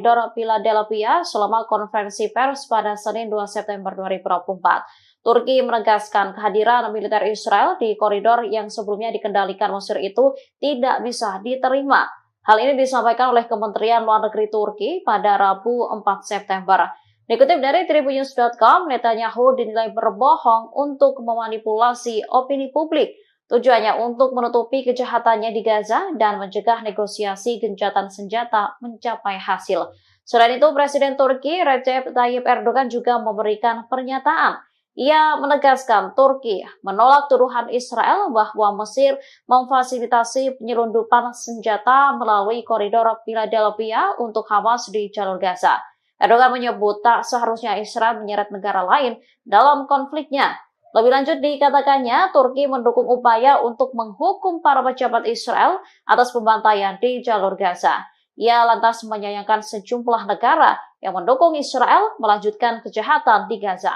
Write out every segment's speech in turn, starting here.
koridor Philadelphia selama konferensi pers pada Senin 2 September 2024. Turki menegaskan kehadiran militer Israel di koridor yang sebelumnya dikendalikan Mesir itu tidak bisa diterima. Hal ini disampaikan oleh Kementerian Luar Negeri Turki pada Rabu 4 September. Dikutip dari Tribunnews.com, Netanyahu dinilai berbohong untuk memanipulasi opini publik. Tujuannya untuk menutupi kejahatannya di Gaza dan mencegah negosiasi gencatan senjata mencapai hasil. Selain itu, Presiden Turki Recep Tayyip Erdogan juga memberikan pernyataan. Ia menegaskan Turki menolak tuduhan Israel bahwa Mesir memfasilitasi penyelundupan senjata melalui koridor Philadelphia untuk Hamas di jalur Gaza. Erdogan menyebut tak seharusnya Israel menyeret negara lain dalam konfliknya. Lebih lanjut dikatakannya, Turki mendukung upaya untuk menghukum para pejabat Israel atas pembantaian di jalur Gaza. Ia lantas menyayangkan sejumlah negara yang mendukung Israel melanjutkan kejahatan di Gaza.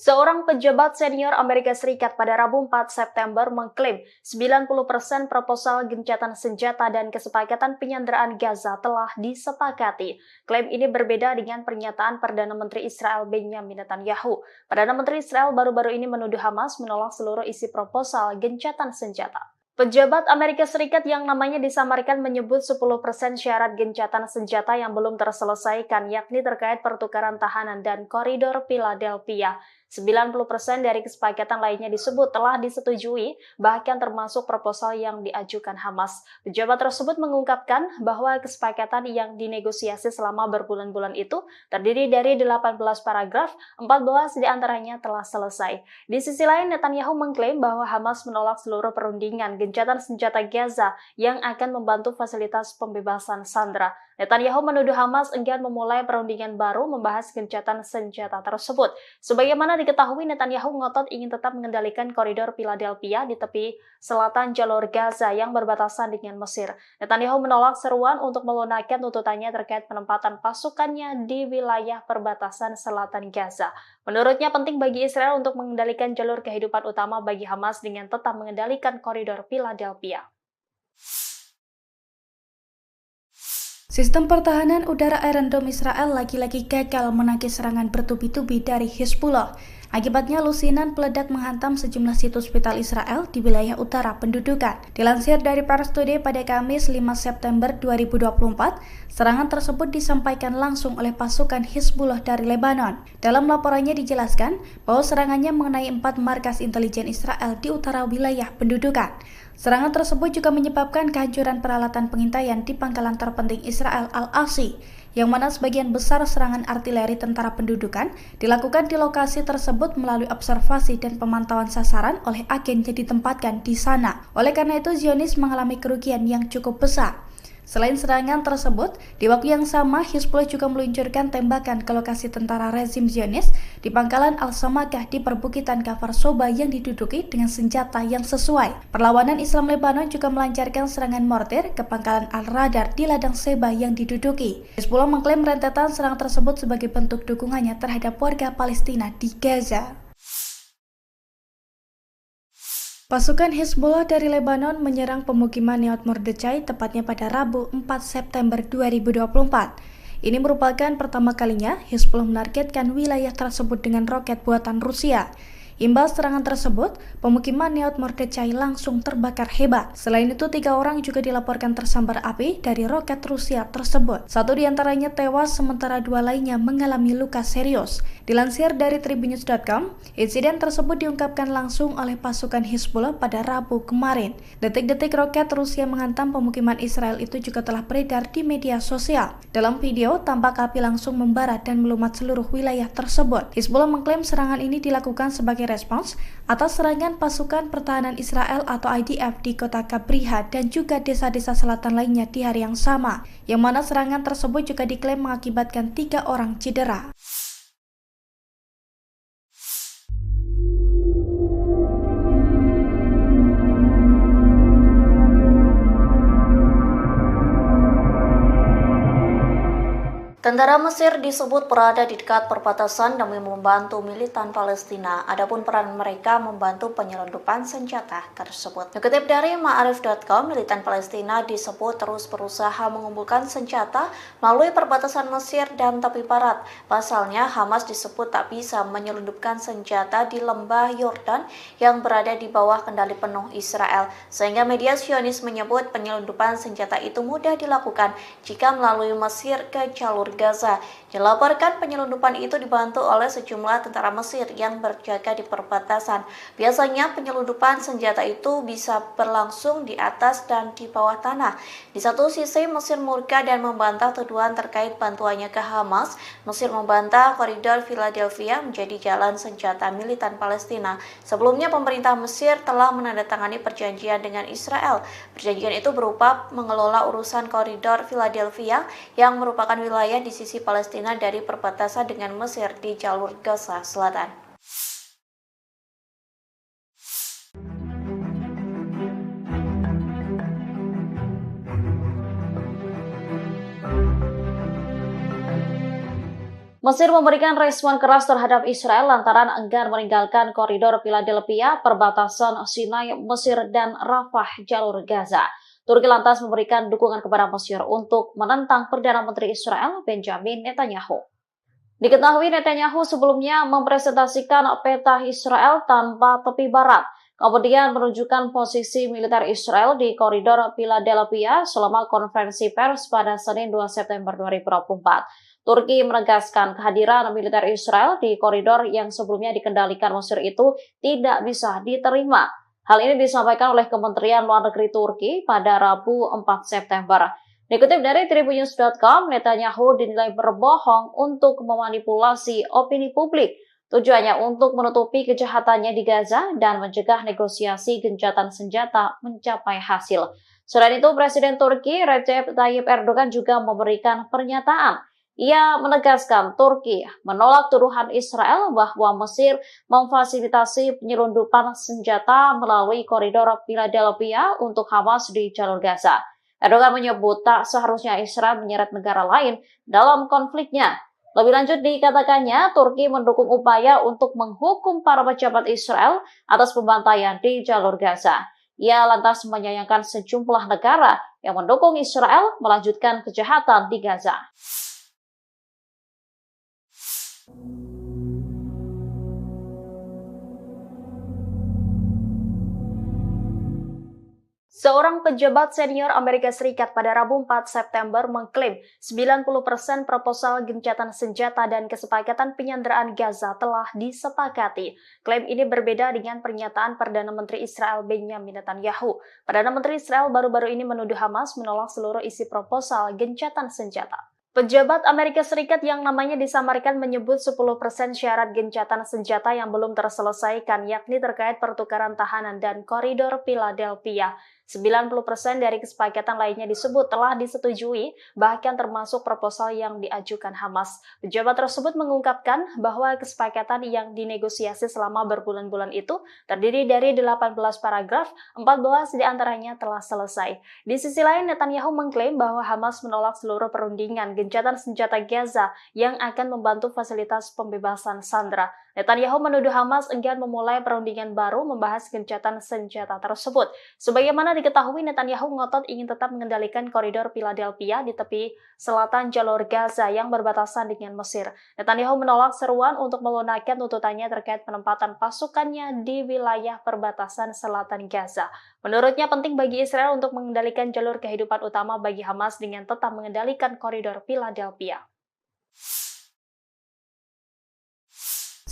Seorang pejabat senior Amerika Serikat pada Rabu 4 September mengklaim 90% proposal gencatan senjata dan kesepakatan penyanderaan Gaza telah disepakati. Klaim ini berbeda dengan pernyataan Perdana Menteri Israel Benjamin Netanyahu. Perdana Menteri Israel baru-baru ini menuduh Hamas menolak seluruh isi proposal gencatan senjata. Pejabat Amerika Serikat yang namanya disamarkan menyebut 10% syarat gencatan senjata yang belum terselesaikan, yakni terkait pertukaran tahanan dan koridor Philadelphia. 90% dari kesepakatan lainnya disebut telah disetujui, bahkan termasuk proposal yang diajukan Hamas. Pejabat tersebut mengungkapkan bahwa kesepakatan yang dinegosiasi selama berbulan-bulan itu terdiri dari 18 paragraf, 14 diantaranya telah selesai. Di sisi lain, Netanyahu mengklaim bahwa Hamas menolak seluruh perundingan gencatan senjata Gaza yang akan membantu fasilitas pembebasan sandera. Netanyahu menuduh Hamas enggan memulai perundingan baru membahas gencatan senjata tersebut. Sebagaimana diketahui, Netanyahu ngotot ingin tetap mengendalikan koridor Philadelphia di tepi selatan jalur Gaza yang berbatasan dengan Mesir. Netanyahu menolak seruan untuk melunakkan tuntutannya terkait penempatan pasukannya di wilayah perbatasan selatan Gaza. Menurutnya penting bagi Israel untuk mengendalikan jalur kehidupan utama bagi Hamas dengan tetap mengendalikan koridor Philadelphia. Sistem pertahanan udara Iron Dome Israel lagi-lagi gagal menangkis serangan bertubi-tubi dari Hizbullah. Akibatnya lusinan peledak menghantam sejumlah situs vital Israel di wilayah utara pendudukan. Dilansir dari Pars Today pada Kamis 5 September 2024, serangan tersebut disampaikan langsung oleh pasukan Hizbullah dari Lebanon. Dalam laporannya dijelaskan bahwa serangannya mengenai 4 markas intelijen Israel di utara wilayah pendudukan. Serangan tersebut juga menyebabkan kehancuran peralatan pengintaian di pangkalan terpenting Israel Al-Asi, yang mana sebagian besar serangan artileri tentara pendudukan dilakukan di lokasi tersebut melalui observasi dan pemantauan sasaran oleh agen yang ditempatkan di sana. Oleh karena itu, Zionis mengalami kerugian yang cukup besar. Selain serangan tersebut, di waktu yang sama Hizbullah juga meluncurkan tembakan ke lokasi tentara rezim Zionis di pangkalan Al-Samakah di perbukitan Kafar Soba yang diduduki dengan senjata yang sesuai. Perlawanan Islam Lebanon juga melancarkan serangan mortir ke pangkalan Al-Radar di ladang Seba yang diduduki. Hizbullah mengklaim rentetan serangan tersebut sebagai bentuk dukungannya terhadap warga Palestina di Gaza. Pasukan Hizbullah dari Lebanon menyerang pemukiman Neot Mordechai tepatnya pada Rabu 4 September 2024. Ini merupakan pertama kalinya Hizbullah menargetkan wilayah tersebut dengan roket buatan Rusia. Imbas serangan tersebut, pemukiman Neot Mordechai langsung terbakar hebat. Selain itu, 3 orang juga dilaporkan tersambar api dari roket Rusia tersebut. 1 diantaranya tewas, sementara 2 lainnya mengalami luka serius. Dilansir dari Tribunnews.com, insiden tersebut diungkapkan langsung oleh pasukan Hizbullah pada Rabu kemarin. Detik-detik roket Rusia menghantam pemukiman Israel itu juga telah beredar di media sosial. Dalam video, tampak api langsung membara dan melumat seluruh wilayah tersebut. Hizbullah mengklaim serangan ini dilakukan sebagai respons atas serangan pasukan pertahanan Israel atau IDF di kota Kabriha dan juga desa-desa selatan lainnya di hari yang sama, yang mana serangan tersebut juga diklaim mengakibatkan 3 orang cedera. Tentara Mesir disebut berada di dekat perbatasan demi membantu militan Palestina. Adapun peran mereka membantu penyelundupan senjata tersebut. Dikutip dari Ma'arif.com, militan Palestina disebut terus berusaha mengumpulkan senjata melalui perbatasan Mesir dan tepi barat. Pasalnya, Hamas disebut tak bisa menyelundupkan senjata di lembah Yordan yang berada di bawah kendali penuh Israel. Sehingga media Zionis menyebut penyelundupan senjata itu mudah dilakukan jika melalui Mesir ke jalur Gaza. Dilaporkan penyelundupan itu dibantu oleh sejumlah tentara Mesir yang berjaga di perbatasan. Biasanya penyelundupan senjata itu bisa berlangsung di atas dan di bawah tanah. Di satu sisi Mesir murka dan membantah tuduhan terkait bantuannya ke Hamas. Mesir membantah koridor Philadelphia menjadi jalan senjata militan Palestina. Sebelumnya pemerintah Mesir telah menandatangani perjanjian dengan Israel. Perjanjian itu berupa mengelola urusan koridor Philadelphia yang merupakan wilayah di sisi Palestina dari perbatasan dengan Mesir di jalur Gaza Selatan. Mesir memberikan respon keras terhadap Israel lantaran enggan meninggalkan koridor Philadelphia, perbatasan Sinai, Mesir, dan Rafah, jalur Gaza. Turki lantas memberikan dukungan kepada Mesir untuk menentang Perdana Menteri Israel Benjamin Netanyahu. Diketahui Netanyahu sebelumnya mempresentasikan peta Israel tanpa tepi barat, kemudian menunjukkan posisi militer Israel di koridor Philadelphia selama konferensi pers pada Senin 2 September 2024. Turki menegaskan kehadiran militer Israel di koridor yang sebelumnya dikendalikan Mesir itu tidak bisa diterima. Hal ini disampaikan oleh Kementerian Luar Negeri Turki pada Rabu 4 September. Dikutip dari Tribunnews.com, Netanyahu dinilai berbohong untuk memanipulasi opini publik. Tujuannya untuk menutupi kejahatannya di Gaza dan mencegah negosiasi gencatan senjata mencapai hasil. Selain itu, Presiden Turki Recep Tayyip Erdogan juga memberikan pernyataan. Ia menegaskan Turki menolak tuduhan Israel bahwa Mesir memfasilitasi penyelundupan senjata melalui koridor Philadelphia untuk Hamas di jalur Gaza. Erdogan menyebut tak seharusnya Israel menyeret negara lain dalam konfliknya. Lebih lanjut dikatakannya, Turki mendukung upaya untuk menghukum para pejabat Israel atas pembantaian di jalur Gaza. Ia lantas menyayangkan sejumlah negara yang mendukung Israel melanjutkan kejahatan di Gaza. Seorang pejabat senior Amerika Serikat pada Rabu 4 September mengklaim 90% proposal gencatan senjata dan kesepakatan penyanderaan Gaza telah disepakati. Klaim ini berbeda dengan pernyataan Perdana Menteri Israel Benjamin Netanyahu. Perdana Menteri Israel baru-baru ini menuduh Hamas menolak seluruh isi proposal gencatan senjata. Pejabat Amerika Serikat yang namanya disamarkan menyebut 10% syarat gencatan senjata yang belum terselesaikan, yakni terkait pertukaran tahanan dan koridor Philadelphia. 90% dari kesepakatan lainnya disebut telah disetujui, bahkan termasuk proposal yang diajukan Hamas. Pejabat tersebut mengungkapkan bahwa kesepakatan yang dinegosiasi selama berbulan-bulan itu terdiri dari 18 paragraf, 14 diantaranya telah selesai. Di sisi lain, Netanyahu mengklaim bahwa Hamas menolak seluruh perundingan gencatan senjata Gaza yang akan membantu fasilitas pembebasan sandera. Netanyahu menuduh Hamas enggan memulai perundingan baru membahas gencatan senjata tersebut. Sebagaimana diketahui, Netanyahu ngotot ingin tetap mengendalikan koridor Philadelphia di tepi selatan jalur Gaza yang berbatasan dengan Mesir. Netanyahu menolak seruan untuk melunakkan tuntutannya terkait penempatan pasukannya di wilayah perbatasan selatan Gaza. Menurutnya penting bagi Israel untuk mengendalikan jalur kehidupan utama bagi Hamas dengan tetap mengendalikan koridor Philadelphia.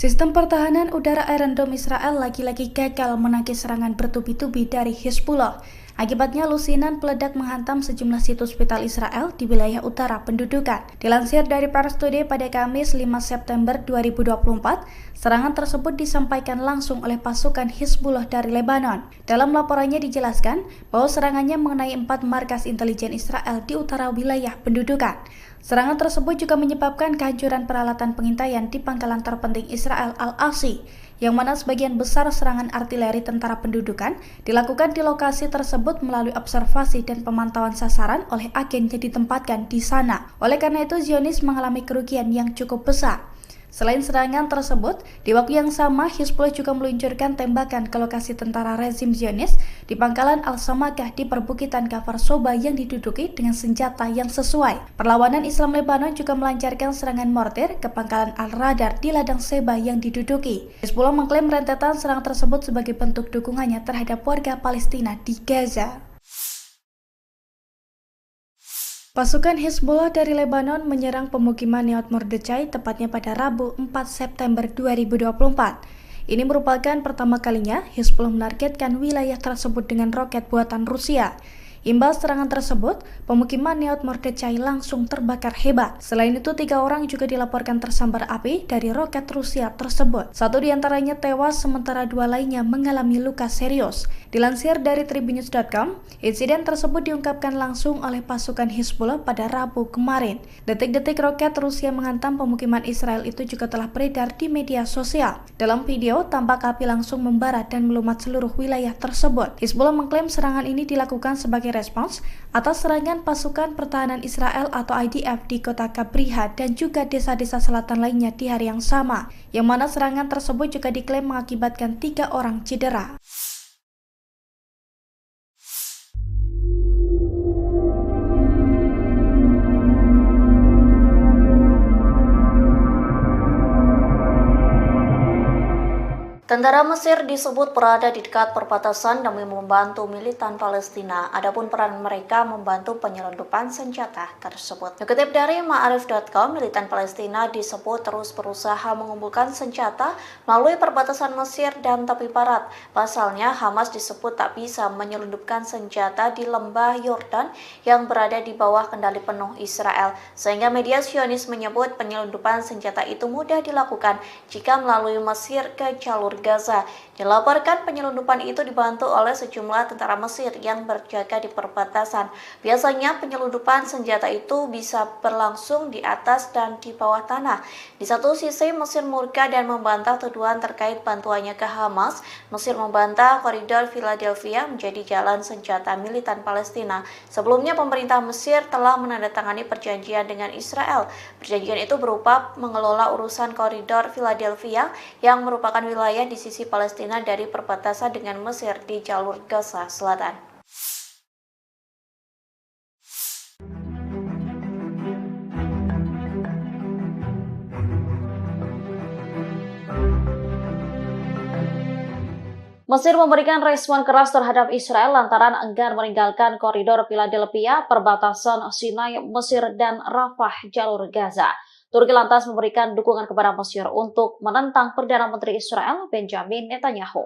Sistem pertahanan udara Iron Dome Israel lagi-lagi gagal menangkis serangan bertubi-tubi dari Hizbullah. Akibatnya lusinan peledak menghantam sejumlah situs vital Israel di wilayah utara pendudukan. Dilansir dari Pars Today pada Kamis 5 September 2024, serangan tersebut disampaikan langsung oleh pasukan Hizbullah dari Lebanon. Dalam laporannya dijelaskan bahwa serangannya mengenai 4 markas intelijen Israel di utara wilayah pendudukan. Serangan tersebut juga menyebabkan kehancuran peralatan pengintaian di pangkalan terpenting Israel Al-Asi yang mana sebagian besar serangan artileri tentara pendudukan dilakukan di lokasi tersebut melalui observasi dan pemantauan sasaran oleh agen yang ditempatkan di sana. Oleh karena itu, Zionis mengalami kerugian yang cukup besar. Selain serangan tersebut, di waktu yang sama Hizbullah juga meluncurkan tembakan ke lokasi tentara rezim Zionis di pangkalan Al-Samakah di perbukitan Kafar Soba yang diduduki dengan senjata yang sesuai. Perlawanan Islam Lebanon juga melancarkan serangan mortir ke pangkalan Al-Radar di ladang Seba yang diduduki. Hizbullah mengklaim rentetan serangan tersebut sebagai bentuk dukungannya terhadap warga Palestina di Gaza. Pasukan Hizbullah dari Lebanon menyerang pemukiman Nahal Mordechai tepatnya pada Rabu 4 September 2024. Ini merupakan pertama kalinya Hizbullah menargetkan wilayah tersebut dengan roket buatan Rusia. Imbas serangan tersebut, pemukiman Nahal Mordechai langsung terbakar hebat. Selain itu, 3 orang juga dilaporkan tersambar api dari roket Rusia tersebut. 1 diantaranya tewas, sementara 2 lainnya mengalami luka serius. Dilansir dari Tribunnews.com, insiden tersebut diungkapkan langsung oleh pasukan Hizbullah pada Rabu kemarin. Detik-detik roket Rusia menghantam pemukiman Israel itu juga telah beredar di media sosial. Dalam video, tampak api langsung membara dan melumat seluruh wilayah tersebut. Hizbullah mengklaim serangan ini dilakukan sebagai respons atas serangan pasukan pertahanan Israel atau IDF di kota Kabriha dan juga desa-desa selatan lainnya di hari yang sama, yang mana serangan tersebut juga diklaim mengakibatkan 3 orang cedera. Tentara Mesir disebut berada di dekat perbatasan demi membantu militan Palestina. Adapun peran mereka membantu penyelundupan senjata tersebut. Dikutip dari Ma'arif.com, militan Palestina disebut terus berusaha mengumpulkan senjata melalui perbatasan Mesir dan tepi barat. Pasalnya, Hamas disebut tak bisa menyelundupkan senjata di lembah Yordan yang berada di bawah kendali penuh Israel. Sehingga media Zionis menyebut penyelundupan senjata itu mudah dilakukan jika melalui Mesir ke jalur Gaza. Dilaporkan penyelundupan itu dibantu oleh sejumlah tentara Mesir yang berjaga di perbatasan. Biasanya penyelundupan senjata itu bisa berlangsung di atas dan di bawah tanah. Di satu sisi, Mesir murka dan membantah tuduhan terkait bantuannya ke Hamas. Mesir membantah koridor Philadelphia menjadi jalan senjata militan Palestina. Sebelumnya, pemerintah Mesir telah menandatangani perjanjian dengan Israel. Perjanjian itu berupa mengelola urusan koridor Philadelphia yang merupakan wilayah di sisi Palestina dari perbatasan dengan Mesir di jalur Gaza Selatan. Mesir memberikan respon keras terhadap Israel lantaran enggan meninggalkan koridor Philadelphia, perbatasan Sinai, Mesir, dan Rafah, jalur Gaza. Turki lantas memberikan dukungan kepada Mesir untuk menentang Perdana Menteri Israel Benjamin Netanyahu.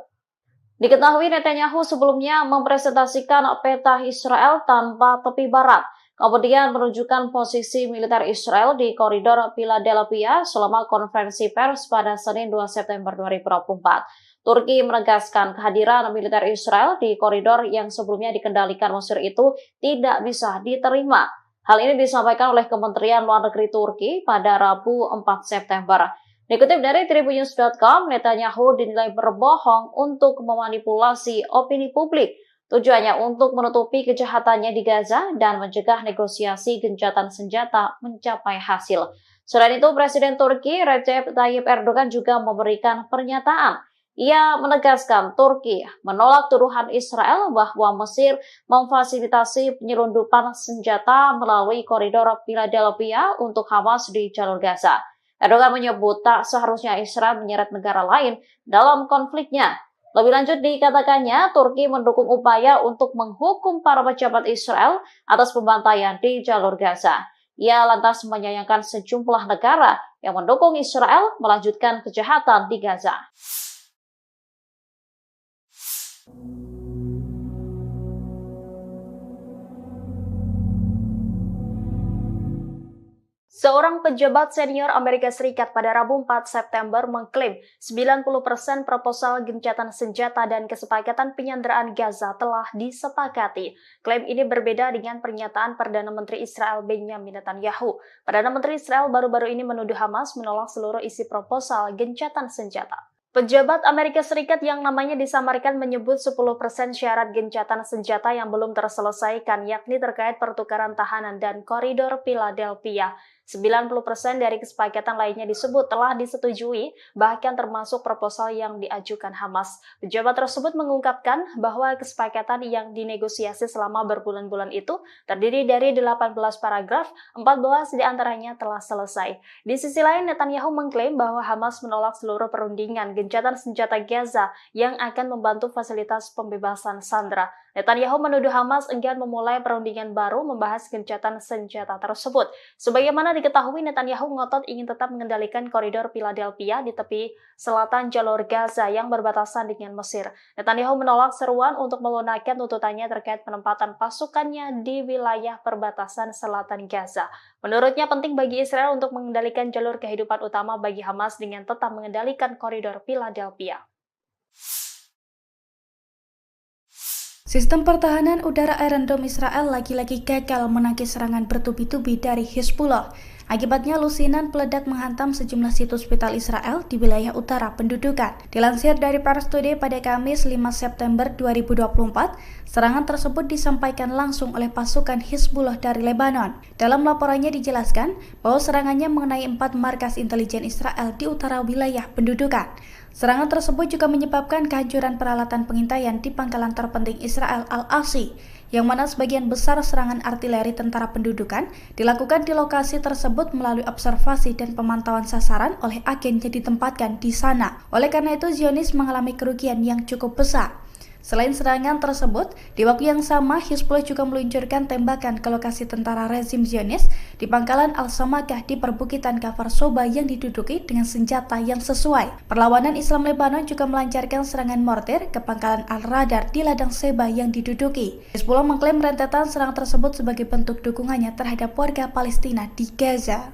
Diketahui Netanyahu sebelumnya mempresentasikan peta Israel tanpa tepi barat, kemudian menunjukkan posisi militer Israel di koridor Philadelphia selama konferensi pers pada Senin 2 September 2024. Turki menegaskan kehadiran militer Israel di koridor yang sebelumnya dikendalikan Mesir itu tidak bisa diterima. Hal ini disampaikan oleh Kementerian Luar Negeri Turki pada Rabu 4 September. Dikutip dari Tribunnews.com, Netanyahu dinilai berbohong untuk memanipulasi opini publik. Tujuannya untuk menutupi kejahatannya di Gaza dan mencegah negosiasi gencatan senjata mencapai hasil. Selain itu, Presiden Turki Recep Tayyip Erdogan juga memberikan pernyataan. Ia menegaskan Turki menolak tuduhan Israel bahwa Mesir memfasilitasi penyelundupan senjata melalui koridor Philadelphia untuk Hamas di jalur Gaza. Erdogan menyebut tak seharusnya Israel menyeret negara lain dalam konfliknya. Lebih lanjut dikatakannya, Turki mendukung upaya untuk menghukum para pejabat Israel atas pembantaian di jalur Gaza. Ia lantas menyayangkan sejumlah negara yang mendukung Israel melanjutkan kejahatan di Gaza. Seorang pejabat senior Amerika Serikat pada Rabu 4 September mengklaim 90% proposal gencatan senjata dan kesepakatan penyanderaan Gaza telah disepakati. Klaim ini berbeda dengan pernyataan Perdana Menteri Israel Benjamin Netanyahu. Perdana Menteri Israel baru-baru ini menuduh Hamas menolak seluruh isi proposal gencatan senjata. Pejabat Amerika Serikat yang namanya disamarkan menyebut 10% syarat gencatan senjata yang belum terselesaikan, yakni terkait pertukaran tahanan dan koridor Philadelphia. 90% dari kesepakatan lainnya disebut telah disetujui, bahkan termasuk proposal yang diajukan Hamas. Pejabat tersebut mengungkapkan bahwa kesepakatan yang dinegosiasi selama berbulan-bulan itu terdiri dari 18 paragraf, 14 diantaranya telah selesai. Di sisi lain, Netanyahu mengklaim bahwa Hamas menolak seluruh perundingan gencatan senjata Gaza yang akan membantu fasilitas pembebasan sandera. Netanyahu menuduh Hamas enggan memulai perundingan baru membahas gencatan senjata tersebut. Sebagaimana diketahui, Netanyahu ngotot ingin tetap mengendalikan koridor Philadelphia di tepi selatan jalur Gaza yang berbatasan dengan Mesir. Netanyahu menolak seruan untuk melunakkan tuntutannya terkait penempatan pasukannya di wilayah perbatasan selatan Gaza. Menurutnya penting bagi Israel untuk mengendalikan jalur kehidupan utama bagi Hamas dengan tetap mengendalikan koridor Philadelphia. Sistem pertahanan udara Iron Dome Israel lagi-lagi gagal menangkis serangan bertubi-tubi dari Hizbullah. Akibatnya lusinan peledak menghantam sejumlah situs vital Israel di wilayah utara pendudukan. Dilansir dari Pars Today pada Kamis 5 September 2024, serangan tersebut disampaikan langsung oleh pasukan Hizbullah dari Lebanon. Dalam laporannya dijelaskan bahwa serangannya mengenai 4 markas intelijen Israel di utara wilayah pendudukan. Serangan tersebut juga menyebabkan kehancuran peralatan pengintaian di pangkalan terpenting Israel Al-Asi, yang mana sebagian besar serangan artileri tentara pendudukan dilakukan di lokasi tersebut melalui observasi dan pemantauan sasaran oleh agen yang ditempatkan di sana. Oleh karena itu, Zionis mengalami kerugian yang cukup besar. Selain serangan tersebut, di waktu yang sama Hizbullah juga meluncurkan tembakan ke lokasi tentara rezim Zionis di pangkalan Al-Samakah di perbukitan Kfar Soba yang diduduki dengan senjata yang sesuai. Perlawanan Islam Lebanon juga melancarkan serangan mortir ke pangkalan Al-Radar di ladang Seba yang diduduki. Hizbullah mengklaim rentetan serangan tersebut sebagai bentuk dukungannya terhadap warga Palestina di Gaza.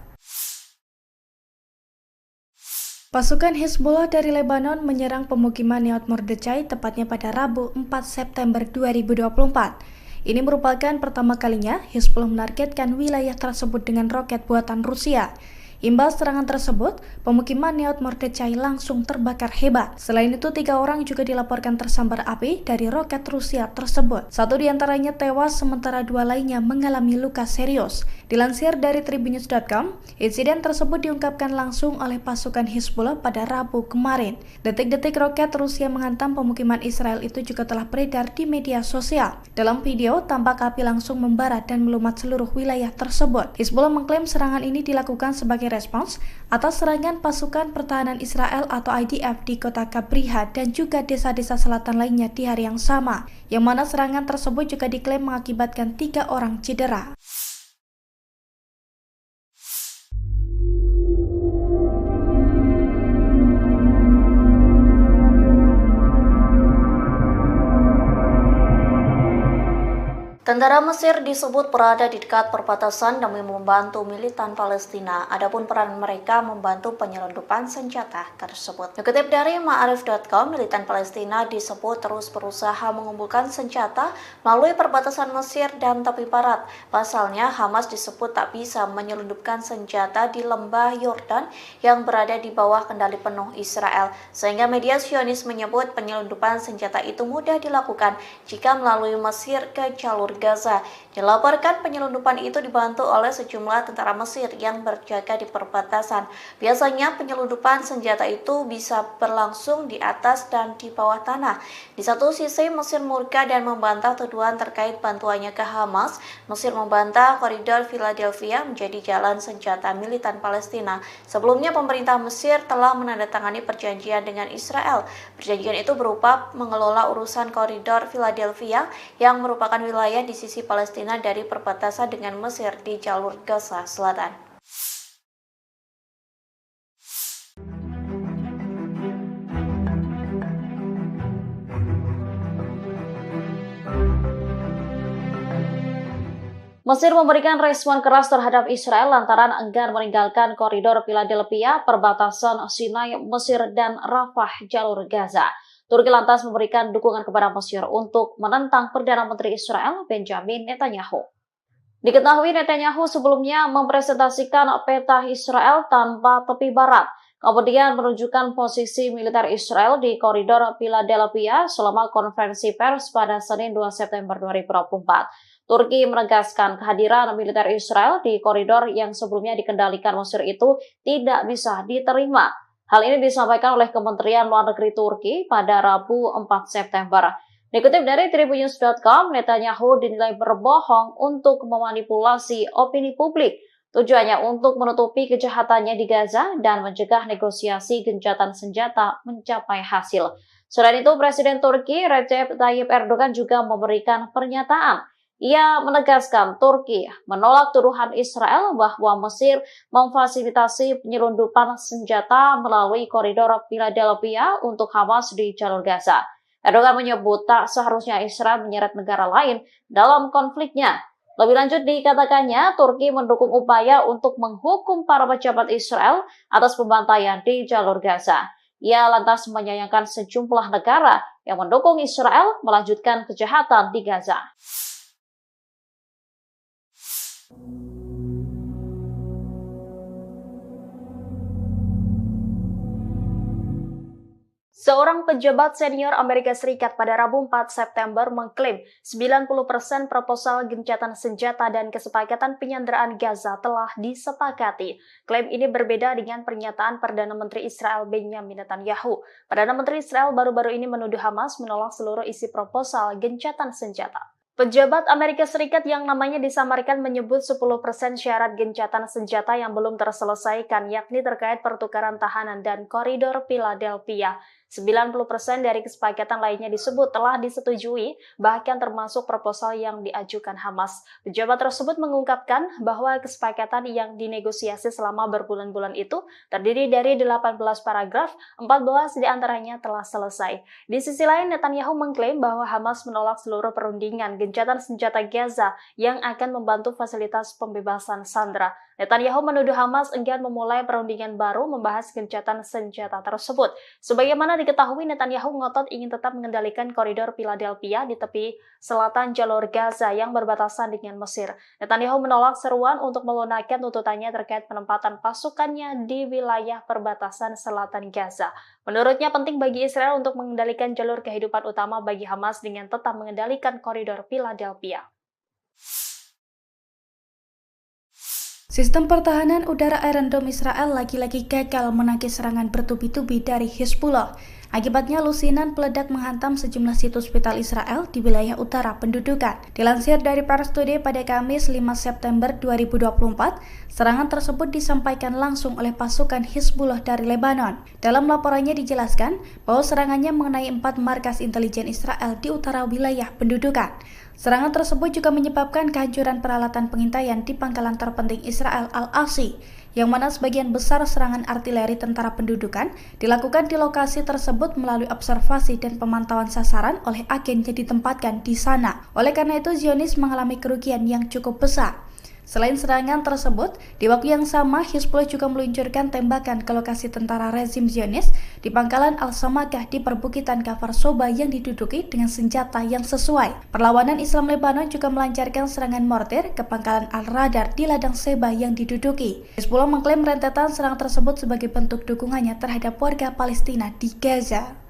Pasukan Hizbullah dari Lebanon menyerang pemukiman Nahal Mordechai tepatnya pada Rabu 4 September 2024. Ini merupakan pertama kalinya Hizbullah menargetkan wilayah tersebut dengan roket buatan Rusia. Imbas serangan tersebut, pemukiman Nahal Mordechai langsung terbakar hebat. Selain itu, 3 orang juga dilaporkan tersambar api dari roket Rusia tersebut. 1 diantaranya tewas, sementara 2 lainnya mengalami luka serius. Dilansir dari Tribunnews.com, insiden tersebut diungkapkan langsung oleh pasukan Hizbullah pada Rabu kemarin. Detik-detik roket Rusia menghantam pemukiman Israel itu juga telah beredar di media sosial. Dalam video, tampak api langsung membara dan melumat seluruh wilayah tersebut. Hizbullah mengklaim serangan ini dilakukan sebagai respons atas serangan pasukan pertahanan Israel atau IDF di kota Kabriha dan juga desa-desa selatan lainnya di hari yang sama, yang mana serangan tersebut juga diklaim mengakibatkan 3 orang cedera. Tentara Mesir disebut berada di dekat perbatasan demi membantu militan Palestina. Adapun peran mereka membantu penyelundupan senjata tersebut. Dikutip dari Ma'arif.com, militan Palestina disebut terus berusaha mengumpulkan senjata melalui perbatasan Mesir dan tepi barat. Pasalnya, Hamas disebut tak bisa menyelundupkan senjata di lembah Yordan yang berada di bawah kendali penuh Israel. Sehingga media Zionis menyebut penyelundupan senjata itu mudah dilakukan jika melalui Mesir ke jalur Gaza. Dilaporkan penyelundupan itu dibantu oleh sejumlah tentara Mesir yang berjaga di perbatasan. Biasanya penyelundupan senjata itu bisa berlangsung di atas dan di bawah tanah. Di satu sisi Mesir murka dan membantah tuduhan terkait bantuannya ke Hamas. Mesir membantah koridor Philadelphia menjadi jalan senjata militan Palestina. Sebelumnya pemerintah Mesir telah menandatangani perjanjian dengan Israel. Perjanjian itu berupa mengelola urusan koridor Philadelphia yang merupakan wilayah di sisi Palestina dari perbatasan dengan Mesir di jalur Gaza Selatan. Mesir memberikan respon keras terhadap Israel lantaran enggan meninggalkan koridor Philadelphia, perbatasan Sinai, Mesir, dan Rafah, jalur Gaza. Turki lantas memberikan dukungan kepada Mesir untuk menentang Perdana Menteri Israel Benjamin Netanyahu. Diketahui Netanyahu sebelumnya mempresentasikan peta Israel tanpa tepi barat. kemudian menunjukkan posisi militer Israel di koridor Philadelphia selama konferensi pers pada Senin 2 September 2024. Turki menegaskan kehadiran militer Israel di koridor yang sebelumnya dikendalikan Mesir itu tidak bisa diterima. Hal ini disampaikan oleh Kementerian Luar Negeri Turki pada Rabu 4 September. Dikutip dari Tribunnews.com, Netanyahu dinilai berbohong untuk memanipulasi opini publik. Tujuannya untuk menutupi kejahatannya di Gaza dan mencegah negosiasi gencatan senjata mencapai hasil. Selain itu, Presiden Turki Recep Tayyip Erdogan juga memberikan pernyataan. Ia menegaskan Turki menolak tuduhan Israel bahwa Mesir memfasilitasi penyelundupan senjata melalui koridor Philadelphia untuk Hamas di jalur Gaza. Erdogan menyebut tak seharusnya Israel menyeret negara lain dalam konfliknya. Lebih lanjut dikatakannya, Turki mendukung upaya untuk menghukum para pejabat Israel atas pembantaian di jalur Gaza. Ia lantas menyayangkan sejumlah negara yang mendukung Israel melanjutkan kejahatan di Gaza. Seorang pejabat senior Amerika Serikat pada Rabu 4 September mengklaim 90% proposal gencatan senjata dan kesepakatan penyanderaan Gaza telah disepakati. Klaim ini berbeda dengan pernyataan Perdana Menteri Israel Benjamin Netanyahu. Perdana Menteri Israel baru-baru ini menuduh Hamas menolak seluruh isi proposal gencatan senjata. Pejabat Amerika Serikat yang namanya disamarkan menyebut 10% syarat gencatan senjata yang belum terselesaikan, yakni terkait pertukaran tahanan dan koridor Philadelphia. 90% dari kesepakatan lainnya disebut telah disetujui, bahkan termasuk proposal yang diajukan Hamas. Pejabat tersebut mengungkapkan bahwa kesepakatan yang dinegosiasi selama berbulan-bulan itu terdiri dari 18 paragraf, 14 diantaranya telah selesai. Di sisi lain, Netanyahu mengklaim bahwa Hamas menolak seluruh perundingan gencatan senjata Gaza yang akan membantu fasilitas pembebasan sandera. Netanyahu menuduh Hamas enggan memulai perundingan baru membahas gencatan senjata tersebut. Sebagaimana diketahui, Netanyahu ngotot ingin tetap mengendalikan koridor Philadelphia di tepi selatan jalur Gaza yang berbatasan dengan Mesir. Netanyahu menolak seruan untuk melunakkan tuntutannya terkait penempatan pasukannya di wilayah perbatasan selatan Gaza. Menurutnya penting bagi Israel untuk mengendalikan jalur kehidupan utama bagi Hamas dengan tetap mengendalikan koridor Philadelphia. Sistem pertahanan udara Iron Dome Israel lagi-lagi gagal menangkis serangan bertubi-tubi dari Hizbullah. Akibatnya lusinan peledak menghantam sejumlah situs vital Israel di wilayah utara pendudukan. Dilansir dari Pars Today pada Kamis 5 September 2024, serangan tersebut disampaikan langsung oleh pasukan Hizbullah dari Lebanon. Dalam laporannya dijelaskan bahwa serangannya mengenai 4 markas intelijen Israel di utara wilayah pendudukan. Serangan tersebut juga menyebabkan kehancuran peralatan pengintaian di pangkalan terpenting Israel Al-Asi, yang mana sebagian besar serangan artileri tentara pendudukan dilakukan di lokasi tersebut melalui observasi dan pemantauan sasaran oleh agen yang ditempatkan di sana. Oleh karena itu, Zionis mengalami kerugian yang cukup besar. Selain serangan tersebut, di waktu yang sama Hizbullah juga meluncurkan tembakan ke lokasi tentara rezim Zionis di pangkalan Al-Samakah di perbukitan Kafar Soba yang diduduki dengan senjata yang sesuai. Perlawanan Islam Lebanon juga melancarkan serangan mortir ke pangkalan Al-Radar di ladang Seba yang diduduki. Hizbullah mengklaim rentetan serangan tersebut sebagai bentuk dukungannya terhadap warga Palestina di Gaza.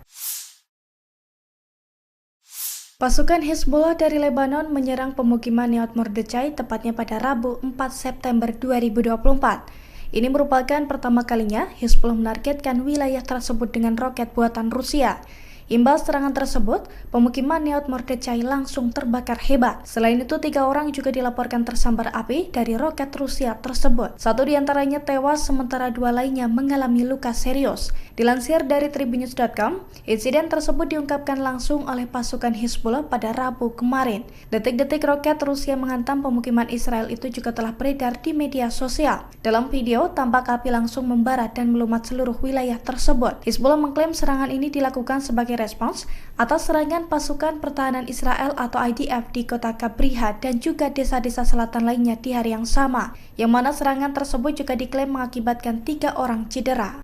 Pasukan Hizbullah dari Lebanon menyerang pemukiman Neot Mordechai tepatnya pada Rabu 4 September 2024. Ini merupakan pertama kalinya Hizbullah menargetkan wilayah tersebut dengan roket buatan Rusia. Imbas serangan tersebut, pemukiman Neot Mordechai langsung terbakar hebat. Selain itu, 3 orang juga dilaporkan tersambar api dari roket Rusia tersebut. 1 diantaranya tewas, sementara 2 lainnya mengalami luka serius. Dilansir dari Tribunnews.com, insiden tersebut diungkapkan langsung oleh pasukan Hizbullah pada Rabu kemarin. Detik-detik roket Rusia menghantam pemukiman Israel itu juga telah beredar di media sosial. Dalam video, tampak api langsung membara dan melumat seluruh wilayah tersebut. Hizbullah mengklaim serangan ini dilakukan sebagai respons atas serangan pasukan pertahanan Israel atau IDF di kota Kabriha dan juga desa-desa selatan lainnya di hari yang sama, yang mana serangan tersebut juga diklaim mengakibatkan 3 orang cedera.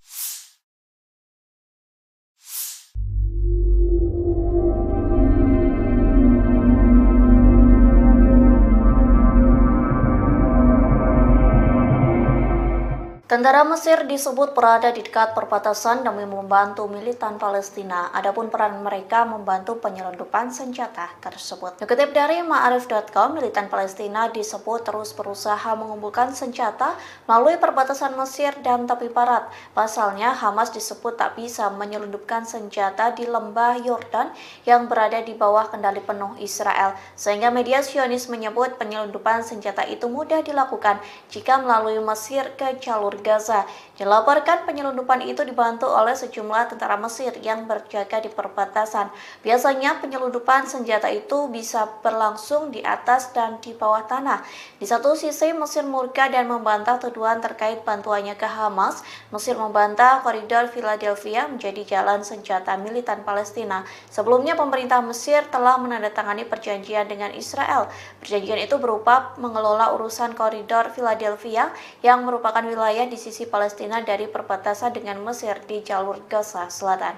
Tentara Mesir disebut berada di dekat perbatasan demi membantu militan Palestina. Adapun peran mereka membantu penyelundupan senjata tersebut. Dikutip dari Ma'arif.com, militan Palestina disebut terus berusaha mengumpulkan senjata melalui perbatasan Mesir dan tepi barat. Pasalnya, Hamas disebut tak bisa menyelundupkan senjata di lembah Yordan yang berada di bawah kendali penuh Israel. Sehingga media Zionis menyebut penyelundupan senjata itu mudah dilakukan jika melalui Mesir ke jalur Gaza. Dilaporkan penyelundupan itu dibantu oleh sejumlah tentara Mesir yang berjaga di perbatasan. Biasanya penyelundupan senjata itu bisa berlangsung di atas dan di bawah tanah. Di satu sisi Mesir murka dan membantah tuduhan terkait bantuannya ke Hamas. Mesir membantah koridor Philadelphia menjadi jalan senjata militan Palestina. Sebelumnya pemerintah Mesir telah menandatangani perjanjian dengan Israel. Perjanjian itu berupa mengelola urusan koridor Philadelphia yang merupakan wilayah di sisi Palestina dari perbatasan dengan Mesir di jalur Gaza Selatan.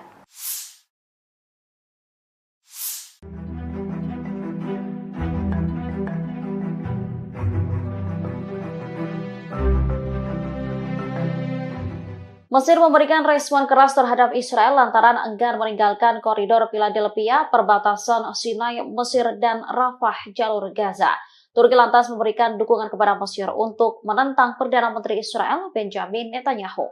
Mesir memberikan respon keras terhadap Israel lantaran enggan meninggalkan koridor Philadelphia, perbatasan Sinai, Mesir, dan Rafah, jalur Gaza. Turki lantas memberikan dukungan kepada Mesir untuk menentang Perdana Menteri Israel Benjamin Netanyahu.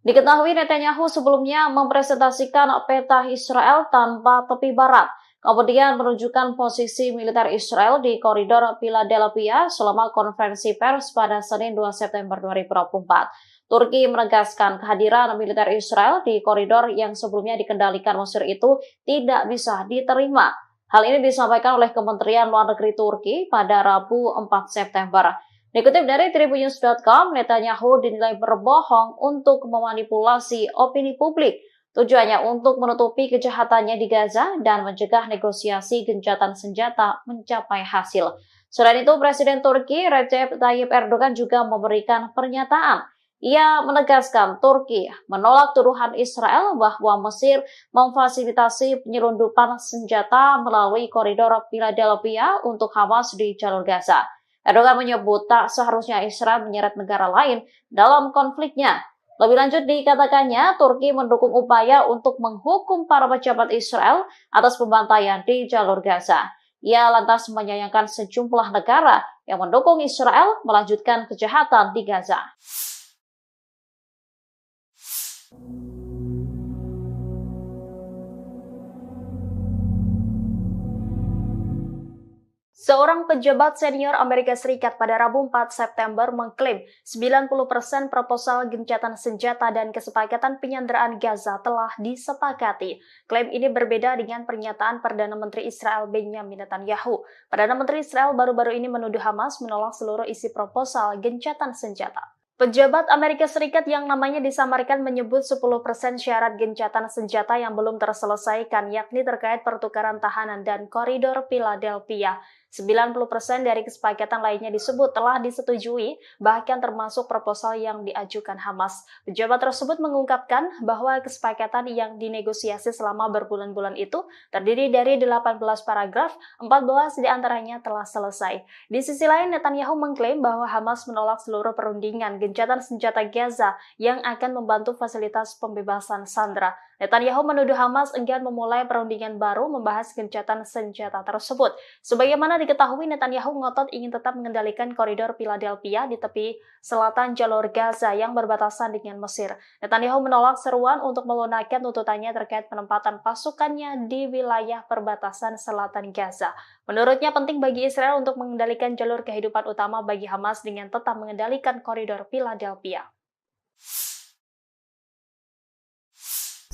Diketahui Netanyahu sebelumnya mempresentasikan peta Israel tanpa tepi barat, kemudian menunjukkan posisi militer Israel di koridor Philadelphia selama konferensi pers pada Senin 2 September 2024. Turki menegaskan kehadiran militer Israel di koridor yang sebelumnya dikendalikan Mesir itu tidak bisa diterima. Hal ini disampaikan oleh Kementerian Luar Negeri Turki pada Rabu 4 September. Dikutip dari Tribunnews.com, Netanyahu dinilai berbohong untuk memanipulasi opini publik. Tujuannya untuk menutupi kejahatannya di Gaza dan mencegah negosiasi gencatan senjata mencapai hasil. Selain itu, Presiden Turki Recep Tayyip Erdogan juga memberikan pernyataan. Ia menegaskan Turki menolak tuduhan Israel bahwa Mesir memfasilitasi penyelundupan senjata melalui koridor Philadelphia untuk Hamas di jalur Gaza. Erdogan menyebut tak seharusnya Israel menyeret negara lain dalam konfliknya. Lebih lanjut dikatakannya, Turki mendukung upaya untuk menghukum para pejabat Israel atas pembantaian di jalur Gaza. Ia lantas menyayangkan sejumlah negara yang mendukung Israel melanjutkan kejahatan di Gaza. Seorang pejabat senior Amerika Serikat pada Rabu 4 September mengklaim 90% proposal gencatan senjata dan kesepakatan penyanderaan Gaza telah disepakati. Klaim ini berbeda dengan pernyataan Perdana Menteri Israel Benjamin Netanyahu. Perdana Menteri Israel baru-baru ini menuduh Hamas menolak seluruh isi proposal gencatan senjata. Pejabat Amerika Serikat yang namanya disamarkan menyebut 10% syarat gencatan senjata yang belum terselesaikan, yakni terkait pertukaran tahanan dan koridor Philadelphia. 90% dari kesepakatan lainnya disebut telah disetujui, bahkan termasuk proposal yang diajukan Hamas. Pejabat tersebut mengungkapkan bahwa kesepakatan yang dinegosiasi selama berbulan-bulan itu terdiri dari 18 paragraf, 14 diantaranya telah selesai. Di sisi lain, Netanyahu mengklaim bahwa Hamas menolak seluruh perundingan gencatan senjata Gaza yang akan membantu fasilitas pembebasan sandera. Netanyahu menuduh Hamas enggan memulai perundingan baru membahas gencatan senjata tersebut. Sebagaimana diketahui, Netanyahu ngotot ingin tetap mengendalikan koridor Philadelphia di tepi selatan jalur Gaza yang berbatasan dengan Mesir. Netanyahu menolak seruan untuk melunakkan tuntutannya terkait penempatan pasukannya di wilayah perbatasan selatan Gaza. Menurutnya penting bagi Israel untuk mengendalikan jalur kehidupan utama bagi Hamas dengan tetap mengendalikan koridor Philadelphia.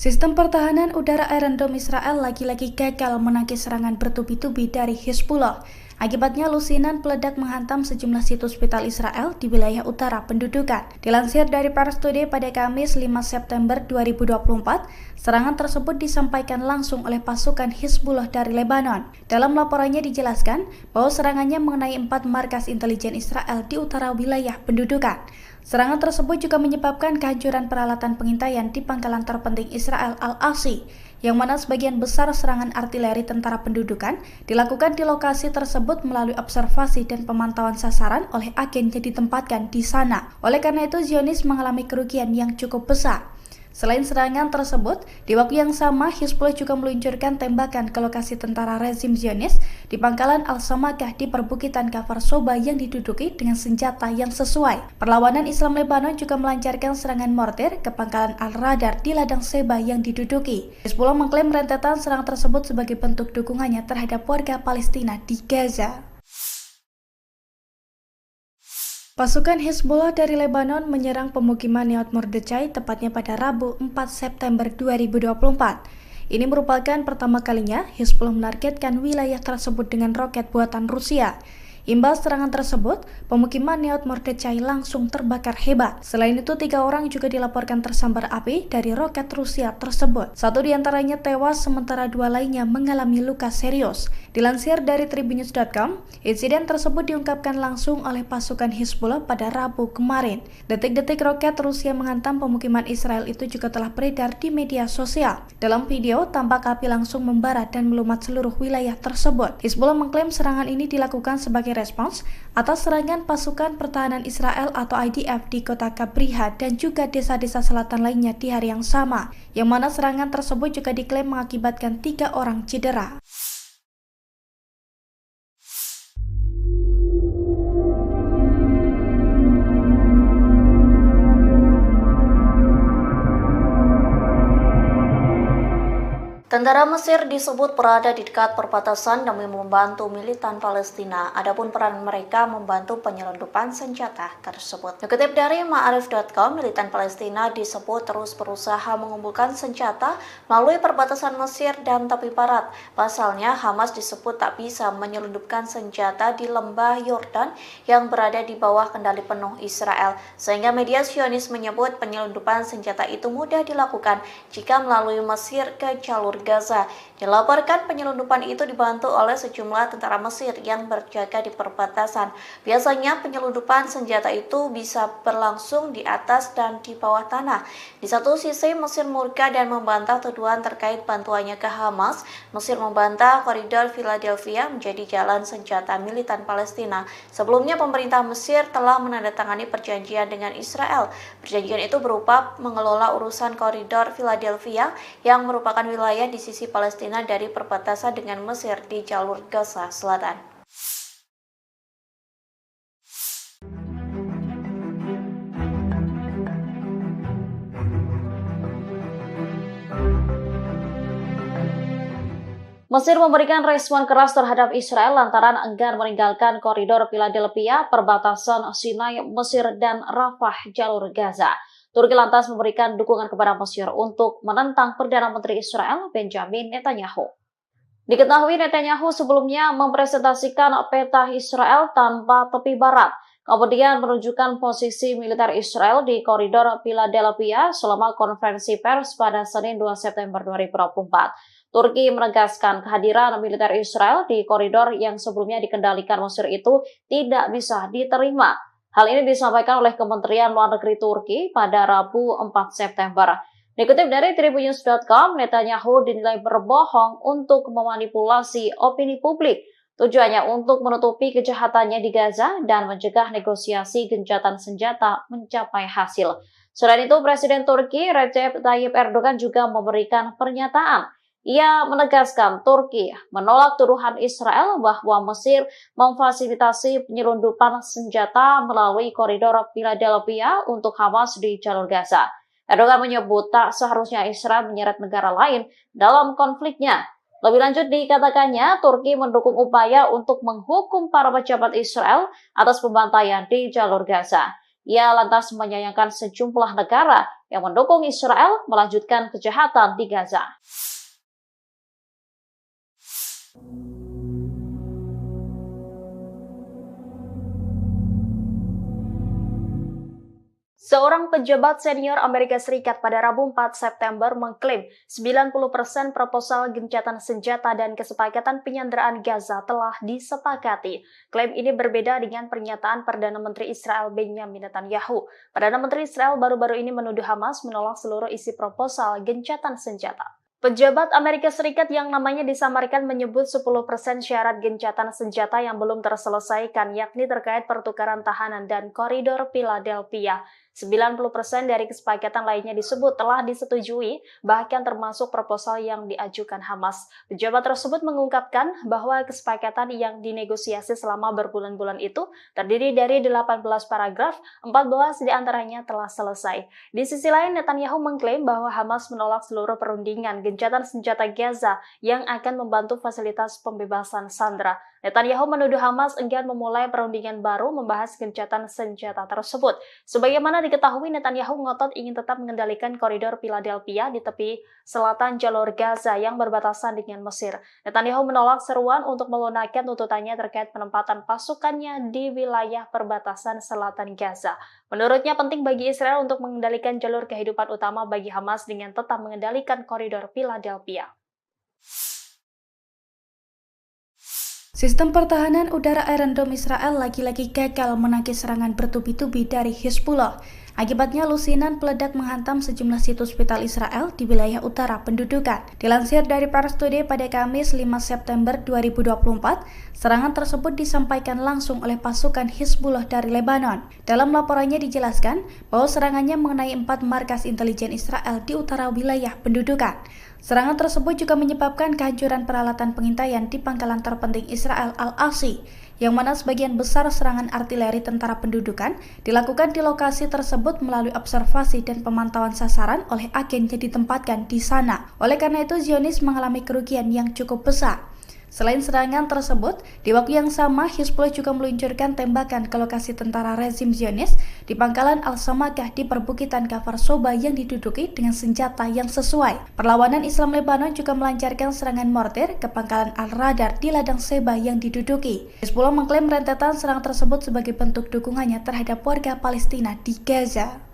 Sistem pertahanan udara Iron Dome Israel lagi-lagi gagal menangkis serangan bertubi-tubi dari Hezbollah. Akibatnya lusinan peledak menghantam sejumlah situs vital Israel di wilayah utara pendudukan. Dilansir dari Pars Today pada Kamis 5 September 2024, serangan tersebut disampaikan langsung oleh pasukan Hezbollah dari Lebanon. Dalam laporannya dijelaskan bahwa serangannya mengenai 4 markas intelijen Israel di utara wilayah pendudukan. Serangan tersebut juga menyebabkan kehancuran peralatan pengintaian di pangkalan terpenting Israel Al-Asi yang mana sebagian besar serangan artileri tentara pendudukan dilakukan di lokasi tersebut melalui observasi dan pemantauan sasaran oleh agen yang ditempatkan di sana. Oleh karena itu, Zionis mengalami kerugian yang cukup besar. Selain serangan tersebut, di waktu yang sama Hizbullah juga meluncurkan tembakan ke lokasi tentara rezim Zionis di pangkalan Al-Samakah di perbukitan Kafar Soba yang diduduki dengan senjata yang sesuai. Perlawanan Islam Lebanon juga melancarkan serangan mortir ke pangkalan Al-Radar di ladang Seba yang diduduki. Hizbullah mengklaim rentetan serangan tersebut sebagai bentuk dukungannya terhadap warga Palestina di Gaza. Pasukan Hizbullah dari Lebanon menyerang pemukiman Nahal Mordechai tepatnya pada Rabu 4 September 2024. Ini merupakan pertama kalinya Hizbullah menargetkan wilayah tersebut dengan roket buatan Rusia. Imbas serangan tersebut, pemukiman Nahal Mordechai langsung terbakar hebat. Selain itu, 3 orang juga dilaporkan tersambar api dari roket Rusia tersebut. 1 diantaranya tewas, sementara 2 lainnya mengalami luka serius. Dilansir dari Tribunnews.com, insiden tersebut diungkapkan langsung oleh pasukan Hizbullah pada Rabu kemarin. Detik-detik roket Rusia menghantam pemukiman Israel itu juga telah beredar di media sosial. Dalam video, tampak api langsung membara dan melumat seluruh wilayah tersebut. Hizbullah mengklaim serangan ini dilakukan sebagai respons atas serangan pasukan pertahanan Israel atau IDF di kota Kabriha dan juga desa-desa selatan lainnya di hari yang sama, yang mana serangan tersebut juga diklaim mengakibatkan 3 orang cedera. Tentara Mesir disebut berada di dekat perbatasan demi membantu militan Palestina. Adapun peran mereka membantu penyelundupan senjata tersebut. Dikutip dari Ma'arif.com, militan Palestina disebut terus berusaha mengumpulkan senjata melalui perbatasan Mesir dan tepi barat. Pasalnya, Hamas disebut tak bisa menyelundupkan senjata di lembah Yordan yang berada di bawah kendali penuh Israel. Sehingga media Zionis menyebut penyelundupan senjata itu mudah dilakukan jika melalui Mesir ke jalur Gaza. Dilaporkan penyelundupan itu dibantu oleh sejumlah tentara Mesir yang berjaga di perbatasan. Biasanya penyelundupan senjata itu bisa berlangsung di atas dan di bawah tanah. Di satu sisi Mesir murka dan membantah tuduhan terkait bantuannya ke Hamas. Mesir membantah koridor Philadelphia menjadi jalan senjata militan Palestina. Sebelumnya pemerintah Mesir telah menandatangani perjanjian dengan Israel. Perjanjian itu berupa mengelola urusan koridor Philadelphia yang merupakan wilayah di sisi Palestina dari perbatasan dengan Mesir di jalur Gaza Selatan. Mesir memberikan respon keras terhadap Israel lantaran enggan meninggalkan koridor Philadelphia, perbatasan Sinai, Mesir, dan Rafah, jalur Gaza. Turki lantas memberikan dukungan kepada Mesir untuk menentang Perdana Menteri Israel Benjamin Netanyahu. Diketahui Netanyahu sebelumnya mempresentasikan peta Israel tanpa tepi barat, kemudian menunjukkan posisi militer Israel di koridor Philadelphia selama konferensi pers pada Senin 2 September 2024. Turki menegaskan kehadiran militer Israel di koridor yang sebelumnya dikendalikan Mesir itu tidak bisa diterima. Hal ini disampaikan oleh Kementerian Luar Negeri Turki pada Rabu 4 September. Dikutip dari Tribunnews.com, Netanyahu dinilai berbohong untuk memanipulasi opini publik. Tujuannya untuk menutupi kejahatannya di Gaza dan mencegah negosiasi gencatan senjata mencapai hasil. Selain itu, Presiden Turki Recep Tayyip Erdogan juga memberikan pernyataan. Ia menegaskan Turki menolak tuduhan Israel bahwa Mesir memfasilitasi penyelundupan senjata melalui koridor Philadelphia untuk Hamas di jalur Gaza. Erdogan menyebut tak seharusnya Israel menyeret negara lain dalam konfliknya. Lebih lanjut dikatakannya, Turki mendukung upaya untuk menghukum para pejabat Israel atas pembantaian di jalur Gaza. Ia lantas menyayangkan sejumlah negara yang mendukung Israel melanjutkan kejahatan di Gaza. Seorang pejabat senior Amerika Serikat pada Rabu 4 September mengklaim 90% proposal gencatan senjata dan kesepakatan penyanderaan Gaza telah disepakati. Klaim ini berbeda dengan pernyataan Perdana Menteri Israel Benjamin Netanyahu. Perdana Menteri Israel baru-baru ini menuduh Hamas menolak seluruh isi proposal gencatan senjata. Pejabat Amerika Serikat yang namanya disamarkan menyebut 10% syarat gencatan senjata yang belum terselesaikan, yakni terkait pertukaran tahanan dan koridor Philadelphia. 90% dari kesepakatan lainnya disebut telah disetujui, bahkan termasuk proposal yang diajukan Hamas. Pejabat tersebut mengungkapkan bahwa kesepakatan yang dinegosiasi selama berbulan-bulan itu terdiri dari 18 paragraf, 14 diantaranya telah selesai. Di sisi lain, Netanyahu mengklaim bahwa Hamas menolak seluruh perundingan gencatan senjata Gaza yang akan membantu fasilitas pembebasan sandera. Netanyahu menuduh Hamas enggan memulai perundingan baru membahas gencatan senjata tersebut. Sebagaimana diketahui, Netanyahu ngotot ingin tetap mengendalikan koridor Philadelphia di tepi selatan jalur Gaza yang berbatasan dengan Mesir. Netanyahu menolak seruan untuk melunakkan tuntutannya terkait penempatan pasukannya di wilayah perbatasan selatan Gaza. Menurutnya penting bagi Israel untuk mengendalikan jalur kehidupan utama bagi Hamas dengan tetap mengendalikan koridor Philadelphia. Sistem pertahanan udara Iron Dome Israel lagi-lagi gagal menangkis serangan bertubi-tubi dari Hizbullah. Akibatnya lusinan peledak menghantam sejumlah situs vital Israel di wilayah utara pendudukan. Dilansir dari Pars Today pada Kamis 5 September 2024, serangan tersebut disampaikan langsung oleh pasukan Hizbullah dari Lebanon. Dalam laporannya dijelaskan bahwa serangannya mengenai 4 markas intelijen Israel di utara wilayah pendudukan. Serangan tersebut juga menyebabkan kehancuran peralatan pengintaian di pangkalan terpenting Israel Al-Asi, yang mana sebagian besar serangan artileri tentara pendudukan dilakukan di lokasi tersebut melalui observasi dan pemantauan sasaran oleh agen yang ditempatkan di sana. Oleh karena itu, Zionis mengalami kerugian yang cukup besar. Selain serangan tersebut, di waktu yang sama Hizbullah juga meluncurkan tembakan ke lokasi tentara rezim Zionis di pangkalan Al-Samakah di perbukitan Kafar Soba yang diduduki dengan senjata yang sesuai. Perlawanan Islam Lebanon juga melancarkan serangan mortir ke pangkalan Al-Radar di ladang Seba yang diduduki. Hizbullah mengklaim rentetan serangan tersebut sebagai bentuk dukungannya terhadap warga Palestina di Gaza.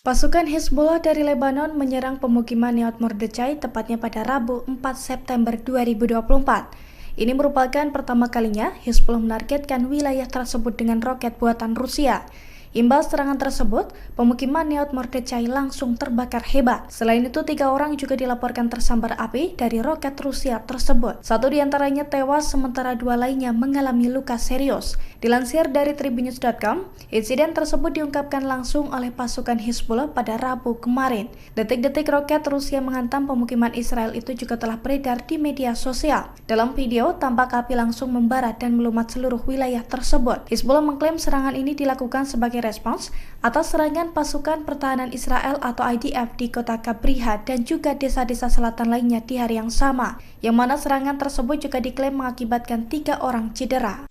Pasukan Hizbullah dari Lebanon menyerang pemukiman Neot Mordechai tepatnya pada Rabu 4 September 2024. Ini merupakan pertama kalinya Hizbullah menargetkan wilayah tersebut dengan roket buatan Rusia. Imbas serangan tersebut, pemukiman Neot Mordechai langsung terbakar hebat. Selain itu, 3 orang juga dilaporkan tersambar api dari roket Rusia tersebut. 1 diantaranya tewas, sementara 2 lainnya mengalami luka serius. Dilansir dari Tribunnews.com, insiden tersebut diungkapkan langsung oleh pasukan Hizbullah pada Rabu kemarin. Detik-detik roket Rusia menghantam pemukiman Israel itu juga telah beredar di media sosial. Dalam video, tampak api langsung membara dan melumat seluruh wilayah tersebut. Hizbullah mengklaim serangan ini dilakukan sebagai respons atas serangan pasukan pertahanan Israel atau IDF di kota Kabriha dan juga desa-desa selatan lainnya di hari yang sama, yang mana serangan tersebut juga diklaim mengakibatkan 3 orang cedera.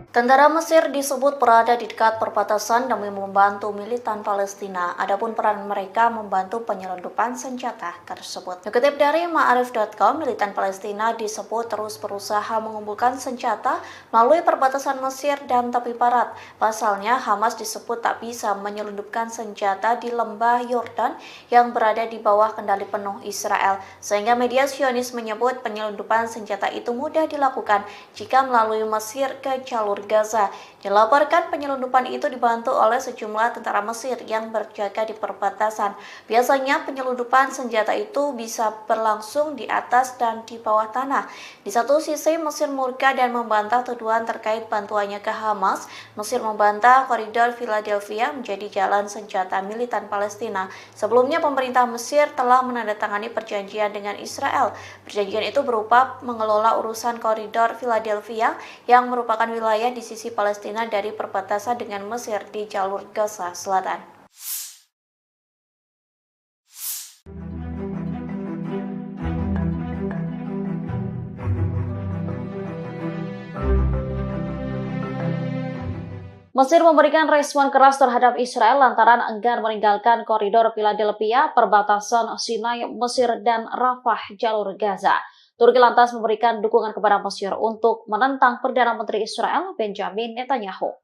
Tentara Mesir disebut berada di dekat perbatasan demi membantu militan Palestina. Adapun peran mereka membantu penyelundupan senjata tersebut. Dikutip dari Ma'arif.com, militan Palestina disebut terus berusaha mengumpulkan senjata melalui perbatasan Mesir dan tepi barat. Pasalnya, Hamas disebut tak bisa menyelundupkan senjata di lembah Yordan yang berada di bawah kendali penuh Israel. Sehingga media Zionis menyebut penyelundupan senjata itu mudah dilakukan jika melalui Mesir ke jalur Gaza. Dilaporkan penyelundupan itu dibantu oleh sejumlah tentara Mesir yang berjaga di perbatasan. Biasanya penyelundupan senjata itu bisa berlangsung di atas dan di bawah tanah. Di satu sisi Mesir murka dan membantah tuduhan terkait bantuannya ke Hamas. Mesir membantah koridor Philadelphia menjadi jalan senjata militan Palestina. Sebelumnya pemerintah Mesir telah menandatangani perjanjian dengan Israel. Perjanjian itu berupa mengelola urusan koridor Philadelphia yang merupakan wilayah di sisi Palestina dari perbatasan dengan Mesir di jalur Gaza Selatan. Mesir memberikan respon keras terhadap Israel lantaran enggan meninggalkan koridor Philadelphia, perbatasan Sinai, Mesir, dan Rafah, jalur Gaza. Turki lantas memberikan dukungan kepada Mesir untuk menentang Perdana Menteri Israel Benjamin Netanyahu.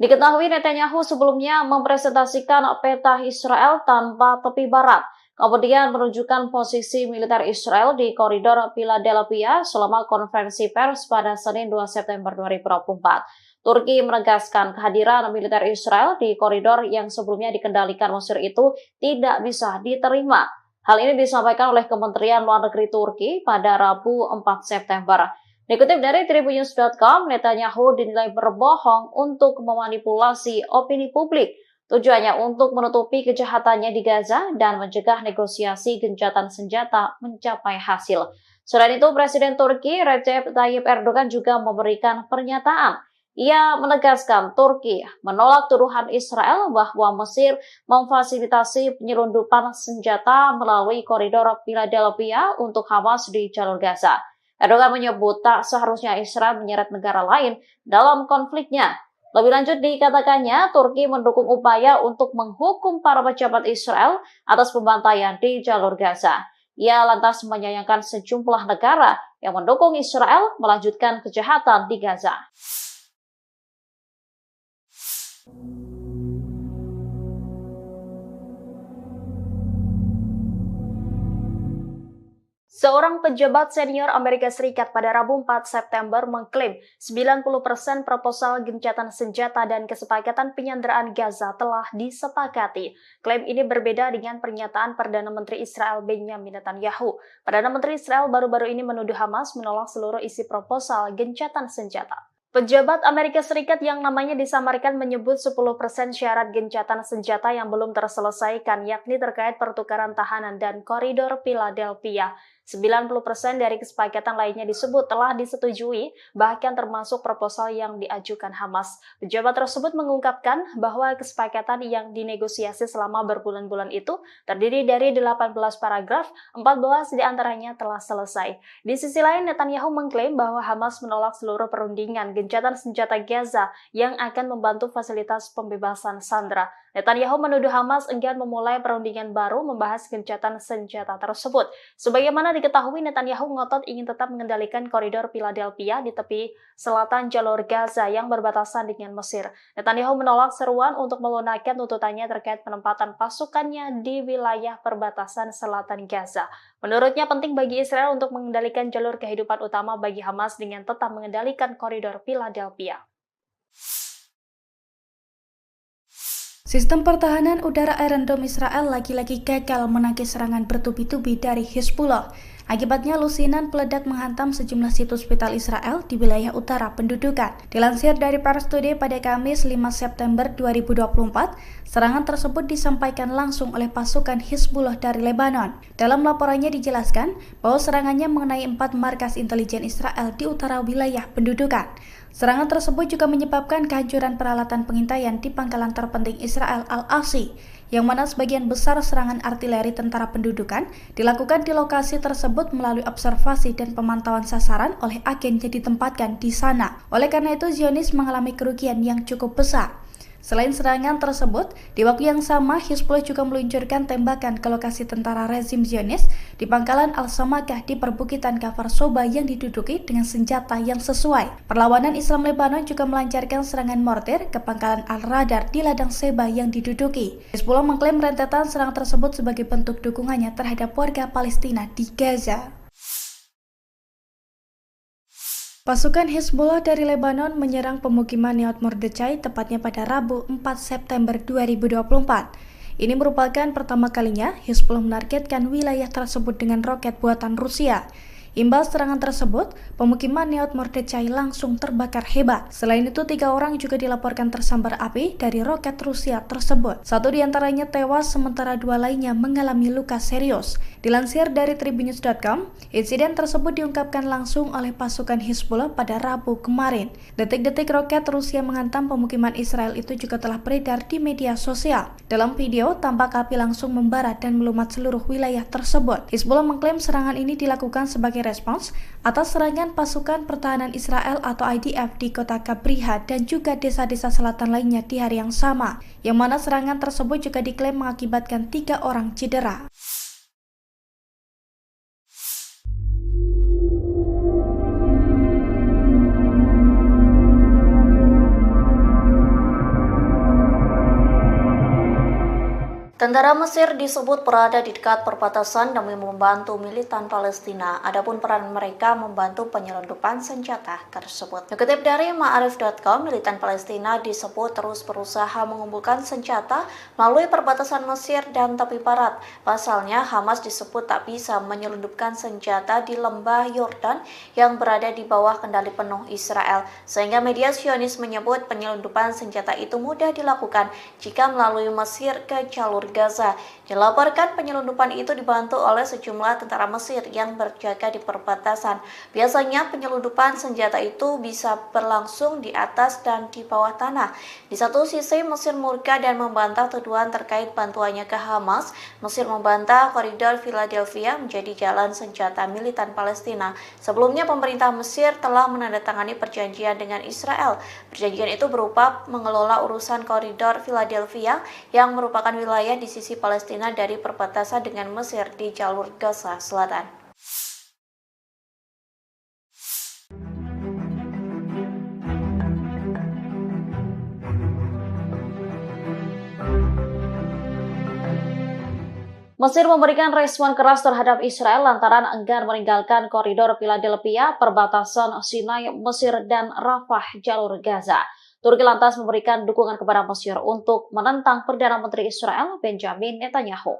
Diketahui Netanyahu sebelumnya mempresentasikan peta Israel tanpa tepi barat. kemudian menunjukkan posisi militer Israel di koridor Philadelphia selama konferensi pers pada Senin 2 September 2024. Turki menegaskan kehadiran militer Israel di koridor yang sebelumnya dikendalikan Mesir itu tidak bisa diterima. Hal ini disampaikan oleh Kementerian Luar Negeri Turki pada Rabu 4 September. Dikutip dari Tribunnews.com, Netanyahu dinilai berbohong untuk memanipulasi opini publik. Tujuannya untuk menutupi kejahatannya di Gaza dan mencegah negosiasi gencatan senjata mencapai hasil. Selain itu, Presiden Turki Recep Tayyip Erdogan juga memberikan pernyataan. Ia menegaskan Turki menolak tuduhan Israel bahwa Mesir memfasilitasi penyelundupan senjata melalui koridor Philadelphia untuk Hamas di jalur Gaza. Erdogan menyebut tak seharusnya Israel menyeret negara lain dalam konfliknya. Lebih lanjut dikatakannya, Turki mendukung upaya untuk menghukum para pejabat Israel atas pembantaian di jalur Gaza. Ia lantas menyayangkan sejumlah negara yang mendukung Israel melanjutkan kejahatan di Gaza. Seorang pejabat senior Amerika Serikat pada Rabu 4 September mengklaim 90% proposal gencatan senjata dan kesepakatan penyanderaan Gaza telah disepakati. Klaim ini berbeda dengan pernyataan Perdana Menteri Israel Benjamin Netanyahu. Perdana Menteri Israel baru-baru ini menuduh Hamas menolak seluruh isi proposal gencatan senjata. Pejabat Amerika Serikat yang namanya disamarkan menyebut 10% syarat gencatan senjata yang belum terselesaikan, yakni terkait pertukaran tahanan dan koridor Philadelphia. 90% dari kesepakatan lainnya disebut telah disetujui, bahkan termasuk proposal yang diajukan Hamas. Pejabat tersebut mengungkapkan bahwa kesepakatan yang dinegosiasi selama berbulan-bulan itu terdiri dari 18 paragraf, 14 diantaranya telah selesai. Di sisi lain, Netanyahu mengklaim bahwa Hamas menolak seluruh perundingan gencatan senjata Gaza yang akan membantu fasilitas pembebasan sandera. Netanyahu menuduh Hamas enggan memulai perundingan baru membahas gencatan senjata tersebut. Sebagaimana diketahui, Netanyahu ngotot ingin tetap mengendalikan koridor Philadelphia di tepi selatan jalur Gaza yang berbatasan dengan Mesir. Netanyahu menolak seruan untuk melunakkan tuntutannya terkait penempatan pasukannya di wilayah perbatasan selatan Gaza. Menurutnya penting bagi Israel untuk mengendalikan jalur kehidupan utama bagi Hamas dengan tetap mengendalikan koridor Philadelphia. Sistem pertahanan udara Iron Dome Israel lagi-lagi gagal menangkis serangan bertubi-tubi dari Hezbollah. Akibatnya lusinan peledak menghantam sejumlah situs vital Israel di wilayah utara pendudukan. Dilansir dari Pars Today pada Kamis 5 September 2024, serangan tersebut disampaikan langsung oleh pasukan Hezbollah dari Lebanon. Dalam laporannya dijelaskan bahwa serangannya mengenai 4 markas intelijen Israel di utara wilayah pendudukan. Serangan tersebut juga menyebabkan kehancuran peralatan pengintaian di pangkalan terpenting Israel Al-Asi, yang mana sebagian besar serangan artileri tentara pendudukan dilakukan di lokasi tersebut melalui observasi dan pemantauan sasaran oleh agen yang ditempatkan di sana. Oleh karena itu, Zionis mengalami kerugian yang cukup besar. Selain serangan tersebut, di waktu yang sama Hezbollah juga meluncurkan tembakan ke lokasi tentara rezim Zionis di pangkalan Al-Samakah di perbukitan Kfar Soba yang diduduki dengan senjata yang sesuai. Perlawanan Islam Lebanon juga melancarkan serangan mortir ke pangkalan Al-Radar di ladang Seba yang diduduki. Hezbollah mengklaim rentetan serangan tersebut sebagai bentuk dukungannya terhadap warga Palestina di Gaza. Pasukan Hezbollah dari Lebanon menyerang pemukiman Nahal Mordechai tepatnya pada Rabu 4 September 2024. Ini merupakan pertama kalinya Hezbollah menargetkan wilayah tersebut dengan roket buatan Rusia. Imbas serangan tersebut, pemukiman Nahal Mordechai langsung terbakar hebat. Selain itu, 3 orang juga dilaporkan tersambar api dari roket Rusia tersebut. 1 diantaranya tewas, sementara 2 lainnya mengalami luka serius. Dilansir dari Tribunnews.com, insiden tersebut diungkapkan langsung oleh pasukan Hezbollah pada Rabu kemarin. Detik-detik roket Rusia menghantam pemukiman Israel itu juga telah beredar di media sosial. Dalam video, tampak api langsung membara dan melumat seluruh wilayah tersebut. Hezbollah mengklaim serangan ini dilakukan sebagai respons atas serangan pasukan pertahanan Israel atau IDF di kota Kabriha dan juga desa-desa selatan lainnya di hari yang sama, yang mana serangan tersebut juga diklaim mengakibatkan 3 orang cedera. Tentara Mesir disebut berada di dekat perbatasan demi membantu militan Palestina. Adapun peran mereka membantu penyelundupan senjata tersebut. Dikutip dari Ma'arif.com, militan Palestina disebut terus berusaha mengumpulkan senjata melalui perbatasan Mesir dan tepi barat. Pasalnya, Hamas disebut tak bisa menyelundupkan senjata di lembah Yordan yang berada di bawah kendali penuh Israel. Sehingga media Zionis menyebut penyelundupan senjata itu mudah dilakukan jika melalui Mesir ke jalur Gaza. Dilaporkan penyelundupan itu dibantu oleh sejumlah tentara Mesir yang berjaga di perbatasan. Biasanya penyelundupan senjata itu bisa berlangsung di atas dan di bawah tanah. Di satu sisi Mesir murka dan membantah tuduhan terkait bantuannya ke Hamas. Mesir membantah koridor Philadelphia menjadi jalan senjata militan Palestina. Sebelumnya pemerintah Mesir telah menandatangani perjanjian dengan Israel. Perjanjian itu berupa mengelola urusan koridor Philadelphia yang merupakan wilayah di sisi Palestina dari perbatasan dengan Mesir di jalur Gaza Selatan. Mesir memberikan respon keras terhadap Israel lantaran enggan meninggalkan koridor Philadelphia, perbatasan Sinai, Mesir, dan Rafah, jalur Gaza. Turki lantas memberikan dukungan kepada Mesir untuk menentang Perdana Menteri Israel Benjamin Netanyahu.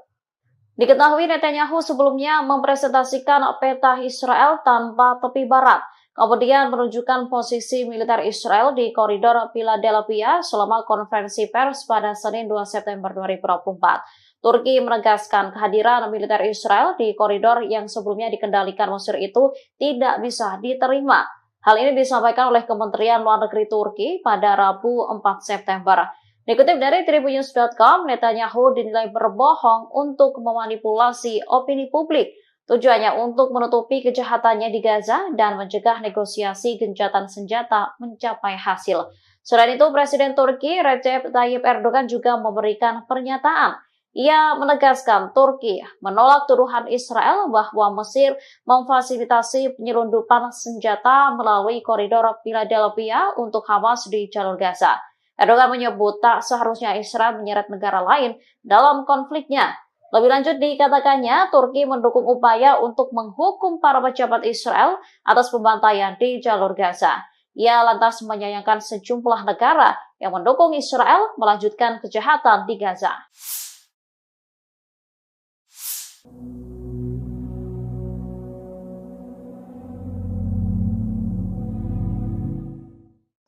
Diketahui Netanyahu sebelumnya mempresentasikan peta Israel tanpa tepi barat, kemudian menunjukkan posisi militer Israel di koridor Philadelphia selama konferensi pers pada Senin 2 September 2024. Turki menegaskan kehadiran militer Israel di koridor yang sebelumnya dikendalikan Mesir itu tidak bisa diterima. Hal ini disampaikan oleh Kementerian Luar Negeri Turki pada Rabu 4 September. Dikutip dari Tribunnews.com, Netanyahu dinilai berbohong untuk memanipulasi opini publik. Tujuannya untuk menutupi kejahatannya di Gaza dan mencegah negosiasi gencatan senjata mencapai hasil. Selain itu, Presiden Turki Recep Tayyip Erdogan juga memberikan pernyataan. Ia menegaskan Turki menolak tuduhan Israel bahwa Mesir memfasilitasi penyelundupan senjata melalui koridor Philadelphia untuk Hamas di jalur Gaza. Erdogan menyebut tak seharusnya Israel menyeret negara lain dalam konfliknya. Lebih lanjut dikatakannya, Turki mendukung upaya untuk menghukum para pejabat Israel atas pembantaian di jalur Gaza. Ia lantas menyayangkan sejumlah negara yang mendukung Israel melanjutkan kejahatan di Gaza.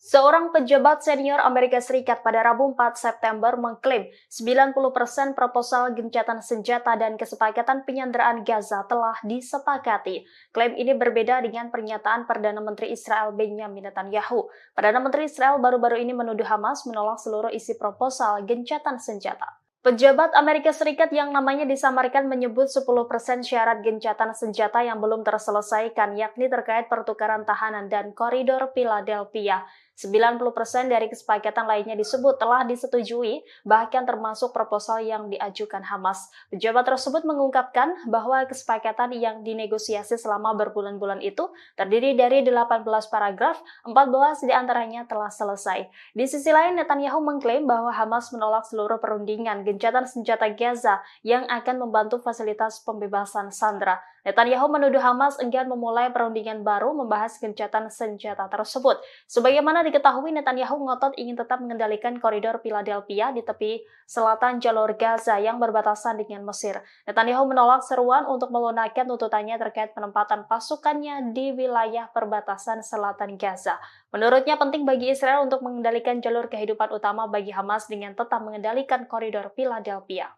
Seorang pejabat senior Amerika Serikat pada Rabu 4 September mengklaim 90% proposal gencatan senjata dan kesepakatan penyanderaan Gaza telah disepakati. Klaim ini berbeda dengan pernyataan Perdana Menteri Israel Benjamin Netanyahu. Perdana Menteri Israel baru-baru ini menuduh Hamas menolak seluruh isi proposal gencatan senjata. Pejabat Amerika Serikat yang namanya disamarkan menyebut 10% syarat gencatan senjata yang belum terselesaikan, yakni terkait pertukaran tahanan dan koridor Philadelphia. 90% dari kesepakatan lainnya disebut telah disetujui, bahkan termasuk proposal yang diajukan Hamas. Pejabat tersebut mengungkapkan bahwa kesepakatan yang dinegosiasi selama berbulan-bulan itu terdiri dari 18 paragraf, 14 diantaranya telah selesai. Di sisi lain, Netanyahu mengklaim bahwa Hamas menolak seluruh perundingan gencatan senjata Gaza yang akan membantu fasilitas pembebasan sandera. Netanyahu menuduh Hamas enggan memulai perundingan baru membahas gencatan senjata tersebut. Sebagaimana diketahui, Netanyahu ngotot ingin tetap mengendalikan koridor Philadelphia di tepi selatan jalur Gaza yang berbatasan dengan Mesir. Netanyahu menolak seruan untuk melunakkan tuntutannya terkait penempatan pasukannya di wilayah perbatasan selatan Gaza. Menurutnya penting bagi Israel untuk mengendalikan jalur kehidupan utama bagi Hamas dengan tetap mengendalikan koridor Philadelphia.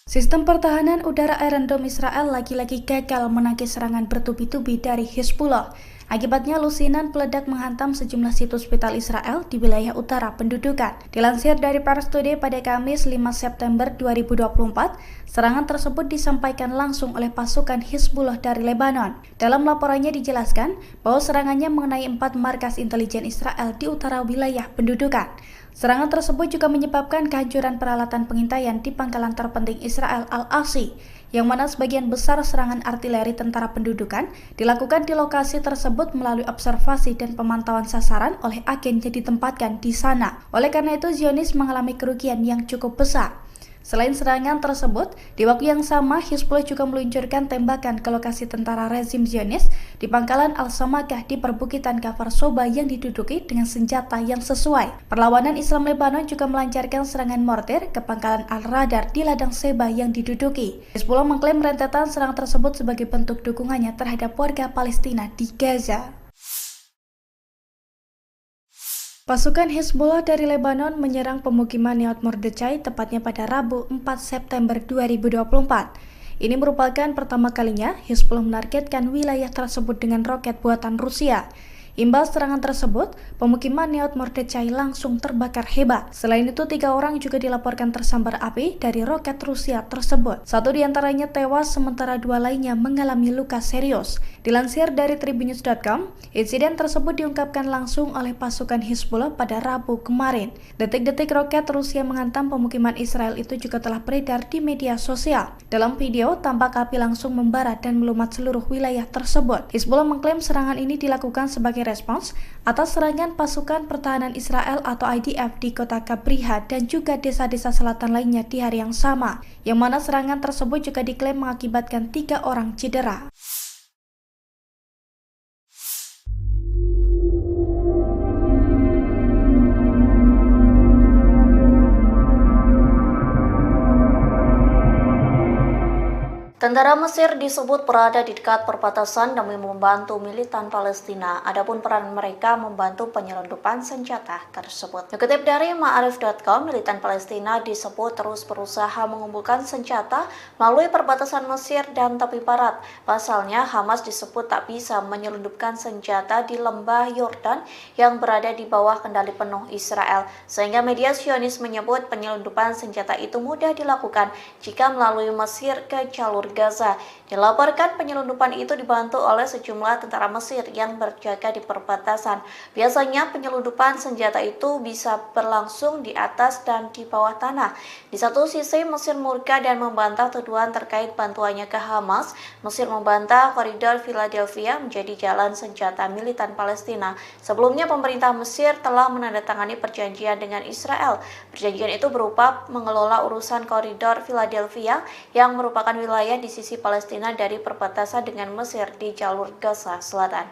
Sistem pertahanan udara Iron Dome Israel lagi-lagi gagal menangkis serangan bertubi-tubi dari Hizbullah. Akibatnya lusinan peledak menghantam sejumlah situs vital Israel di wilayah utara pendudukan. Dilansir dari Pars Today pada Kamis 5 September 2024, serangan tersebut disampaikan langsung oleh pasukan Hizbullah dari Lebanon. Dalam laporannya dijelaskan bahwa serangannya mengenai 4 markas intelijen Israel di utara wilayah pendudukan. Serangan tersebut juga menyebabkan kehancuran peralatan pengintaian di pangkalan terpenting Israel Al-Asi, yang mana sebagian besar serangan artileri tentara pendudukan dilakukan di lokasi tersebut melalui observasi dan pemantauan sasaran oleh agen yang ditempatkan di sana. Oleh karena itu, Zionis mengalami kerugian yang cukup besar. Selain serangan tersebut, di waktu yang sama Hizbullah juga meluncurkan tembakan ke lokasi tentara rezim Zionis di pangkalan Al-Samakah di perbukitan Kfar Soba yang diduduki dengan senjata yang sesuai. Perlawanan Islam Lebanon juga melancarkan serangan mortir ke pangkalan Al-Radar di ladang Seba yang diduduki. Hizbullah mengklaim rentetan serangan tersebut sebagai bentuk dukungannya terhadap warga Palestina di Gaza. Pasukan Hizbullah dari Lebanon menyerang pemukiman Nahal Mordechai tepatnya pada Rabu 4 September 2024. Ini merupakan pertama kalinya Hizbullah menargetkan wilayah tersebut dengan roket buatan Rusia. Imbas serangan tersebut, pemukiman Nahal Mordechai langsung terbakar hebat. Selain itu, 3 orang juga dilaporkan tersambar api dari roket Rusia tersebut. 1 diantaranya tewas, sementara 2 lainnya mengalami luka serius. Dilansir dari Tribunnews.com, insiden tersebut diungkapkan langsung oleh pasukan Hizbullah pada Rabu kemarin. Detik-detik roket Rusia menghantam pemukiman Israel itu juga telah beredar di media sosial. Dalam video, tampak api langsung membara dan melumat seluruh wilayah tersebut. Hizbullah mengklaim serangan ini dilakukan sebagai respons atas serangan pasukan pertahanan Israel atau IDF di kota Kabriha dan juga desa-desa selatan lainnya di hari yang sama, yang mana serangan tersebut juga diklaim mengakibatkan 3 orang cedera. Tentara Mesir disebut berada di dekat perbatasan demi membantu militan Palestina. Adapun peran mereka membantu penyelundupan senjata tersebut. Dikutip dari Ma'arif.com, militan Palestina disebut terus berusaha mengumpulkan senjata melalui perbatasan Mesir dan tepi barat. Pasalnya, Hamas disebut tak bisa menyelundupkan senjata di lembah Yordan yang berada di bawah kendali penuh Israel. Sehingga media Zionis menyebut penyelundupan senjata itu mudah dilakukan jika melalui Mesir ke jalur Gaza. Dilaporkan penyelundupan itu dibantu oleh sejumlah tentara Mesir yang berjaga di perbatasan. Biasanya penyelundupan senjata itu bisa berlangsung di atas dan di bawah tanah. Di satu sisi, Mesir murka dan membantah tuduhan terkait bantuannya ke Hamas. Mesir membantah koridor Philadelphia menjadi jalan senjata militan Palestina. Sebelumnya, pemerintah Mesir telah menandatangani perjanjian dengan Israel. Perjanjian itu berupa mengelola urusan koridor Philadelphia yang merupakan wilayah di sisi Palestina dari perbatasan dengan Mesir di jalur Gaza Selatan.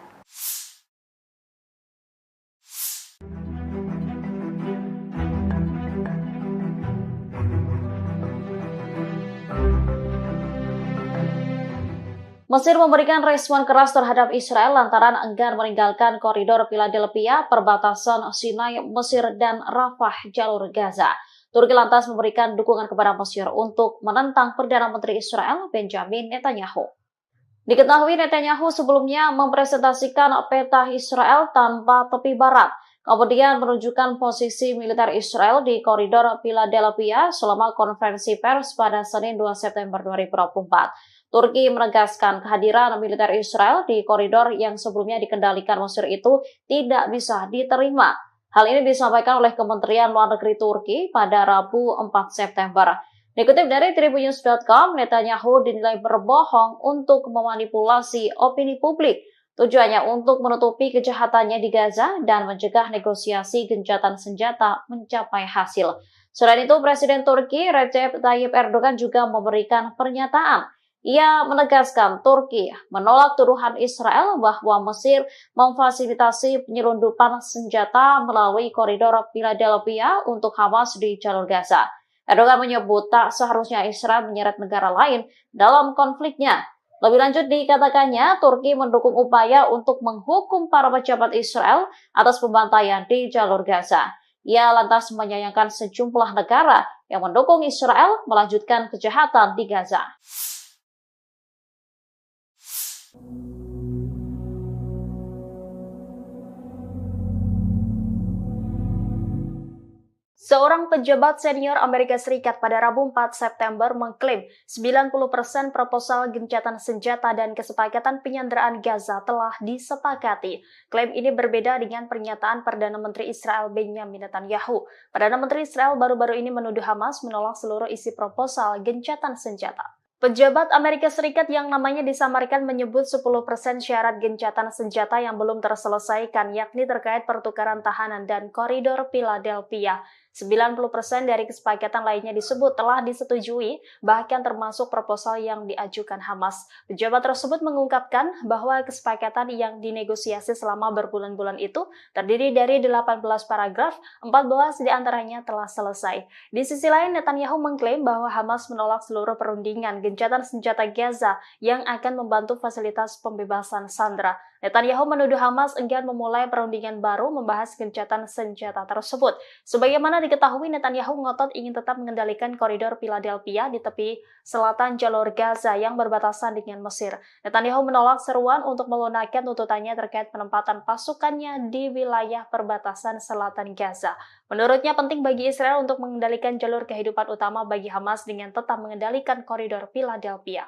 Mesir memberikan respon keras terhadap Israel lantaran enggan meninggalkan koridor Philadelphia, perbatasan Sinai, Mesir, dan Rafah, jalur Gaza. Turki lantas memberikan dukungan kepada Mesir untuk menentang Perdana Menteri Israel Benjamin Netanyahu. Diketahui Netanyahu sebelumnya mempresentasikan peta Israel tanpa tepi barat, kemudian menunjukkan posisi militer Israel di koridor Philadelphia selama konferensi pers pada Senin 2 September 2024. Turki menegaskan kehadiran militer Israel di koridor yang sebelumnya dikendalikan Mesir itu tidak bisa diterima. Hal ini disampaikan oleh Kementerian Luar Negeri Turki pada Rabu 4 September. Dikutip dari Tribunnews.com, Netanyahu dinilai berbohong untuk memanipulasi opini publik. Tujuannya untuk menutupi kejahatannya di Gaza dan mencegah negosiasi gencatan senjata mencapai hasil. Selain itu, Presiden Turki Recep Tayyip Erdogan juga memberikan pernyataan. Ia menegaskan Turki menolak tuduhan Israel bahwa Mesir memfasilitasi penyelundupan senjata melalui koridor Philadelphia untuk Hamas di jalur Gaza. Erdogan menyebut tak seharusnya Israel menyeret negara lain dalam konfliknya. Lebih lanjut dikatakannya, Turki mendukung upaya untuk menghukum para pejabat Israel atas pembantaian di jalur Gaza. Ia lantas menyayangkan sejumlah negara yang mendukung Israel melanjutkan kejahatan di Gaza. Seorang pejabat senior Amerika Serikat pada Rabu 4 September mengklaim 90% proposal gencatan senjata dan kesepakatan penyanderaan Gaza telah disepakati. Klaim ini berbeda dengan pernyataan Perdana Menteri Israel Benjamin Netanyahu. Perdana Menteri Israel baru-baru ini menuduh Hamas menolak seluruh isi proposal gencatan senjata. Pejabat Amerika Serikat yang namanya disamarkan menyebut 10% syarat gencatan senjata yang belum terselesaikan, yakni terkait pertukaran tahanan dan koridor Philadelphia. 90% dari kesepakatan lainnya disebut telah disetujui, bahkan termasuk proposal yang diajukan Hamas. Pejabat tersebut mengungkapkan bahwa kesepakatan yang dinegosiasi selama berbulan-bulan itu terdiri dari 18 paragraf, 14 diantaranya telah selesai. Di sisi lain, Netanyahu mengklaim bahwa Hamas menolak seluruh perundingan gencatan senjata Gaza yang akan membantu fasilitas pembebasan sandera. Netanyahu menuduh Hamas enggan memulai perundingan baru membahas gencatan senjata tersebut. Sebagaimana diketahui, Netanyahu ngotot ingin tetap mengendalikan koridor Philadelphia di tepi selatan jalur Gaza yang berbatasan dengan Mesir. Netanyahu menolak seruan untuk melunakkan tuntutannya terkait penempatan pasukannya di wilayah perbatasan selatan Gaza. Menurutnya penting bagi Israel untuk mengendalikan jalur kehidupan utama bagi Hamas dengan tetap mengendalikan koridor Philadelphia.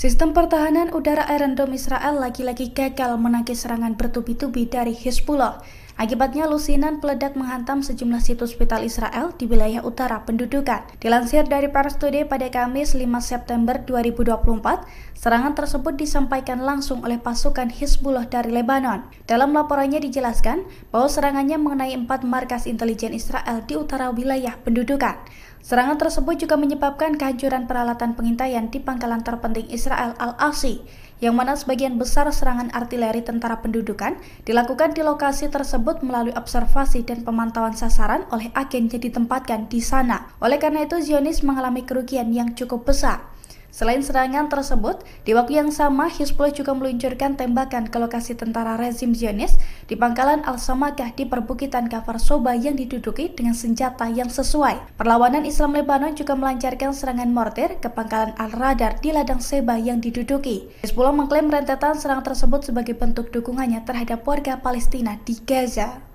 Sistem pertahanan udara Iron Dome Israel lagi-lagi gagal menangkis serangan bertubi-tubi dari Hizbullah. Akibatnya lusinan peledak menghantam sejumlah situs vital Israel di wilayah utara pendudukan. Dilansir dari Pars Today pada Kamis 5 September 2024, serangan tersebut disampaikan langsung oleh pasukan Hizbullah dari Lebanon. Dalam laporannya dijelaskan bahwa serangannya mengenai 4 markas intelijen Israel di utara wilayah pendudukan. Serangan tersebut juga menyebabkan kehancuran peralatan pengintaian di pangkalan terpenting Israel Al-Asi, yang mana sebagian besar serangan artileri tentara pendudukan dilakukan di lokasi tersebut melalui observasi dan pemantauan sasaran oleh agen yang ditempatkan di sana. Oleh karena itu, Zionis mengalami kerugian yang cukup besar. Selain serangan tersebut, di waktu yang sama Hizbullah juga meluncurkan tembakan ke lokasi tentara rezim Zionis di pangkalan Al-Samakah di perbukitan Kafar Soba yang diduduki dengan senjata yang sesuai. Perlawanan Islam Lebanon juga melancarkan serangan mortir ke pangkalan Al-Radar di ladang Seba yang diduduki. Hizbullah mengklaim rentetan serangan tersebut sebagai bentuk dukungannya terhadap warga Palestina di Gaza.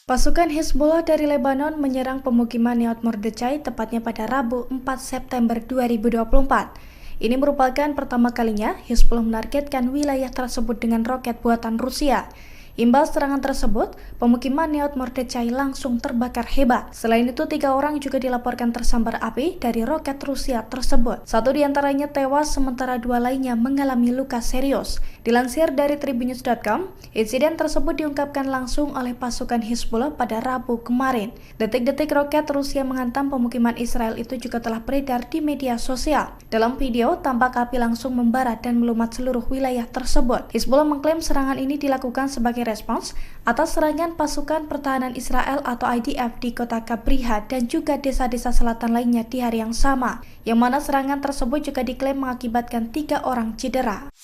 Pasukan Hizbullah dari Lebanon menyerang pemukiman Nahal Mordechai tepatnya pada Rabu 4 September 2024. Ini merupakan pertama kalinya Hizbullah menargetkan wilayah tersebut dengan roket buatan Rusia. Imbas serangan tersebut, pemukiman Nahal Mordechai langsung terbakar hebat. Selain itu, 3 orang juga dilaporkan tersambar api dari roket Rusia tersebut. 1 diantaranya tewas, sementara 2 lainnya mengalami luka serius. Dilansir dari Tribunnews.com, insiden tersebut diungkapkan langsung oleh pasukan Hizbullah pada Rabu kemarin. Detik-detik roket Rusia menghantam pemukiman Israel itu juga telah beredar di media sosial. Dalam video, tampak api langsung membara dan melumat seluruh wilayah tersebut. Hizbullah mengklaim serangan ini dilakukan sebagai respons atas serangan pasukan pertahanan Israel atau IDF di kota Kabriha dan juga desa-desa selatan lainnya di hari yang sama, yang mana serangan tersebut juga diklaim mengakibatkan 3 orang cedera.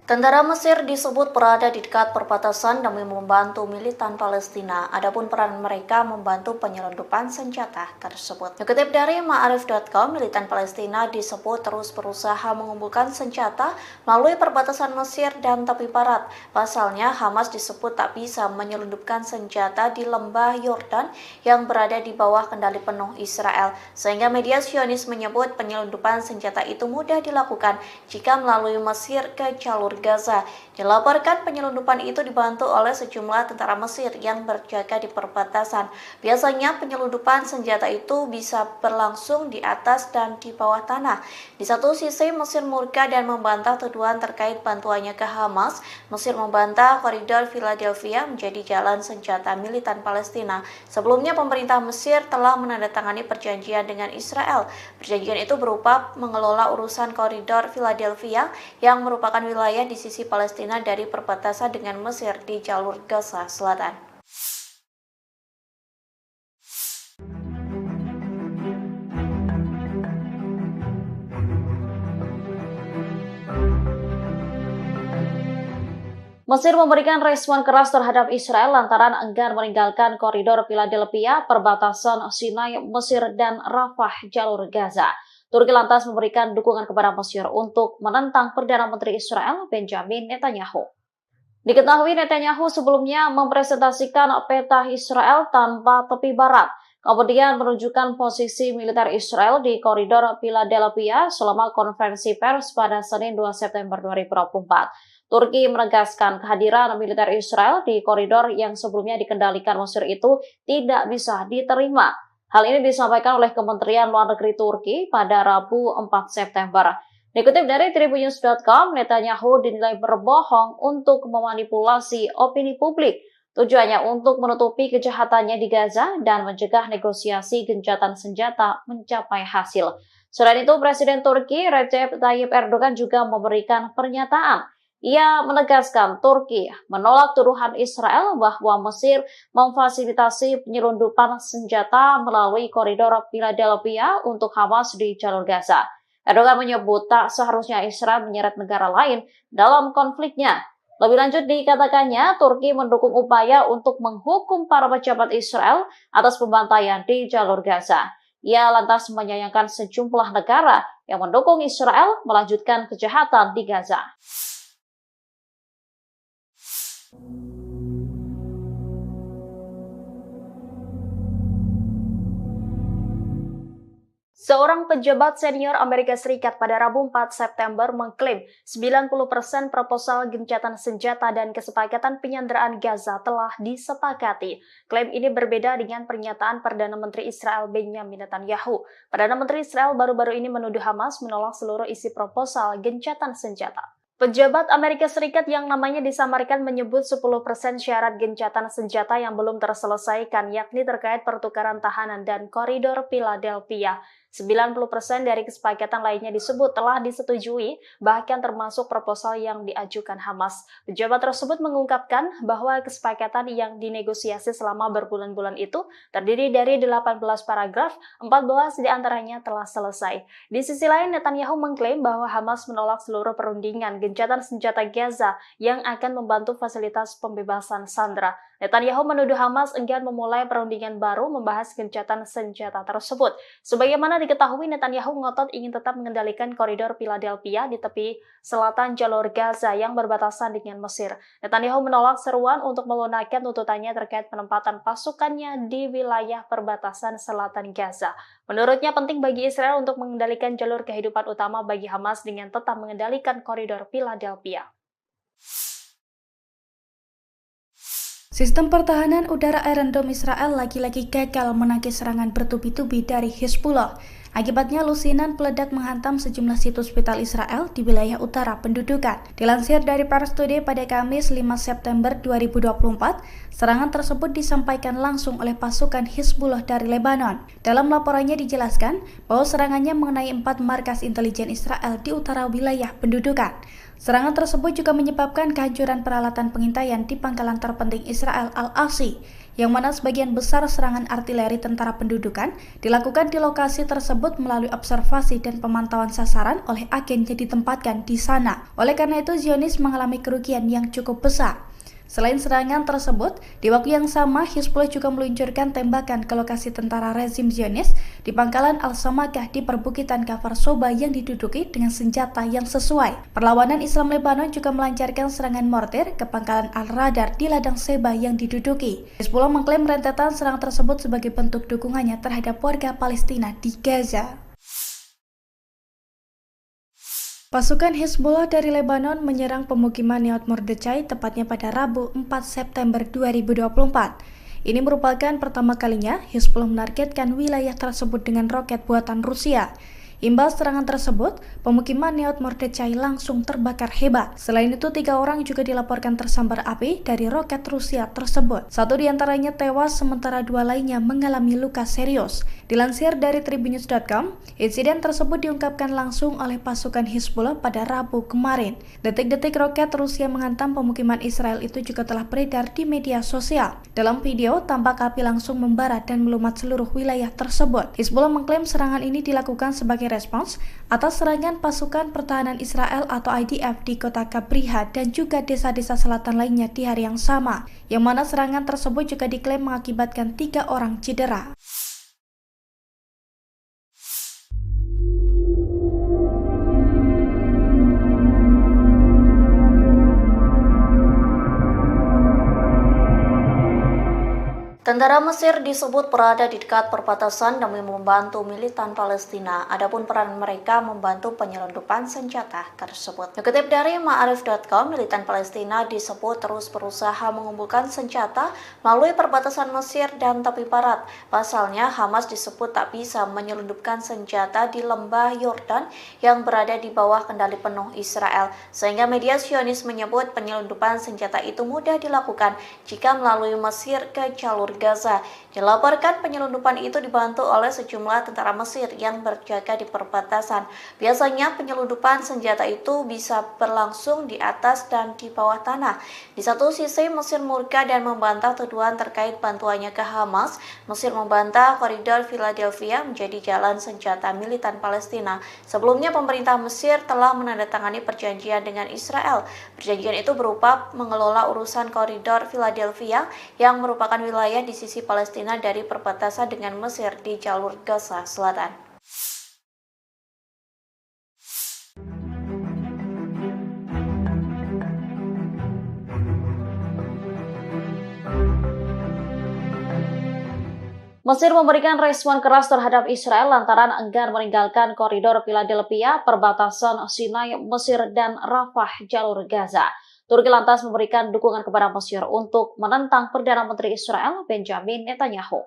Tentara Mesir disebut berada di dekat perbatasan demi membantu militan Palestina. Adapun peran mereka membantu penyelundupan senjata tersebut. Dikutip dari Ma'arif.com, militan Palestina disebut terus berusaha mengumpulkan senjata melalui perbatasan Mesir dan tepi barat. Pasalnya, Hamas disebut tak bisa menyelundupkan senjata di lembah Yordan yang berada di bawah kendali penuh Israel. Sehingga media Zionis menyebut penyelundupan senjata itu mudah dilakukan jika melalui Mesir ke jalur Gaza. Dilaporkan penyelundupan itu dibantu oleh sejumlah tentara Mesir yang berjaga di perbatasan. Biasanya penyelundupan senjata itu bisa berlangsung di atas dan di bawah tanah. Di satu sisi Mesir murka dan membantah tuduhan terkait bantuannya ke Hamas. Mesir membantah koridor Philadelphia menjadi jalan senjata militan Palestina. Sebelumnya pemerintah Mesir telah menandatangani perjanjian dengan Israel. Perjanjian itu berupa mengelola urusan koridor Philadelphia yang merupakan wilayah di sisi Palestina dari perbatasan dengan Mesir di jalur Gaza Selatan. Mesir memberikan respon keras terhadap Israel lantaran enggan meninggalkan koridor Philadelphia, perbatasan Sinai, Mesir, dan Rafah, jalur Gaza. Turki lantas memberikan dukungan kepada Mesir untuk menentang Perdana Menteri Israel, Benjamin Netanyahu. Diketahui Netanyahu sebelumnya mempresentasikan peta Israel tanpa tepi barat, kemudian menunjukkan posisi militer Israel di koridor Philadelphia selama konferensi pers pada Senin 2 September 2024. Turki menegaskan kehadiran militer Israel di koridor yang sebelumnya dikendalikan Mesir itu tidak bisa diterima. Hal ini disampaikan oleh Kementerian Luar Negeri Turki pada Rabu 4 September. Dikutip dari Tribunnews.com, Netanyahu dinilai berbohong untuk memanipulasi opini publik. Tujuannya untuk menutupi kejahatannya di Gaza dan mencegah negosiasi gencatan senjata mencapai hasil. Selain itu, Presiden Turki Recep Tayyip Erdogan juga memberikan pernyataan. Ia menegaskan Turki menolak tuduhan Israel bahwa Mesir memfasilitasi penyelundupan senjata melalui koridor Philadelphia untuk Hamas di jalur Gaza. Erdogan menyebut tak seharusnya Israel menyeret negara lain dalam konfliknya. Lebih lanjut dikatakannya, Turki mendukung upaya untuk menghukum para pejabat Israel atas pembantaian di jalur Gaza. Ia lantas menyayangkan sejumlah negara yang mendukung Israel melanjutkan kejahatan di Gaza. Seorang pejabat senior Amerika Serikat pada Rabu 4 September mengklaim 90% proposal gencatan senjata dan kesepakatan penyanderaan Gaza telah disepakati. Klaim ini berbeda dengan pernyataan Perdana Menteri Israel Benjamin Netanyahu. Perdana Menteri Israel baru-baru ini menuduh Hamas menolak seluruh isi proposal gencatan senjata. Pejabat Amerika Serikat yang namanya disamarkan menyebut 10% syarat gencatan senjata yang belum terselesaikan, yakni terkait pertukaran tahanan dan koridor Philadelphia. 90% dari kesepakatan lainnya disebut telah disetujui, bahkan termasuk proposal yang diajukan Hamas. Pejabat tersebut mengungkapkan bahwa kesepakatan yang dinegosiasi selama berbulan-bulan itu terdiri dari 18 paragraf, 14 diantaranya telah selesai. Di sisi lain, Netanyahu mengklaim bahwa Hamas menolak seluruh perundingan gencatan senjata Gaza yang akan membantu fasilitas pembebasan sandera. Netanyahu menuduh Hamas enggan memulai perundingan baru membahas gencatan senjata tersebut. Sebagaimana diketahui, Netanyahu ngotot ingin tetap mengendalikan koridor Philadelphia di tepi selatan jalur Gaza yang berbatasan dengan Mesir. Netanyahu menolak seruan untuk melunakkan tuntutannya terkait penempatan pasukannya di wilayah perbatasan selatan Gaza. Menurutnya penting bagi Israel untuk mengendalikan jalur kehidupan utama bagi Hamas dengan tetap mengendalikan koridor Philadelphia. Sistem pertahanan udara Iron Dome Israel lagi-lagi gagal menangkis serangan bertubi-tubi dari Hezbollah. Akibatnya lusinan peledak menghantam sejumlah situs vital Israel di wilayah utara pendudukan. Dilansir dari Pars Today pada Kamis 5 September 2024, serangan tersebut disampaikan langsung oleh pasukan Hezbollah dari Lebanon. Dalam laporannya dijelaskan bahwa serangannya mengenai 4 markas intelijen Israel di utara wilayah pendudukan. Serangan tersebut juga menyebabkan kehancuran peralatan pengintaian di pangkalan terpenting Israel Al-Asi, yang mana sebagian besar serangan artileri tentara pendudukan dilakukan di lokasi tersebut melalui observasi dan pemantauan sasaran oleh agen yang ditempatkan di sana. Oleh karena itu, Zionis mengalami kerugian yang cukup besar. Selain serangan tersebut, di waktu yang sama Hezbollah juga meluncurkan tembakan ke lokasi tentara rezim Zionis di pangkalan Al-Samakah di perbukitan Kafar Soba yang diduduki dengan senjata yang sesuai. Perlawanan Islam Lebanon juga melancarkan serangan mortir ke pangkalan Al-Radar di ladang Seba yang diduduki. Hezbollah mengklaim rentetan serangan tersebut sebagai bentuk dukungannya terhadap warga Palestina di Gaza. Pasukan Hezbollah dari Lebanon menyerang pemukiman Neot Mordechai tepatnya pada Rabu 4 September 2024. Ini merupakan pertama kalinya Hezbollah menargetkan wilayah tersebut dengan roket buatan Rusia. Imbas serangan tersebut, pemukiman Neot Mordechai langsung terbakar hebat. Selain itu, 3 orang juga dilaporkan tersambar api dari roket Rusia tersebut. 1 diantaranya tewas, sementara 2 lainnya mengalami luka serius. Dilansir dari Tribunnews.com, insiden tersebut diungkapkan langsung oleh pasukan Hezbollah pada Rabu kemarin. Detik-detik roket Rusia menghantam pemukiman Israel itu juga telah beredar di media sosial. Dalam video, tampak api langsung membara dan melumat seluruh wilayah tersebut. Hezbollah mengklaim serangan ini dilakukan sebagai respons atas serangan pasukan pertahanan Israel atau IDF di kota Kabriha dan juga desa-desa selatan lainnya di hari yang sama, yang mana serangan tersebut juga diklaim mengakibatkan 3 orang cedera. Tentara Mesir disebut berada di dekat perbatasan demi membantu militan Palestina. Adapun peran mereka membantu penyelundupan senjata tersebut. Dikutip dari Ma'arif.com, militan Palestina disebut terus berusaha mengumpulkan senjata melalui perbatasan Mesir dan tepi barat. Pasalnya, Hamas disebut tak bisa menyelundupkan senjata di lembah Yordan yang berada di bawah kendali penuh Israel. Sehingga media Zionis menyebut penyelundupan senjata itu mudah dilakukan jika melalui Mesir ke jalur Gaza. Dilaporkan penyelundupan itu dibantu oleh sejumlah tentara Mesir yang berjaga di perbatasan. Biasanya penyelundupan senjata itu bisa berlangsung di atas dan di bawah tanah. Di satu sisi Mesir murka dan membantah tuduhan terkait bantuannya ke Hamas. Mesir membantah koridor Philadelphia menjadi jalan senjata militan Palestina. Sebelumnya pemerintah Mesir telah menandatangani perjanjian dengan Israel. Perjanjian itu berupa mengelola urusan koridor Philadelphia yang merupakan wilayah di sisi Palestina dari perbatasan dengan Mesir di jalur Gaza Selatan. Mesir memberikan respon keras terhadap Israel lantaran enggan meninggalkan koridor Philadelphia, perbatasan Sinai, Mesir, dan Rafah, jalur Gaza. Turki lantas memberikan dukungan kepada Mesir untuk menentang Perdana Menteri Israel Benjamin Netanyahu.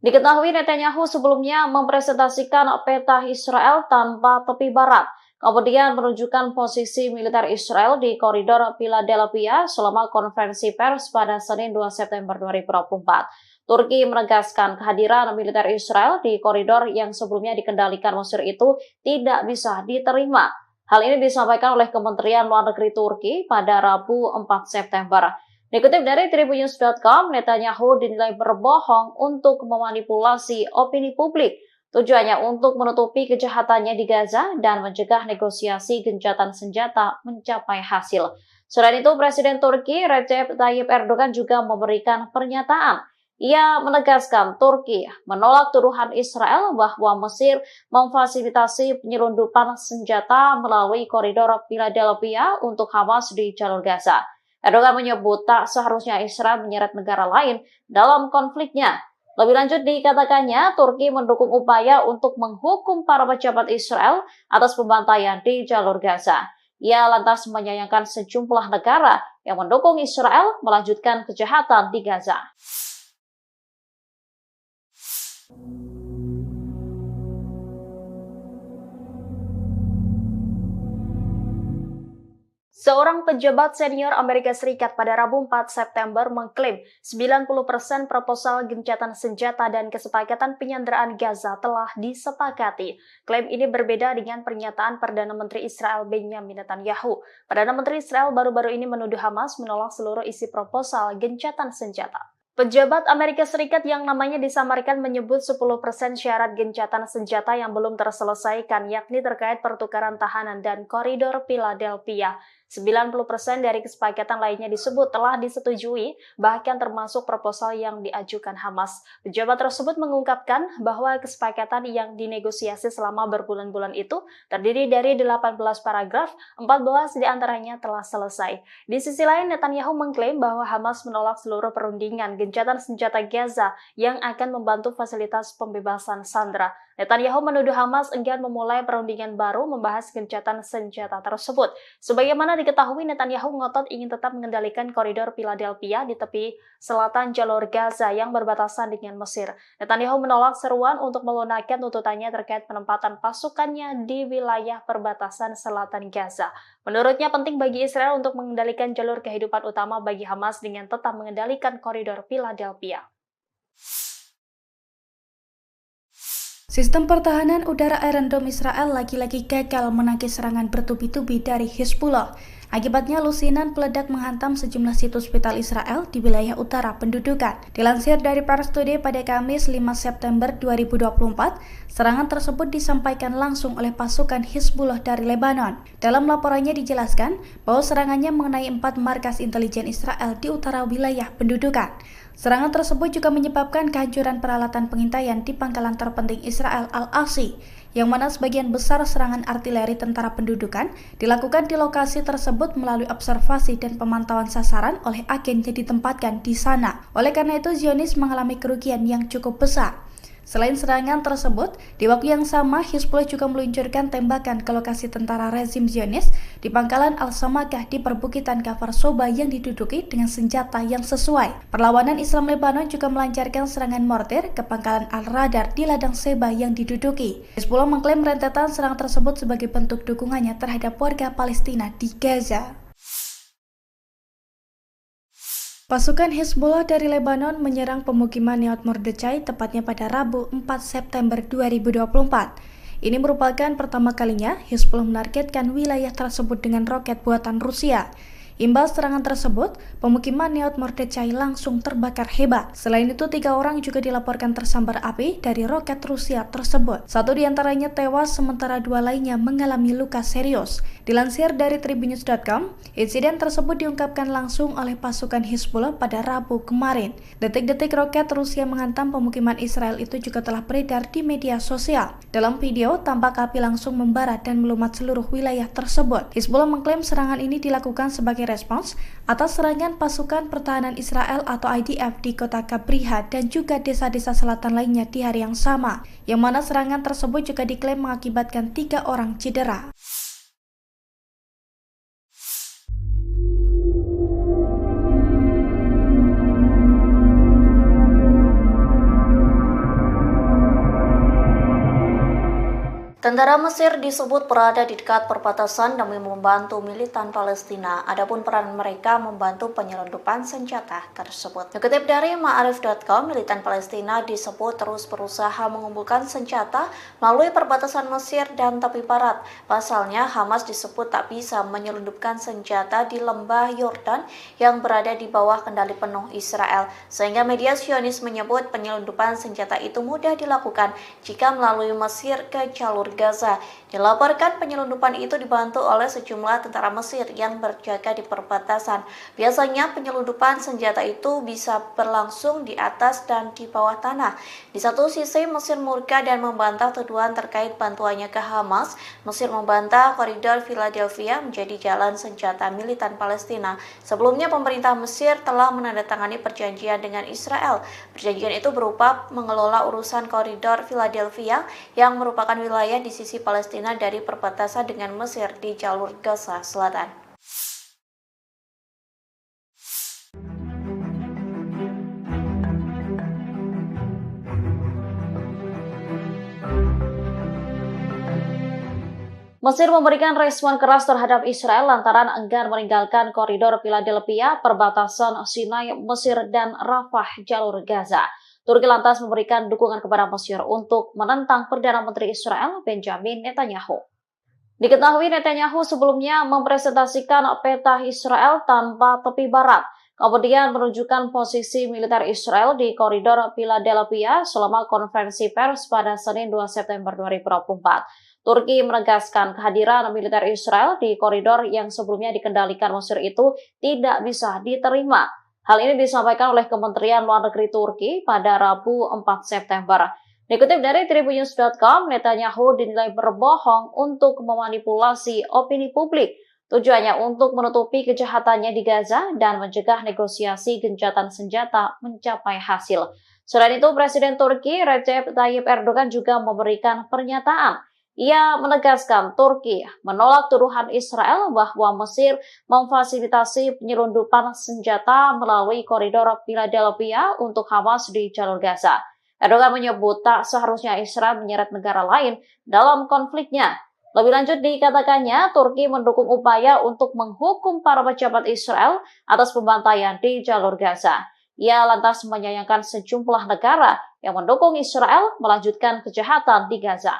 Diketahui Netanyahu sebelumnya mempresentasikan peta Israel tanpa tepi barat, kemudian menunjukkan posisi militer Israel di koridor Philadelphia selama konferensi pers pada Senin 2 September 2024. Turki menegaskan kehadiran militer Israel di koridor yang sebelumnya dikendalikan Mesir itu tidak bisa diterima. Hal ini disampaikan oleh Kementerian Luar Negeri Turki pada Rabu 4 September. Dikutip dari Tribunnews.com, Netanyahu dinilai berbohong untuk memanipulasi opini publik. Tujuannya untuk menutupi kejahatannya di Gaza dan mencegah negosiasi gencatan senjata mencapai hasil. Selain itu, Presiden Turki Recep Tayyip Erdogan juga memberikan pernyataan. Ia menegaskan Turki menolak tuduhan Israel bahwa Mesir memfasilitasi penyelundupan senjata melalui koridor Philadelphia untuk Hamas di jalur Gaza. Erdogan menyebut tak seharusnya Israel menyeret negara lain dalam konfliknya. Lebih lanjut dikatakannya, Turki mendukung upaya untuk menghukum para pejabat Israel atas pembantaian di jalur Gaza. Ia lantas menyayangkan sejumlah negara yang mendukung Israel melanjutkan kejahatan di Gaza. Seorang pejabat senior Amerika Serikat pada Rabu 4 September mengklaim 90% proposal gencatan senjata dan kesepakatan penyanderaan Gaza telah disepakati. Klaim ini berbeda dengan pernyataan Perdana Menteri Israel Benjamin Netanyahu. Perdana Menteri Israel baru-baru ini menuduh Hamas menolak seluruh isi proposal gencatan senjata. Pejabat Amerika Serikat yang namanya disamarkan menyebut 10% syarat gencatan senjata yang belum terselesaikan, yakni terkait pertukaran tahanan dan koridor Philadelphia. 90% dari kesepakatan lainnya disebut telah disetujui, bahkan termasuk proposal yang diajukan Hamas. Pejabat tersebut mengungkapkan bahwa kesepakatan yang dinegosiasi selama berbulan-bulan itu terdiri dari 18 paragraf, 14 diantaranya telah selesai. Di sisi lain, Netanyahu mengklaim bahwa Hamas menolak seluruh perundingan gencatan senjata Gaza yang akan membantu fasilitas pembebasan sandera. Netanyahu menuduh Hamas enggan memulai perundingan baru membahas gencatan senjata tersebut. Sebagaimana diketahui, Netanyahu ngotot ingin tetap mengendalikan koridor Philadelphia di tepi selatan jalur Gaza yang berbatasan dengan Mesir. Netanyahu menolak seruan untuk melunakkan tuntutannya terkait penempatan pasukannya di wilayah perbatasan selatan Gaza. Menurutnya penting bagi Israel untuk mengendalikan jalur kehidupan utama bagi Hamas dengan tetap mengendalikan koridor Philadelphia. Sistem pertahanan udara Iron Dome Israel lagi-lagi gagal menangkis serangan bertubi-tubi dari Hezbollah. Akibatnya lusinan peledak menghantam sejumlah situs vital Israel di wilayah utara pendudukan. Dilansir dari Pars Today pada Kamis 5 September 2024, serangan tersebut disampaikan langsung oleh pasukan Hizbullah dari Lebanon. Dalam laporannya dijelaskan bahwa serangannya mengenai 4 markas intelijen Israel di utara wilayah pendudukan. Serangan tersebut juga menyebabkan kehancuran peralatan pengintaian di pangkalan terpenting Israel Al-Asi, yang mana sebagian besar serangan artileri tentara pendudukan dilakukan di lokasi tersebut melalui observasi dan pemantauan sasaran oleh agen yang ditempatkan di sana. Oleh karena itu, Zionis mengalami kerugian yang cukup besar. Selain serangan tersebut, di waktu yang sama Hizbullah juga meluncurkan tembakan ke lokasi tentara rezim Zionis di pangkalan Al-Samakah di perbukitan Kafar Soba yang diduduki dengan senjata yang sesuai. Perlawanan Islam Lebanon juga melancarkan serangan mortir ke pangkalan Al-Radar di ladang Seba yang diduduki. Hizbullah mengklaim rentetan serangan tersebut sebagai bentuk dukungannya terhadap warga Palestina di Gaza. Pasukan Hizbullah dari Lebanon menyerang pemukiman Nahot Mordechai tepatnya pada Rabu 4 September 2024. Ini merupakan pertama kalinya Hizbullah menargetkan wilayah tersebut dengan roket buatan Rusia. Imbas serangan tersebut, pemukiman Nahot Mordechai langsung terbakar hebat. Selain itu, 3 orang juga dilaporkan tersambar api dari roket Rusia tersebut. 1 diantaranya tewas, sementara 2 lainnya mengalami luka serius. Dilansir dari Tribunnews.com, insiden tersebut diungkapkan langsung oleh pasukan Hizbullah pada Rabu kemarin. Detik-detik roket Rusia menghantam pemukiman Israel itu juga telah beredar di media sosial. Dalam video, tampak api langsung membara dan melumat seluruh wilayah tersebut. Hizbullah mengklaim serangan ini dilakukan sebagai respons atas serangan pasukan pertahanan Israel atau IDF di kota Kabriha dan juga desa-desa selatan lainnya di hari yang sama, yang mana serangan tersebut juga diklaim mengakibatkan 3 orang cedera. Tentara Mesir disebut berada di dekat perbatasan demi membantu militan Palestina. Adapun peran mereka membantu penyelundupan senjata tersebut. Dikutip dari Ma'arif.com, militan Palestina disebut terus berusaha mengumpulkan senjata melalui perbatasan Mesir dan tepi barat. Pasalnya, Hamas disebut tak bisa menyelundupkan senjata di lembah Yordan yang berada di bawah kendali penuh Israel. Sehingga media Zionis menyebut penyelundupan senjata itu mudah dilakukan jika melalui Mesir ke jalur Gaza. Dilaporkan penyelundupan itu dibantu oleh sejumlah tentara Mesir yang berjaga di perbatasan. Biasanya penyelundupan senjata itu bisa berlangsung di atas dan di bawah tanah. Di satu sisi Mesir murka dan membantah tuduhan terkait bantuannya ke Hamas. Mesir membantah koridor Philadelphia menjadi jalan senjata militan Palestina. Sebelumnya pemerintah Mesir telah menandatangani perjanjian dengan Israel. Perjanjian itu berupa mengelola urusan koridor Philadelphia yang merupakan wilayah di sisi Palestina dari perbatasan dengan Mesir di jalur Gaza Selatan. Mesir memberikan respon keras terhadap Israel lantaran enggan meninggalkan koridor Philadelphia, perbatasan Sinai, Mesir, dan Rafah, jalur Gaza. Turki lantas memberikan dukungan kepada Mesir untuk menentang Perdana Menteri Israel Benjamin Netanyahu. Diketahui Netanyahu sebelumnya mempresentasikan peta Israel tanpa tepi barat, kemudian menunjukkan posisi militer Israel di koridor Philadelphia selama konferensi pers pada Senin 2 September 2024. Turki menegaskan kehadiran militer Israel di koridor yang sebelumnya dikendalikan Mesir itu tidak bisa diterima. Hal ini disampaikan oleh Kementerian Luar Negeri Turki pada Rabu 4 September. Dikutip dari Tribunnews.com, Netanyahu dinilai berbohong untuk memanipulasi opini publik. Tujuannya untuk menutupi kejahatannya di Gaza dan mencegah negosiasi gencatan senjata mencapai hasil. Selain itu, Presiden Turki Recep Tayyip Erdogan juga memberikan pernyataan. Ia menegaskan Turki menolak tuduhan Israel bahwa Mesir memfasilitasi penyelundupan senjata melalui koridor Philadelphia untuk Hamas di jalur Gaza. Erdogan menyebut tak seharusnya Israel menyeret negara lain dalam konfliknya. Lebih lanjut dikatakannya, Turki mendukung upaya untuk menghukum para pejabat Israel atas pembantaian di jalur Gaza. Ia lantas menyayangkan sejumlah negara yang mendukung Israel melanjutkan kejahatan di Gaza.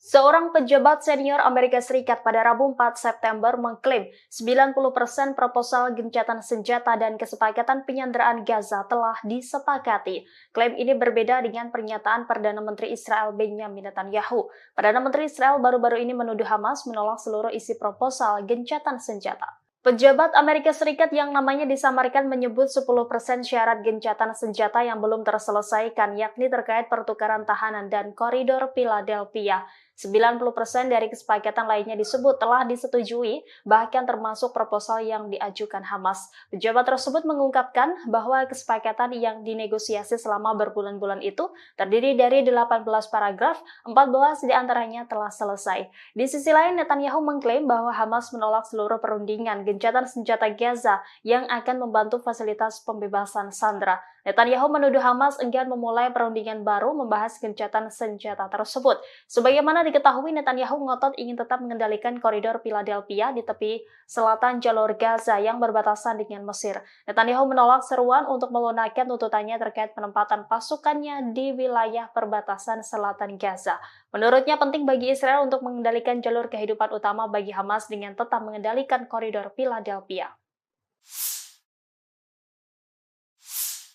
Seorang pejabat senior Amerika Serikat pada Rabu 4 September mengklaim 90% proposal gencatan senjata dan kesepakatan penyanderaan Gaza telah disepakati. Klaim ini berbeda dengan pernyataan Perdana Menteri Israel Benjamin Netanyahu. Perdana Menteri Israel baru-baru ini menuduh Hamas menolak seluruh isi proposal gencatan senjata. Pejabat Amerika Serikat yang namanya disamarkan menyebut 10% syarat gencatan senjata yang belum terselesaikan, yakni terkait pertukaran tahanan dan koridor Philadelphia. 90% dari kesepakatan lainnya disebut telah disetujui, bahkan termasuk proposal yang diajukan Hamas. Pejabat tersebut mengungkapkan bahwa kesepakatan yang dinegosiasi selama berbulan-bulan itu terdiri dari 18 paragraf, 14 diantaranya telah selesai. Di sisi lain, Netanyahu mengklaim bahwa Hamas menolak seluruh perundingan gencatan senjata Gaza yang akan membantu fasilitas pembebasan sandera. Netanyahu menuduh Hamas enggan memulai perundingan baru membahas gencatan senjata tersebut. Sebagaimana diketahui, Netanyahu ngotot ingin tetap mengendalikan koridor Philadelphia di tepi selatan jalur Gaza yang berbatasan dengan Mesir. Netanyahu menolak seruan untuk melunakkan tuntutannya terkait penempatan pasukannya di wilayah perbatasan selatan Gaza. Menurutnya penting bagi Israel untuk mengendalikan jalur kehidupan utama bagi Hamas dengan tetap mengendalikan koridor Philadelphia.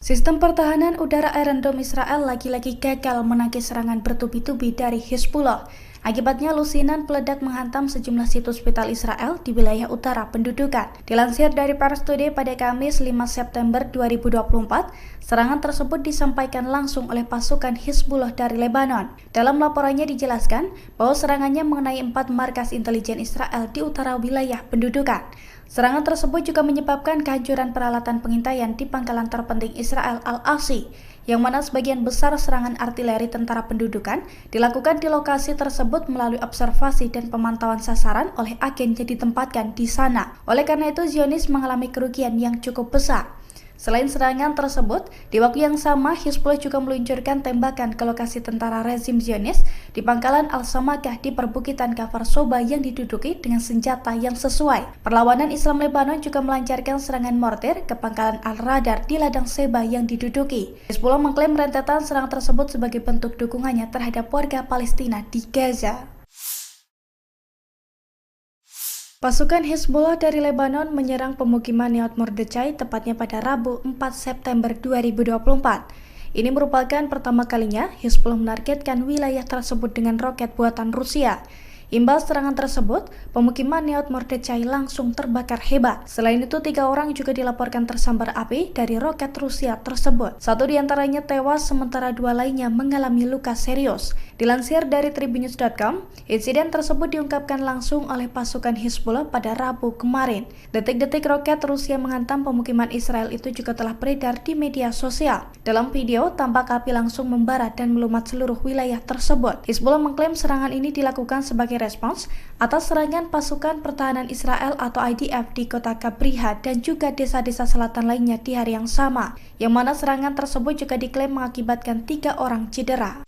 Sistem pertahanan udara Iron Dome Israel lagi-lagi gagal menangkis serangan bertubi-tubi dari Hizbullah. Akibatnya lusinan peledak menghantam sejumlah situs vital Israel di wilayah utara pendudukan. Dilansir dari Pars Today pada Kamis 5 September 2024, serangan tersebut disampaikan langsung oleh pasukan Hizbullah dari Lebanon. Dalam laporannya dijelaskan bahwa serangannya mengenai 4 markas intelijen Israel di utara wilayah pendudukan. Serangan tersebut juga menyebabkan kehancuran peralatan pengintaian di pangkalan terpenting Israel Al-Asi, yang mana sebagian besar serangan artileri tentara pendudukan dilakukan di lokasi tersebut melalui observasi dan pemantauan sasaran oleh agen yang ditempatkan di sana. Oleh karena itu, Zionis mengalami kerugian yang cukup besar. Selain serangan tersebut, di waktu yang sama Hizbullah juga meluncurkan tembakan ke lokasi tentara rezim Zionis di pangkalan Al-Samakah di perbukitan Kfar Soba yang diduduki dengan senjata yang sesuai. Perlawanan Islam Lebanon juga melancarkan serangan mortir ke pangkalan Al-Radar di ladang Seba yang diduduki. Hizbullah mengklaim rentetan serangan tersebut sebagai bentuk dukungannya terhadap warga Palestina di Gaza. Pasukan Hizbullah dari Lebanon menyerang pemukiman Neot Mordechai tepatnya pada Rabu 4 September 2024. Ini merupakan pertama kalinya Hizbullah menargetkan wilayah tersebut dengan roket buatan Rusia. Imbas serangan tersebut, pemukiman Neot Mordechai langsung terbakar hebat. Selain itu, 3 orang juga dilaporkan tersambar api dari roket Rusia tersebut. 1 diantaranya tewas, sementara 2 lainnya mengalami luka serius. Dilansir dari Tribunnews.com, insiden tersebut diungkapkan langsung oleh pasukan Hizbullah pada Rabu kemarin. Detik-detik roket Rusia menghantam pemukiman Israel itu juga telah beredar di media sosial. Dalam video, tampak api langsung membara dan melumat seluruh wilayah tersebut. Hizbullah mengklaim serangan ini dilakukan sebagai respons atas serangan pasukan pertahanan Israel atau IDF di kota Kabriha dan juga desa-desa selatan lainnya di hari yang sama, yang mana serangan tersebut juga diklaim mengakibatkan 3 orang cedera.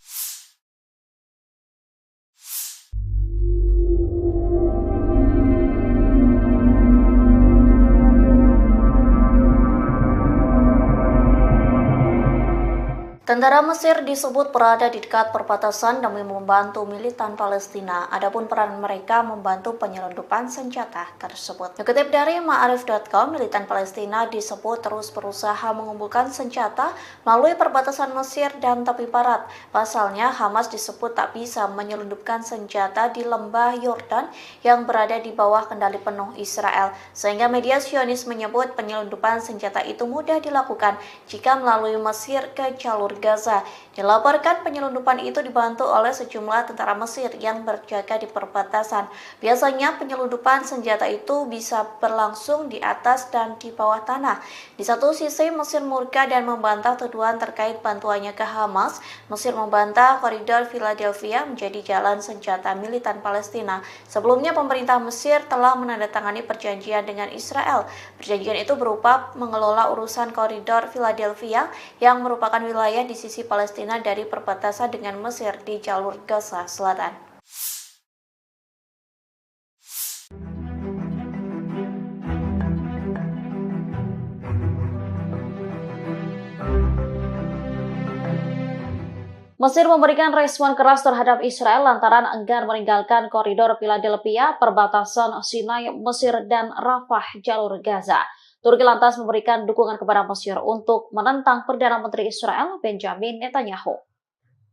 Tentara Mesir disebut berada di dekat perbatasan demi membantu militan Palestina. Adapun peran mereka membantu penyelundupan senjata tersebut. Dikutip dari Ma'arif.com, militan Palestina disebut terus berusaha mengumpulkan senjata melalui perbatasan Mesir dan tepi barat. Pasalnya, Hamas disebut tak bisa menyelundupkan senjata di lembah Yordan yang berada di bawah kendali penuh Israel. Sehingga media Zionis menyebut penyelundupan senjata itu mudah dilakukan jika melalui Mesir ke jalur Gaza. Dilaporkan penyelundupan itu dibantu oleh sejumlah tentara Mesir yang berjaga di perbatasan. Biasanya penyelundupan senjata itu bisa berlangsung di atas dan di bawah tanah. Di satu sisi Mesir murka dan membantah tuduhan terkait bantuannya ke Hamas. Mesir membantah koridor Philadelphia menjadi jalan senjata militan Palestina. Sebelumnya pemerintah Mesir telah menandatangani perjanjian dengan Israel. Perjanjian itu berupa mengelola urusan koridor Philadelphia yang merupakan wilayah di sisi Palestina dari perbatasan dengan Mesir di jalur Gaza Selatan. Mesir memberikan respon keras terhadap Israel lantaran enggan meninggalkan koridor Philadelphia, perbatasan Sinai, Mesir, dan Rafah, jalur Gaza. Turki lantas memberikan dukungan kepada Mesir untuk menentang Perdana Menteri Israel, Benjamin Netanyahu.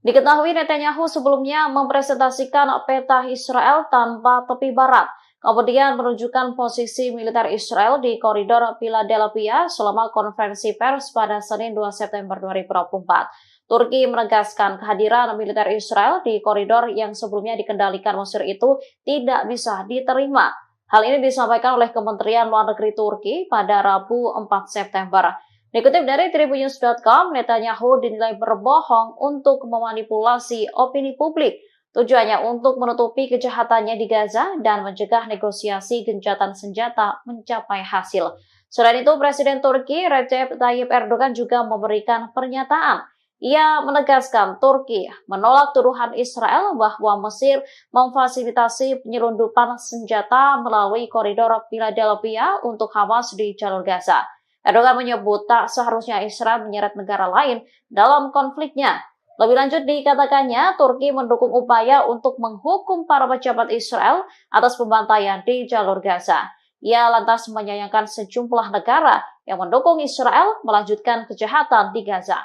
Diketahui Netanyahu sebelumnya mempresentasikan peta Israel tanpa tepi barat, kemudian menunjukkan posisi militer Israel di koridor Philadelphia selama konferensi pers pada Senin 2 September 2024. Turki menegaskan kehadiran militer Israel di koridor yang sebelumnya dikendalikan Mesir itu tidak bisa diterima. Hal ini disampaikan oleh Kementerian Luar Negeri Turki pada Rabu 4 September. Dikutip dari Tribunnews.com, Netanyahu dinilai berbohong untuk memanipulasi opini publik. Tujuannya untuk menutupi kejahatannya di Gaza dan mencegah negosiasi gencatan senjata mencapai hasil. Selain itu, Presiden Turki Recep Tayyip Erdogan juga memberikan pernyataan. Ia menegaskan Turki menolak tuduhan Israel bahwa Mesir memfasilitasi penyelundupan senjata melalui koridor Philadelphia untuk Hamas di jalur Gaza. Erdogan menyebut tak seharusnya Israel menyeret negara lain dalam konfliknya. Lebih lanjut dikatakannya, Turki mendukung upaya untuk menghukum para pejabat Israel atas pembantaian di jalur Gaza. Ia lantas menyayangkan sejumlah negara yang mendukung Israel melanjutkan kejahatan di Gaza.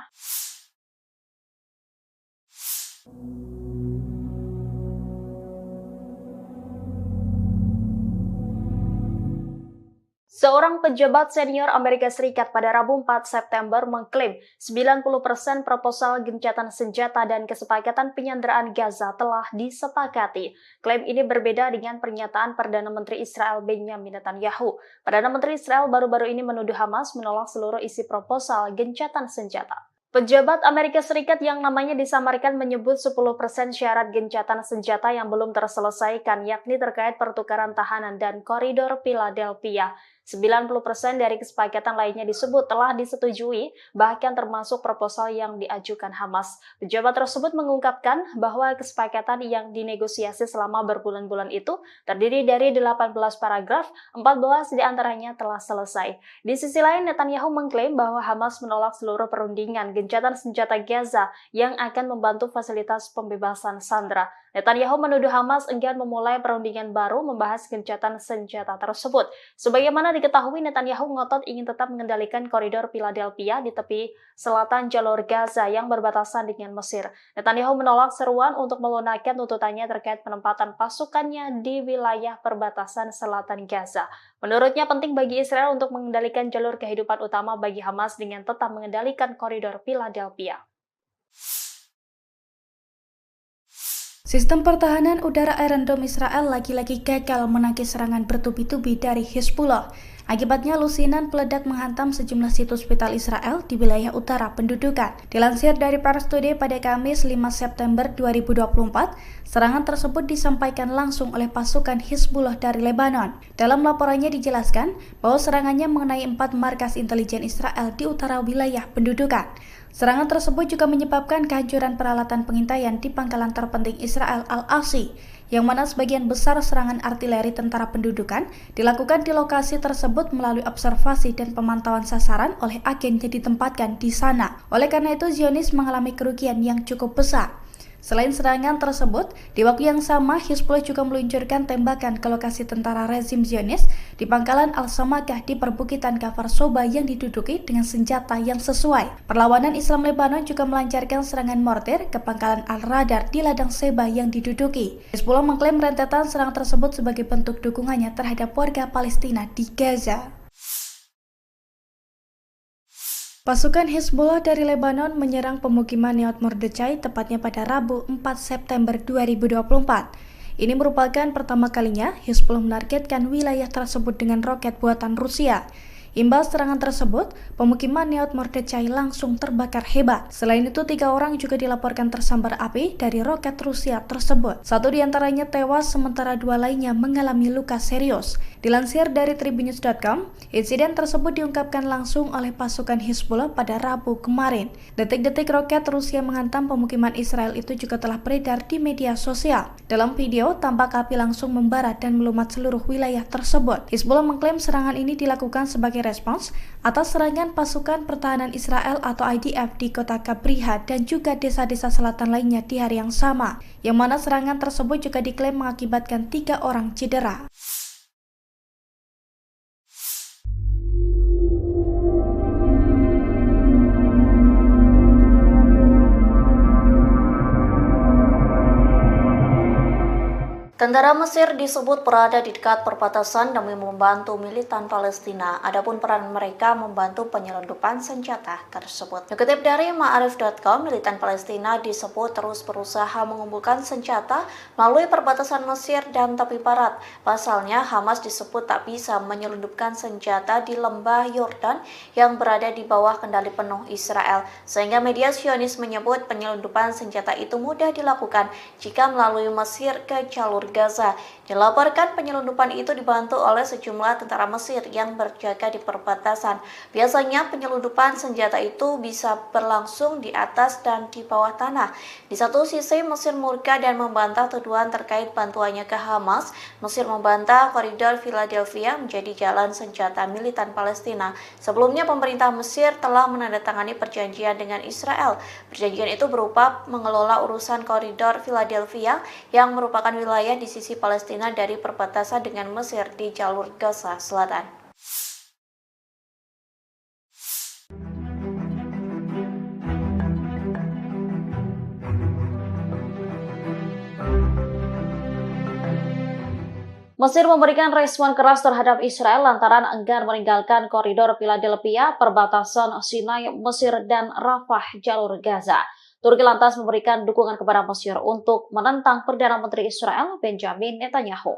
Seorang pejabat senior Amerika Serikat pada Rabu 4 September mengklaim 90% proposal gencatan senjata dan kesepakatan penyanderaan Gaza telah disepakati. Klaim ini berbeda dengan pernyataan Perdana Menteri Israel Benjamin Netanyahu. Perdana Menteri Israel baru-baru ini menuduh Hamas menolak seluruh isi proposal gencatan senjata. Pejabat Amerika Serikat yang namanya disamarkan menyebut 10% syarat gencatan senjata yang belum terselesaikan, yakni terkait pertukaran tahanan dan koridor Philadelphia. 90% dari kesepakatan lainnya disebut telah disetujui, bahkan termasuk proposal yang diajukan Hamas. Pejabat tersebut mengungkapkan bahwa kesepakatan yang dinegosiasi selama berbulan-bulan itu terdiri dari 18 paragraf, 14 diantaranya telah selesai. Di sisi lain, Netanyahu mengklaim bahwa Hamas menolak seluruh perundingan gencatan senjata Gaza yang akan membantu fasilitas pembebasan sandera. Netanyahu menuduh Hamas enggan memulai perundingan baru membahas gencatan senjata tersebut. Sebagaimana diketahui, Netanyahu ngotot ingin tetap mengendalikan koridor Philadelphia di tepi selatan jalur Gaza yang berbatasan dengan Mesir. Netanyahu menolak seruan untuk melunakkan tuntutannya terkait penempatan pasukannya di wilayah perbatasan selatan Gaza. Menurutnya penting bagi Israel untuk mengendalikan jalur kehidupan utama bagi Hamas dengan tetap mengendalikan koridor Philadelphia. Sistem pertahanan udara Iron Dome Israel lagi-lagi gagal menangkis serangan bertubi-tubi dari Hizbullah. Akibatnya lusinan peledak menghantam sejumlah situs vital Israel di wilayah utara pendudukan. Dilansir dari Pars Today pada Kamis 5 September 2024, serangan tersebut disampaikan langsung oleh pasukan Hizbullah dari Lebanon. Dalam laporannya dijelaskan bahwa serangannya mengenai 4 markas intelijen Israel di utara wilayah pendudukan. Serangan tersebut juga menyebabkan kehancuran peralatan pengintaian di pangkalan terpenting Israel Al-Asi, yang mana sebagian besar serangan artileri tentara pendudukan dilakukan di lokasi tersebut melalui observasi dan pemantauan sasaran oleh agen yang ditempatkan di sana. Oleh karena itu, Zionis mengalami kerugian yang cukup besar. Selain serangan tersebut, di waktu yang sama Hizbullah juga meluncurkan tembakan ke lokasi tentara rezim Zionis di pangkalan Al-Samakah di perbukitan Kfar Soba yang diduduki dengan senjata yang sesuai. Perlawanan Islam Lebanon juga melancarkan serangan mortir ke pangkalan Al-Radar di ladang Seba yang diduduki. Hizbullah mengklaim rentetan serangan tersebut sebagai bentuk dukungannya terhadap warga Palestina di Gaza. Pasukan Hizbullah dari Lebanon menyerang pemukiman Neot Mordechai tepatnya pada Rabu 4 September 2024. Ini merupakan pertama kalinya Hizbullah menargetkan wilayah tersebut dengan roket buatan Rusia. Imbas serangan tersebut, pemukiman Neot Mordechai langsung terbakar hebat. Selain itu, 3 orang juga dilaporkan tersambar api dari roket Rusia tersebut. 1 diantaranya tewas, sementara 2 lainnya mengalami luka serius. Dilansir dari Tribunnews.com, insiden tersebut diungkapkan langsung oleh pasukan Hizbullah pada Rabu kemarin. Detik-detik roket Rusia menghantam pemukiman Israel itu juga telah beredar di media sosial. Dalam video, tampak api langsung membara dan melumat seluruh wilayah tersebut. Hizbullah mengklaim serangan ini dilakukan sebagai sebagai respons atas serangan pasukan pertahanan Israel atau IDF di kota Kabriha dan juga desa-desa selatan lainnya di hari yang sama, yang mana serangan tersebut juga diklaim mengakibatkan 3 orang cedera. Tentara Mesir disebut berada di dekat perbatasan demi membantu militan Palestina. Adapun peran mereka membantu penyelundupan senjata tersebut. Dikutip dari Ma'arif.com, militan Palestina disebut terus berusaha mengumpulkan senjata melalui perbatasan Mesir dan tepi barat. Pasalnya, Hamas disebut tak bisa menyelundupkan senjata di lembah Yordan yang berada di bawah kendali penuh Israel. Sehingga media Zionis menyebut penyelundupan senjata itu mudah dilakukan jika melalui Mesir ke jalur Gaza. Dilaporkan penyelundupan itu dibantu oleh sejumlah tentara Mesir yang berjaga di perbatasan. Biasanya penyelundupan senjata itu bisa berlangsung di atas dan di bawah tanah. Di satu sisi Mesir murka dan membantah tuduhan terkait bantuannya ke Hamas. Mesir membantah koridor Philadelphia menjadi jalan senjata militan Palestina. Sebelumnya pemerintah Mesir telah menandatangani perjanjian dengan Israel. Perjanjian itu berupa mengelola urusan koridor Philadelphia yang merupakan wilayah di sisi Palestina dari perbatasan dengan Mesir di jalur Gaza Selatan. Mesir memberikan respon keras terhadap Israel lantaran enggan meninggalkan koridor Philadelphia, perbatasan Sinai, Mesir, dan Rafah, jalur Gaza. Turki lantas memberikan dukungan kepada Mesir untuk menentang Perdana Menteri Israel Benjamin Netanyahu.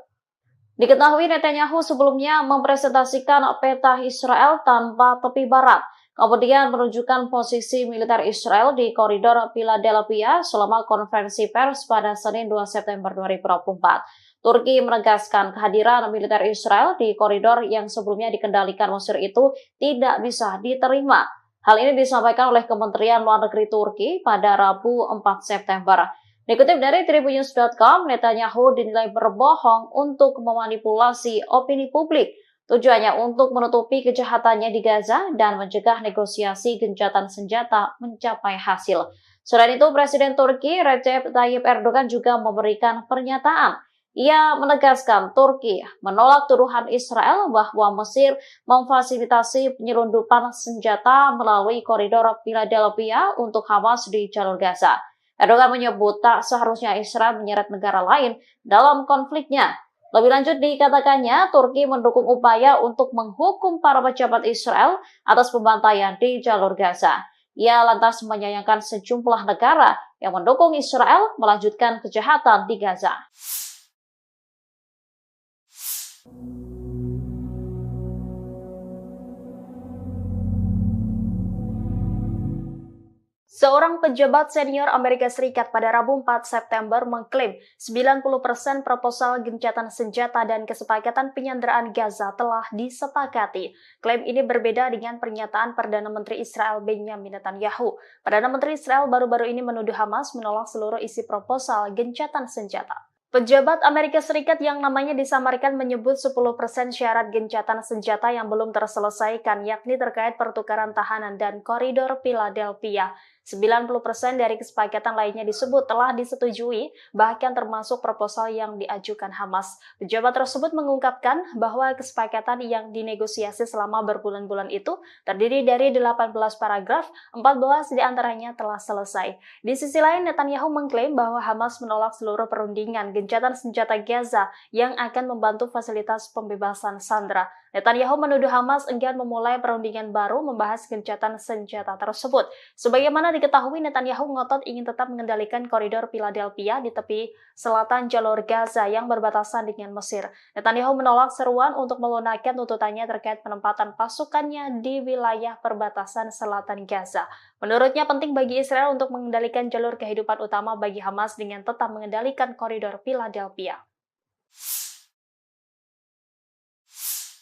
Diketahui Netanyahu sebelumnya mempresentasikan peta Israel tanpa tepi barat, kemudian menunjukkan posisi militer Israel di koridor Philadelphia selama konferensi pers pada Senin 2 September 2024. Turki menegaskan kehadiran militer Israel di koridor yang sebelumnya dikendalikan Mesir itu tidak bisa diterima. Hal ini disampaikan oleh Kementerian Luar Negeri Turki pada Rabu 4 September. Dikutip dari Tribunnews.com, Netanyahu dinilai berbohong untuk memanipulasi opini publik. Tujuannya untuk menutupi kejahatannya di Gaza dan mencegah negosiasi gencatan senjata mencapai hasil. Selain itu, Presiden Turki Recep Tayyip Erdogan juga memberikan pernyataan. Ia menegaskan Turki menolak tuduhan Israel bahwa Mesir memfasilitasi penyelundupan senjata melalui koridor Philadelphia untuk Hamas di jalur Gaza. Erdogan menyebut tak seharusnya Israel menyeret negara lain dalam konfliknya. Lebih lanjut dikatakannya, Turki mendukung upaya untuk menghukum para pejabat Israel atas pembantaian di jalur Gaza. Ia lantas menyayangkan sejumlah negara yang mendukung Israel melanjutkan kejahatan di Gaza. Seorang pejabat senior Amerika Serikat pada Rabu 4 September mengklaim 90% proposal gencatan senjata dan kesepakatan penyanderaan Gaza telah disepakati. Klaim ini berbeda dengan pernyataan Perdana Menteri Israel Benjamin Netanyahu. Perdana Menteri Israel baru-baru ini menuduh Hamas menolak seluruh isi proposal gencatan senjata. Pejabat Amerika Serikat yang namanya disamarkan menyebut 10% syarat gencatan senjata yang belum terselesaikan, yakni terkait pertukaran tahanan dan koridor Philadelphia. 90% dari kesepakatan lainnya disebut telah disetujui, bahkan termasuk proposal yang diajukan Hamas. Pejabat tersebut mengungkapkan bahwa kesepakatan yang dinegosiasi selama berbulan-bulan itu terdiri dari 18 paragraf, 14 diantaranya telah selesai. Di sisi lain, Netanyahu mengklaim bahwa Hamas menolak seluruh perundingan gencatan senjata Gaza yang akan membantu fasilitas pembebasan sandera. Netanyahu menuduh Hamas enggan memulai perundingan baru membahas gencatan senjata tersebut. Sebagaimana diketahui, Netanyahu ngotot ingin tetap mengendalikan koridor Philadelphia di tepi selatan jalur Gaza yang berbatasan dengan Mesir. Netanyahu menolak seruan untuk melunakkan tuntutannya terkait penempatan pasukannya di wilayah perbatasan selatan Gaza. Menurutnya penting bagi Israel untuk mengendalikan jalur kehidupan utama bagi Hamas dengan tetap mengendalikan koridor Philadelphia.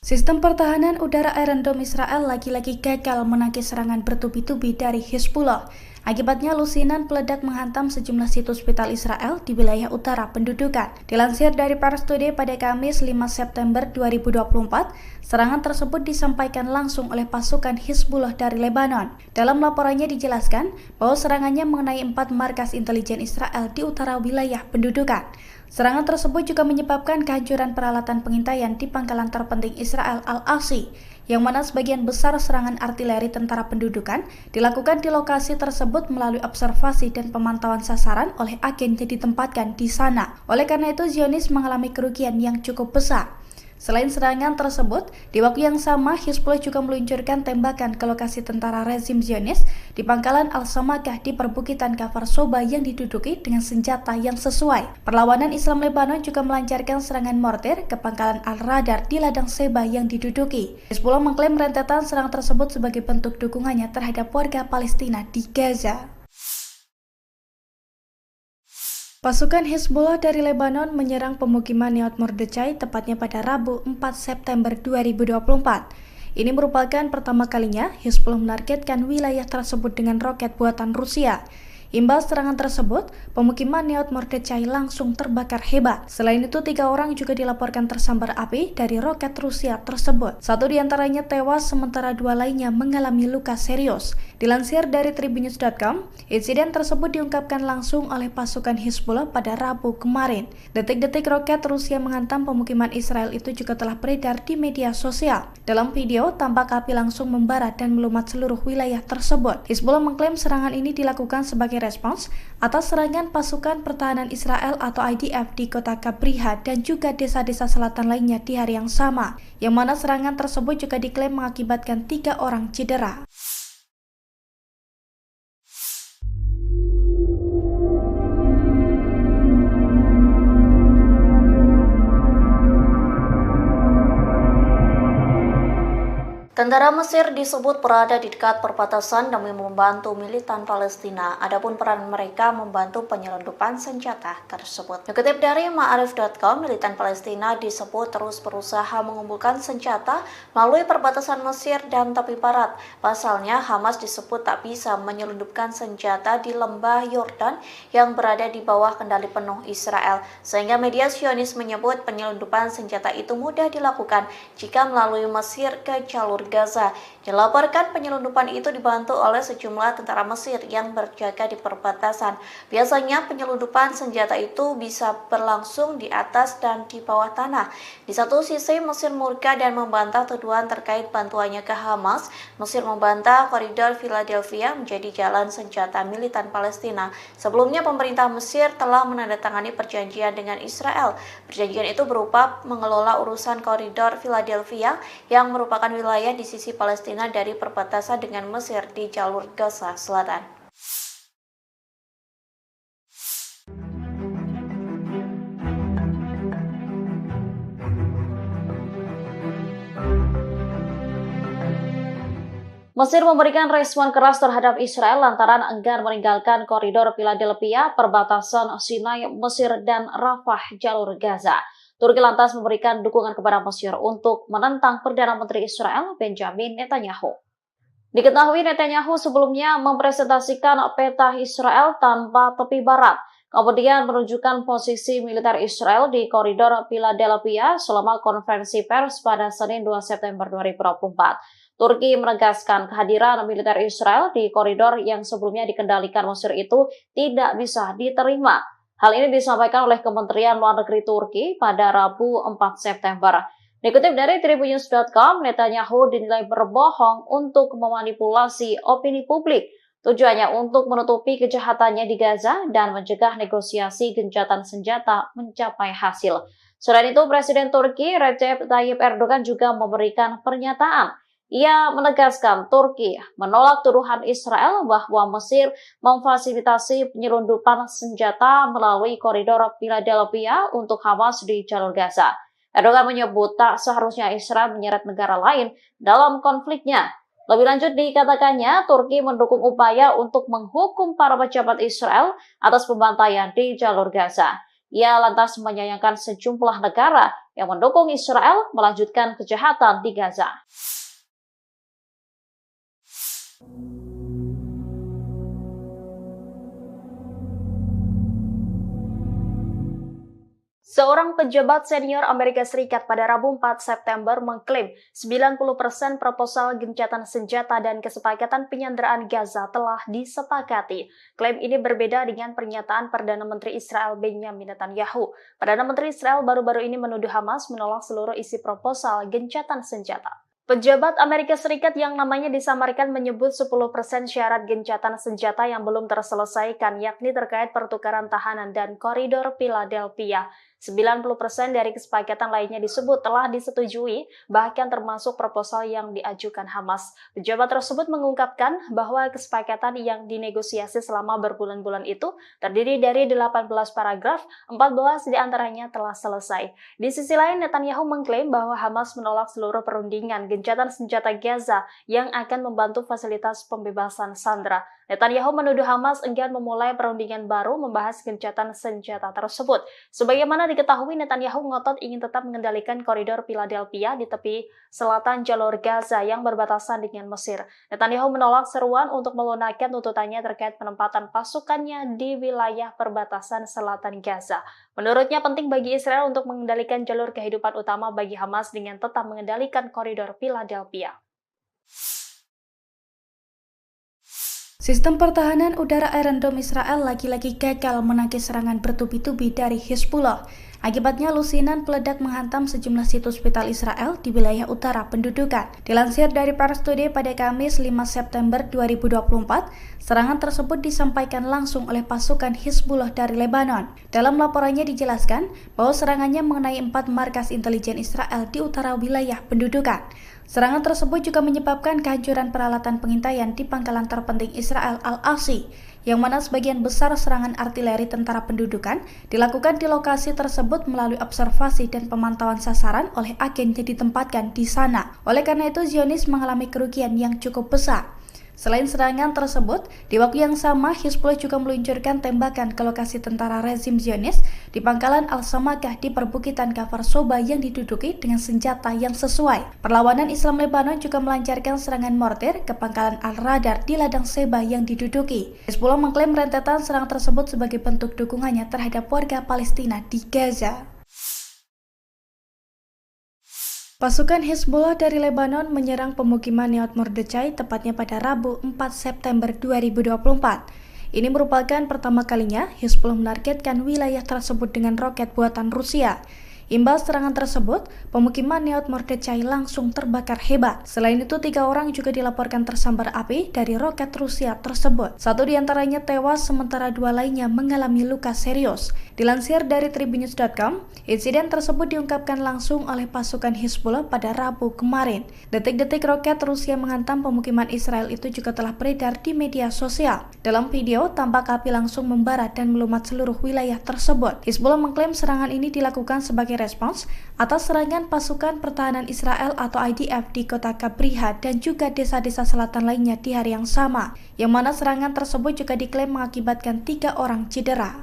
Sistem pertahanan udara Iron Dome Israel lagi-lagi gagal menangkis serangan bertubi-tubi dari Hezbollah. Akibatnya lusinan peledak menghantam sejumlah situs vital Israel di wilayah utara pendudukan. Dilansir dari Pars Today pada Kamis 5 September 2024, serangan tersebut disampaikan langsung oleh pasukan Hizbullah dari Lebanon. Dalam laporannya dijelaskan bahwa serangannya mengenai 4 markas intelijen Israel di utara wilayah pendudukan. Serangan tersebut juga menyebabkan kehancuran peralatan pengintaian di pangkalan terpenting Israel Al-Asi, yang mana sebagian besar serangan artileri tentara pendudukan dilakukan di lokasi tersebut melalui observasi dan pemantauan sasaran oleh agen yang ditempatkan di sana. Oleh karena itu, Zionis mengalami kerugian yang cukup besar. Selain serangan tersebut, di waktu yang sama Hizbullah juga meluncurkan tembakan ke lokasi tentara rezim Zionis di pangkalan Al-Samakah di perbukitan Kafar Soba yang diduduki dengan senjata yang sesuai. Perlawanan Islam Lebanon juga melancarkan serangan mortir ke pangkalan Al-Radar di ladang Seba yang diduduki. Hizbullah mengklaim rentetan serangan tersebut sebagai bentuk dukungannya terhadap warga Palestina di Gaza. Pasukan Hizbullah dari Lebanon menyerang pemukiman Nahal Mordechai tepatnya pada Rabu 4 September 2024. Ini merupakan pertama kalinya Hizbullah menargetkan wilayah tersebut dengan roket buatan Rusia. Imbas serangan tersebut, pemukiman Nahal Mordechai langsung terbakar hebat. Selain itu, 3 orang juga dilaporkan tersambar api dari roket Rusia tersebut. 1 diantaranya tewas, sementara 2 lainnya mengalami luka serius. Dilansir dari Tribunnews.com, insiden tersebut diungkapkan langsung oleh pasukan Hizbullah pada Rabu kemarin. Detik-detik roket Rusia menghantam pemukiman Israel itu juga telah beredar di media sosial. Dalam video, tampak api langsung membara dan melumat seluruh wilayah tersebut. Hizbullah mengklaim serangan ini dilakukan sebagai respons atas serangan pasukan pertahanan Israel atau IDF di kota Kabriha dan juga desa-desa selatan lainnya di hari yang sama, yang mana serangan tersebut juga diklaim mengakibatkan 3 orang cedera. Tentara Mesir disebut berada di dekat perbatasan demi membantu militan Palestina. Adapun peran mereka membantu penyelundupan senjata tersebut. Dikutip dari Ma'arif.com, militan Palestina disebut terus berusaha mengumpulkan senjata melalui perbatasan Mesir dan tepi barat. Pasalnya, Hamas disebut tak bisa menyelundupkan senjata di lembah Yordan yang berada di bawah kendali penuh Israel. Sehingga media Zionis menyebut penyelundupan senjata itu mudah dilakukan jika melalui Mesir ke jalur Gaza. Dilaporkan penyelundupan itu dibantu oleh sejumlah tentara Mesir yang berjaga di perbatasan. Biasanya penyelundupan senjata itu bisa berlangsung di atas dan di bawah tanah. Di satu sisi Mesir murka dan membantah tuduhan terkait bantuannya ke Hamas. Mesir membantah koridor Philadelphia menjadi jalan senjata militan Palestina. Sebelumnya pemerintah Mesir telah menandatangani perjanjian dengan Israel. Perjanjian itu berupa mengelola urusan koridor Philadelphia yang merupakan wilayah di sisi Palestina dari perbatasan dengan Mesir di jalur Gaza Selatan. Mesir memberikan respon keras terhadap Israel lantaran enggan meninggalkan koridor Philadelphia, perbatasan Sinai, Mesir, dan Rafah, jalur Gaza. Turki lantas memberikan dukungan kepada Mesir untuk menentang Perdana Menteri Israel Benjamin Netanyahu. Diketahui Netanyahu sebelumnya mempresentasikan peta Israel tanpa tepi barat, kemudian menunjukkan posisi militer Israel di koridor Philadelphia selama konferensi pers pada Senin 2 September 2024. Turki menegaskan kehadiran militer Israel di koridor yang sebelumnya dikendalikan Mesir itu tidak bisa diterima. Hal ini disampaikan oleh Kementerian Luar Negeri Turki pada Rabu 4 September. Dikutip dari Tribunnews.com, Netanyahu dinilai berbohong untuk memanipulasi opini publik. Tujuannya untuk menutupi kejahatannya di Gaza dan mencegah negosiasi gencatan senjata mencapai hasil. Selain itu, Presiden Turki Recep Tayyip Erdogan juga memberikan pernyataan. Ia menegaskan Turki menolak tuduhan Israel bahwa Mesir memfasilitasi penyelundupan senjata melalui koridor Philadelphia untuk Hamas di jalur Gaza. Erdogan menyebut tak seharusnya Israel menyeret negara lain dalam konfliknya. Lebih lanjut dikatakannya, Turki mendukung upaya untuk menghukum para pejabat Israel atas pembantaian di jalur Gaza. Ia lantas menyayangkan sejumlah negara yang mendukung Israel melanjutkan kejahatan di Gaza. Seorang pejabat senior Amerika Serikat pada Rabu 4 September mengklaim 90% proposal gencatan senjata dan kesepakatan penyanderaan Gaza telah disepakati. Klaim ini berbeda dengan pernyataan Perdana Menteri Israel Benjamin Netanyahu. Perdana Menteri Israel baru-baru ini menuduh Hamas menolak seluruh isi proposal gencatan senjata. Pejabat Amerika Serikat yang namanya disamarkan menyebut 10% syarat gencatan senjata yang belum terselesaikan, yakni terkait pertukaran tahanan dan koridor Philadelphia. 90% dari kesepakatan lainnya disebut telah disetujui, bahkan termasuk proposal yang diajukan Hamas. Pejabat tersebut mengungkapkan bahwa kesepakatan yang dinegosiasi selama berbulan-bulan itu terdiri dari 18 paragraf, 14 diantaranya telah selesai. Di sisi lain, Netanyahu mengklaim bahwa Hamas menolak seluruh perundingan gencatan senjata Gaza yang akan membantu fasilitas pembebasan sandera. Netanyahu menuduh Hamas enggan memulai perundingan baru membahas gencatan senjata tersebut. Sebagaimana diketahui, Netanyahu ngotot ingin tetap mengendalikan koridor Philadelphia di tepi selatan jalur Gaza yang berbatasan dengan Mesir. Netanyahu menolak seruan untuk melunakkan tuntutannya terkait penempatan pasukannya di wilayah perbatasan selatan Gaza. Menurutnya penting bagi Israel untuk mengendalikan jalur kehidupan utama bagi Hamas dengan tetap mengendalikan koridor Philadelphia. Sistem pertahanan udara Iron Dome Israel lagi-lagi gagal menangkis serangan bertubi-tubi dari Hizbullah. Akibatnya lusinan peledak menghantam sejumlah situs vital Israel di wilayah utara pendudukan. Dilansir dari Pars Today pada Kamis 5 September 2024, serangan tersebut disampaikan langsung oleh pasukan Hizbullah dari Lebanon. Dalam laporannya dijelaskan bahwa serangannya mengenai 4 markas intelijen Israel di utara wilayah pendudukan. Serangan tersebut juga menyebabkan kehancuran peralatan pengintaian di pangkalan terpenting Israel Al-Asi, yang mana sebagian besar serangan artileri tentara pendudukan dilakukan di lokasi tersebut melalui observasi dan pemantauan sasaran oleh agen yang ditempatkan di sana. Oleh karena itu, Zionis mengalami kerugian yang cukup besar. Selain serangan tersebut, di waktu yang sama Hizbullah juga meluncurkan tembakan ke lokasi tentara rezim Zionis di pangkalan Al-Samakah di perbukitan Kafar Soba yang diduduki dengan senjata yang sesuai. Perlawanan Islam Lebanon juga melancarkan serangan mortir ke pangkalan Al-Radar di ladang Seba yang diduduki. Hizbullah mengklaim rentetan serangan tersebut sebagai bentuk dukungannya terhadap warga Palestina di Gaza. Pasukan Hizbullah dari Lebanon menyerang pemukiman Nahal Mordechai tepatnya pada Rabu 4 September 2024. Ini merupakan pertama kalinya Hizbullah menargetkan wilayah tersebut dengan roket buatan Rusia. Imbas serangan tersebut, pemukiman Nahal Mordechai langsung terbakar hebat. Selain itu, 3 orang juga dilaporkan tersambar api dari roket Rusia tersebut. 1 diantaranya tewas, sementara 2 lainnya mengalami luka serius. Dilansir dari Tribunnews.com, insiden tersebut diungkapkan langsung oleh pasukan Hizbullah pada Rabu kemarin. Detik-detik roket Rusia menghantam pemukiman Israel itu juga telah beredar di media sosial. Dalam video, tampak api langsung membara dan melumat seluruh wilayah tersebut. Hizbullah mengklaim serangan ini dilakukan sebagai respons atas serangan pasukan pertahanan Israel atau IDF di kota Kabriha dan juga desa-desa selatan lainnya di hari yang sama, yang mana serangan tersebut juga diklaim mengakibatkan 3 orang cedera.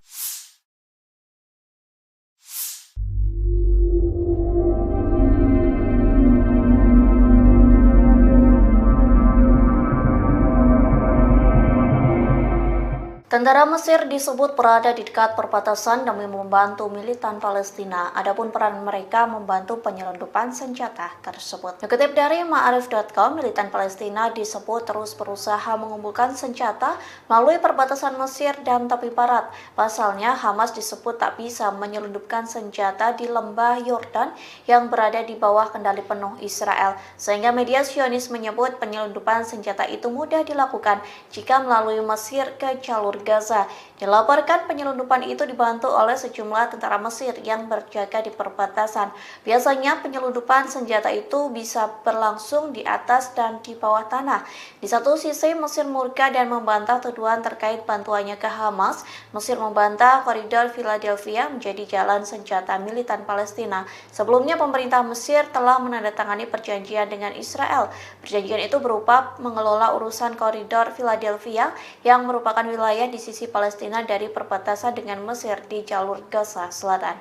Tentara Mesir disebut berada di dekat perbatasan demi membantu militan Palestina. Adapun peran mereka membantu penyelundupan senjata tersebut. Dikutip dari Ma'arif.com, militan Palestina disebut terus berusaha mengumpulkan senjata melalui perbatasan Mesir dan tepi barat. Pasalnya, Hamas disebut tak bisa menyelundupkan senjata di lembah Yordan yang berada di bawah kendali penuh Israel. Sehingga media Zionis menyebut penyelundupan senjata itu mudah dilakukan jika melalui Mesir ke jalur Gaza. Dilaporkan penyelundupan itu dibantu oleh sejumlah tentara Mesir yang berjaga di perbatasan. Biasanya penyelundupan senjata itu bisa berlangsung di atas dan di bawah tanah. Di satu sisi, Mesir murka dan membantah tuduhan terkait bantuannya ke Hamas. Mesir membantah koridor Philadelphia menjadi jalan senjata militan Palestina. Sebelumnya, pemerintah Mesir telah menandatangani perjanjian dengan Israel. Perjanjian itu berupa mengelola urusan koridor Philadelphia yang merupakan wilayah di sisi Palestina dari perbatasan dengan Mesir di jalur Gaza Selatan.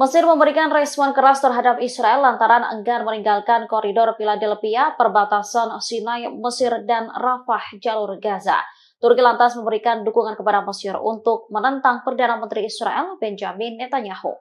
Mesir memberikan respon keras terhadap Israel lantaran enggan meninggalkan koridor Philadelphia, perbatasan Sinai, Mesir, dan Rafah, jalur Gaza. Turki lantas memberikan dukungan kepada Mesir untuk menentang Perdana Menteri Israel, Benjamin Netanyahu.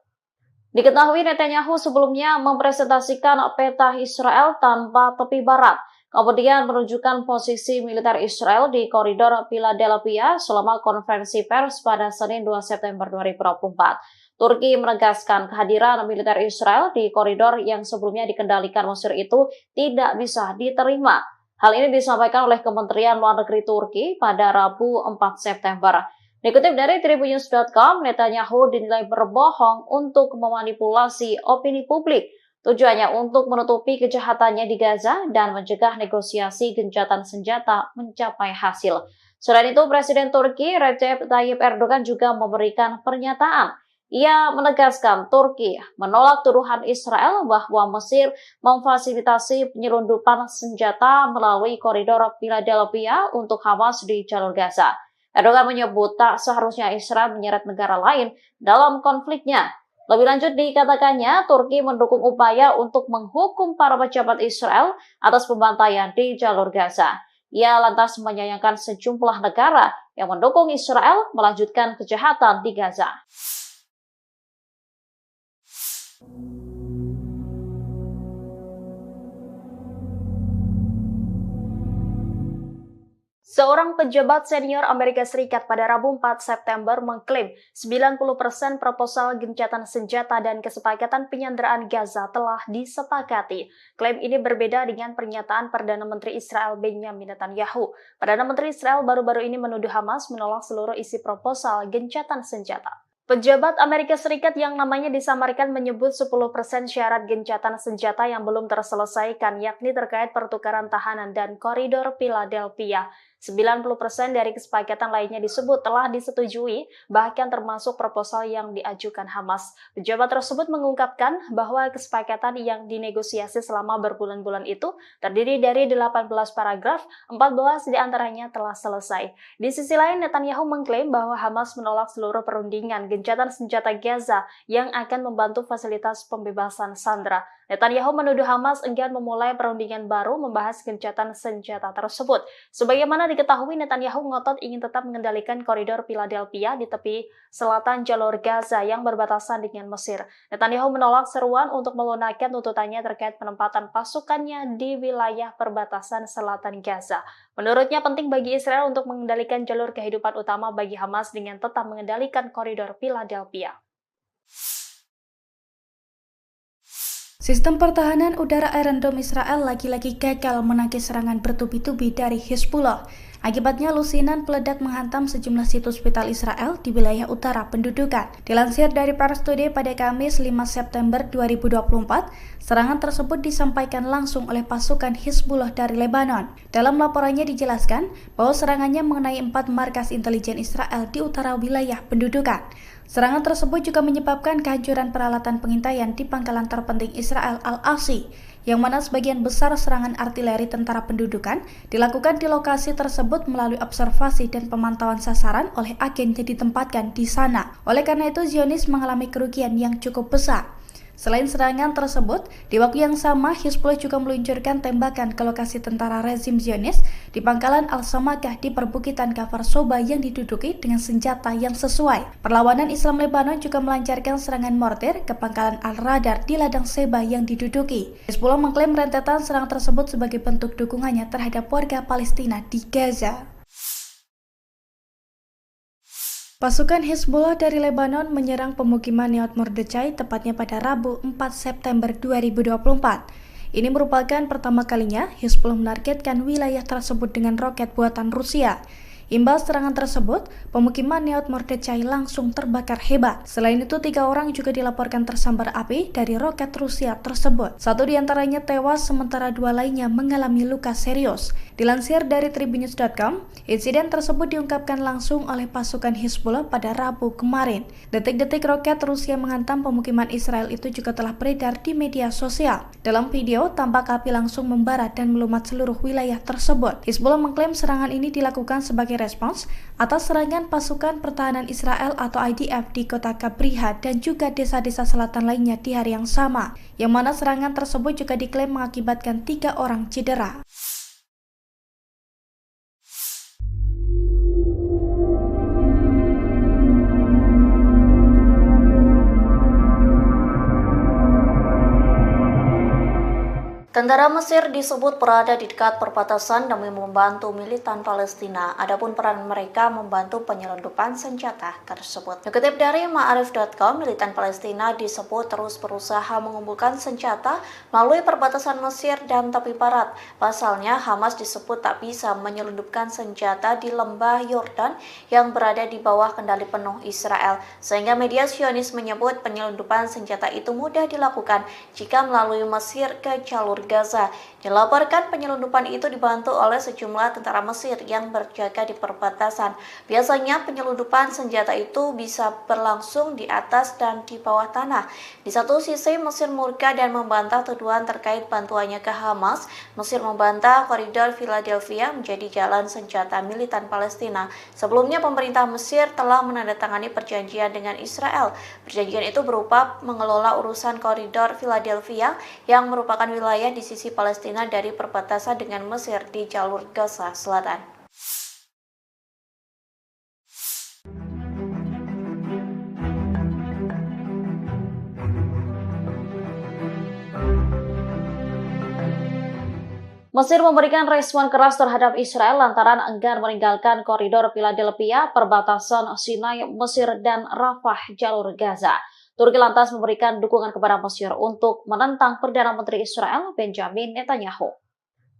Diketahui Netanyahu sebelumnya mempresentasikan peta Israel tanpa tepi barat, kemudian menunjukkan posisi militer Israel di koridor Philadelphia selama konferensi pers pada Senin 2 September 2024. Turki menegaskan kehadiran militer Israel di koridor yang sebelumnya dikendalikan Mesir itu tidak bisa diterima. Hal ini disampaikan oleh Kementerian Luar Negeri Turki pada Rabu 4 September. Dikutip dari Tribunnews.com, Netanyahu dinilai berbohong untuk memanipulasi opini publik. Tujuannya untuk menutupi kejahatannya di Gaza dan mencegah negosiasi gencatan senjata mencapai hasil. Selain itu, Presiden Turki Recep Tayyip Erdogan juga memberikan pernyataan. Ia menegaskan Turki menolak tuduhan Israel bahwa Mesir memfasilitasi penyelundupan senjata melalui koridor Philadelphia untuk Hamas di jalur Gaza. Erdogan menyebut tak seharusnya Israel menyeret negara lain dalam konfliknya. Lebih lanjut dikatakannya, Turki mendukung upaya untuk menghukum para pejabat Israel atas pembantaian di jalur Gaza. Ia lantas menyayangkan sejumlah negara yang mendukung Israel melanjutkan kejahatan di Gaza. Seorang pejabat senior Amerika Serikat pada Rabu 4 September mengklaim 90% proposal gencatan senjata dan kesepakatan penyanderaan Gaza telah disepakati. Klaim ini berbeda dengan pernyataan Perdana Menteri Israel Benjamin Netanyahu. Perdana Menteri Israel baru-baru ini menuduh Hamas menolak seluruh isi proposal gencatan senjata. Pejabat Amerika Serikat yang namanya disamarkan menyebut 10% syarat gencatan senjata yang belum terselesaikan, yakni terkait pertukaran tahanan dan koridor Philadelphia. 90% dari kesepakatan lainnya disebut telah disetujui, bahkan termasuk proposal yang diajukan Hamas. Pejabat tersebut mengungkapkan bahwa kesepakatan yang dinegosiasi selama berbulan-bulan itu terdiri dari 18 paragraf, 14 diantaranya telah selesai. Di sisi lain, Netanyahu mengklaim bahwa Hamas menolak seluruh perundingan gencatan senjata Gaza yang akan membantu fasilitas pembebasan sandera. Netanyahu menuduh Hamas enggan memulai perundingan baru membahas gencatan senjata tersebut. Sebagaimana diketahui, Netanyahu ngotot ingin tetap mengendalikan koridor Philadelphia di tepi selatan jalur Gaza yang berbatasan dengan Mesir. Netanyahu menolak seruan untuk melunakkan tuntutannya terkait penempatan pasukannya di wilayah perbatasan selatan Gaza. Menurutnya penting bagi Israel untuk mengendalikan jalur kehidupan utama bagi Hamas dengan tetap mengendalikan koridor Philadelphia. Sistem pertahanan udara Iron Dome Israel lagi-lagi gagal menangkis serangan bertubi-tubi dari Hezbollah. Akibatnya, lusinan peledak menghantam sejumlah situs vital Israel di wilayah utara pendudukan. Dilansir dari Pars Today pada Kamis 5 September 2024, serangan tersebut disampaikan langsung oleh pasukan Hezbollah dari Lebanon. Dalam laporannya dijelaskan bahwa serangannya mengenai 4 markas intelijen Israel di utara wilayah pendudukan. Serangan tersebut juga menyebabkan kehancuran peralatan pengintaian di pangkalan terpenting Israel Al-Asi, yang mana sebagian besar serangan artileri tentara pendudukan dilakukan di lokasi tersebut melalui observasi dan pemantauan sasaran oleh agen yang ditempatkan di sana. Oleh karena itu, Zionis mengalami kerugian yang cukup besar. Selain serangan tersebut, di waktu yang sama Hezbollah juga meluncurkan tembakan ke lokasi tentara rezim Zionis di pangkalan Al-Samakah di perbukitan Kfar Soba yang diduduki dengan senjata yang sesuai. Perlawanan Islam Lebanon juga melancarkan serangan mortir ke pangkalan Al-Radar di ladang Seba yang diduduki. Hezbollah mengklaim rentetan serangan tersebut sebagai bentuk dukungannya terhadap warga Palestina di Gaza. Pasukan Hezbollah dari Lebanon menyerang pemukiman Nahal Mordechai tepatnya pada Rabu 4 September 2024. Ini merupakan pertama kalinya Hezbollah menargetkan wilayah tersebut dengan roket buatan Rusia. Imbas serangan tersebut, pemukiman Nahal Mordechai langsung terbakar hebat. Selain itu, 3 orang juga dilaporkan tersambar api dari roket Rusia tersebut. 1 diantaranya tewas, sementara 2 lainnya mengalami luka serius. Dilansir dari Tribunnews.com, insiden tersebut diungkapkan langsung oleh pasukan Hezbollah pada Rabu kemarin. Detik-detik roket Rusia menghantam pemukiman Israel itu juga telah beredar di media sosial. Dalam video, tampak api langsung membara dan melumat seluruh wilayah tersebut. Hezbollah mengklaim serangan ini dilakukan sebagai respons atas serangan pasukan pertahanan Israel atau IDF di kota Kabriha dan juga desa-desa selatan lainnya di hari yang sama, yang mana serangan tersebut juga diklaim mengakibatkan 3 orang cedera. Tentara Mesir disebut berada di dekat perbatasan demi membantu militan Palestina. Adapun peran mereka membantu penyelundupan senjata tersebut. Dikutip dari Ma'arif.com, militan Palestina disebut terus berusaha mengumpulkan senjata melalui perbatasan Mesir dan tepi barat. Pasalnya, Hamas disebut tak bisa menyelundupkan senjata di lembah Yordan yang berada di bawah kendali penuh Israel. Sehingga media Zionis menyebut penyelundupan senjata itu mudah dilakukan jika melalui Mesir ke jalur Gaza. Dilaporkan penyelundupan itu dibantu oleh sejumlah tentara Mesir yang berjaga di perbatasan. Biasanya penyelundupan senjata itu bisa berlangsung di atas dan di bawah tanah. Di satu sisi Mesir murka dan membantah tuduhan terkait bantuannya ke Hamas. Mesir membantah koridor Philadelphia menjadi jalan senjata militan Palestina. Sebelumnya pemerintah Mesir telah menandatangani perjanjian dengan Israel. Perjanjian itu berupa mengelola urusan koridor Philadelphia yang merupakan wilayah di sisi Palestina dari perbatasan dengan Mesir di jalur Gaza Selatan. Mesir memberikan respon keras terhadap Israel lantaran enggan meninggalkan koridor Philadelphia, perbatasan Sinai, Mesir, dan Rafah, jalur Gaza. Turki lantas memberikan dukungan kepada Mesir untuk menentang Perdana Menteri Israel Benjamin Netanyahu.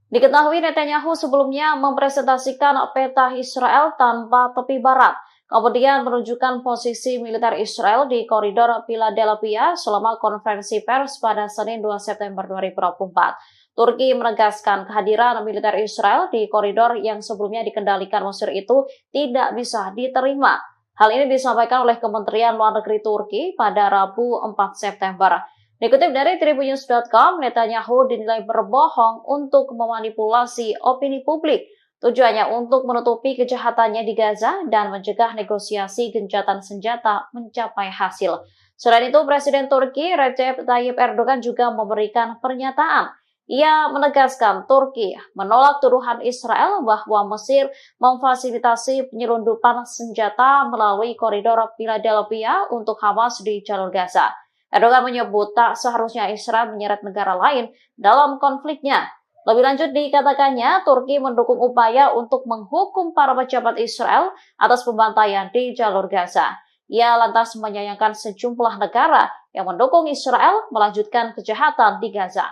Diketahui Netanyahu sebelumnya mempresentasikan peta Israel tanpa tepi barat, kemudian menunjukkan posisi militer Israel di koridor Philadelphia selama konferensi pers pada Senin 2 September 2024. Turki menegaskan kehadiran militer Israel di koridor yang sebelumnya dikendalikan Mesir itu tidak bisa diterima. Hal ini disampaikan oleh Kementerian Luar Negeri Turki pada Rabu 4 September. Dikutip dari Tribunnews.com, Netanyahu dinilai berbohong untuk memanipulasi opini publik. Tujuannya untuk menutupi kejahatannya di Gaza dan mencegah negosiasi gencatan senjata mencapai hasil. Selain itu, Presiden Turki Recep Tayyip Erdogan juga memberikan pernyataan. Ia menegaskan Turki menolak tuduhan Israel bahwa Mesir memfasilitasi penyelundupan senjata melalui koridor Philadelphia untuk Hamas di jalur Gaza. Erdogan menyebut tak seharusnya Israel menyeret negara lain dalam konfliknya. Lebih lanjut dikatakannya, Turki mendukung upaya untuk menghukum para pejabat Israel atas pembantaian di jalur Gaza. Ia lantas menyayangkan sejumlah negara yang mendukung Israel melanjutkan kejahatan di Gaza.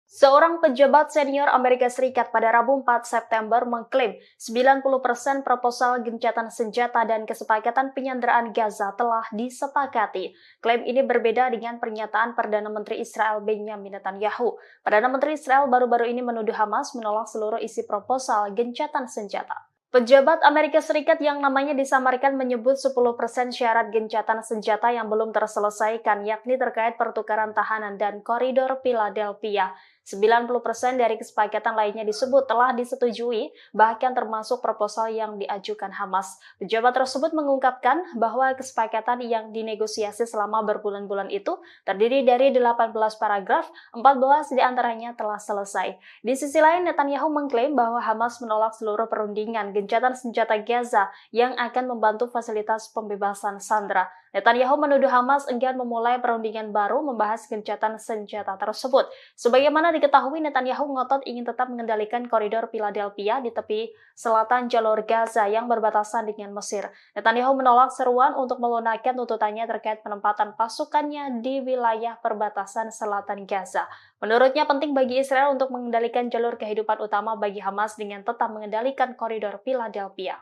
Seorang pejabat senior Amerika Serikat pada Rabu 4 September mengklaim 90% proposal gencatan senjata dan kesepakatan penyanderaan Gaza telah disepakati. Klaim ini berbeda dengan pernyataan Perdana Menteri Israel Benjamin Netanyahu. Perdana Menteri Israel baru-baru ini menuduh Hamas menolak seluruh isi proposal gencatan senjata. Pejabat Amerika Serikat yang namanya disamarkan menyebut 10% syarat gencatan senjata yang belum terselesaikan, yakni terkait pertukaran tahanan dan koridor Philadelphia. 90% dari kesepakatan lainnya disebut telah disetujui, bahkan termasuk proposal yang diajukan Hamas. Pejabat tersebut mengungkapkan bahwa kesepakatan yang dinegosiasi selama berbulan-bulan itu terdiri dari 18 paragraf, 14 diantaranya telah selesai. Di sisi lain, Netanyahu mengklaim bahwa Hamas menolak seluruh perundingan gencatan senjata Gaza yang akan membantu fasilitas pembebasan sandera. Netanyahu menuduh Hamas enggan memulai perundingan baru membahas gencatan senjata tersebut. Sebagaimana diketahui, Netanyahu ngotot ingin tetap mengendalikan koridor Philadelphia di tepi selatan jalur Gaza yang berbatasan dengan Mesir. Netanyahu menolak seruan untuk melunakkan tuntutannya terkait penempatan pasukannya di wilayah perbatasan selatan Gaza. Menurutnya penting bagi Israel untuk mengendalikan jalur kehidupan utama bagi Hamas dengan tetap mengendalikan koridor Philadelphia.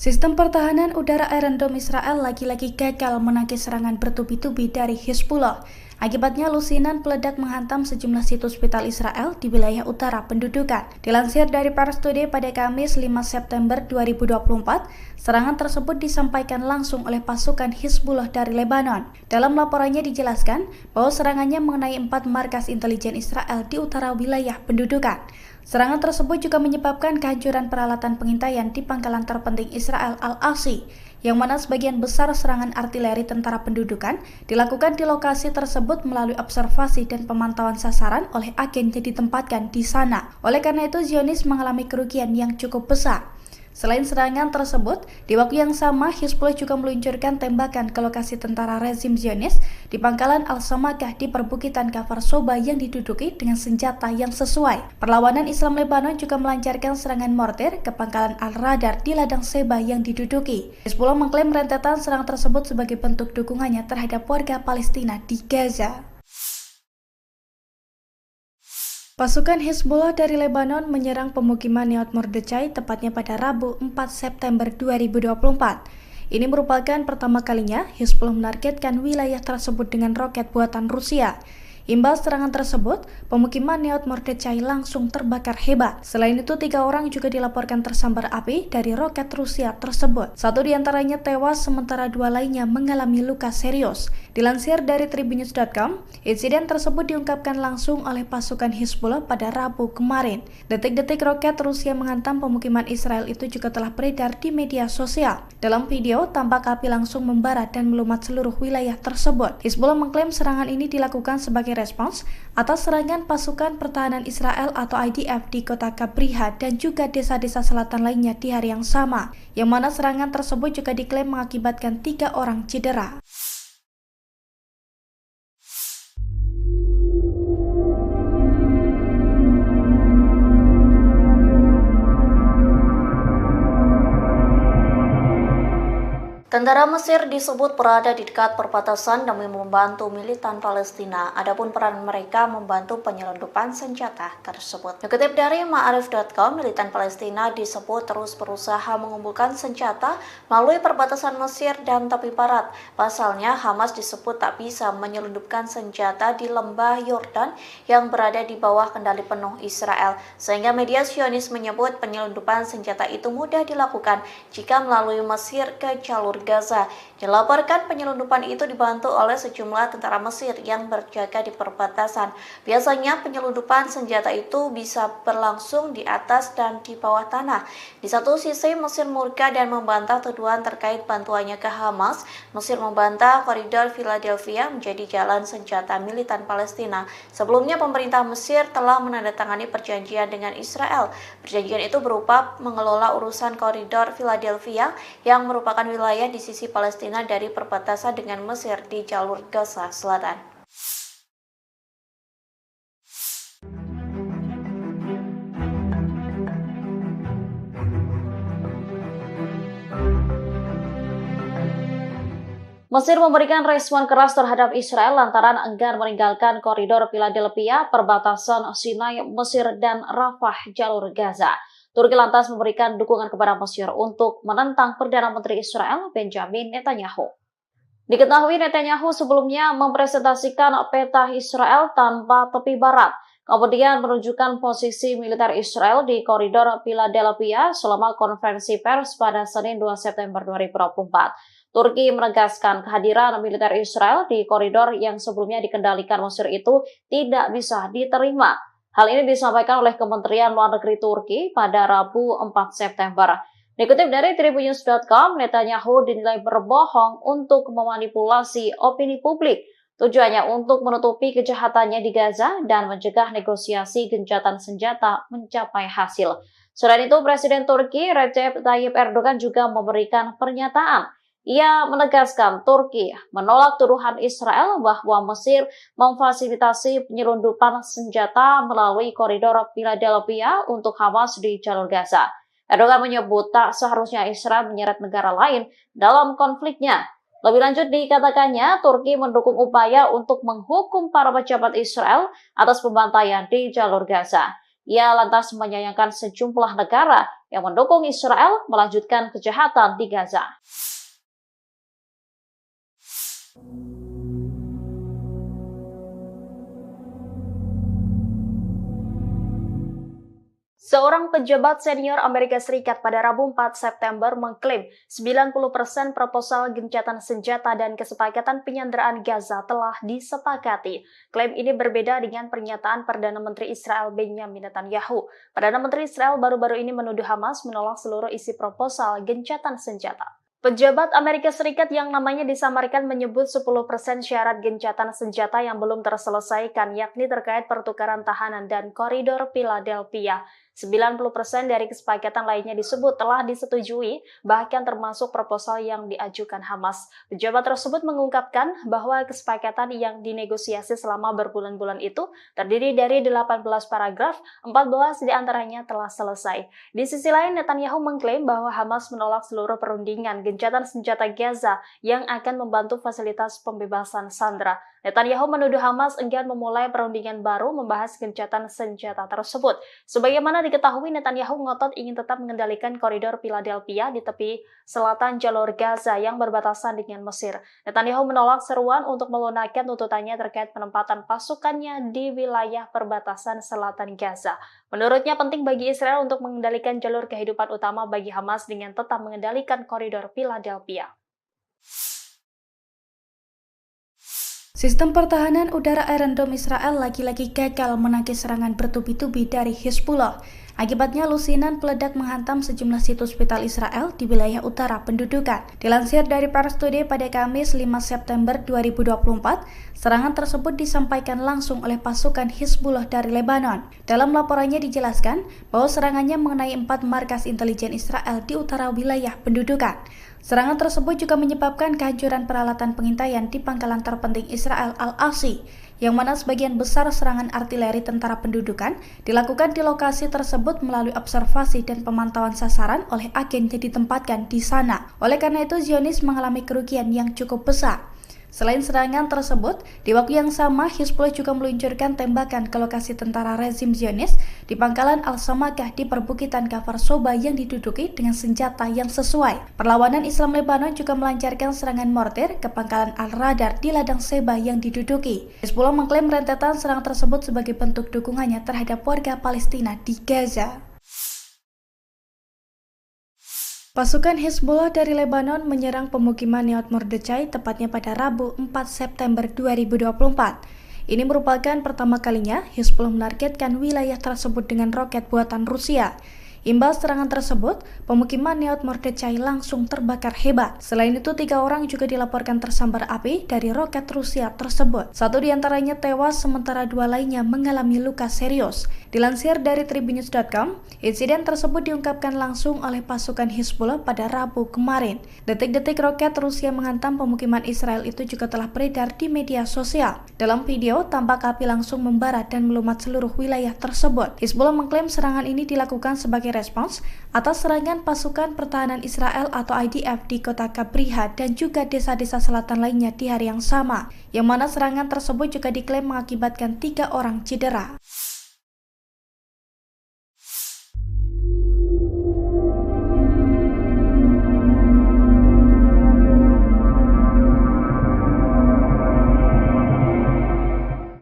Sistem pertahanan udara Iron Dome Israel lagi-lagi gagal menangkis serangan bertubi-tubi dari Hezbollah. Akibatnya lusinan peledak menghantam sejumlah situs vital Israel di wilayah utara pendudukan. Dilansir dari Pars Today pada Kamis 5 September 2024, serangan tersebut disampaikan langsung oleh pasukan Hizbullah dari Lebanon. Dalam laporannya dijelaskan bahwa serangannya mengenai 4 markas intelijen Israel di utara wilayah pendudukan. Serangan tersebut juga menyebabkan kehancuran peralatan pengintaian di pangkalan terpenting Israel Al-Asi, yang mana sebagian besar serangan artileri tentara pendudukan dilakukan di lokasi tersebut melalui observasi dan pemantauan sasaran oleh agen yang ditempatkan di sana. Oleh karena itu, Zionis mengalami kerugian yang cukup besar. Selain serangan tersebut, di waktu yang sama Hizbullah juga meluncurkan tembakan ke lokasi tentara rezim Zionis di pangkalan Al-Samakah di perbukitan Kafar Soba yang diduduki dengan senjata yang sesuai. Perlawanan Islam Lebanon juga melancarkan serangan mortir ke pangkalan Al-Radar di ladang Seba yang diduduki. Hizbullah mengklaim rentetan serangan tersebut sebagai bentuk dukungannya terhadap warga Palestina di Gaza. Pasukan Hizbullah dari Lebanon menyerang pemukiman Neot Mordechai tepatnya pada Rabu 4 September 2024. Ini merupakan pertama kalinya Hizbullah menargetkan wilayah tersebut dengan roket buatan Rusia. Imbas serangan tersebut, pemukiman Neot Mordechai langsung terbakar hebat. Selain itu, 3 orang juga dilaporkan tersambar api dari roket Rusia tersebut. 1 diantaranya tewas, sementara 2 lainnya mengalami luka serius. Dilansir dari Tribunnews.com, insiden tersebut diungkapkan langsung oleh pasukan Hizbullah pada Rabu kemarin. Detik-detik roket Rusia menghantam pemukiman Israel itu juga telah beredar di media sosial. Dalam video, tampak api langsung membara dan melumat seluruh wilayah tersebut. Hizbullah mengklaim serangan ini dilakukan sebagai respons atas serangan pasukan pertahanan Israel atau IDF di kota Kabriha dan juga desa-desa selatan lainnya di hari yang sama, yang mana serangan tersebut juga diklaim mengakibatkan 3 orang cedera. Tentara Mesir disebut berada di dekat perbatasan demi membantu militan Palestina. Adapun peran mereka membantu penyelundupan senjata tersebut. Dikutip dari Ma'arif.com, militan Palestina disebut terus berusaha mengumpulkan senjata melalui perbatasan Mesir dan tepi barat. Pasalnya, Hamas disebut tak bisa menyelundupkan senjata di lembah Yordan yang berada di bawah kendali penuh Israel. Sehingga media Zionis menyebut penyelundupan senjata itu mudah dilakukan jika melalui Mesir ke jalur Gaza. Dilaporkan penyelundupan itu dibantu oleh sejumlah tentara Mesir yang berjaga di perbatasan. Biasanya penyelundupan senjata itu bisa berlangsung di atas dan di bawah tanah. Di satu sisi Mesir murka dan membantah tuduhan terkait bantuannya ke Hamas. Mesir membantah koridor Philadelphia menjadi jalan senjata militan Palestina. Sebelumnya pemerintah Mesir telah menandatangani perjanjian dengan Israel. Perjanjian itu berupa mengelola urusan koridor Philadelphia yang merupakan wilayah di sisi Palestina dari perbatasan dengan Mesir di jalur Gaza Selatan. Mesir memberikan respon keras terhadap Israel lantaran enggan meninggalkan koridor Philadelphia, perbatasan Sinai, Mesir, dan Rafah, jalur Gaza. Turki lantas memberikan dukungan kepada Mesir untuk menentang Perdana Menteri Israel Benjamin Netanyahu. Diketahui Netanyahu sebelumnya mempresentasikan peta Israel tanpa tepi barat, kemudian menunjukkan posisi militer Israel di koridor Philadelphia selama konferensi pers pada Senin 2 September 2024. Turki menegaskan kehadiran militer Israel di koridor yang sebelumnya dikendalikan Mesir itu tidak bisa diterima. Hal ini disampaikan oleh Kementerian Luar Negeri Turki pada Rabu 4 September. Dikutip dari Tribunnews.com, Netanyahu dinilai berbohong untuk memanipulasi opini publik. Tujuannya untuk menutupi kejahatannya di Gaza dan mencegah negosiasi gencatan senjata mencapai hasil. Selain itu, Presiden Turki Recep Tayyip Erdogan juga memberikan pernyataan. Ia menegaskan Turki menolak tuduhan Israel bahwa Mesir memfasilitasi penyelundupan senjata melalui koridor Philadelphia untuk Hamas di jalur Gaza. Erdogan menyebut tak seharusnya Israel menyeret negara lain dalam konfliknya. Lebih lanjut dikatakannya, Turki mendukung upaya untuk menghukum para pejabat Israel atas pembantaian di jalur Gaza. Ia lantas menyayangkan sejumlah negara yang mendukung Israel melanjutkan kejahatan di Gaza. Seorang pejabat senior Amerika Serikat pada Rabu 4 September mengklaim 90% proposal gencatan senjata dan kesepakatan penyanderaan Gaza telah disepakati. Klaim ini berbeda dengan pernyataan Perdana Menteri Israel Benjamin Netanyahu. Perdana Menteri Israel baru-baru ini menuduh Hamas menolak seluruh isi proposal gencatan senjata. Pejabat Amerika Serikat yang namanya disamarkan menyebut 10% syarat gencatan senjata yang belum terselesaikan, yakni terkait pertukaran tahanan dan koridor Philadelphia. 90% dari kesepakatan lainnya disebut telah disetujui, bahkan termasuk proposal yang diajukan Hamas. Pejabat tersebut mengungkapkan bahwa kesepakatan yang dinegosiasi selama berbulan-bulan itu terdiri dari 18 paragraf, 14 diantaranya telah selesai. Di sisi lain, Netanyahu mengklaim bahwa Hamas menolak seluruh perundingan gencatan senjata Gaza yang akan membantu fasilitas pembebasan sandera. Netanyahu menuduh Hamas enggan memulai perundingan baru membahas gencatan senjata tersebut. Sebagaimana diketahui, Netanyahu ngotot ingin tetap mengendalikan koridor Philadelphia di tepi selatan jalur Gaza yang berbatasan dengan Mesir. Netanyahu menolak seruan untuk melunakkan tuntutannya terkait penempatan pasukannya di wilayah perbatasan selatan Gaza. Menurutnya penting bagi Israel untuk mengendalikan jalur kehidupan utama bagi Hamas dengan tetap mengendalikan koridor Philadelphia. Sistem pertahanan udara Iron Dome Israel lagi-lagi gagal menangkis serangan bertubi-tubi dari Hizbullah. Akibatnya lusinan peledak menghantam sejumlah situs vital Israel di wilayah utara pendudukan. Dilansir dari Pars Today pada Kamis 5 September 2024, serangan tersebut disampaikan langsung oleh pasukan Hizbullah dari Lebanon. Dalam laporannya dijelaskan bahwa serangannya mengenai 4 markas intelijen Israel di utara wilayah pendudukan. Serangan tersebut juga menyebabkan kehancuran peralatan pengintaian di pangkalan terpenting Israel Al-Asi, yang mana sebagian besar serangan artileri tentara pendudukan dilakukan di lokasi tersebut melalui observasi dan pemantauan sasaran oleh agen yang ditempatkan di sana. Oleh karena itu, Zionis mengalami kerugian yang cukup besar. Selain serangan tersebut, di waktu yang sama Hizbullah juga meluncurkan tembakan ke lokasi tentara rezim Zionis di pangkalan Al-Samakah di perbukitan Kafar Soba yang diduduki dengan senjata yang sesuai. Perlawanan Islam Lebanon juga melancarkan serangan mortir ke pangkalan Al-Radar di ladang Seba yang diduduki. Hizbullah mengklaim rentetan serangan tersebut sebagai bentuk dukungannya terhadap warga Palestina di Gaza. Pasukan Hizbullah dari Lebanon menyerang pemukiman Neot Mordechai tepatnya pada Rabu 4 September 2024. Ini merupakan pertama kalinya Hizbullah menargetkan wilayah tersebut dengan roket buatan Rusia. Imbas serangan tersebut, pemukiman Neot Mordechai langsung terbakar hebat. Selain itu, 3 orang juga dilaporkan tersambar api dari roket Rusia tersebut. 1 diantaranya tewas, sementara 2 lainnya mengalami luka serius. Dilansir dari Tribunnews.com, insiden tersebut diungkapkan langsung oleh pasukan Hizbullah pada Rabu kemarin. Detik-detik roket Rusia menghantam pemukiman Israel itu juga telah beredar di media sosial. Dalam video, tampak api langsung membara dan melumat seluruh wilayah tersebut. Hizbullah mengklaim serangan ini dilakukan sebagai respons atas serangan pasukan pertahanan Israel atau IDF di kota Kabriha dan juga desa-desa selatan lainnya di hari yang sama, yang mana serangan tersebut juga diklaim mengakibatkan 3 orang cedera.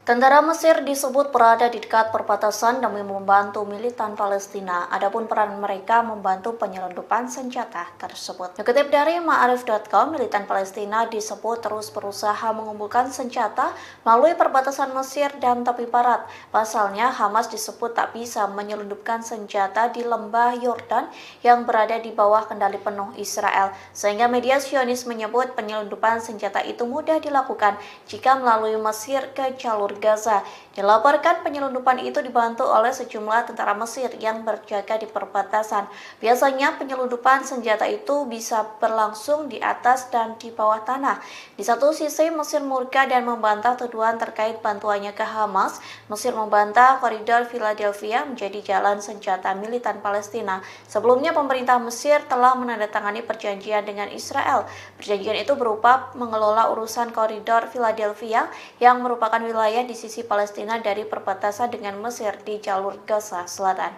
Tentara Mesir disebut berada di dekat perbatasan demi membantu militan Palestina. Adapun peran mereka membantu penyelundupan senjata tersebut. Dikutip dari Ma'arif.com, militan Palestina disebut terus berusaha mengumpulkan senjata melalui perbatasan Mesir dan tepi barat. Pasalnya, Hamas disebut tak bisa menyelundupkan senjata di lembah Yordan yang berada di bawah kendali penuh Israel. Sehingga media Zionis menyebut penyelundupan senjata itu mudah dilakukan jika melalui Mesir ke jalur Gaza. Dilaporkan penyelundupan itu dibantu oleh sejumlah tentara Mesir yang berjaga di perbatasan. Biasanya penyelundupan senjata itu bisa berlangsung di atas dan di bawah tanah. Di satu sisi Mesir murka dan membantah tuduhan terkait bantuannya ke Hamas. Mesir membantah koridor Philadelphia menjadi jalan senjata militan Palestina. Sebelumnya pemerintah Mesir telah menandatangani perjanjian dengan Israel. Perjanjian itu berupa mengelola urusan koridor Philadelphia yang merupakan wilayah di sisi Palestina dari perbatasan dengan Mesir di jalur Gaza Selatan.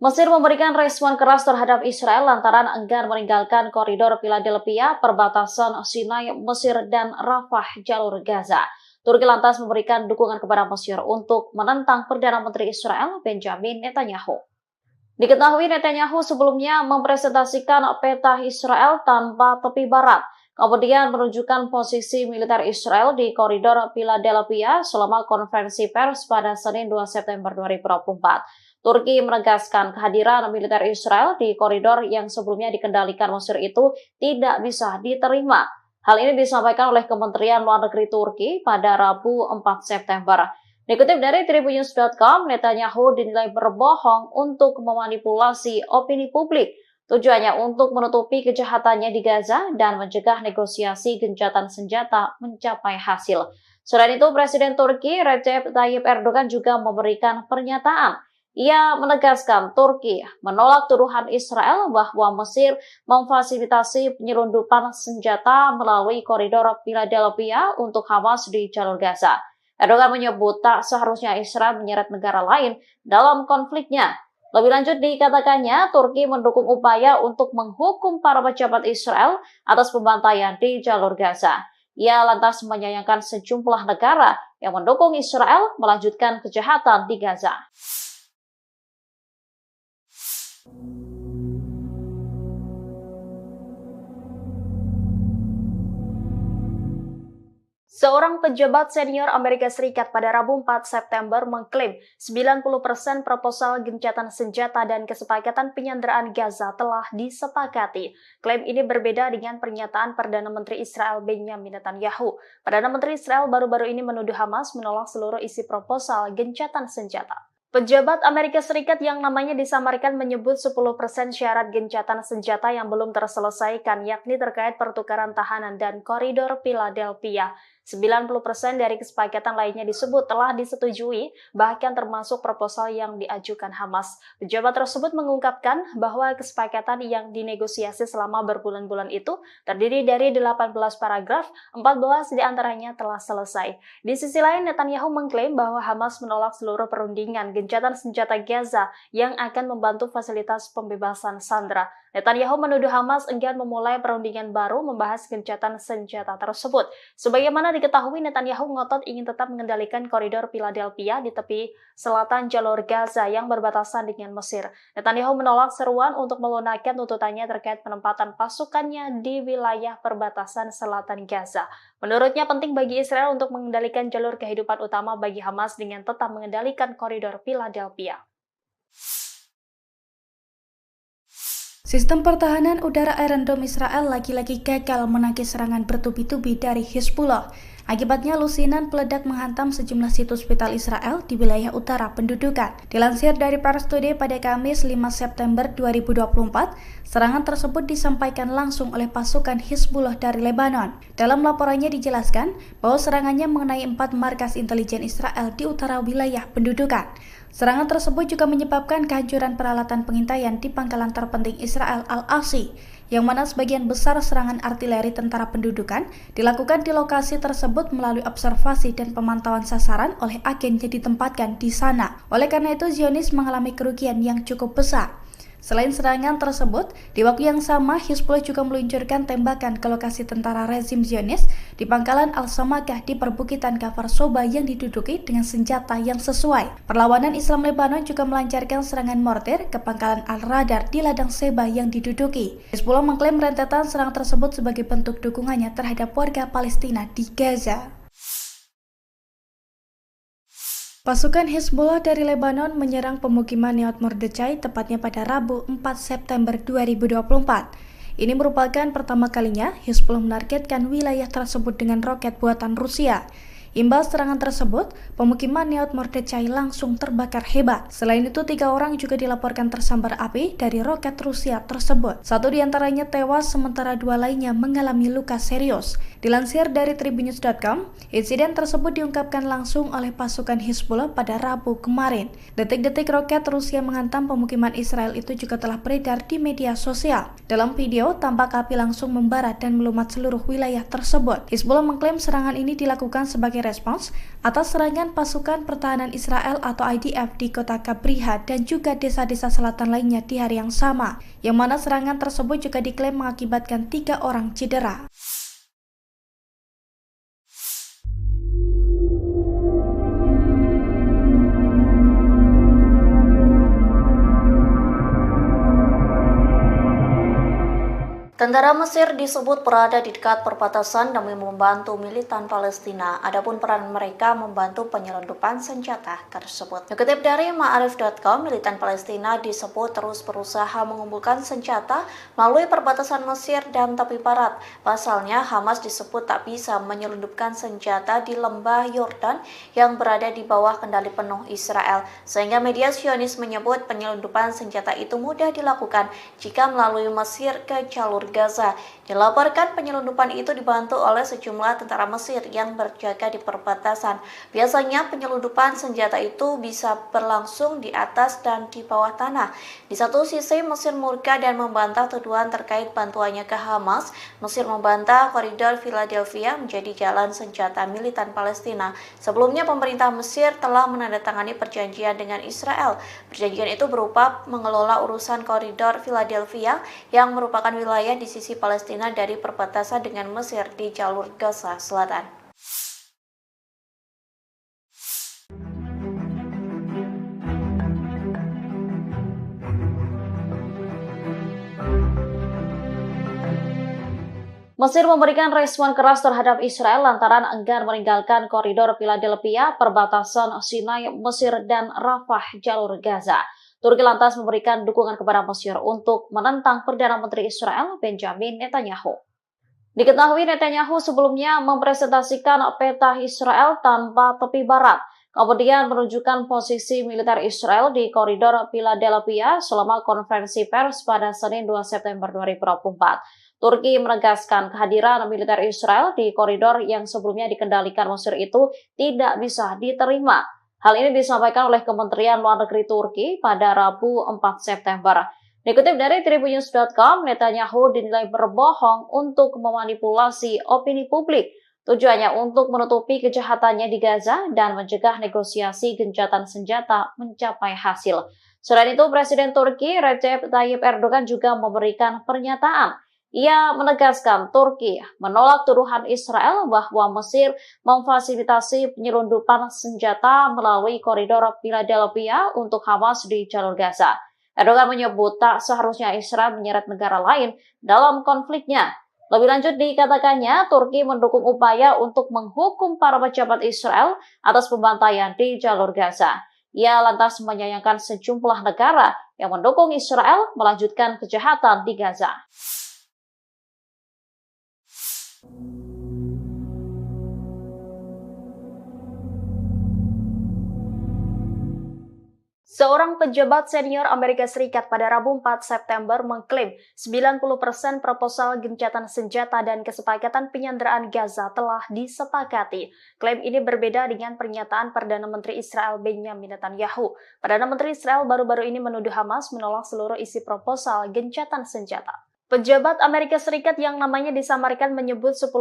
Mesir memberikan respon keras terhadap Israel lantaran enggan meninggalkan koridor Philadelphia, perbatasan Sinai, Mesir, dan Rafah, jalur Gaza. Turki lantas memberikan dukungan kepada Mesir untuk menentang Perdana Menteri Israel, Benjamin Netanyahu. Diketahui Netanyahu sebelumnya mempresentasikan peta Israel tanpa tepi barat, kemudian menunjukkan posisi militer Israel di koridor Philadelphia selama konferensi pers pada Senin 2 September 2024. Turki menegaskan kehadiran militer Israel di koridor yang sebelumnya dikendalikan Mesir itu tidak bisa diterima. Hal ini disampaikan oleh Kementerian Luar Negeri Turki pada Rabu 4 September. Dikutip dari Tribunnews.com, Netanyahu dinilai berbohong untuk memanipulasi opini publik. Tujuannya untuk menutupi kejahatannya di Gaza dan mencegah negosiasi gencatan senjata mencapai hasil. Selain itu, Presiden Turki Recep Tayyip Erdogan juga memberikan pernyataan. Ia menegaskan Turki menolak tuduhan Israel bahwa Mesir memfasilitasi penyelundupan senjata melalui koridor Philadelphia untuk Hamas di jalur Gaza. Erdogan menyebut tak seharusnya Israel menyeret negara lain dalam konfliknya. Lebih lanjut dikatakannya, Turki mendukung upaya untuk menghukum para pejabat Israel atas pembantaian di jalur Gaza. Ia lantas menyayangkan sejumlah negara yang mendukung Israel melanjutkan kejahatan di Gaza. Seorang pejabat senior Amerika Serikat pada Rabu 4 September mengklaim 90% proposal gencatan senjata dan kesepakatan penyanderaan Gaza telah disepakati. Klaim ini berbeda dengan pernyataan Perdana Menteri Israel Benjamin Netanyahu. Perdana Menteri Israel baru-baru ini menuduh Hamas menolak seluruh isi proposal gencatan senjata. Pejabat Amerika Serikat yang namanya disamarkan menyebut 10% syarat gencatan senjata yang belum terselesaikan, yakni terkait pertukaran tahanan dan koridor Philadelphia. 90% dari kesepakatan lainnya disebut telah disetujui, bahkan termasuk proposal yang diajukan Hamas. Pejabat tersebut mengungkapkan bahwa kesepakatan yang dinegosiasi selama berbulan-bulan itu terdiri dari 18 paragraf, 14 diantaranya telah selesai. Di sisi lain, Netanyahu mengklaim bahwa Hamas menolak seluruh perundingan gencatan senjata Gaza yang akan membantu fasilitas pembebasan sandera. Netanyahu menuduh Hamas enggan memulai perundingan baru membahas gencatan senjata tersebut. Sebagaimana diketahui, Netanyahu ngotot ingin tetap mengendalikan koridor Philadelphia di tepi selatan jalur Gaza yang berbatasan dengan Mesir. Netanyahu menolak seruan untuk melunakkan tuntutannya terkait penempatan pasukannya di wilayah perbatasan selatan Gaza. Menurutnya penting bagi Israel untuk mengendalikan jalur kehidupan utama bagi Hamas dengan tetap mengendalikan koridor Philadelphia. Sistem pertahanan udara Iron Dome Israel lagi-lagi gagal menangkis serangan bertubi-tubi dari Hizbullah. Akibatnya lusinan peledak menghantam sejumlah situs vital Israel di wilayah utara pendudukan. Dilansir dari Pars Today pada Kamis 5 September 2024, serangan tersebut disampaikan langsung oleh pasukan Hizbullah dari Lebanon. Dalam laporannya dijelaskan bahwa serangannya mengenai 4 markas intelijen Israel di utara wilayah pendudukan. Serangan tersebut juga menyebabkan kehancuran peralatan pengintaian di pangkalan terpenting Israel Al-Asi, yang mana sebagian besar serangan artileri tentara pendudukan dilakukan di lokasi tersebut melalui observasi dan pemantauan sasaran oleh agen yang ditempatkan di sana. Oleh karena itu, Zionis mengalami kerugian yang cukup besar. Selain serangan tersebut, di waktu yang sama Hizbullah juga meluncurkan tembakan ke lokasi tentara rezim Zionis di pangkalan Al-Samakah di perbukitan Kafar Soba yang diduduki dengan senjata yang sesuai. Perlawanan Islam Lebanon juga melancarkan serangan mortir ke pangkalan Al-Radar di ladang Seba yang diduduki. Hizbullah mengklaim rentetan serangan tersebut sebagai bentuk dukungannya terhadap warga Palestina di Gaza. Pasukan Hizbullah dari Lebanon menyerang pemukiman Nahal Mordechai tepatnya pada Rabu 4 September 2024. Ini merupakan pertama kalinya Hizbullah menargetkan wilayah tersebut dengan roket buatan Rusia. Imbas serangan tersebut, pemukiman Nahal Mordechai langsung terbakar hebat. Selain itu, 3 orang juga dilaporkan tersambar api dari roket Rusia tersebut. 1 diantaranya tewas, sementara 2 lainnya mengalami luka serius. Dilansir dari tribunnews.com, insiden tersebut diungkapkan langsung oleh pasukan Hizbullah pada Rabu kemarin. Detik-detik roket Rusia menghantam pemukiman Israel itu juga telah beredar di media sosial. Dalam video, tampak api langsung membara dan melumat seluruh wilayah tersebut. Hizbullah mengklaim serangan ini dilakukan sebagai respons atas serangan pasukan pertahanan Israel atau IDF di kota Kabriha dan juga desa-desa selatan lainnya di hari yang sama, yang mana serangan tersebut juga diklaim mengakibatkan 3 orang cedera. Tentara Mesir disebut berada di dekat perbatasan demi membantu militan Palestina. Adapun peran mereka membantu penyelundupan senjata tersebut. Dikutip dari Ma'arif.com, militan Palestina disebut terus berusaha mengumpulkan senjata melalui perbatasan Mesir dan tepi barat. Pasalnya, Hamas disebut tak bisa menyelundupkan senjata di lembah Yordan yang berada di bawah kendali penuh Israel. Sehingga media Zionis menyebut penyelundupan senjata itu mudah dilakukan jika melalui Mesir ke jalur Gaza. Dilaporkan penyelundupan itu dibantu oleh sejumlah tentara Mesir yang berjaga di perbatasan. Biasanya penyelundupan senjata itu bisa berlangsung di atas dan di bawah tanah. Di satu sisi Mesir murka dan membantah tuduhan terkait bantuannya ke Hamas. Mesir membantah koridor Philadelphia menjadi jalan senjata militan Palestina. Sebelumnya pemerintah Mesir telah menandatangani perjanjian dengan Israel. Perjanjian itu berupa mengelola urusan koridor Philadelphia yang merupakan wilayah di sisi Palestina dari perbatasan dengan Mesir di jalur Gaza Selatan. Mesir memberikan respon keras terhadap Israel lantaran enggan meninggalkan koridor Philadelphia, perbatasan Sinai, Mesir, dan Rafah, jalur Gaza. Turki lantas memberikan dukungan kepada Mesir untuk menentang Perdana Menteri Israel Benjamin Netanyahu. Diketahui Netanyahu sebelumnya mempresentasikan peta Israel tanpa tepi barat, kemudian menunjukkan posisi militer Israel di koridor Philadelphia selama konferensi pers pada Senin 2 September 2024. Turki menegaskan kehadiran militer Israel di koridor yang sebelumnya dikendalikan Mesir itu tidak bisa diterima. Hal ini disampaikan oleh Kementerian Luar Negeri Turki pada Rabu 4 September. Dikutip dari tribunnews.com, Netanyahu dinilai berbohong untuk memanipulasi opini publik. Tujuannya untuk menutupi kejahatannya di Gaza dan mencegah negosiasi gencatan senjata mencapai hasil. Selain itu, Presiden Turki Recep Tayyip Erdogan juga memberikan pernyataan. Ia menegaskan Turki menolak tuduhan Israel bahwa Mesir memfasilitasi penyelundupan senjata melalui koridor Philadelphia untuk Hamas di jalur Gaza. Erdogan menyebut tak seharusnya Israel menyeret negara lain dalam konfliknya. Lebih lanjut dikatakannya, Turki mendukung upaya untuk menghukum para pejabat Israel atas pembantaian di jalur Gaza. Ia lantas menyayangkan sejumlah negara yang mendukung Israel melanjutkan kejahatan di Gaza. Seorang pejabat senior Amerika Serikat pada Rabu 4 September mengklaim 90% proposal gencatan senjata dan kesepakatan penyanderaan Gaza telah disepakati. Klaim ini berbeda dengan pernyataan Perdana Menteri Israel Benjamin Netanyahu. Perdana Menteri Israel baru-baru ini menuduh Hamas menolak seluruh isi proposal gencatan senjata. Pejabat Amerika Serikat yang namanya disamarkan menyebut 10%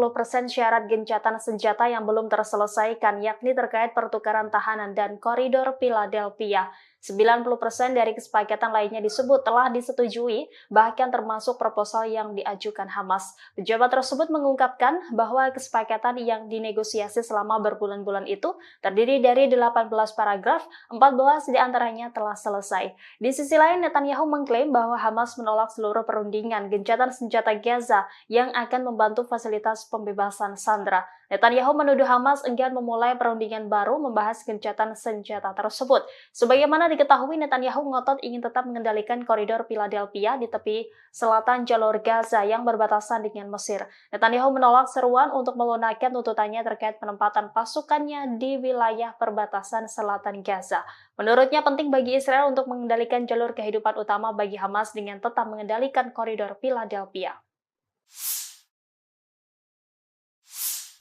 syarat gencatan senjata yang belum terselesaikan, yakni terkait pertukaran tahanan dan koridor Philadelphia. 90% dari kesepakatan lainnya disebut telah disetujui, bahkan termasuk proposal yang diajukan Hamas. Pejabat tersebut mengungkapkan bahwa kesepakatan yang dinegosiasi selama berbulan-bulan itu terdiri dari 18 paragraf, 14 diantaranya telah selesai. Di sisi lain, Netanyahu mengklaim bahwa Hamas menolak seluruh perundingan gencatan senjata Gaza yang akan membantu fasilitas pembebasan sandera. Netanyahu menuduh Hamas enggan memulai perundingan baru membahas gencatan senjata tersebut. Sebagaimana diketahui, Netanyahu ngotot ingin tetap mengendalikan koridor Philadelphia di tepi selatan jalur Gaza yang berbatasan dengan Mesir. Netanyahu menolak seruan untuk melunakkan tuntutannya terkait penempatan pasukannya di wilayah perbatasan selatan Gaza. Menurutnya penting bagi Israel untuk mengendalikan jalur kehidupan utama bagi Hamas dengan tetap mengendalikan koridor Philadelphia.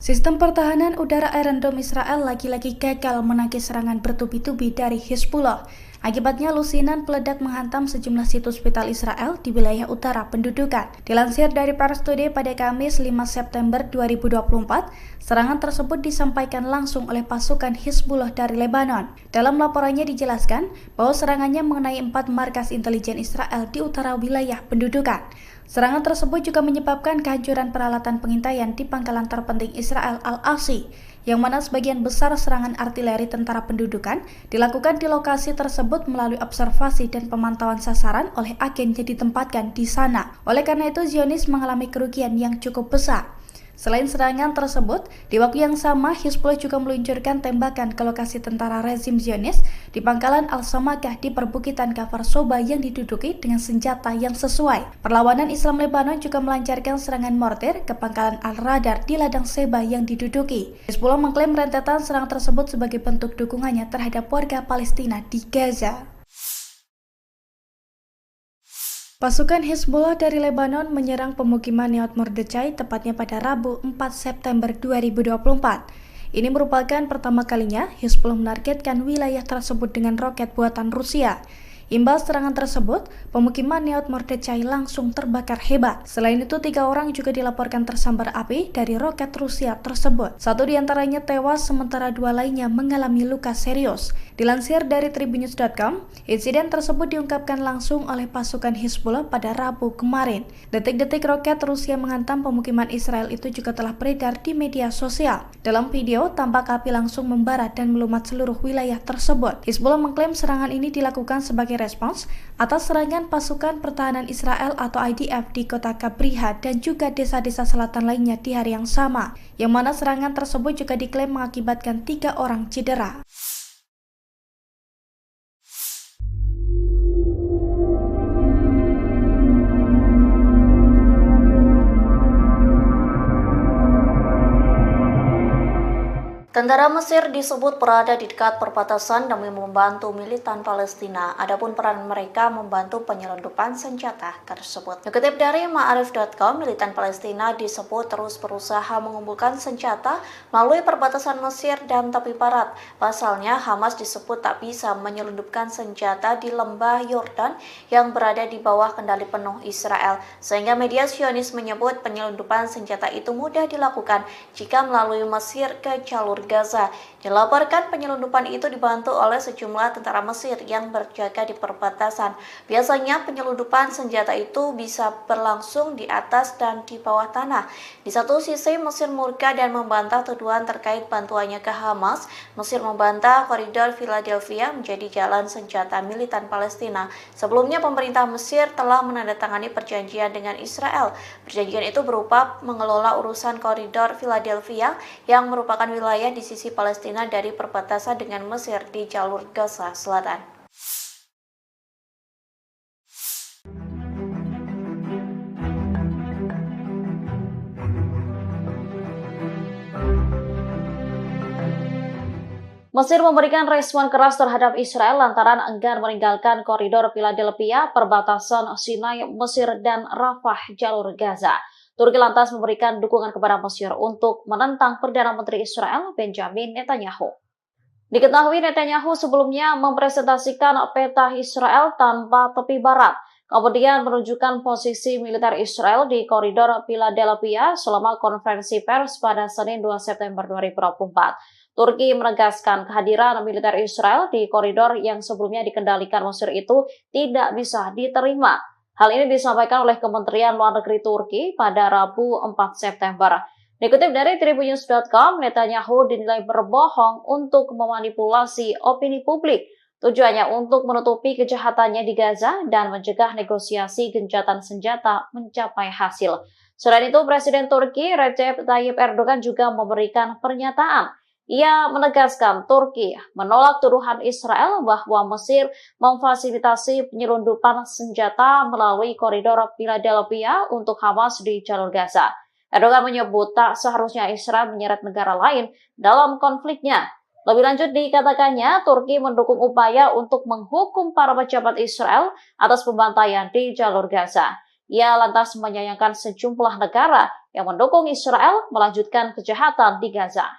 Sistem pertahanan udara Iron Dome Israel lagi-lagi gagal menangkis serangan bertubi-tubi dari Hizbullah. Akibatnya lusinan peledak menghantam sejumlah situs vital Israel di wilayah utara pendudukan. Dilansir dari Pars Today pada Kamis 5 September 2024, serangan tersebut disampaikan langsung oleh pasukan Hizbullah dari Lebanon. Dalam laporannya dijelaskan bahwa serangannya mengenai 4 markas intelijen Israel di utara wilayah pendudukan. Serangan tersebut juga menyebabkan kehancuran peralatan pengintaian di pangkalan terpenting Israel Al-Asi, yang mana sebagian besar serangan artileri tentara pendudukan dilakukan di lokasi tersebut melalui observasi dan pemantauan sasaran oleh agen yang ditempatkan di sana. Oleh karena itu, Zionis mengalami kerugian yang cukup besar. Selain serangan tersebut, di waktu yang sama Hizbullah juga meluncurkan tembakan ke lokasi tentara rezim Zionis di pangkalan Al-Samakah di perbukitan Kfar Soba yang diduduki dengan senjata yang sesuai. Perlawanan Islam Lebanon juga melancarkan serangan mortir ke pangkalan Al-Radar di ladang Seba yang diduduki. Hizbullah mengklaim rentetan serangan tersebut sebagai bentuk dukungannya terhadap warga Palestina di Gaza. Pasukan Hizbullah dari Lebanon menyerang pemukiman Nahal Mordechai tepatnya pada Rabu 4 September 2024. Ini merupakan pertama kalinya Hizbullah menargetkan wilayah tersebut dengan roket buatan Rusia. Imbas serangan tersebut, pemukiman Nahal Mordechai langsung terbakar hebat. Selain itu, 3 orang juga dilaporkan tersambar api dari roket Rusia tersebut. 1 diantaranya tewas, sementara 2 lainnya mengalami luka serius. Dilansir dari tribunnews.com, insiden tersebut diungkapkan langsung oleh pasukan Hizbullah pada Rabu kemarin. Detik-detik roket Rusia menghantam pemukiman Israel itu juga telah beredar di media sosial. Dalam video, tampak api langsung membara dan melumat seluruh wilayah tersebut. Hizbullah mengklaim serangan ini dilakukan sebagai respons atas serangan pasukan pertahanan Israel atau IDF di kota Kabriha dan juga desa-desa selatan lainnya di hari yang sama, yang mana serangan tersebut juga diklaim mengakibatkan 3 orang cedera. Tentara Mesir disebut berada di dekat perbatasan demi membantu militan Palestina. Adapun peran mereka membantu penyelundupan senjata tersebut. Dikutip dari Ma'arif.com, militan Palestina disebut terus berusaha mengumpulkan senjata melalui perbatasan Mesir dan tepi barat. Pasalnya, Hamas disebut tak bisa menyelundupkan senjata di lembah Yordan yang berada di bawah kendali penuh Israel. Sehingga media Zionis menyebut penyelundupan senjata itu mudah dilakukan jika melalui Mesir ke jalur Gaza. Dilaporkan penyelundupan itu dibantu oleh sejumlah tentara Mesir yang berjaga di perbatasan. Biasanya penyelundupan senjata itu bisa berlangsung di atas dan di bawah tanah. Di satu sisi, Mesir murka dan membantah tuduhan terkait bantuannya ke Hamas. Mesir membantah koridor Philadelphia menjadi jalan senjata militan Palestina. Sebelumnya, pemerintah Mesir telah menandatangani perjanjian dengan Israel. Perjanjian itu berupa mengelola urusan koridor Philadelphia yang merupakan wilayah di sisi Palestina dari perbatasan dengan Mesir di jalur Gaza Selatan. Mesir memberikan respon keras terhadap Israel lantaran enggan meninggalkan koridor Philadelphia, perbatasan Sinai, Mesir, dan Rafah, jalur Gaza. Turki lantas memberikan dukungan kepada Mesir untuk menentang Perdana Menteri Israel Benjamin Netanyahu. Diketahui Netanyahu sebelumnya mempresentasikan peta Israel tanpa tepi barat, kemudian menunjukkan posisi militer Israel di koridor Philadelphia selama konferensi pers pada Senin 2 September 2024. Turki menegaskan kehadiran militer Israel di koridor yang sebelumnya dikendalikan Mesir itu tidak bisa diterima. Hal ini disampaikan oleh Kementerian Luar Negeri Turki pada Rabu 4 September. Dikutip dari tribunnews.com, Netanyahu dinilai berbohong untuk memanipulasi opini publik. Tujuannya untuk menutupi kejahatannya di Gaza dan mencegah negosiasi gencatan senjata mencapai hasil. Selain itu, Presiden Turki Recep Tayyip Erdogan juga memberikan pernyataan. Ia menegaskan Turki menolak tuduhan Israel bahwa Mesir memfasilitasi penyelundupan senjata melalui koridor Philadelphia untuk Hamas di jalur Gaza. Erdogan menyebut tak seharusnya Israel menyeret negara lain dalam konfliknya. Lebih lanjut dikatakannya, Turki mendukung upaya untuk menghukum para pejabat Israel atas pembantaian di jalur Gaza. Ia lantas menyayangkan sejumlah negara yang mendukung Israel melanjutkan kejahatan di Gaza.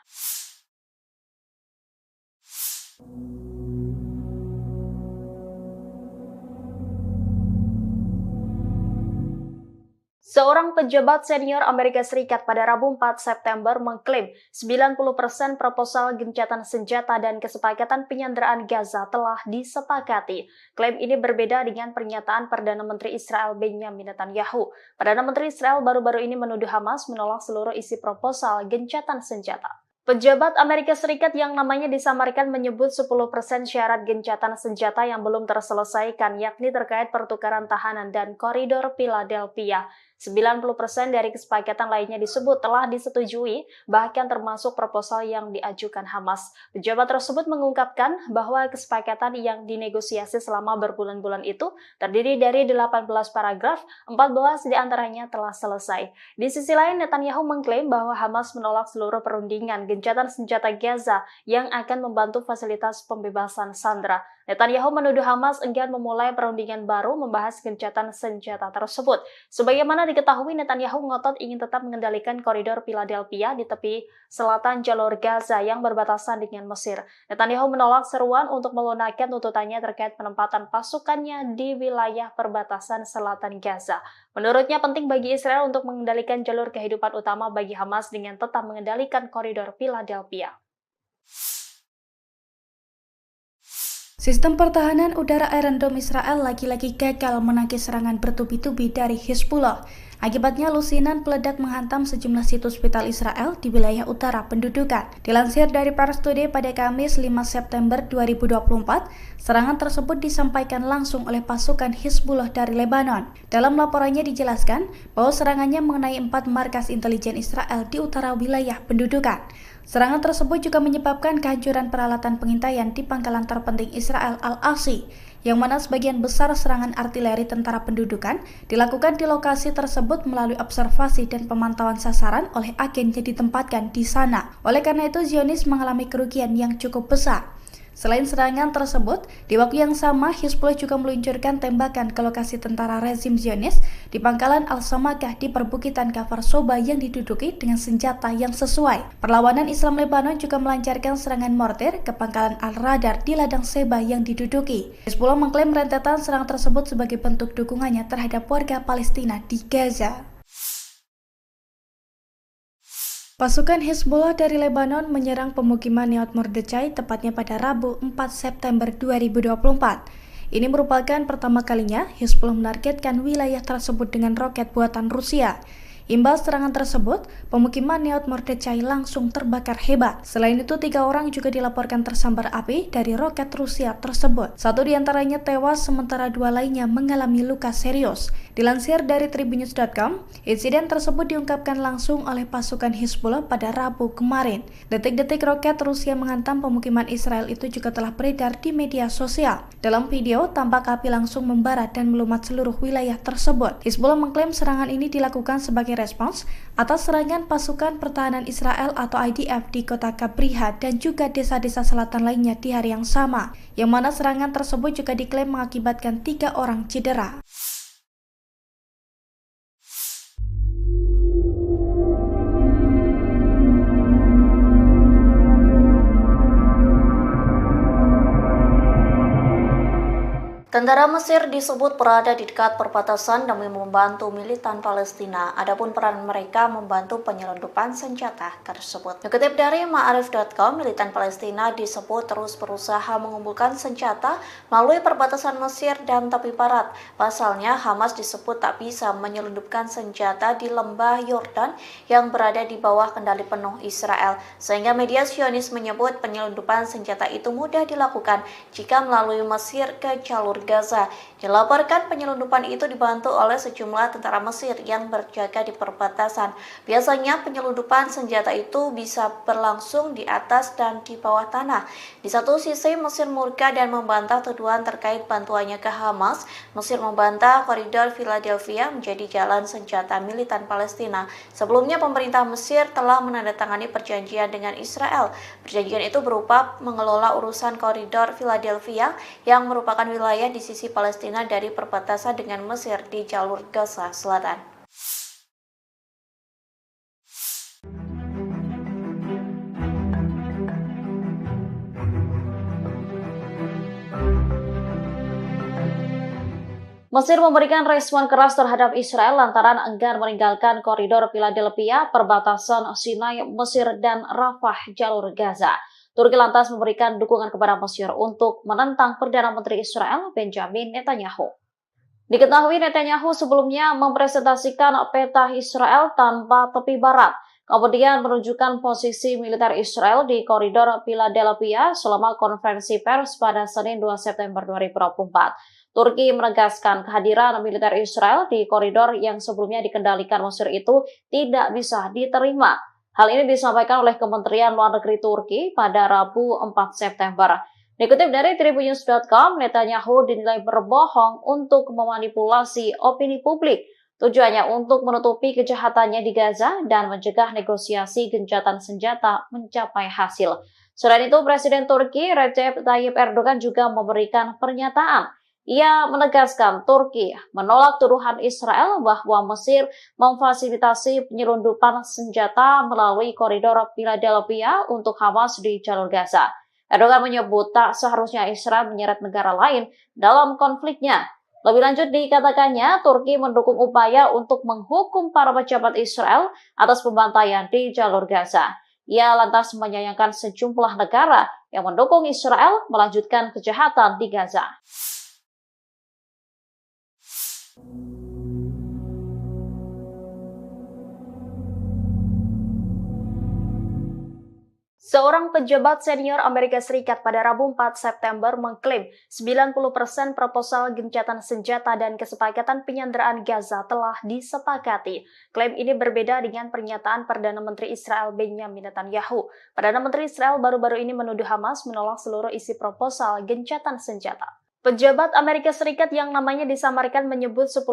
Seorang pejabat senior Amerika Serikat pada Rabu 4 September mengklaim 90% proposal gencatan senjata dan kesepakatan penyanderaan Gaza telah disepakati. Klaim ini berbeda dengan pernyataan Perdana Menteri Israel Benjamin Netanyahu. Perdana Menteri Israel baru-baru ini menuduh Hamas menolak seluruh isi proposal gencatan senjata. Pejabat Amerika Serikat yang namanya disamarkan menyebut 10% syarat gencatan senjata yang belum terselesaikan, yakni terkait pertukaran tahanan dan koridor Philadelphia. 90% dari kesepakatan lainnya disebut telah disetujui, bahkan termasuk proposal yang diajukan Hamas. Pejabat tersebut mengungkapkan bahwa kesepakatan yang dinegosiasi selama berbulan-bulan itu terdiri dari 18 paragraf, 14 diantaranya telah selesai. Di sisi lain, Netanyahu mengklaim bahwa Hamas menolak seluruh perundingan gencatan senjata Gaza yang akan membantu fasilitas pembebasan sandera. Netanyahu menuduh Hamas enggan memulai perundingan baru membahas gencatan senjata tersebut. Sebagaimana diketahui, Netanyahu ngotot ingin tetap mengendalikan koridor Philadelphia di tepi selatan jalur Gaza yang berbatasan dengan Mesir. Netanyahu menolak seruan untuk melunakkan tuntutannya terkait penempatan pasukannya di wilayah perbatasan selatan Gaza. Menurutnya penting bagi Israel untuk mengendalikan jalur kehidupan utama bagi Hamas dengan tetap mengendalikan koridor Philadelphia. Sistem pertahanan udara Iron Dome Israel lagi-lagi gagal menangkis serangan bertubi-tubi dari Hizbullah. Akibatnya lusinan peledak menghantam sejumlah situs vital Israel di wilayah utara pendudukan. Dilansir dari Pars Today pada Kamis 5 September 2024, serangan tersebut disampaikan langsung oleh pasukan Hizbullah dari Lebanon. Dalam laporannya dijelaskan bahwa serangannya mengenai 4 markas intelijen Israel di utara wilayah pendudukan. Serangan tersebut juga menyebabkan kehancuran peralatan pengintaian di pangkalan terpenting Israel Al-Asi, yang mana sebagian besar serangan artileri tentara pendudukan dilakukan di lokasi tersebut melalui observasi dan pemantauan sasaran oleh agen yang ditempatkan di sana. Oleh karena itu, Zionis mengalami kerugian yang cukup besar. Selain serangan tersebut, di waktu yang sama Hizbullah juga meluncurkan tembakan ke lokasi tentara rezim Zionis di pangkalan Al-Samakah di perbukitan Kafar Soba yang diduduki dengan senjata yang sesuai. Perlawanan Islam Lebanon juga melancarkan serangan mortir ke pangkalan Al-Radar di ladang Seba yang diduduki. Hizbullah mengklaim rentetan serangan tersebut sebagai bentuk dukungannya terhadap warga Palestina di Gaza. Pasukan Hizbullah dari Lebanon menyerang pemukiman Nahal Mordechai tepatnya pada Rabu 4 September 2024. Ini merupakan pertama kalinya Hizbullah menargetkan wilayah tersebut dengan roket buatan Rusia. Imbas serangan tersebut, pemukiman Nahal Mordechai langsung terbakar hebat. Selain itu, 3 orang juga dilaporkan tersambar api dari roket Rusia tersebut. 1 diantaranya tewas, sementara 2 lainnya mengalami luka serius. Dilansir dari Tribunnews.com, insiden tersebut diungkapkan langsung oleh pasukan Hizbullah pada Rabu kemarin. Detik-detik roket Rusia menghantam pemukiman Israel itu juga telah beredar di media sosial. Dalam video, tampak api langsung membara dan melumat seluruh wilayah tersebut. Hizbullah mengklaim serangan ini dilakukan sebagai respons atas serangan pasukan pertahanan Israel atau IDF di kota Kabriha dan juga desa-desa selatan lainnya di hari yang sama, yang mana serangan tersebut juga diklaim mengakibatkan 3 orang cedera. Tentara Mesir disebut berada di dekat perbatasan demi membantu militan Palestina. Adapun peran mereka membantu penyelundupan senjata tersebut. Dikutip dari Ma'arif.com, militan Palestina disebut terus berusaha mengumpulkan senjata melalui perbatasan Mesir dan tepi barat. Pasalnya, Hamas disebut tak bisa menyelundupkan senjata di lembah Yordan yang berada di bawah kendali penuh Israel. Sehingga media Zionis menyebut penyelundupan senjata itu mudah dilakukan jika melalui Mesir ke jalur Gaza. Dilaporkan penyelundupan itu dibantu oleh sejumlah tentara Mesir yang berjaga di perbatasan. Biasanya penyelundupan senjata itu bisa berlangsung di atas dan di bawah tanah. Di satu sisi Mesir murka dan membantah tuduhan terkait bantuannya ke Hamas. Mesir membantah koridor Philadelphia menjadi jalan senjata militan Palestina. Sebelumnya pemerintah Mesir telah menandatangani perjanjian dengan Israel. Perjanjian itu berupa mengelola urusan koridor Philadelphia yang merupakan wilayah di sisi Palestina dari perbatasan dengan Mesir di jalur Gaza Selatan. Mesir memberikan respon keras terhadap Israel lantaran enggan meninggalkan koridor Philadelphia, perbatasan Sinai, Mesir, dan Rafah, jalur Gaza. Turki lantas memberikan dukungan kepada Mesir untuk menentang Perdana Menteri Israel, Benjamin Netanyahu. Diketahui Netanyahu sebelumnya mempresentasikan peta Israel tanpa tepi barat, kemudian menunjukkan posisi militer Israel di koridor Philadelphia selama konferensi pers pada Senin 2 September 2024. Turki menegaskan kehadiran militer Israel di koridor yang sebelumnya dikendalikan Mesir itu tidak bisa diterima. Hal ini disampaikan oleh Kementerian Luar Negeri Turki pada Rabu 4 September. Dikutip dari Tribunnews.com, Netanyahu dinilai berbohong untuk memanipulasi opini publik. Tujuannya untuk menutupi kejahatannya di Gaza dan mencegah negosiasi gencatan senjata mencapai hasil. Selain itu, Presiden Turki Recep Tayyip Erdogan juga memberikan pernyataan. Ia menegaskan Turki menolak tuduhan Israel bahwa Mesir memfasilitasi penyelundupan senjata melalui koridor Philadelphia untuk Hamas di jalur Gaza. Erdogan menyebut tak seharusnya Israel menyeret negara lain dalam konfliknya. Lebih lanjut dikatakannya, Turki mendukung upaya untuk menghukum para pejabat Israel atas pembantaian di jalur Gaza. Ia lantas menyayangkan sejumlah negara yang mendukung Israel melanjutkan kejahatan di Gaza. Seorang pejabat senior Amerika Serikat pada Rabu 4 September mengklaim 90% proposal gencatan senjata dan kesepakatan penyanderaan Gaza telah disepakati. Klaim ini berbeda dengan pernyataan Perdana Menteri Israel Benjamin Netanyahu. Perdana Menteri Israel baru-baru ini menuduh Hamas menolak seluruh isi proposal gencatan senjata. Pejabat Amerika Serikat yang namanya disamarkan menyebut 10%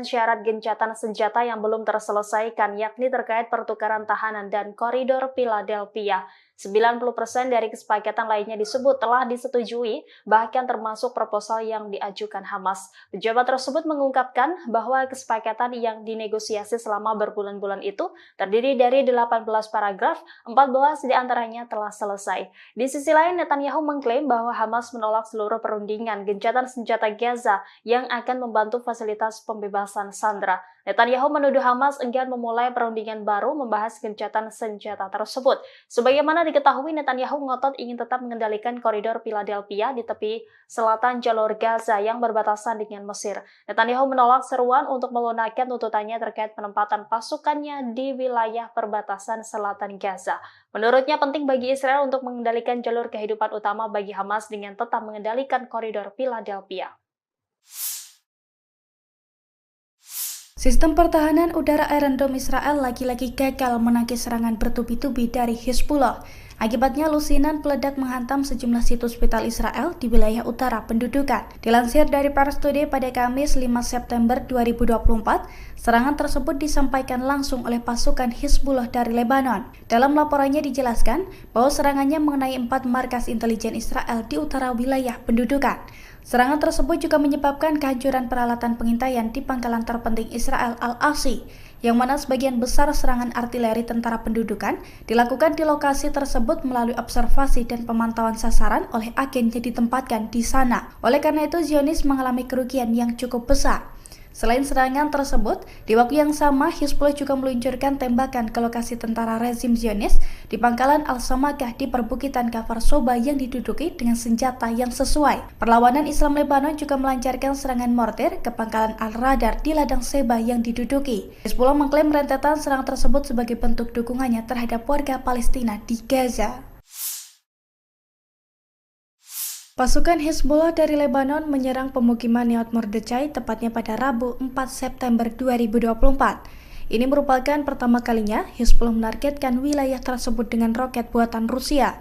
syarat gencatan senjata yang belum terselesaikan, yakni terkait pertukaran tahanan dan koridor Philadelphia. 90% dari kesepakatan lainnya disebut telah disetujui, bahkan termasuk proposal yang diajukan Hamas. Pejabat tersebut mengungkapkan bahwa kesepakatan yang dinegosiasi selama berbulan-bulan itu terdiri dari 18 paragraf, 14 diantaranya telah selesai. Di sisi lain, Netanyahu mengklaim bahwa Hamas menolak seluruh perundingan gencatan senjata Gaza yang akan membantu fasilitas pembebasan sandera. Netanyahu menuduh Hamas enggan memulai perundingan baru membahas gencatan senjata tersebut. Sebagaimana diketahui, Netanyahu ngotot ingin tetap mengendalikan koridor Philadelphia di tepi selatan jalur Gaza yang berbatasan dengan Mesir. Netanyahu menolak seruan untuk melunakkan tuntutannya terkait penempatan pasukannya di wilayah perbatasan selatan Gaza. Menurutnya penting bagi Israel untuk mengendalikan jalur kehidupan utama bagi Hamas dengan tetap mengendalikan koridor Philadelphia. Sistem pertahanan udara Iron Dome Israel lagi-lagi gagal menangkis serangan bertubi-tubi dari Hizbullah. Akibatnya lusinan peledak menghantam sejumlah situs vital Israel di wilayah utara pendudukan. Dilansir dari Pars Today pada Kamis 5 September 2024, serangan tersebut disampaikan langsung oleh pasukan Hizbullah dari Lebanon. Dalam laporannya dijelaskan bahwa serangannya mengenai 4 markas intelijen Israel di utara wilayah pendudukan. Serangan tersebut juga menyebabkan kehancuran peralatan pengintaian di pangkalan terpenting Israel Al-Asi, yang mana sebagian besar serangan artileri tentara pendudukan dilakukan di lokasi tersebut melalui observasi dan pemantauan sasaran oleh agen yang ditempatkan di sana. Oleh karena itu, Zionis mengalami kerugian yang cukup besar. Selain serangan tersebut, di waktu yang sama Hizbullah juga meluncurkan tembakan ke lokasi tentara rezim Zionis di pangkalan Al-Samakah di perbukitan Kafar Soba yang diduduki dengan senjata yang sesuai. Perlawanan Islam Lebanon juga melancarkan serangan mortir ke pangkalan Al-Radar di ladang Seba yang diduduki. Hizbullah mengklaim rentetan serangan tersebut sebagai bentuk dukungannya terhadap warga Palestina di Gaza. Pasukan Hizbullah dari Lebanon menyerang pemukiman Nahal Mordechai tepatnya pada Rabu 4 September 2024. Ini merupakan pertama kalinya Hizbullah menargetkan wilayah tersebut dengan roket buatan Rusia.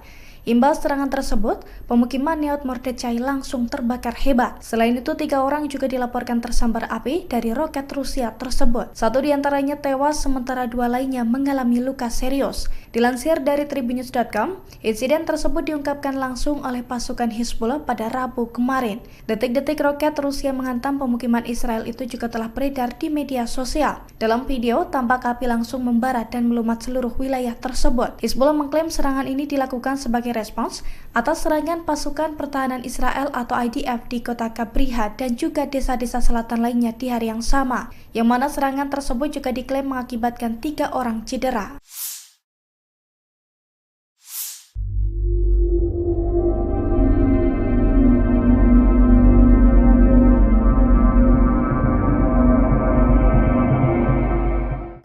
Imbas serangan tersebut, pemukiman Nahal Mordechai langsung terbakar hebat. Selain itu, 3 orang juga dilaporkan tersambar api dari roket Rusia tersebut. 1 diantaranya tewas, sementara 2 lainnya mengalami luka serius. Dilansir dari tribunnews.com, insiden tersebut diungkapkan langsung oleh pasukan Hizbullah pada Rabu kemarin. Detik-detik roket Rusia menghantam pemukiman Israel itu juga telah beredar di media sosial. Dalam video, tampak api langsung membara dan melumat seluruh wilayah tersebut. Hizbullah mengklaim serangan ini dilakukan sebagai respons atas serangan pasukan pertahanan Israel atau IDF di kota Kabriha dan juga desa-desa selatan lainnya di hari yang sama, yang mana serangan tersebut juga diklaim mengakibatkan 3 orang cedera.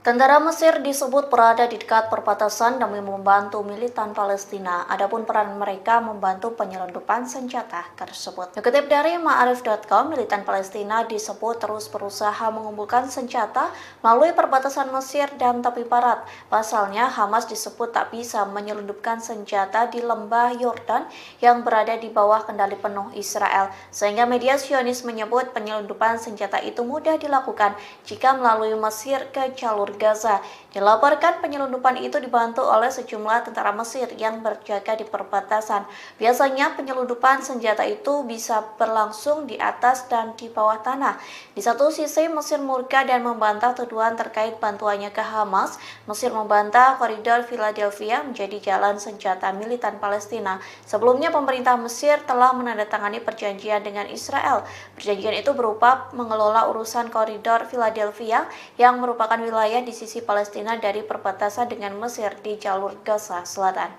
Tentara Mesir disebut berada di dekat perbatasan demi membantu militan Palestina. Adapun peran mereka membantu penyelundupan senjata tersebut. Dikutip dari Ma'arif.com, militan Palestina disebut terus berusaha mengumpulkan senjata melalui perbatasan Mesir dan tepi barat. Pasalnya, Hamas disebut tak bisa menyelundupkan senjata di lembah Yordan yang berada di bawah kendali penuh Israel. Sehingga media Zionis menyebut penyelundupan senjata itu mudah dilakukan jika melalui Mesir ke jalur Gaza. Dilaporkan penyelundupan itu dibantu oleh sejumlah tentara Mesir yang berjaga di perbatasan. Biasanya penyelundupan senjata itu bisa berlangsung di atas dan di bawah tanah. Di satu sisi Mesir murka dan membantah tuduhan terkait bantuannya ke Hamas. Mesir membantah koridor Philadelphia menjadi jalan senjata militan Palestina. Sebelumnya pemerintah Mesir telah menandatangani perjanjian dengan Israel. Perjanjian itu berupa mengelola urusan koridor Philadelphia yang merupakan wilayah di sisi Palestina dari perbatasan dengan Mesir di jalur Gaza Selatan.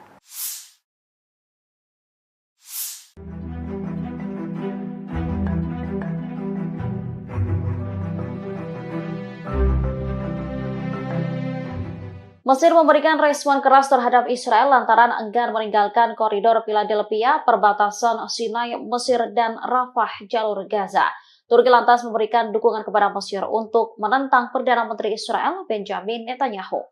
Mesir memberikan respon keras terhadap Israel lantaran enggan meninggalkan koridor Philadelphia, perbatasan Sinai, Mesir, dan Rafah, jalur Gaza. Turki lantas memberikan dukungan kepada Mesir untuk menentang Perdana Menteri Israel Benjamin Netanyahu.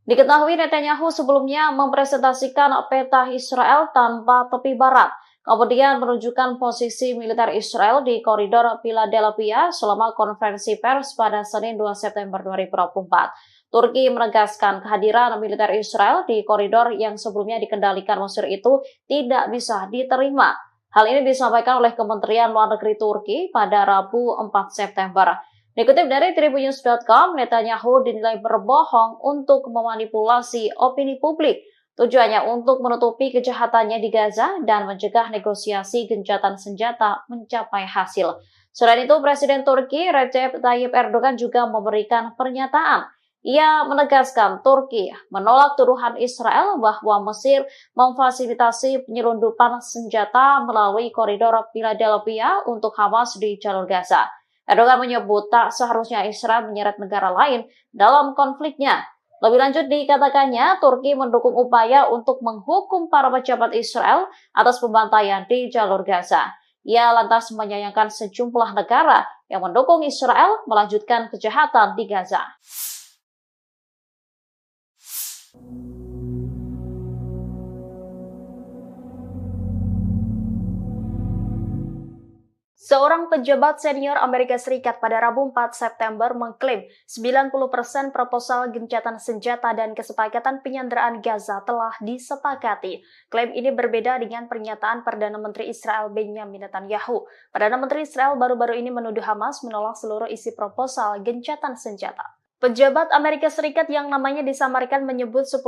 Diketahui Netanyahu sebelumnya mempresentasikan peta Israel tanpa tepi barat, kemudian menunjukkan posisi militer Israel di koridor Philadelphia selama konferensi pers pada Senin 2 September 2024. Turki menegaskan kehadiran militer Israel di koridor yang sebelumnya dikendalikan Mesir itu tidak bisa diterima. Hal ini disampaikan oleh Kementerian Luar Negeri Turki pada Rabu 4 September. Dikutip dari tribunnews.com, Netanyahu dinilai berbohong untuk memanipulasi opini publik. Tujuannya untuk menutupi kejahatannya di Gaza dan mencegah negosiasi gencatan senjata mencapai hasil. Selain itu, Presiden Turki Recep Tayyip Erdogan juga memberikan pernyataan. Ia menegaskan Turki menolak tuduhan Israel bahwa Mesir memfasilitasi penyelundupan senjata melalui koridor Philadelphia untuk Hamas di jalur Gaza. Erdogan menyebut tak seharusnya Israel menyeret negara lain dalam konfliknya. Lebih lanjut dikatakannya, Turki mendukung upaya untuk menghukum para pejabat Israel atas pembantaian di jalur Gaza. Ia lantas menyayangkan sejumlah negara yang mendukung Israel melanjutkan kejahatan di Gaza. Seorang pejabat senior Amerika Serikat pada Rabu 4 September mengklaim 90% proposal gencatan senjata dan kesepakatan penyanderaan Gaza telah disepakati. Klaim ini berbeda dengan pernyataan Perdana Menteri Israel Benjamin Netanyahu. Perdana Menteri Israel baru-baru ini menuduh Hamas menolak seluruh isi proposal gencatan senjata. Pejabat Amerika Serikat yang namanya disamarkan menyebut 10%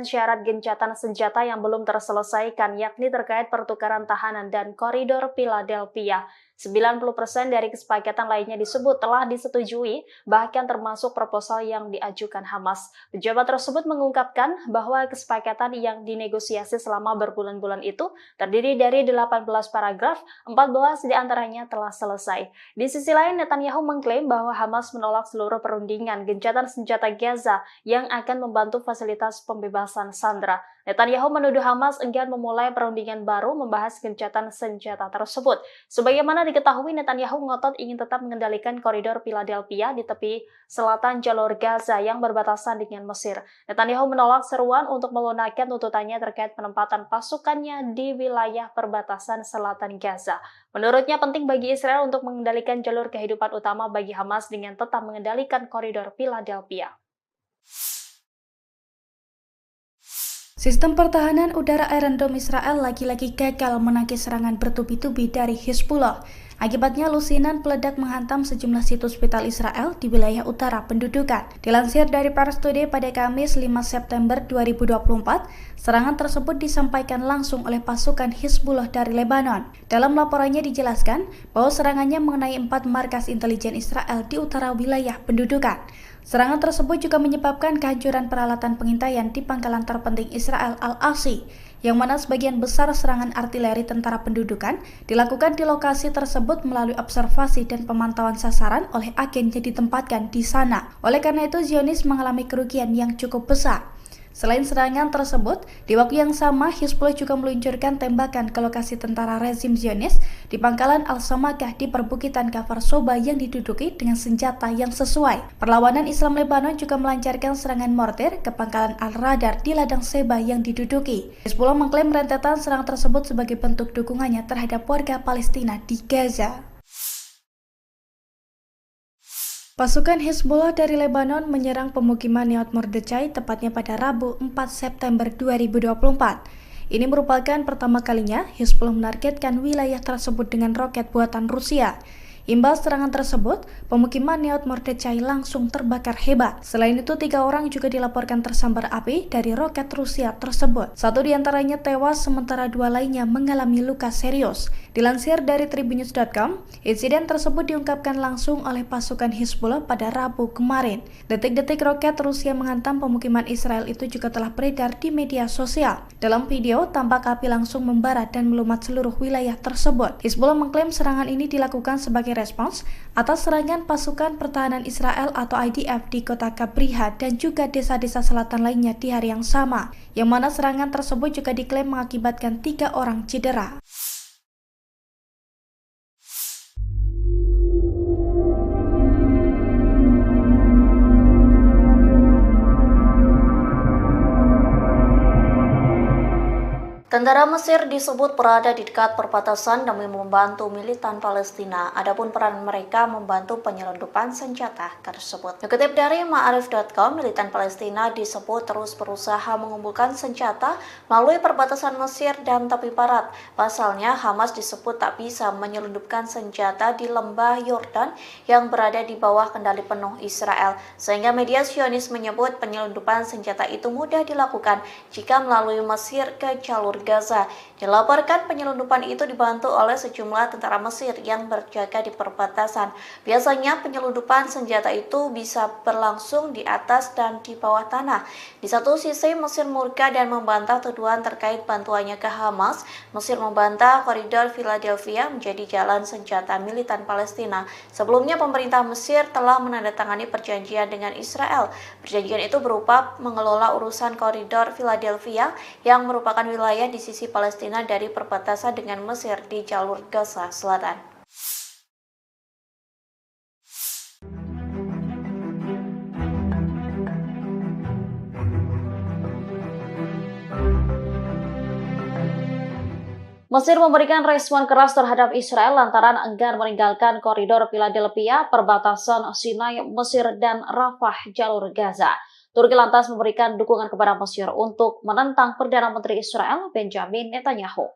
syarat gencatan senjata yang belum terselesaikan, yakni terkait pertukaran tahanan dan koridor Philadelphia. 90% dari kesepakatan lainnya disebut telah disetujui, bahkan termasuk proposal yang diajukan Hamas. Pejabat tersebut mengungkapkan bahwa kesepakatan yang dinegosiasi selama berbulan-bulan itu terdiri dari 18 paragraf, 14 diantaranya telah selesai. Di sisi lain, Netanyahu mengklaim bahwa Hamas menolak seluruh perundingan gencatan senjata Gaza yang akan membantu fasilitas pembebasan sandera. Netanyahu menuduh Hamas enggan memulai perundingan baru membahas gencatan senjata tersebut. Sebagaimana diketahui, Netanyahu ngotot ingin tetap mengendalikan koridor Philadelphia di tepi selatan jalur Gaza yang berbatasan dengan Mesir. Netanyahu menolak seruan untuk melunakkan tuntutannya terkait penempatan pasukannya di wilayah perbatasan selatan Gaza. Menurutnya penting bagi Israel untuk mengendalikan jalur kehidupan utama bagi Hamas dengan tetap mengendalikan koridor Philadelphia. Sistem pertahanan udara Iron Dome Israel lagi-lagi gagal menangkis serangan bertubi-tubi dari Hizbullah. Akibatnya lusinan peledak menghantam sejumlah situs vital Israel di wilayah utara pendudukan. Dilansir dari Pars Today pada Kamis 5 September 2024, serangan tersebut disampaikan langsung oleh pasukan Hizbullah dari Lebanon. Dalam laporannya dijelaskan bahwa serangannya mengenai 4 markas intelijen Israel di utara wilayah pendudukan. Serangan tersebut juga menyebabkan kehancuran peralatan pengintaian di pangkalan terpenting Israel Al-Asi, yang mana sebagian besar serangan artileri tentara pendudukan dilakukan di lokasi tersebut melalui observasi dan pemantauan sasaran oleh agen yang ditempatkan di sana. Oleh karena itu, Zionis mengalami kerugian yang cukup besar. Selain serangan tersebut, di waktu yang sama Hizbullah juga meluncurkan tembakan ke lokasi tentara rezim Zionis di pangkalan Al-Samakah di perbukitan Kafar Soba yang diduduki dengan senjata yang sesuai. Perlawanan Islam Lebanon juga melancarkan serangan mortir ke pangkalan Al-Radar di ladang Seba yang diduduki. Hizbullah mengklaim rentetan serangan tersebut sebagai bentuk dukungannya terhadap warga Palestina di Gaza. Pasukan Hizbullah dari Lebanon menyerang pemukiman Nahal Mordechai tepatnya pada Rabu 4 September 2024. Ini merupakan pertama kalinya Hizbullah menargetkan wilayah tersebut dengan roket buatan Rusia. Imbas serangan tersebut, pemukiman Nahal Mordechai langsung terbakar hebat. Selain itu, 3 orang juga dilaporkan tersambar api dari roket Rusia tersebut. 1 diantaranya tewas, sementara 2 lainnya mengalami luka serius. Dilansir dari Tribunnews.com, insiden tersebut diungkapkan langsung oleh pasukan Hizbullah pada Rabu kemarin. Detik-detik roket Rusia menghantam pemukiman Israel itu juga telah beredar di media sosial. Dalam video, tampak api langsung membara dan melumat seluruh wilayah tersebut. Hizbullah mengklaim serangan ini dilakukan sebagai respons atas serangan pasukan pertahanan Israel atau IDF di kota Kabriha dan juga desa-desa selatan lainnya di hari yang sama, yang mana serangan tersebut juga diklaim mengakibatkan 3 orang cedera. Tentara Mesir disebut berada di dekat perbatasan demi membantu militan Palestina. Adapun peran mereka membantu penyelundupan senjata tersebut. Dikutip dari Ma'arif.com, militan Palestina disebut terus berusaha mengumpulkan senjata melalui perbatasan Mesir dan tepi barat. Pasalnya, Hamas disebut tak bisa menyelundupkan senjata di lembah Yordan yang berada di bawah kendali penuh Israel. Sehingga media Zionis menyebut penyelundupan senjata itu mudah dilakukan jika melalui Mesir ke jalur Gaza. Dilaporkan penyelundupan itu dibantu oleh sejumlah tentara Mesir yang berjaga di perbatasan. Biasanya penyelundupan senjata itu bisa berlangsung di atas dan di bawah tanah. Di satu sisi Mesir murka dan membantah tuduhan terkait bantuannya ke Hamas. Mesir membantah koridor Philadelphia menjadi jalan senjata militan Palestina. Sebelumnya pemerintah Mesir telah menandatangani perjanjian dengan Israel. Perjanjian itu berupa mengelola urusan koridor Philadelphia yang merupakan wilayah di sisi Palestina dari perbatasan dengan Mesir di jalur Gaza Selatan. Mesir memberikan respon keras terhadap Israel lantaran enggan meninggalkan koridor Philadelphia, perbatasan Sinai, Mesir, dan Rafah, jalur Gaza. Turki lantas memberikan dukungan kepada Mesir untuk menentang Perdana Menteri Israel Benjamin Netanyahu.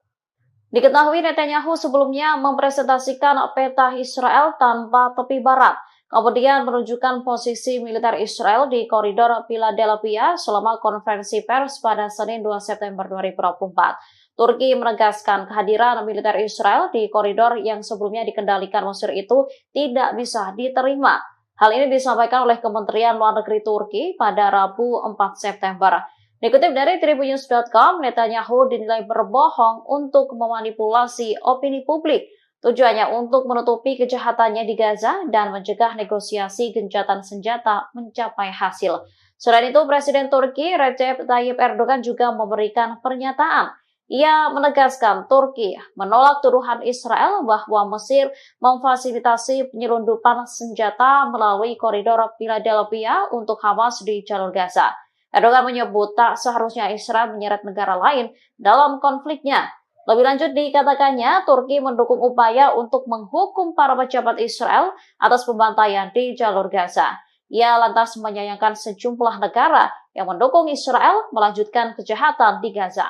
Diketahui Netanyahu sebelumnya mempresentasikan peta Israel tanpa tepi barat, kemudian menunjukkan posisi militer Israel di koridor Philadelphia selama konferensi pers pada Senin 2 September 2024. Turki menegaskan kehadiran militer Israel di koridor yang sebelumnya dikendalikan Mesir itu tidak bisa diterima. Hal ini disampaikan oleh Kementerian Luar Negeri Turki pada Rabu 4 September. Dikutip dari Tribunnews.com, Netanyahu dinilai berbohong untuk memanipulasi opini publik. Tujuannya untuk menutupi kejahatannya di Gaza dan mencegah negosiasi gencatan senjata mencapai hasil. Selain itu, Presiden Turki Recep Tayyip Erdogan juga memberikan pernyataan. Ia menegaskan Turki menolak tuduhan Israel bahwa Mesir memfasilitasi penyelundupan senjata melalui koridor Philadelphia untuk Hamas di jalur Gaza. Erdogan menyebut tak seharusnya Israel menyeret negara lain dalam konfliknya. Lebih lanjut dikatakannya, Turki mendukung upaya untuk menghukum para pejabat Israel atas pembantaian di jalur Gaza. Ia lantas menyayangkan sejumlah negara yang mendukung Israel melanjutkan kejahatan di Gaza.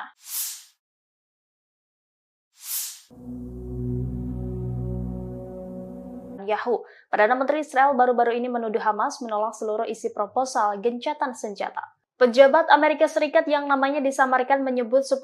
Netanyahu, Perdana Menteri Israel baru-baru ini menuduh Hamas menolak seluruh isi proposal gencatan senjata. Pejabat Amerika Serikat yang namanya disamarkan menyebut 10%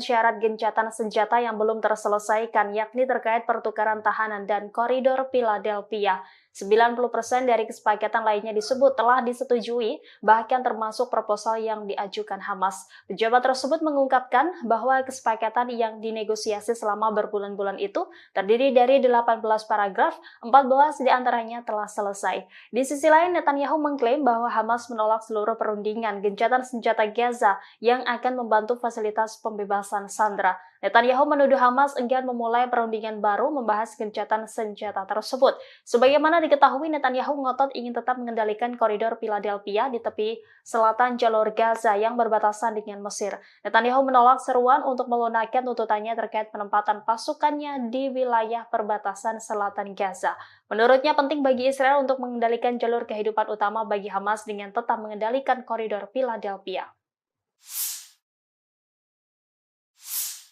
syarat gencatan senjata yang belum terselesaikan, yakni terkait pertukaran tahanan dan koridor Philadelphia. 90% dari kesepakatan lainnya disebut telah disetujui, bahkan termasuk proposal yang diajukan Hamas. Pejabat tersebut mengungkapkan bahwa kesepakatan yang dinegosiasi selama berbulan-bulan itu terdiri dari 18 paragraf, 14 diantaranya telah selesai. Di sisi lain, Netanyahu mengklaim bahwa Hamas menolak seluruh perundingan gencatan senjata Gaza yang akan membantu fasilitas pembebasan sandera. Netanyahu menuduh Hamas enggan memulai perundingan baru membahas gencatan senjata tersebut. Sebagaimana diketahui, Netanyahu ngotot ingin tetap mengendalikan koridor Philadelphia di tepi selatan jalur Gaza yang berbatasan dengan Mesir. Netanyahu menolak seruan untuk melunakkan tuntutannya terkait penempatan pasukannya di wilayah perbatasan selatan Gaza. Menurutnya penting bagi Israel untuk mengendalikan jalur kehidupan utama bagi Hamas dengan tetap mengendalikan koridor Philadelphia.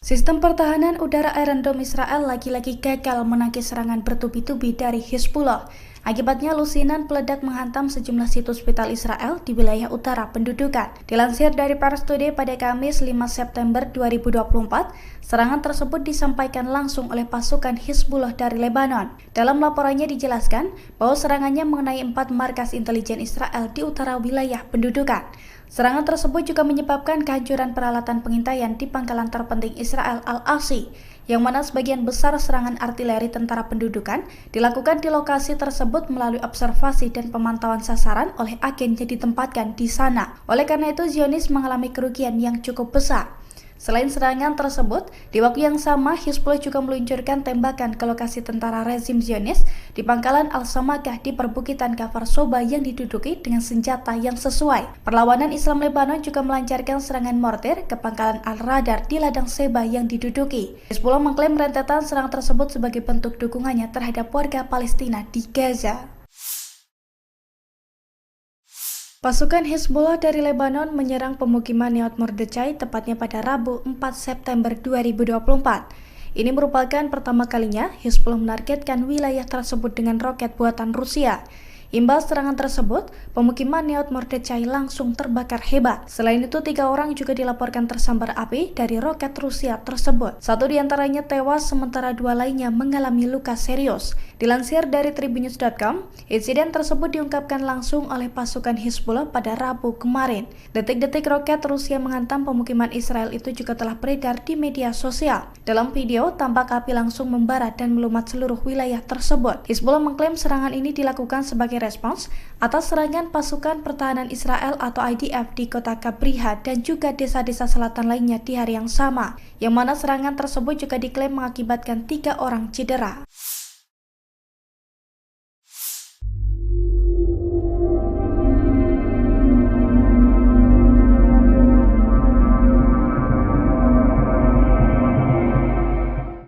Sistem pertahanan udara Iron Dome Israel lagi-lagi gagal menangkis serangan bertubi-tubi dari Hizbullah. Akibatnya lusinan peledak menghantam sejumlah situs vital Israel di wilayah utara pendudukan. Dilansir dari Pars Today pada Kamis 5 September 2024, serangan tersebut disampaikan langsung oleh pasukan Hizbullah dari Lebanon. Dalam laporannya dijelaskan bahwa serangannya mengenai 4 markas intelijen Israel di utara wilayah pendudukan. Serangan tersebut juga menyebabkan kehancuran peralatan pengintaian di pangkalan terpenting Israel Al-Asi, yang mana sebagian besar serangan artileri tentara pendudukan dilakukan di lokasi tersebut melalui observasi dan pemantauan sasaran oleh agen yang ditempatkan di sana. Oleh karena itu, Zionis mengalami kerugian yang cukup besar. Selain serangan tersebut, di waktu yang sama Hizbullah juga meluncurkan tembakan ke lokasi tentara rezim Zionis di pangkalan Al-Samakah di perbukitan Kafar Soba yang diduduki dengan senjata yang sesuai. Perlawanan Islam Lebanon juga melancarkan serangan mortir ke pangkalan Al-Radar di ladang Seba yang diduduki. Hizbullah mengklaim rentetan serangan tersebut sebagai bentuk dukungannya terhadap warga Palestina di Gaza. Pasukan Hizbullah dari Lebanon menyerang pemukiman Neot Mordechai tepatnya pada Rabu 4 September 2024. Ini merupakan pertama kalinya Hizbullah menargetkan wilayah tersebut dengan roket buatan Rusia. Imbas serangan tersebut, pemukiman Neot Mordechai langsung terbakar hebat. Selain itu, 3 orang juga dilaporkan tersambar api dari roket Rusia tersebut. 1 diantaranya tewas, sementara 2 lainnya mengalami luka serius. Dilansir dari Tribunnews.com, insiden tersebut diungkapkan langsung oleh pasukan Hizbullah pada Rabu kemarin. Detik-detik roket Rusia menghantam pemukiman Israel itu juga telah beredar di media sosial. Dalam video, tampak api langsung membara dan melumat seluruh wilayah tersebut. Hizbullah mengklaim serangan ini dilakukan sebagai respons atas serangan pasukan pertahanan Israel atau IDF di kota Kabriha dan juga desa-desa selatan lainnya di hari yang sama, yang mana serangan tersebut juga diklaim mengakibatkan 3 orang cedera.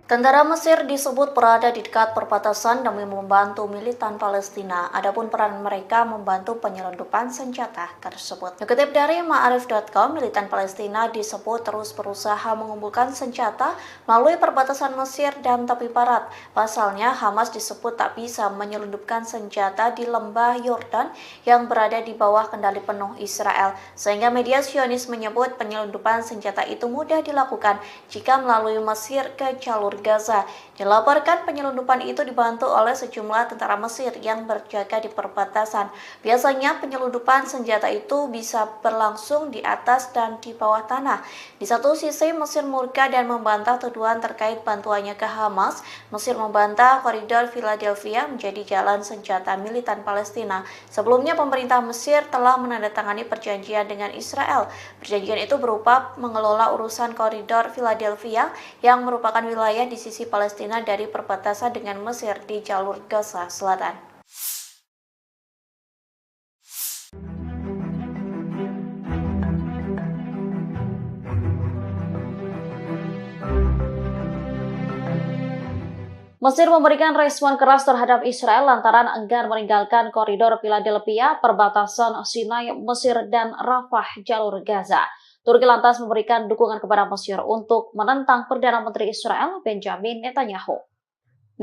Tentara Mesir disebut berada di dekat perbatasan demi membantu militan Palestina. Adapun peran mereka membantu penyelundupan senjata tersebut. Dikutip dari Ma'arif.com, militan Palestina disebut terus berusaha mengumpulkan senjata melalui perbatasan Mesir dan tepi barat. Pasalnya, Hamas disebut tak bisa menyelundupkan senjata di lembah Yordan yang berada di bawah kendali penuh Israel. Sehingga media Zionis menyebut penyelundupan senjata itu mudah dilakukan jika melalui Mesir ke jalur Gaza. Dilaporkan penyelundupan itu dibantu oleh sejumlah tentara Mesir yang berjaga di perbatasan. Biasanya penyelundupan senjata itu bisa berlangsung di atas dan di bawah tanah. Di satu sisi Mesir murka dan membantah tuduhan terkait bantuannya ke Hamas. Mesir membantah koridor Philadelphia menjadi jalan senjata militan Palestina. Sebelumnya pemerintah Mesir telah menandatangani perjanjian dengan Israel. Perjanjian itu berupa mengelola urusan koridor Philadelphia yang merupakan wilayah di sisi Palestina dari perbatasan dengan Mesir di jalur Gaza Selatan. Mesir memberikan respon keras terhadap Israel lantaran enggan meninggalkan koridor Philadelphia, perbatasan Sinai, Mesir, dan Rafah, jalur Gaza. Turki lantas memberikan dukungan kepada Mesir untuk menentang Perdana Menteri Israel, Benjamin Netanyahu.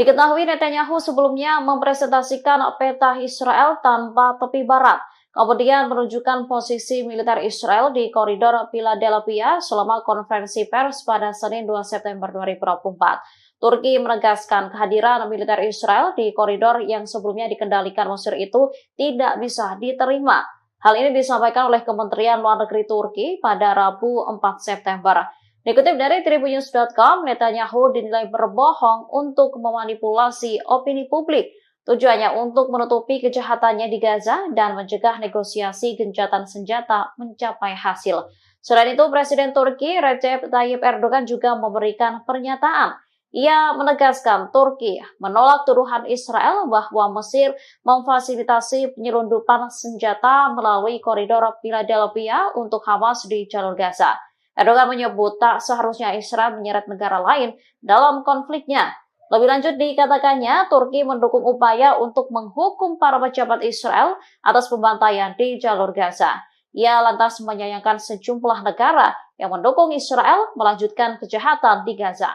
Diketahui Netanyahu sebelumnya mempresentasikan peta Israel tanpa tepi barat, kemudian menunjukkan posisi militer Israel di koridor Philadelphia selama konferensi pers pada Senin 2 September 2024. Turki menegaskan kehadiran militer Israel di koridor yang sebelumnya dikendalikan Mesir itu tidak bisa diterima. Hal ini disampaikan oleh Kementerian Luar Negeri Turki pada Rabu 4 September. Dikutip dari Tribunnews.com, Netanyahu dinilai berbohong untuk memanipulasi opini publik. Tujuannya untuk menutupi kejahatannya di Gaza dan mencegah negosiasi gencatan senjata mencapai hasil. Selain itu, Presiden Turki Recep Tayyip Erdogan juga memberikan pernyataan. Ia menegaskan Turki menolak tuduhan Israel bahwa Mesir memfasilitasi penyelundupan senjata melalui koridor Philadelphia untuk Hamas di jalur Gaza. Erdogan menyebut tak seharusnya Israel menyeret negara lain dalam konfliknya. Lebih lanjut dikatakannya, Turki mendukung upaya untuk menghukum para pejabat Israel atas pembantaian di jalur Gaza. Ia lantas menyayangkan sejumlah negara yang mendukung Israel melanjutkan kejahatan di Gaza.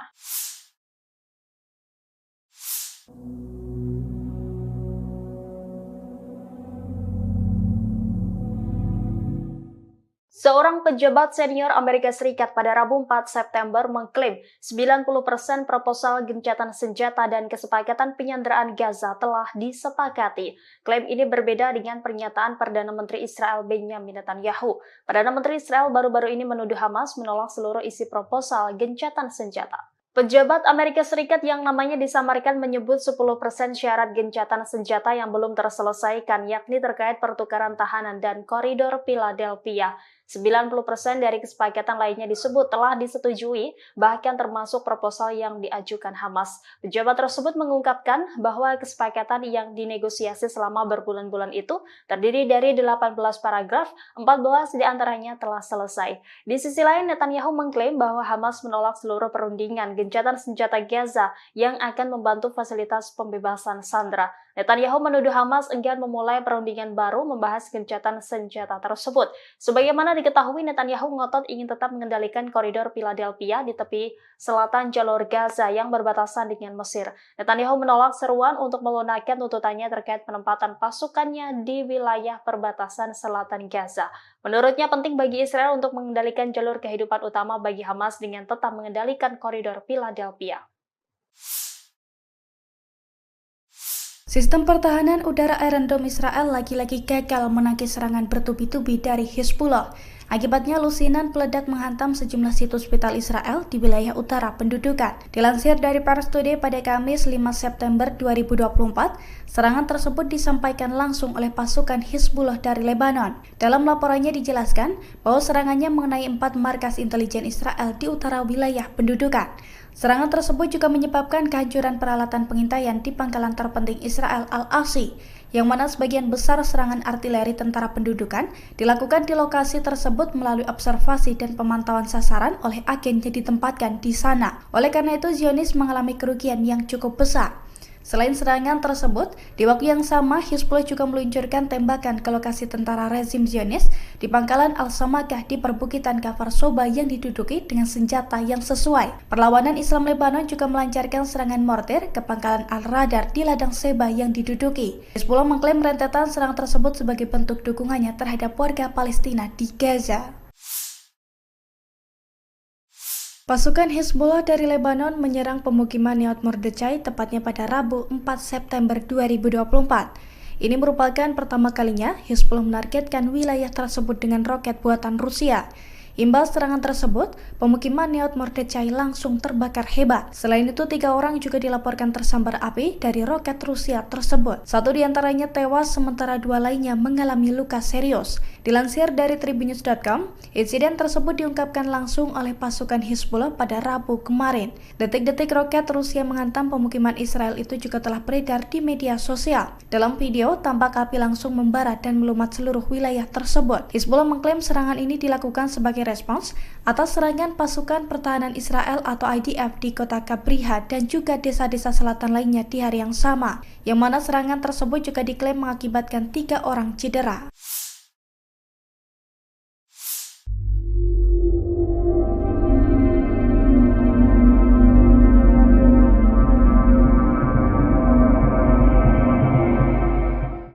Seorang pejabat senior Amerika Serikat pada Rabu 4 September mengklaim 90% proposal gencatan senjata dan kesepakatan penyanderaan Gaza telah disepakati. Klaim ini berbeda dengan pernyataan Perdana Menteri Israel Benjamin Netanyahu. Perdana Menteri Israel baru-baru ini menuduh Hamas menolak seluruh isi proposal gencatan senjata. Pejabat Amerika Serikat yang namanya disamarkan menyebut 10% syarat gencatan senjata yang belum terselesaikan, yakni terkait pertukaran tahanan dan koridor Philadelphia. 90% dari kesepakatan lainnya disebut telah disetujui, bahkan termasuk proposal yang diajukan Hamas. Pejabat tersebut mengungkapkan bahwa kesepakatan yang dinegosiasi selama berbulan-bulan itu terdiri dari 18 paragraf, 14 diantaranya telah selesai. Di sisi lain, Netanyahu mengklaim bahwa Hamas menolak seluruh perundingan gencatan senjata Gaza yang akan membantu fasilitas pembebasan sandera. Netanyahu menuduh Hamas enggan memulai perundingan baru membahas gencatan senjata tersebut. Sebagaimana diketahui, Netanyahu ngotot ingin tetap mengendalikan koridor Philadelphia di tepi selatan jalur Gaza yang berbatasan dengan Mesir. Netanyahu menolak seruan untuk melunakkan tuntutannya terkait penempatan pasukannya di wilayah perbatasan selatan Gaza. Menurutnya penting bagi Israel untuk mengendalikan jalur kehidupan utama bagi Hamas dengan tetap mengendalikan koridor Philadelphia. Sistem pertahanan udara Iron Dome Israel lagi-lagi gagal menangkis serangan bertubi-tubi dari Hizbullah. Akibatnya lusinan peledak menghantam sejumlah situs vital Israel di wilayah utara pendudukan. Dilansir dari Pars Today pada Kamis 5 September 2024, serangan tersebut disampaikan langsung oleh pasukan Hizbullah dari Lebanon. Dalam laporannya dijelaskan bahwa serangannya mengenai 4 markas intelijen Israel di utara wilayah pendudukan. Serangan tersebut juga menyebabkan kehancuran peralatan pengintaian di pangkalan terpenting Israel Al-Asi, yang mana sebagian besar serangan artileri tentara pendudukan dilakukan di lokasi tersebut melalui observasi dan pemantauan sasaran oleh agen yang ditempatkan di sana. Oleh karena itu, Zionis mengalami kerugian yang cukup besar. Selain serangan tersebut, di waktu yang sama Hizbullah juga meluncurkan tembakan ke lokasi tentara rezim Zionis di pangkalan Al-Samakah di perbukitan Kafar Soba yang diduduki dengan senjata yang sesuai. Perlawanan Islam Lebanon juga melancarkan serangan mortir ke pangkalan Al-Radar di ladang Seba yang diduduki. Hizbullah mengklaim rentetan serangan tersebut sebagai bentuk dukungannya terhadap warga Palestina di Gaza. Pasukan Hizbullah dari Lebanon menyerang pemukiman Nahal Mordechai tepatnya pada Rabu 4 September 2024. Ini merupakan pertama kalinya Hizbullah menargetkan wilayah tersebut dengan roket buatan Rusia. Imbas serangan tersebut, pemukiman Nahal Mordechai langsung terbakar hebat. Selain itu, 3 orang juga dilaporkan tersambar api dari roket Rusia tersebut. 1 diantaranya tewas, sementara 2 lainnya mengalami luka serius. Dilansir dari Tribunnews.com, insiden tersebut diungkapkan langsung oleh pasukan Hizbullah pada Rabu kemarin. Detik-detik roket Rusia menghantam pemukiman Israel itu juga telah beredar di media sosial. Dalam video, tampak api langsung membara dan melumat seluruh wilayah tersebut. Hizbullah mengklaim serangan ini dilakukan sebagai respons atas serangan pasukan pertahanan Israel atau IDF di kota Kabriha dan juga desa-desa selatan lainnya di hari yang sama, yang mana serangan tersebut juga diklaim mengakibatkan 3 orang cedera.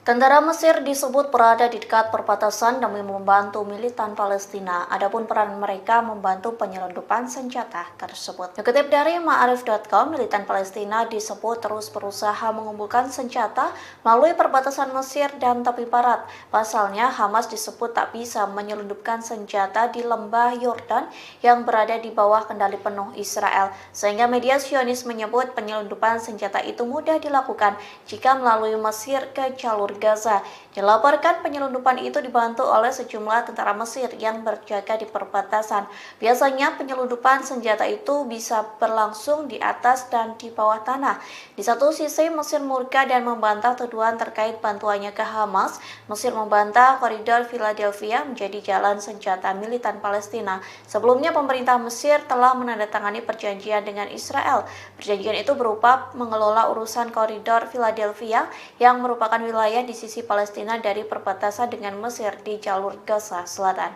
Tentara Mesir disebut berada di dekat perbatasan demi membantu militan Palestina. Adapun peran mereka membantu penyelundupan senjata tersebut. Dikutip dari Ma'arif.com, militan Palestina disebut terus berusaha mengumpulkan senjata melalui perbatasan Mesir dan tepi barat. Pasalnya, Hamas disebut tak bisa menyelundupkan senjata di lembah Yordan yang berada di bawah kendali penuh Israel. Sehingga media Zionis menyebut penyelundupan senjata itu mudah dilakukan jika melalui Mesir ke jalur Gaza. Dilaporkan penyelundupan itu dibantu oleh sejumlah tentara Mesir yang berjaga di perbatasan. Biasanya penyelundupan senjata itu bisa berlangsung di atas dan di bawah tanah. Di satu sisi Mesir murka dan membantah tuduhan terkait bantuannya ke Hamas. Mesir membantah koridor Philadelphia menjadi jalan senjata militan Palestina. Sebelumnya pemerintah Mesir telah menandatangani perjanjian dengan Israel. Perjanjian itu berupa mengelola urusan koridor Philadelphia yang merupakan wilayah di sisi Palestina dari perbatasan dengan Mesir di jalur Gaza Selatan.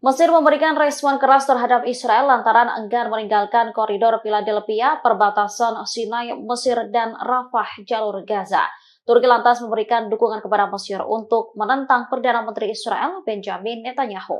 Mesir memberikan respon keras terhadap Israel lantaran enggan meninggalkan koridor Philadelphia, perbatasan Sinai, Mesir, dan Rafah, jalur Gaza. Turki lantas memberikan dukungan kepada Mesir untuk menentang Perdana Menteri Israel Benjamin Netanyahu.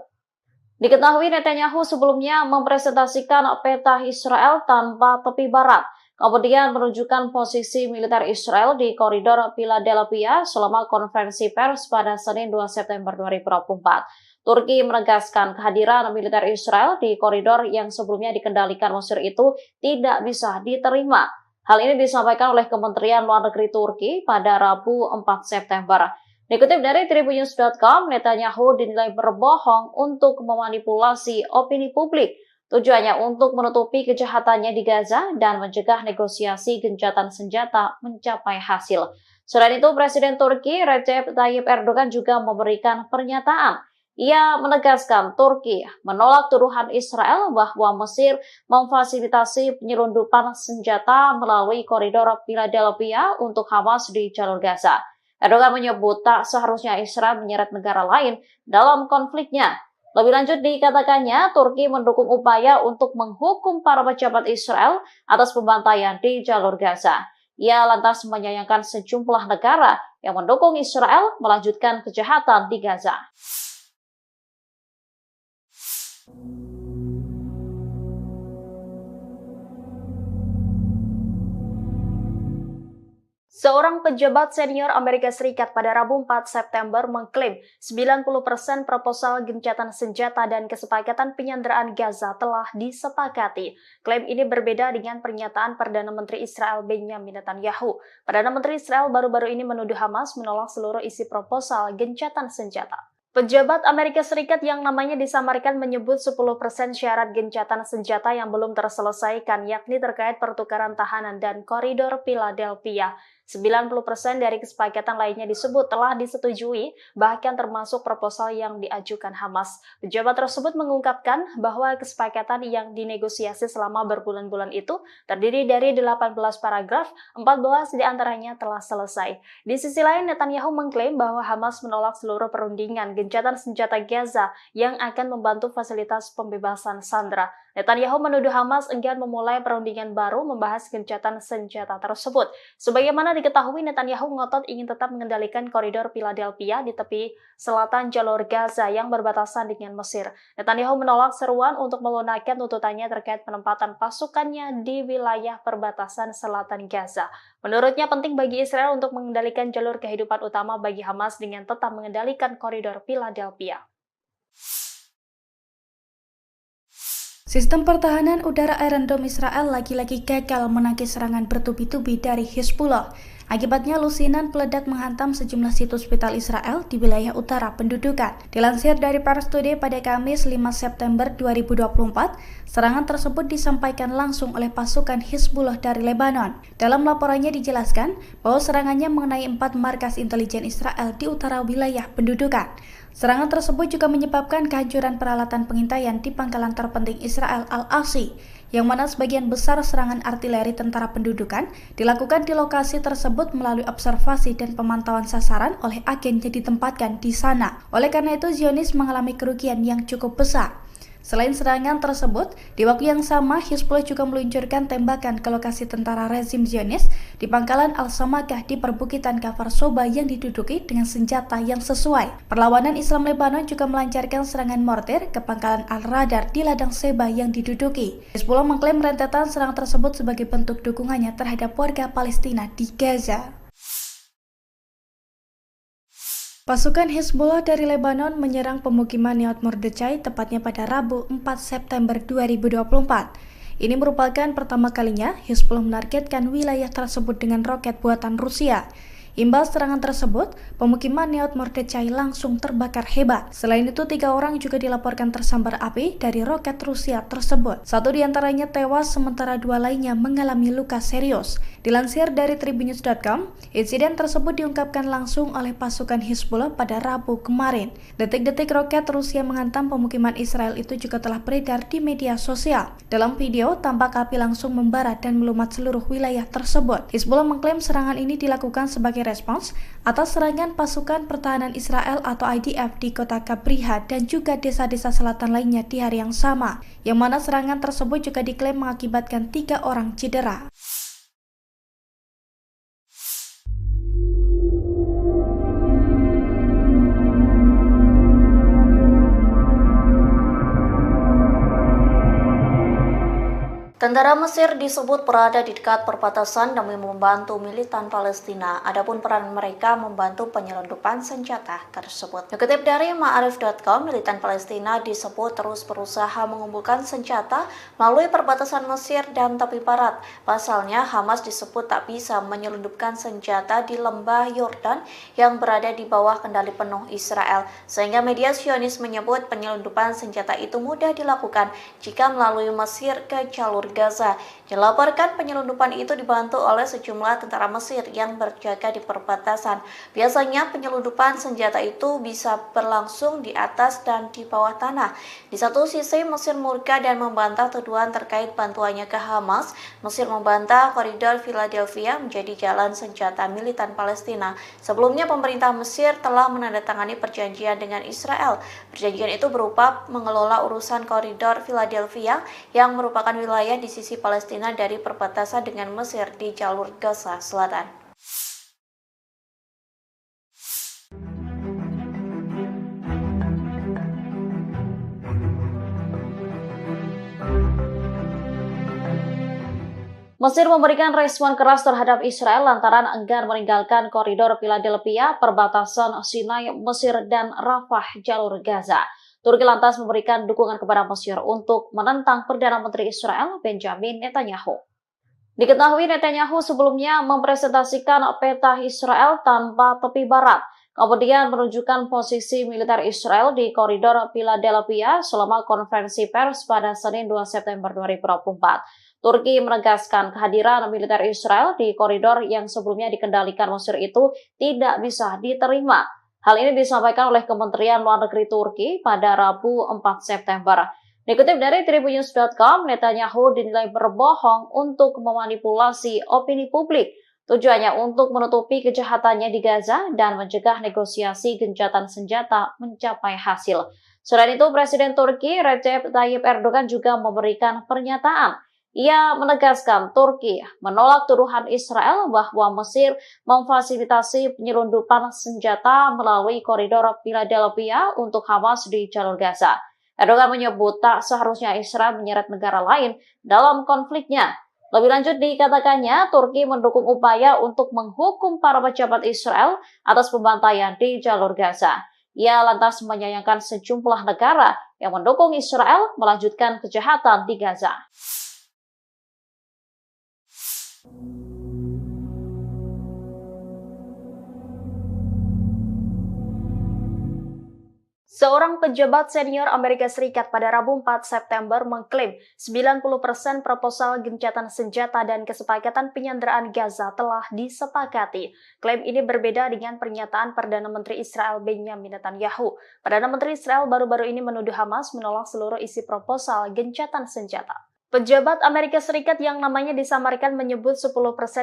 Diketahui Netanyahu sebelumnya mempresentasikan peta Israel tanpa tepi barat, kemudian menunjukkan posisi militer Israel di koridor Philadelphia selama konferensi pers pada Senin 2 September 2024. Turki menegaskan kehadiran militer Israel di koridor yang sebelumnya dikendalikan Mesir itu tidak bisa diterima. Hal ini disampaikan oleh Kementerian Luar Negeri Turki pada Rabu 4 September. Dikutip dari Tribunnews.com, Netanyahu dinilai berbohong untuk memanipulasi opini publik. Tujuannya untuk menutupi kejahatannya di Gaza dan mencegah negosiasi gencatan senjata mencapai hasil. Selain itu, Presiden Turki Recep Tayyip Erdogan juga memberikan pernyataan. Ia menegaskan Turki menolak tuduhan Israel bahwa Mesir memfasilitasi penyelundupan senjata melalui koridor Philadelphia untuk Hamas di jalur Gaza. Erdogan menyebut tak seharusnya Israel menyeret negara lain dalam konfliknya. Lebih lanjut dikatakannya, Turki mendukung upaya untuk menghukum para pejabat Israel atas pembantaian di jalur Gaza. Ia lantas menyayangkan sejumlah negara yang mendukung Israel melanjutkan kejahatan di Gaza. Seorang pejabat senior Amerika Serikat pada Rabu 4 September mengklaim 90% proposal gencatan senjata dan kesepakatan penyanderaan Gaza telah disepakati. Klaim ini berbeda dengan pernyataan Perdana Menteri Israel Benjamin Netanyahu. Perdana Menteri Israel baru-baru ini menuduh Hamas menolak seluruh isi proposal gencatan senjata. Pejabat Amerika Serikat yang namanya disamarkan menyebut 10% syarat gencatan senjata yang belum terselesaikan, yakni terkait pertukaran tahanan dan koridor Philadelphia. 90% dari kesepakatan lainnya disebut telah disetujui, bahkan termasuk proposal yang diajukan Hamas. Pejabat tersebut mengungkapkan bahwa kesepakatan yang dinegosiasi selama berbulan-bulan itu terdiri dari 18 paragraf, 14 diantaranya telah selesai. Di sisi lain, Netanyahu mengklaim bahwa Hamas menolak seluruh perundingan gencatan senjata Gaza yang akan membantu fasilitas pembebasan sandera. Netanyahu menuduh Hamas enggan memulai perundingan baru membahas gencatan senjata tersebut. Sebagaimana diketahui, Netanyahu ngotot ingin tetap mengendalikan koridor Philadelphia di tepi selatan jalur Gaza yang berbatasan dengan Mesir. Netanyahu menolak seruan untuk melunakkan tuntutannya terkait penempatan pasukannya di wilayah perbatasan selatan Gaza. Menurutnya penting bagi Israel untuk mengendalikan jalur kehidupan utama bagi Hamas dengan tetap mengendalikan koridor Philadelphia. Sistem pertahanan udara Iron Dome Israel lagi-lagi gagal menangkis serangan bertubi-tubi dari Hezbollah. Akibatnya lusinan peledak menghantam sejumlah situs vital Israel di wilayah utara pendudukan. Dilansir dari Pars Today pada Kamis 5 September 2024, serangan tersebut disampaikan langsung oleh pasukan Hizbullah dari Lebanon. Dalam laporannya dijelaskan bahwa serangannya mengenai 4 markas intelijen Israel di utara wilayah pendudukan. Serangan tersebut juga menyebabkan kehancuran peralatan pengintaian di pangkalan terpenting Israel Al-Asi, yang mana sebagian besar serangan artileri tentara pendudukan dilakukan di lokasi tersebut melalui observasi dan pemantauan sasaran oleh agen yang ditempatkan di sana. Oleh karena itu, Zionis mengalami kerugian yang cukup besar. Selain serangan tersebut, di waktu yang sama Hizbullah juga meluncurkan tembakan ke lokasi tentara rezim Zionis di pangkalan Al-Samakah di perbukitan Kafar Soba yang diduduki dengan senjata yang sesuai. Perlawanan Islam Lebanon juga melancarkan serangan mortir ke pangkalan Al-Radar di ladang Seba yang diduduki. Hizbullah mengklaim rentetan serangan tersebut sebagai bentuk dukungannya terhadap warga Palestina di Gaza. Pasukan Hizbullah dari Lebanon menyerang pemukiman Nahot Mordechai tepatnya pada Rabu 4 September 2024. Ini merupakan pertama kalinya Hizbullah menargetkan wilayah tersebut dengan roket buatan Rusia. Imbas serangan tersebut, pemukiman Nahot Mordechai langsung terbakar hebat. Selain itu, 3 orang juga dilaporkan tersambar api dari roket Rusia tersebut. 1 diantaranya tewas, sementara 2 lainnya mengalami luka serius. Dilansir dari Tribunnews.com, insiden tersebut diungkapkan langsung oleh pasukan Hizbullah pada Rabu kemarin. Detik-detik roket Rusia menghantam pemukiman Israel itu juga telah beredar di media sosial. Dalam video, tampak api langsung membara dan melumat seluruh wilayah tersebut. Hizbullah mengklaim serangan ini dilakukan sebagai respons atas serangan pasukan pertahanan Israel atau IDF di kota Kabriha dan juga desa-desa selatan lainnya di hari yang sama, yang mana serangan tersebut juga diklaim mengakibatkan 3 orang cedera. Tentara Mesir disebut berada di dekat perbatasan demi membantu militan Palestina. Adapun peran mereka membantu penyelundupan senjata tersebut. Dikutip dari Ma'arif.com, militan Palestina disebut terus berusaha mengumpulkan senjata melalui perbatasan Mesir dan tepi barat. Pasalnya, Hamas disebut tak bisa menyelundupkan senjata di lembah Yordan yang berada di bawah kendali penuh Israel. Sehingga media Zionis menyebut penyelundupan senjata itu mudah dilakukan jika melalui Mesir ke jalur Gaza. Dilaporkan penyelundupan itu dibantu oleh sejumlah tentara Mesir yang berjaga di perbatasan. Biasanya penyelundupan senjata itu bisa berlangsung di atas dan di bawah tanah. Di satu sisi Mesir murka dan membantah tuduhan terkait bantuannya ke Hamas. Mesir membantah koridor Philadelphia menjadi jalan senjata militan Palestina. Sebelumnya pemerintah Mesir telah menandatangani perjanjian dengan Israel. Perjanjian itu berupa mengelola urusan koridor Philadelphia yang merupakan wilayah di sisi Palestina dari perbatasan dengan Mesir di jalur Gaza Selatan. Mesir memberikan respon keras terhadap Israel lantaran enggan meninggalkan koridor Philadelphia, perbatasan Sinai, Mesir, dan Rafah, jalur Gaza. Turki lantas memberikan dukungan kepada Mesir untuk menentang Perdana Menteri Israel Benjamin Netanyahu. Diketahui Netanyahu sebelumnya mempresentasikan peta Israel tanpa tepi barat, kemudian menunjukkan posisi militer Israel di koridor Philadelphia selama konferensi pers pada Senin 2 September 2024. Turki menegaskan kehadiran militer Israel di koridor yang sebelumnya dikendalikan Mesir itu tidak bisa diterima. Hal ini disampaikan oleh Kementerian Luar Negeri Turki pada Rabu 4 September. Dikutip dari Tribunnews.com, Netanyahu dinilai berbohong untuk memanipulasi opini publik. Tujuannya untuk menutupi kejahatannya di Gaza dan mencegah negosiasi gencatan senjata mencapai hasil. Selain itu, Presiden Turki Recep Tayyip Erdogan juga memberikan pernyataan. Ia menegaskan Turki menolak tuduhan Israel bahwa Mesir memfasilitasi penyelundupan senjata melalui koridor Philadelphia untuk Hamas di jalur Gaza. Erdogan menyebut tak seharusnya Israel menyeret negara lain dalam konfliknya. Lebih lanjut dikatakannya, Turki mendukung upaya untuk menghukum para pejabat Israel atas pembantaian di jalur Gaza. Ia lantas menyayangkan sejumlah negara yang mendukung Israel melanjutkan kejahatan di Gaza. Seorang pejabat senior Amerika Serikat pada Rabu 4 September mengklaim 90% proposal gencatan senjata dan kesepakatan penyanderaan Gaza telah disepakati. Klaim ini berbeda dengan pernyataan Perdana Menteri Israel Benjamin Netanyahu. Perdana Menteri Israel baru-baru ini menuduh Hamas menolak seluruh isi proposal gencatan senjata. Pejabat Amerika Serikat yang namanya disamarkan menyebut 10%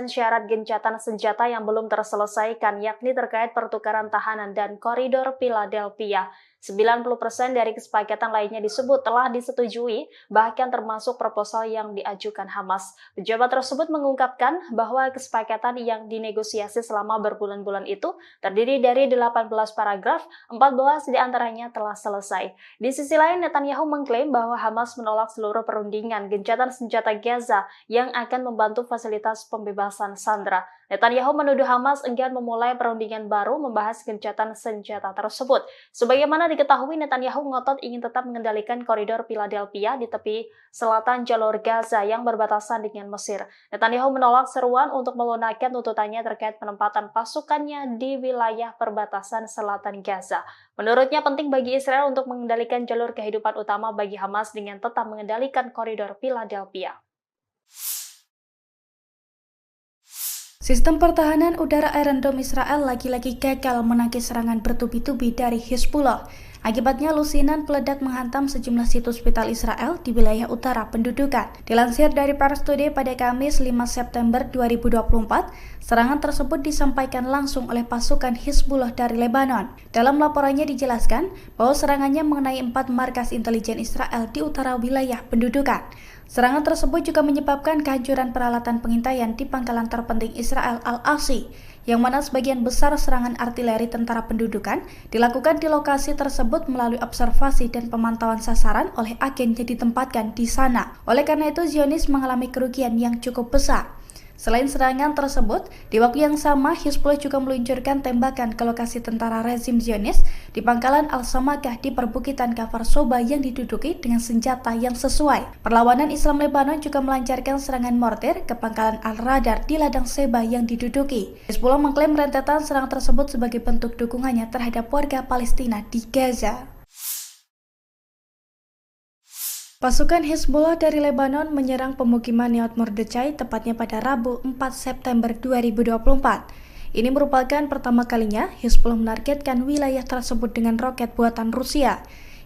syarat gencatan senjata yang belum terselesaikan, yakni terkait pertukaran tahanan dan koridor Philadelphia. 90% dari kesepakatan lainnya disebut telah disetujui, bahkan termasuk proposal yang diajukan Hamas. Pejabat tersebut mengungkapkan bahwa kesepakatan yang dinegosiasi selama berbulan-bulan itu terdiri dari 18 paragraf, 14 diantaranya telah selesai. Di sisi lain, Netanyahu mengklaim bahwa Hamas menolak seluruh perundingan gencatan senjata Gaza yang akan membantu fasilitas pembebasan sandera. Netanyahu menuduh Hamas enggan memulai perundingan baru membahas gencatan senjata tersebut. Sebagaimana diketahui, Netanyahu ngotot ingin tetap mengendalikan koridor Philadelphia di tepi selatan jalur Gaza yang berbatasan dengan Mesir. Netanyahu menolak seruan untuk melunakkan tuntutannya terkait penempatan pasukannya di wilayah perbatasan selatan Gaza. Menurutnya penting bagi Israel untuk mengendalikan jalur kehidupan utama bagi Hamas dengan tetap mengendalikan koridor Philadelphia. Sistem pertahanan udara Iron Dome Israel lagi-lagi gagal menangkis serangan bertubi-tubi dari Hizbullah. Akibatnya lusinan peledak menghantam sejumlah situs vital Israel di wilayah utara pendudukan. Dilansir dari Pars Today pada Kamis 5 September 2024, serangan tersebut disampaikan langsung oleh pasukan Hizbullah dari Lebanon. Dalam laporannya dijelaskan bahwa serangannya mengenai 4 markas intelijen Israel di utara wilayah pendudukan. Serangan tersebut juga menyebabkan kehancuran peralatan pengintaian di pangkalan terpenting Israel Al-Asi, yang mana sebagian besar serangan artileri tentara pendudukan dilakukan di lokasi tersebut melalui observasi dan pemantauan sasaran oleh agen yang ditempatkan di sana. Oleh karena itu, Zionis mengalami kerugian yang cukup besar. Selain serangan tersebut, di waktu yang sama Hizbullah juga meluncurkan tembakan ke lokasi tentara rezim Zionis di pangkalan Al-Samakah di perbukitan Kafar Soba yang diduduki dengan senjata yang sesuai. Perlawanan Islam Lebanon juga melancarkan serangan mortir ke pangkalan Al-Radar di ladang Seba yang diduduki. Hizbullah mengklaim rentetan serangan tersebut sebagai bentuk dukungannya terhadap warga Palestina di Gaza. Pasukan Hizbullah dari Lebanon menyerang pemukiman Neot Mordechai tepatnya pada Rabu 4 September 2024. Ini merupakan pertama kalinya Hizbullah menargetkan wilayah tersebut dengan roket buatan Rusia.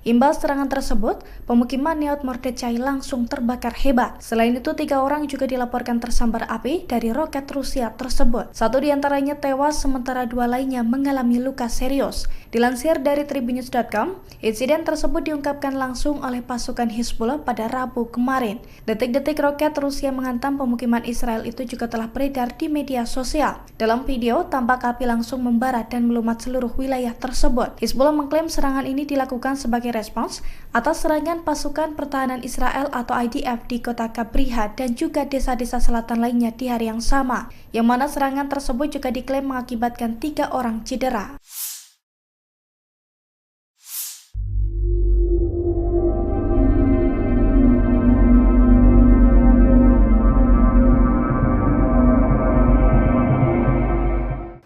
Imbas serangan tersebut, pemukiman Neot Mordechai langsung terbakar hebat. Selain itu, 3 orang juga dilaporkan tersambar api dari roket Rusia tersebut. 1 diantaranya tewas, sementara 2 lainnya mengalami luka serius. Dilansir dari Tribunnews.com, insiden tersebut diungkapkan langsung oleh pasukan Hizbullah pada Rabu kemarin. Detik-detik roket Rusia menghantam pemukiman Israel itu juga telah beredar di media sosial. Dalam video, tampak api langsung membara dan melumat seluruh wilayah tersebut. Hizbullah mengklaim serangan ini dilakukan sebagai respons atas serangan pasukan pertahanan Israel atau IDF di kota Kabriha dan juga desa-desa selatan lainnya di hari yang sama, yang mana serangan tersebut juga diklaim mengakibatkan 3 orang cedera.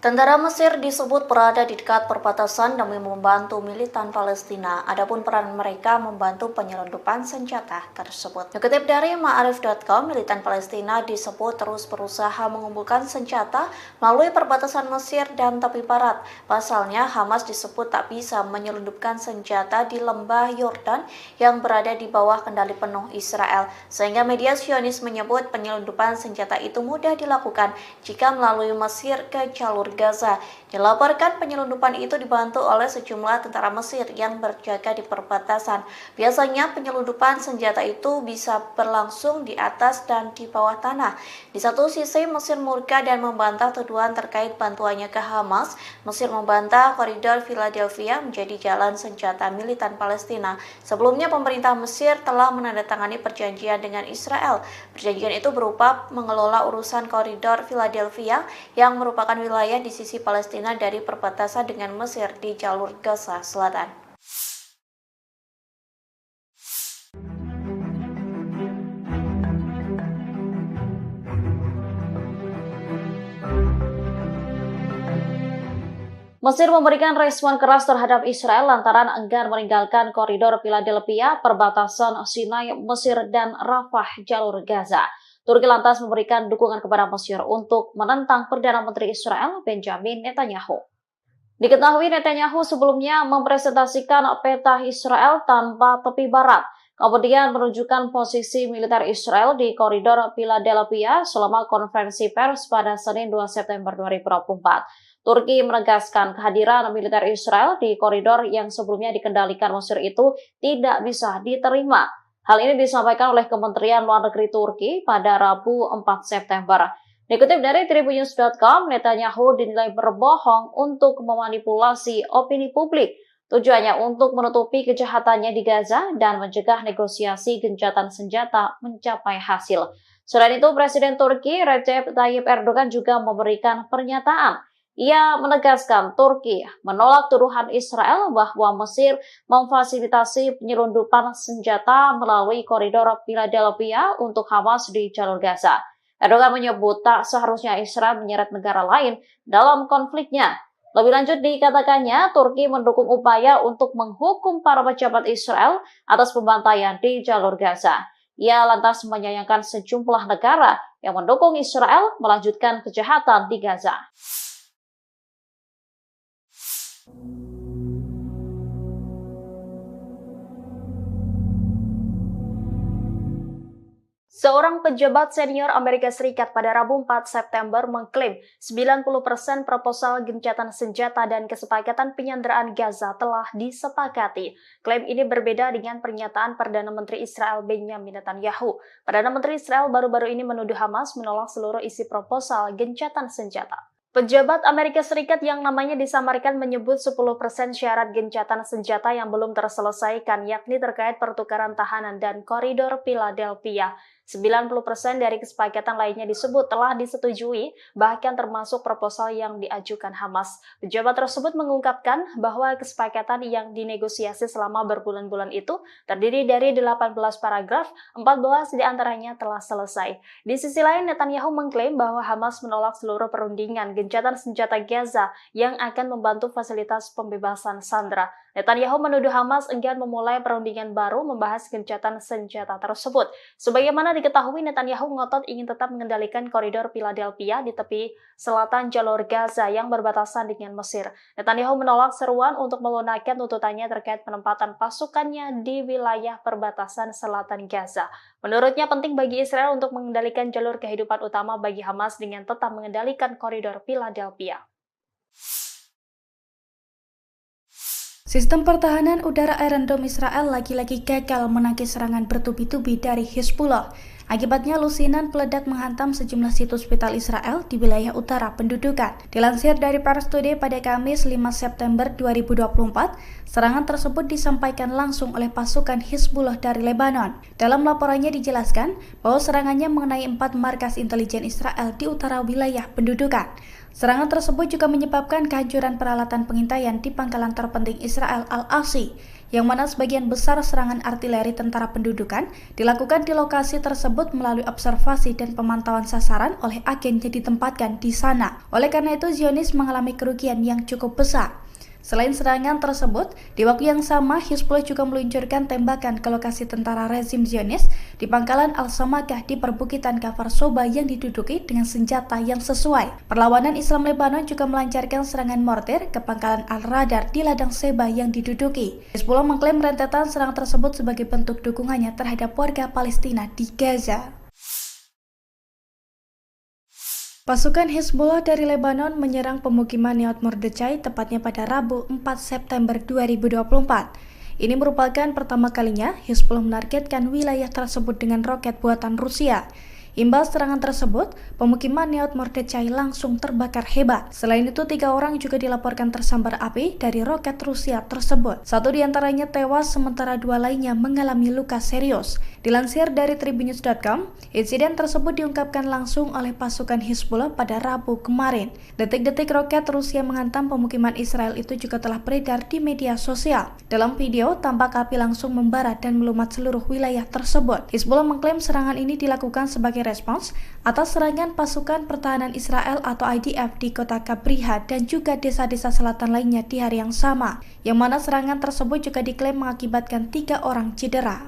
Tentara Mesir disebut berada di dekat perbatasan demi membantu militan Palestina. Adapun peran mereka membantu penyelundupan senjata tersebut. Dikutip dari Ma'arif.com, militan Palestina disebut terus berusaha mengumpulkan senjata melalui perbatasan Mesir dan tepi barat. Pasalnya, Hamas disebut tak bisa menyelundupkan senjata di lembah Yordan yang berada di bawah kendali penuh Israel. Sehingga media Zionis menyebut penyelundupan senjata itu mudah dilakukan jika melalui Mesir ke jalur Gaza. Dilaporkan penyelundupan itu dibantu oleh sejumlah tentara Mesir yang berjaga di perbatasan. Biasanya penyelundupan senjata itu bisa berlangsung di atas dan di bawah tanah. Di satu sisi Mesir murka dan membantah tuduhan terkait bantuannya ke Hamas. Mesir membantah koridor Philadelphia menjadi jalan senjata militan Palestina. Sebelumnya pemerintah Mesir telah menandatangani perjanjian dengan Israel. Perjanjian itu berupa mengelola urusan koridor Philadelphia yang merupakan wilayah di sisi Palestina dari perbatasan dengan Mesir di jalur Gaza Selatan. Mesir memberikan respon keras terhadap Israel lantaran enggan meninggalkan koridor Philadelphia, perbatasan Sinai, Mesir, dan Rafah, jalur Gaza. Turki lantas memberikan dukungan kepada Mesir untuk menentang Perdana Menteri Israel, Benjamin Netanyahu. Diketahui Netanyahu sebelumnya mempresentasikan peta Israel tanpa tepi barat, kemudian menunjukkan posisi militer Israel di koridor Philadelphia selama konferensi pers pada Senin 2 September 2024. Turki menegaskan kehadiran militer Israel di koridor yang sebelumnya dikendalikan Mesir itu tidak bisa diterima. Hal ini disampaikan oleh Kementerian Luar Negeri Turki pada Rabu 4 September. Dikutip dari Tribunnews.com, Netanyahu dinilai berbohong untuk memanipulasi opini publik. Tujuannya untuk menutupi kejahatannya di Gaza dan mencegah negosiasi gencatan senjata mencapai hasil. Selain itu, Presiden Turki Recep Tayyip Erdogan juga memberikan pernyataan. Ia menegaskan Turki menolak tuduhan Israel bahwa Mesir memfasilitasi penyelundupan senjata melalui koridor Philadelphia untuk Hamas di jalur Gaza. Erdogan menyebut tak seharusnya Israel menyeret negara lain dalam konfliknya. Lebih lanjut dikatakannya, Turki mendukung upaya untuk menghukum para pejabat Israel atas pembantaian di jalur Gaza. Ia lantas menyayangkan sejumlah negara yang mendukung Israel melanjutkan kejahatan di Gaza. Seorang pejabat senior Amerika Serikat pada Rabu 4 September mengklaim 90% proposal gencatan senjata dan kesepakatan penyanderaan Gaza telah disepakati. Klaim ini berbeda dengan pernyataan Perdana Menteri Israel Benjamin Netanyahu. Perdana Menteri Israel baru-baru ini menuduh Hamas menolak seluruh isi proposal gencatan senjata. Pejabat Amerika Serikat yang namanya disamarkan menyebut 10% syarat gencatan senjata yang belum terselesaikan, yakni terkait pertukaran tahanan dan koridor Philadelphia. 90% dari kesepakatan lainnya disebut telah disetujui, bahkan termasuk proposal yang diajukan Hamas. Pejabat tersebut mengungkapkan bahwa kesepakatan yang dinegosiasi selama berbulan-bulan itu terdiri dari 18 paragraf, 14 diantaranya telah selesai. Di sisi lain, Netanyahu mengklaim bahwa Hamas menolak seluruh perundingan gencatan senjata Gaza yang akan membantu fasilitas pembebasan sandera. Netanyahu menuduh Hamas enggan memulai perundingan baru membahas gencatan senjata tersebut. Sebagaimana diketahui, Netanyahu ngotot ingin tetap mengendalikan koridor Philadelphia di tepi selatan jalur Gaza yang berbatasan dengan Mesir. Netanyahu menolak seruan untuk melunakkan tuntutannya terkait penempatan pasukannya di wilayah perbatasan selatan Gaza. Menurutnya penting bagi Israel untuk mengendalikan jalur kehidupan utama bagi Hamas dengan tetap mengendalikan koridor Philadelphia. Sistem pertahanan udara Iron Dome Israel lagi-lagi gagal menangkis serangan bertubi-tubi dari Hizbullah. Akibatnya lusinan peledak menghantam sejumlah situs vital Israel di wilayah utara pendudukan. Dilansir dari Pars Today pada Kamis 5 September 2024, serangan tersebut disampaikan langsung oleh pasukan Hizbullah dari Lebanon. Dalam laporannya dijelaskan bahwa serangannya mengenai 4 markas intelijen Israel di utara wilayah pendudukan. Serangan tersebut juga menyebabkan kehancuran peralatan pengintaian di pangkalan terpenting Israel Al-Asi, yang mana sebagian besar serangan artileri tentara pendudukan dilakukan di lokasi tersebut melalui observasi dan pemantauan sasaran oleh agen yang ditempatkan di sana. Oleh karena itu, Zionis mengalami kerugian yang cukup besar. Selain serangan tersebut, di waktu yang sama Hizbullah juga meluncurkan tembakan ke lokasi tentara rezim Zionis di pangkalan Al-Samakah di perbukitan Kafar Soba yang diduduki dengan senjata yang sesuai. Perlawanan Islam Lebanon juga melancarkan serangan mortir ke pangkalan Al-Radar di ladang Seba yang diduduki. Hizbullah mengklaim rentetan serangan tersebut sebagai bentuk dukungannya terhadap warga Palestina di Gaza. Pasukan Hizbullah dari Lebanon menyerang pemukiman Nahal Mordechai tepatnya pada Rabu 4 September 2024. Ini merupakan pertama kalinya Hizbullah menargetkan wilayah tersebut dengan roket buatan Rusia. Imbas serangan tersebut, pemukiman Nahal Mordechai langsung terbakar hebat. Selain itu, 3 orang juga dilaporkan tersambar api dari roket Rusia tersebut. 1 diantaranya tewas, sementara 2 lainnya mengalami luka serius. Dilansir dari Tribunnews.com, insiden tersebut diungkapkan langsung oleh pasukan Hizbullah pada Rabu kemarin. Detik-detik roket Rusia menghantam pemukiman Israel itu juga telah beredar di media sosial. Dalam video, tampak api langsung membara dan melumat seluruh wilayah tersebut. Hizbullah mengklaim serangan ini dilakukan sebagai sebagai respons atas serangan pasukan pertahanan Israel atau IDF di kota Kabriha dan juga desa-desa selatan lainnya di hari yang sama, yang mana serangan tersebut juga diklaim mengakibatkan 3 orang cedera.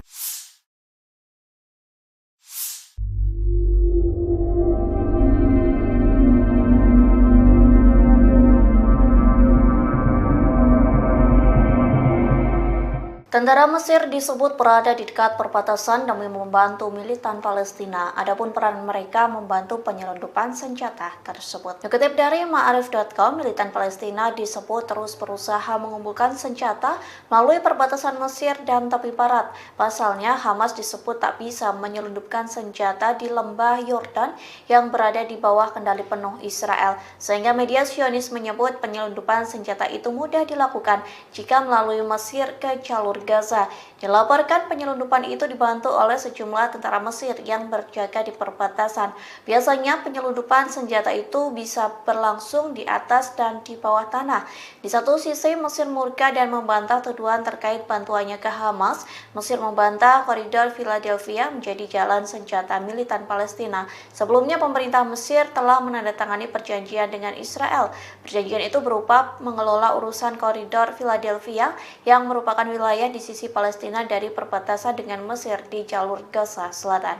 Tentara Mesir disebut berada di dekat perbatasan demi membantu militan Palestina. Adapun peran mereka membantu penyelundupan senjata tersebut. Dikutip dari Ma'arif.com, militan Palestina disebut terus berusaha mengumpulkan senjata melalui perbatasan Mesir dan tepi barat. Pasalnya, Hamas disebut tak bisa menyelundupkan senjata di lembah Yordan yang berada di bawah kendali penuh Israel. Sehingga media Zionis menyebut penyelundupan senjata itu mudah dilakukan jika melalui Mesir ke jalur Gaza. Dilaporkan penyelundupan itu dibantu oleh sejumlah tentara Mesir yang berjaga di perbatasan. Biasanya penyelundupan senjata itu bisa berlangsung di atas dan di bawah tanah. Di satu sisi Mesir murka dan membantah tuduhan terkait bantuannya ke Hamas. Mesir membantah koridor Philadelphia menjadi jalan senjata militan Palestina. Sebelumnya pemerintah Mesir telah menandatangani perjanjian dengan Israel. Perjanjian itu berupa mengelola urusan koridor Philadelphia yang merupakan wilayah di sisi Palestina dari perbatasan dengan Mesir di jalur Gaza Selatan.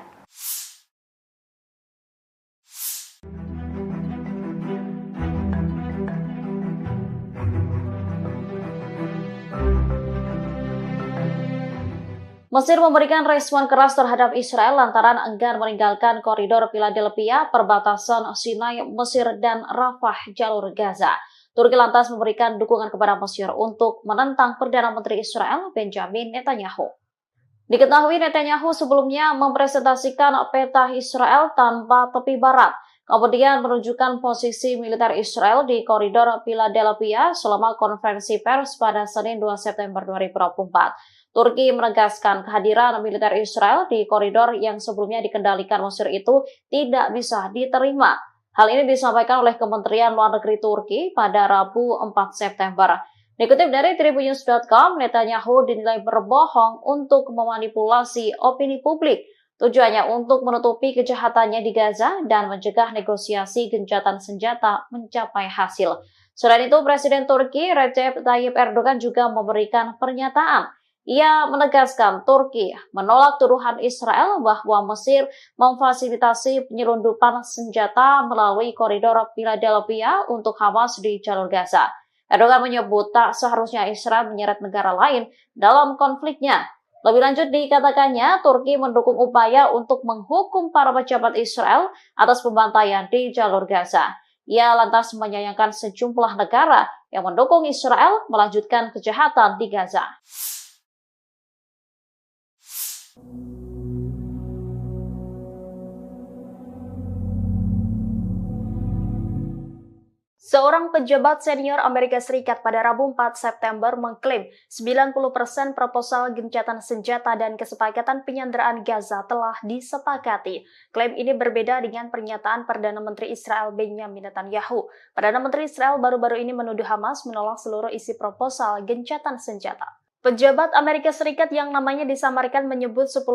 Mesir memberikan respon keras terhadap Israel lantaran enggan meninggalkan koridor Philadelphia, perbatasan Sinai, Mesir, dan Rafah, jalur Gaza. Turki lantas memberikan dukungan kepada Mesir untuk menentang Perdana Menteri Israel Benjamin Netanyahu. Diketahui Netanyahu sebelumnya mempresentasikan peta Israel tanpa tepi barat, kemudian menunjukkan posisi militer Israel di koridor Philadelphia selama konferensi pers pada Senin 2 September 2024. Turki menegaskan kehadiran militer Israel di koridor yang sebelumnya dikendalikan Mesir itu tidak bisa diterima. Hal ini disampaikan oleh Kementerian Luar Negeri Turki pada Rabu 4 September. Dikutip dari Tribunnews.com, Netanyahu dinilai berbohong untuk memanipulasi opini publik. Tujuannya untuk menutupi kejahatannya di Gaza dan mencegah negosiasi gencatan senjata mencapai hasil. Selain itu, Presiden Turki Recep Tayyip Erdogan juga memberikan pernyataan. Ia menegaskan Turki menolak tuduhan Israel bahwa Mesir memfasilitasi penyelundupan senjata melalui koridor Philadelphia untuk Hamas di jalur Gaza. Erdogan menyebut tak seharusnya Israel menyeret negara lain dalam konfliknya. Lebih lanjut dikatakannya, Turki mendukung upaya untuk menghukum para pejabat Israel atas pembantaian di jalur Gaza. Ia lantas menyayangkan sejumlah negara yang mendukung Israel melanjutkan kejahatan di Gaza. Seorang pejabat senior Amerika Serikat pada Rabu 4 September mengklaim 90% proposal gencatan senjata dan kesepakatan penyanderaan Gaza telah disepakati. Klaim ini berbeda dengan pernyataan Perdana Menteri Israel Benjamin Netanyahu. Perdana Menteri Israel baru-baru ini menuduh Hamas menolak seluruh isi proposal gencatan senjata. Pejabat Amerika Serikat yang namanya disamarkan menyebut 10%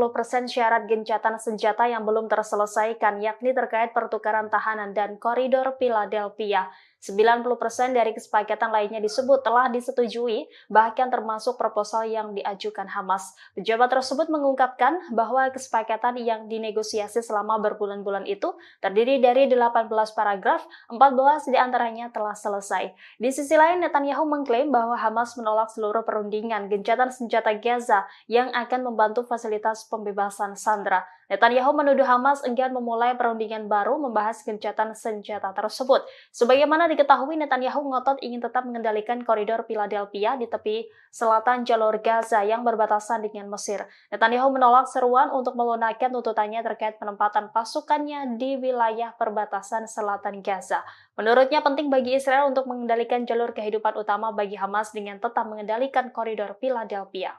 syarat gencatan senjata yang belum terselesaikan, yakni terkait pertukaran tahanan dan koridor Philadelphia. 90% dari kesepakatan lainnya disebut telah disetujui, bahkan termasuk proposal yang diajukan Hamas. Pejabat tersebut mengungkapkan bahwa kesepakatan yang dinegosiasi selama berbulan-bulan itu terdiri dari 18 paragraf, 14 diantaranya telah selesai. Di sisi lain, Netanyahu mengklaim bahwa Hamas menolak seluruh perundingan gencatan senjata Gaza yang akan membantu fasilitas pembebasan sandera. Netanyahu menuduh Hamas enggan memulai perundingan baru membahas gencatan senjata tersebut. Sebagaimana diketahui, Netanyahu ngotot ingin tetap mengendalikan koridor Philadelphia di tepi selatan jalur Gaza yang berbatasan dengan Mesir. Netanyahu menolak seruan untuk melunakkan tuntutannya terkait penempatan pasukannya di wilayah perbatasan selatan Gaza. Menurutnya penting bagi Israel untuk mengendalikan jalur kehidupan utama bagi Hamas dengan tetap mengendalikan koridor Philadelphia.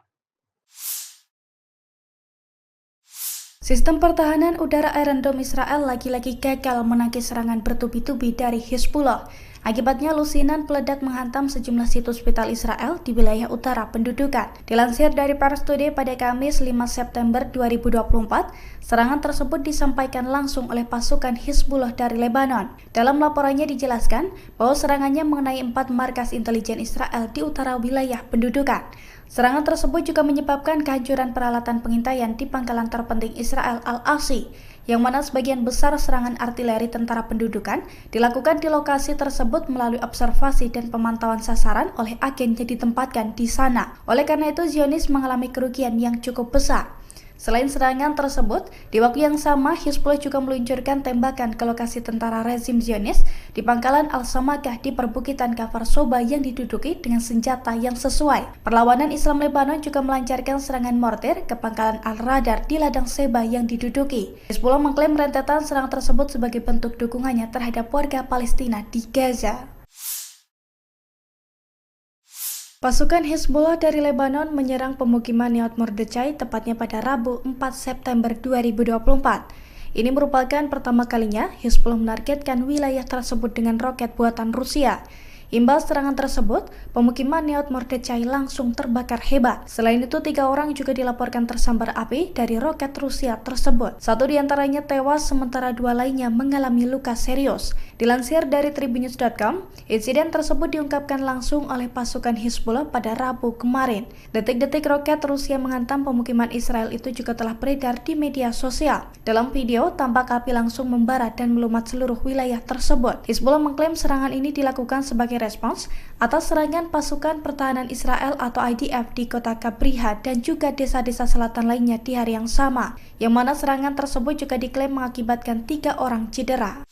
Sistem pertahanan udara Iron Dome Israel lagi-lagi gagal menangkis serangan bertubi-tubi dari Hezbollah. Akibatnya lusinan peledak menghantam sejumlah situs vital Israel di wilayah utara pendudukan. Dilansir dari Pars Today pada Kamis 5 September 2024, serangan tersebut disampaikan langsung oleh pasukan Hizbullah dari Lebanon. Dalam laporannya dijelaskan bahwa serangannya mengenai 4 markas intelijen Israel di utara wilayah pendudukan. Serangan tersebut juga menyebabkan kehancuran peralatan pengintaian di pangkalan terpenting Israel Al-Asi, yang mana sebagian besar serangan artileri tentara pendudukan dilakukan di lokasi tersebut melalui observasi dan pemantauan sasaran oleh agen yang ditempatkan di sana. Oleh karena itu, Zionis mengalami kerugian yang cukup besar. Selain serangan tersebut, di waktu yang sama Hizbullah juga meluncurkan tembakan ke lokasi tentara rezim Zionis di pangkalan Al-Samakah di perbukitan Kafar Soba yang diduduki dengan senjata yang sesuai. Perlawanan Islam Lebanon juga melancarkan serangan mortir ke pangkalan Al-Radar di ladang Seba yang diduduki. Hizbullah mengklaim rentetan serangan tersebut sebagai bentuk dukungannya terhadap warga Palestina di Gaza. Pasukan Hizbullah dari Lebanon menyerang pemukiman Nahal Mordechai tepatnya pada Rabu 4 September 2024. Ini merupakan pertama kalinya Hizbullah menargetkan wilayah tersebut dengan roket buatan Rusia. Imbas serangan tersebut, pemukiman Nahal Mordechai langsung terbakar hebat. Selain itu, 3 orang juga dilaporkan tersambar api dari roket Rusia tersebut. 1 diantaranya tewas, sementara 2 lainnya mengalami luka serius. Dilansir dari tribunnews.com, insiden tersebut diungkapkan langsung oleh pasukan Hizbullah pada Rabu kemarin. Detik-detik roket Rusia menghantam pemukiman Israel itu juga telah beredar di media sosial. Dalam video, tampak api langsung membara dan melumat seluruh wilayah tersebut. Hizbullah mengklaim serangan ini dilakukan sebagai respons atas serangan pasukan pertahanan Israel atau IDF di kota Kabriha dan juga desa-desa selatan lainnya di hari yang sama, yang mana serangan tersebut juga diklaim mengakibatkan 3 orang cedera.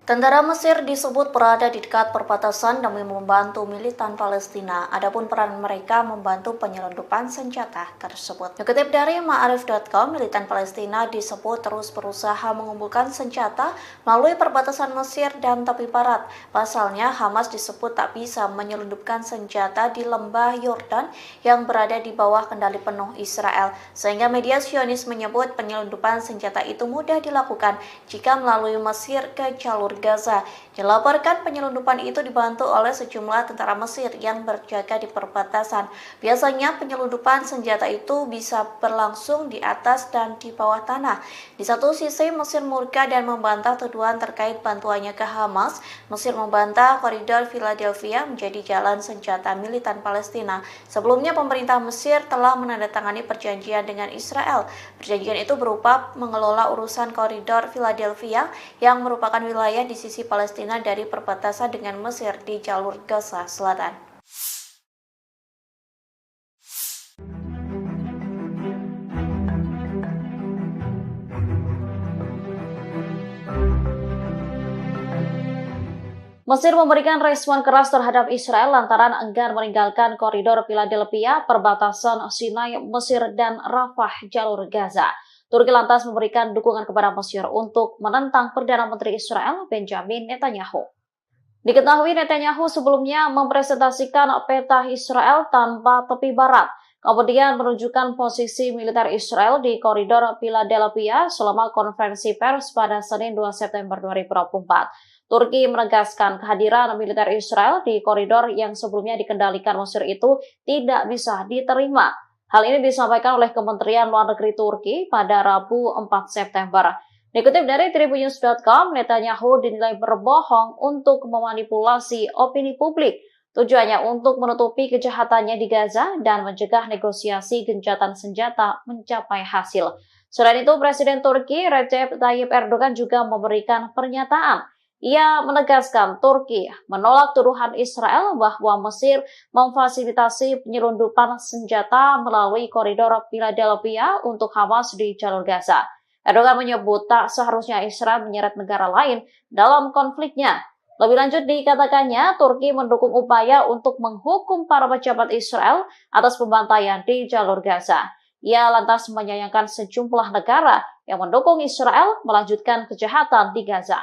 Tentara Mesir disebut berada di dekat perbatasan demi membantu militan Palestina. Adapun peran mereka membantu penyelundupan senjata tersebut. Dikutip dari Ma'arif.com, militan Palestina disebut terus berusaha mengumpulkan senjata melalui perbatasan Mesir dan tepi barat. Pasalnya, Hamas disebut tak bisa menyelundupkan senjata di lembah Yordan yang berada di bawah kendali penuh Israel. Sehingga media Zionis menyebut penyelundupan senjata itu mudah dilakukan jika melalui Mesir ke jalur Gaza. Dilaporkan penyelundupan itu dibantu oleh sejumlah tentara Mesir yang berjaga di perbatasan. Biasanya penyelundupan senjata itu bisa berlangsung di atas dan di bawah tanah. Di satu sisi, Mesir murka dan membantah tuduhan terkait bantuannya ke Hamas. Mesir membantah koridor Philadelphia menjadi jalan senjata militan Palestina. Sebelumnya, pemerintah Mesir telah menandatangani perjanjian dengan Israel. Perjanjian itu berupa mengelola urusan koridor Philadelphia yang merupakan wilayah di sisi Palestina dari perbatasan dengan Mesir di jalur Gaza Selatan. Mesir memberikan respon keras terhadap Israel lantaran enggan meninggalkan koridor Philadelphia, perbatasan Sinai, Mesir, dan Rafah, jalur Gaza. Turki lantas memberikan dukungan kepada Mesir untuk menentang Perdana Menteri Israel Benjamin Netanyahu. Diketahui Netanyahu sebelumnya mempresentasikan peta Israel tanpa tepi barat, kemudian menunjukkan posisi militer Israel di koridor Philadelphia selama konferensi pers pada Senin 2 September 2024. Turki menegaskan kehadiran militer Israel di koridor yang sebelumnya dikendalikan Mesir itu tidak bisa diterima. Hal ini disampaikan oleh Kementerian Luar Negeri Turki pada Rabu 4 September. Dikutip dari tribunnews.com, Netanyahu dinilai berbohong untuk memanipulasi opini publik. Tujuannya untuk menutupi kejahatannya di Gaza dan mencegah negosiasi gencatan senjata mencapai hasil. Selain itu, Presiden Turki Recep Tayyip Erdogan juga memberikan pernyataan. Ia menegaskan Turki menolak tuduhan Israel bahwa Mesir memfasilitasi penyelundupan senjata melalui koridor Philadelphia untuk Hamas di jalur Gaza. Erdogan menyebut tak seharusnya Israel menyeret negara lain dalam konfliknya. Lebih lanjut dikatakannya, Turki mendukung upaya untuk menghukum para pejabat Israel atas pembantaian di jalur Gaza. Ia lantas menyayangkan sejumlah negara yang mendukung Israel melanjutkan kejahatan di Gaza.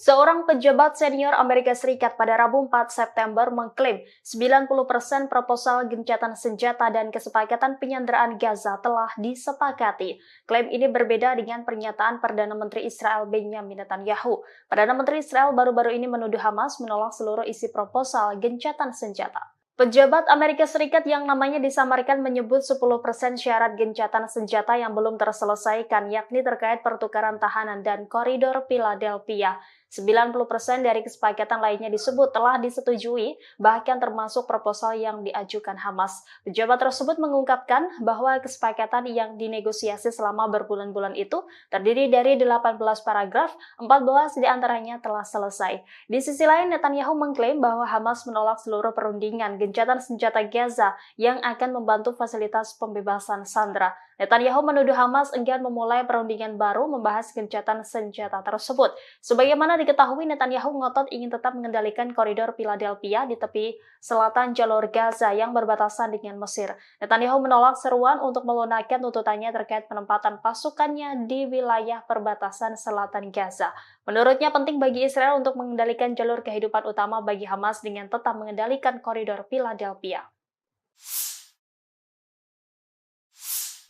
Seorang pejabat senior Amerika Serikat pada Rabu 4 September mengklaim 90% proposal gencatan senjata dan kesepakatan penyanderaan Gaza telah disepakati. Klaim ini berbeda dengan pernyataan Perdana Menteri Israel Benjamin Netanyahu. Perdana Menteri Israel baru-baru ini menuduh Hamas menolak seluruh isi proposal gencatan senjata. Pejabat Amerika Serikat yang namanya disamarkan menyebut 10% syarat gencatan senjata yang belum terselesaikan, yakni terkait pertukaran tahanan dan koridor Philadelphia. 90% dari kesepakatan lainnya disebut telah disetujui, bahkan termasuk proposal yang diajukan Hamas. Pejabat tersebut mengungkapkan bahwa kesepakatan yang dinegosiasi selama berbulan-bulan itu terdiri dari 18 paragraf, 14 diantaranya telah selesai. Di sisi lain, Netanyahu mengklaim bahwa Hamas menolak seluruh perundingan gencatan senjata Gaza yang akan membantu fasilitas pembebasan sandera. Netanyahu menuduh Hamas enggan memulai perundingan baru membahas gencatan senjata tersebut. Sebagaimana diketahui, Netanyahu ngotot ingin tetap mengendalikan koridor Philadelphia di tepi selatan jalur Gaza yang berbatasan dengan Mesir. Netanyahu menolak seruan untuk melunakkan tuntutannya terkait penempatan pasukannya di wilayah perbatasan selatan Gaza. Menurutnya penting bagi Israel untuk mengendalikan jalur kehidupan utama bagi Hamas dengan tetap mengendalikan koridor Philadelphia.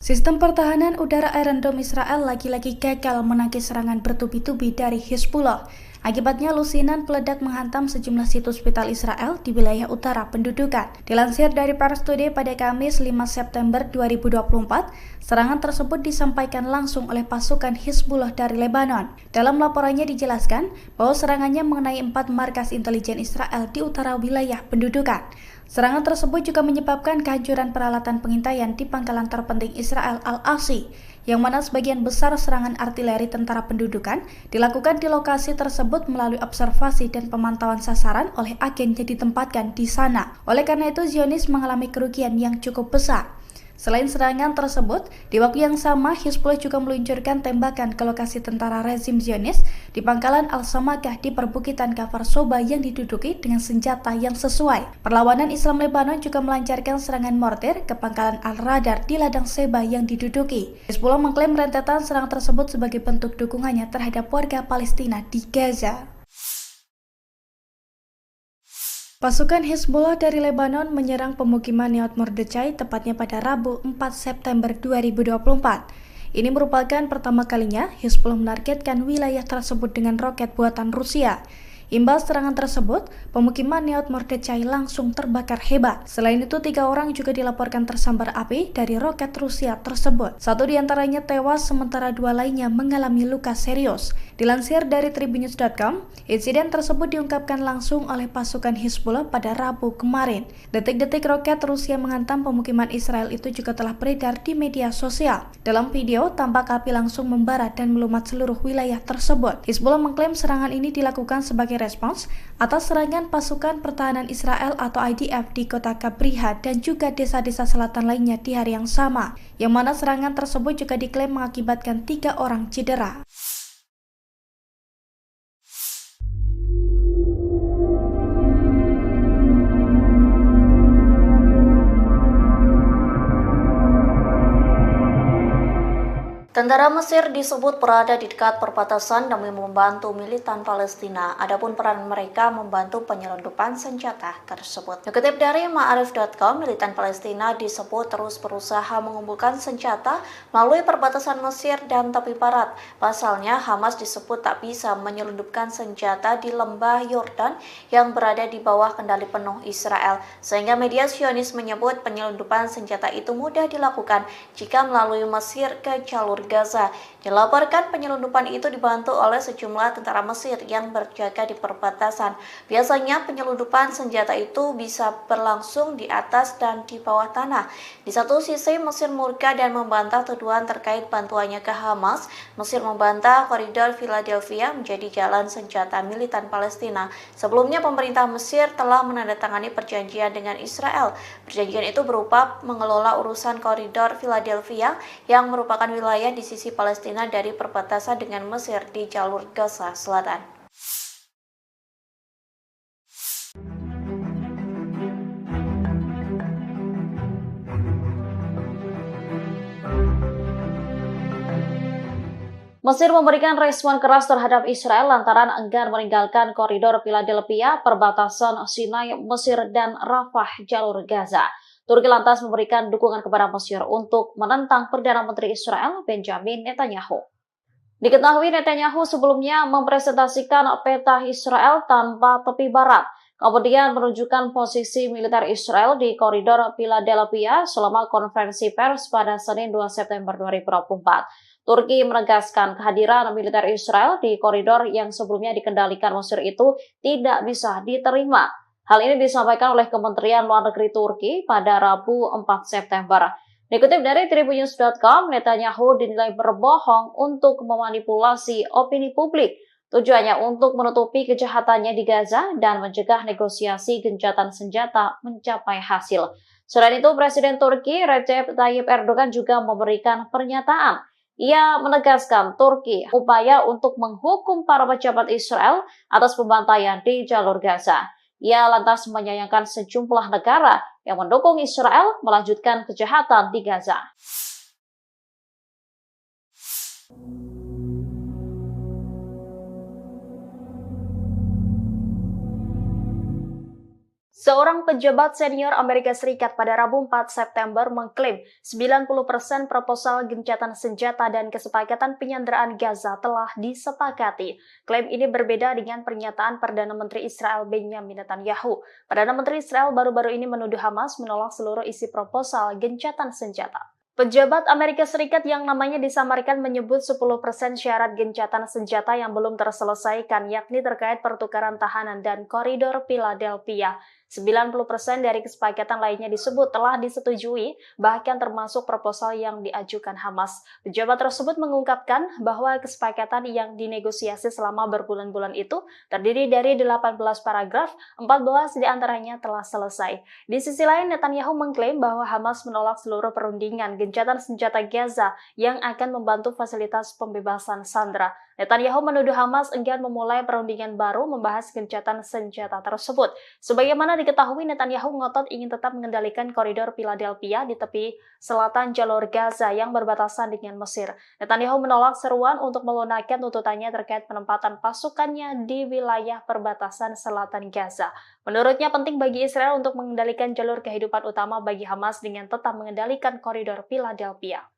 Sistem pertahanan udara Iron Dome Israel lagi-lagi gagal menangkis serangan bertubi-tubi dari Hizbullah. Akibatnya lusinan peledak menghantam sejumlah situs vital Israel di wilayah utara pendudukan. Dilansir dari Pars Today pada Kamis 5 September 2024, serangan tersebut disampaikan langsung oleh pasukan Hizbullah dari Lebanon. Dalam laporannya dijelaskan bahwa serangannya mengenai 4 markas intelijen Israel di utara wilayah pendudukan. Serangan tersebut juga menyebabkan kehancuran peralatan pengintaian di pangkalan terpenting Israel Al-Asi, yang mana sebagian besar serangan artileri tentara pendudukan dilakukan di lokasi tersebut melalui observasi dan pemantauan sasaran oleh agen yang ditempatkan di sana. Oleh karena itu, Zionis mengalami kerugian yang cukup besar. Selain serangan tersebut, di waktu yang sama Hizbullah juga meluncurkan tembakan ke lokasi tentara rezim Zionis di pangkalan Al-Samakah di perbukitan Kfar Soba yang diduduki dengan senjata yang sesuai. Perlawanan Islam Lebanon juga melancarkan serangan mortir ke pangkalan Al-Radar di ladang Seba yang diduduki. Hizbullah mengklaim rentetan serangan tersebut sebagai bentuk dukungannya terhadap warga Palestina di Gaza. Pasukan Hizbullah dari Lebanon menyerang pemukiman Nahal Mordechai tepatnya pada Rabu 4 September 2024. Ini merupakan pertama kalinya Hizbullah menargetkan wilayah tersebut dengan roket buatan Rusia. Imbas serangan tersebut, pemukiman Nahal Mordechai langsung terbakar hebat. Selain itu, 3 orang juga dilaporkan tersambar api dari roket Rusia tersebut. 1 diantaranya tewas, sementara 2 lainnya mengalami luka serius. Dilansir dari Tribunnews.com, insiden tersebut diungkapkan langsung oleh pasukan Hizbullah pada Rabu kemarin. Detik-detik roket Rusia menghantam pemukiman Israel itu juga telah beredar di media sosial. Dalam video, tampak api langsung membara dan melumat seluruh wilayah tersebut. Hizbullah mengklaim serangan ini dilakukan sebagai respons atas serangan pasukan pertahanan Israel atau IDF di kota Kabriha dan juga desa-desa selatan lainnya di hari yang sama, yang mana serangan tersebut juga diklaim mengakibatkan 3 orang cedera. Tentara Mesir disebut berada di dekat perbatasan demi membantu militan Palestina. Adapun peran mereka membantu penyelundupan senjata tersebut. Dikutip dari Ma'arif.com, militan Palestina disebut terus berusaha mengumpulkan senjata melalui perbatasan Mesir dan tepi barat. Pasalnya, Hamas disebut tak bisa menyelundupkan senjata di lembah Yordan yang berada di bawah kendali penuh Israel. Sehingga media Zionis menyebut penyelundupan senjata itu mudah dilakukan jika melalui Mesir ke jalur Gaza. Dilaporkan penyelundupan itu dibantu oleh sejumlah tentara Mesir yang berjaga di perbatasan. Biasanya penyelundupan senjata itu bisa berlangsung di atas dan di bawah tanah. Di satu sisi Mesir murka dan membantah tuduhan terkait bantuannya ke Hamas. Mesir membantah koridor Philadelphia menjadi jalan senjata militan Palestina. Sebelumnya pemerintah Mesir telah menandatangani perjanjian dengan Israel. Perjanjian itu berupa mengelola urusan koridor Philadelphia yang merupakan wilayah di sisi Palestina dari perbatasan dengan Mesir di jalur Gaza Selatan. Mesir memberikan respon keras terhadap Israel lantaran enggan meninggalkan koridor Philadelphia, perbatasan Sinai, Mesir, dan Rafah, jalur Gaza. Turki lantas memberikan dukungan kepada Mesir untuk menentang Perdana Menteri Israel, Benjamin Netanyahu. Diketahui Netanyahu sebelumnya mempresentasikan peta Israel tanpa tepi barat, kemudian menunjukkan posisi militer Israel di koridor Philadelphia selama konferensi pers pada Senin 2 September 2024. Turki menegaskan kehadiran militer Israel di koridor yang sebelumnya dikendalikan Mesir itu tidak bisa diterima. Hal ini disampaikan oleh Kementerian Luar Negeri Turki pada Rabu 4 September. Dikutip dari Tribunnews.com, Netanyahu dinilai berbohong untuk memanipulasi opini publik. Tujuannya untuk menutupi kejahatannya di Gaza dan mencegah negosiasi gencatan senjata mencapai hasil. Selain itu, Presiden Turki Recep Tayyip Erdogan juga memberikan pernyataan. Ia menegaskan Turki upaya untuk menghukum para pejabat Israel atas pembantaian di jalur Gaza. Ia lantas menyayangkan sejumlah negara yang mendukung Israel melanjutkan kejahatan di Gaza. Seorang pejabat senior Amerika Serikat pada Rabu 4 September mengklaim 90% proposal gencatan senjata dan kesepakatan penyanderaan Gaza telah disepakati. Klaim ini berbeda dengan pernyataan Perdana Menteri Israel Benjamin Netanyahu. Perdana Menteri Israel baru-baru ini menuduh Hamas menolak seluruh isi proposal gencatan senjata. Pejabat Amerika Serikat yang namanya disamarkan menyebut 10% syarat gencatan senjata yang belum terselesaikan, yakni terkait pertukaran tahanan dan koridor Philadelphia. 90% dari kesepakatan lainnya disebut telah disetujui, bahkan termasuk proposal yang diajukan Hamas. Pejabat tersebut mengungkapkan bahwa kesepakatan yang dinegosiasi selama berbulan-bulan itu terdiri dari 18 paragraf, 14 diantaranya telah selesai. Di sisi lain, Netanyahu mengklaim bahwa Hamas menolak seluruh perundingan gencatan senjata Gaza yang akan membantu fasilitas pembebasan sandera. Netanyahu menuduh Hamas enggan memulai perundingan baru membahas gencatan senjata tersebut. Sebagaimana diketahui, Netanyahu ngotot ingin tetap mengendalikan koridor Philadelphia di tepi selatan jalur Gaza yang berbatasan dengan Mesir. Netanyahu menolak seruan untuk melunakkan tuntutannya terkait penempatan pasukannya di wilayah perbatasan selatan Gaza. Menurutnya penting bagi Israel untuk mengendalikan jalur kehidupan utama bagi Hamas dengan tetap mengendalikan koridor Philadelphia.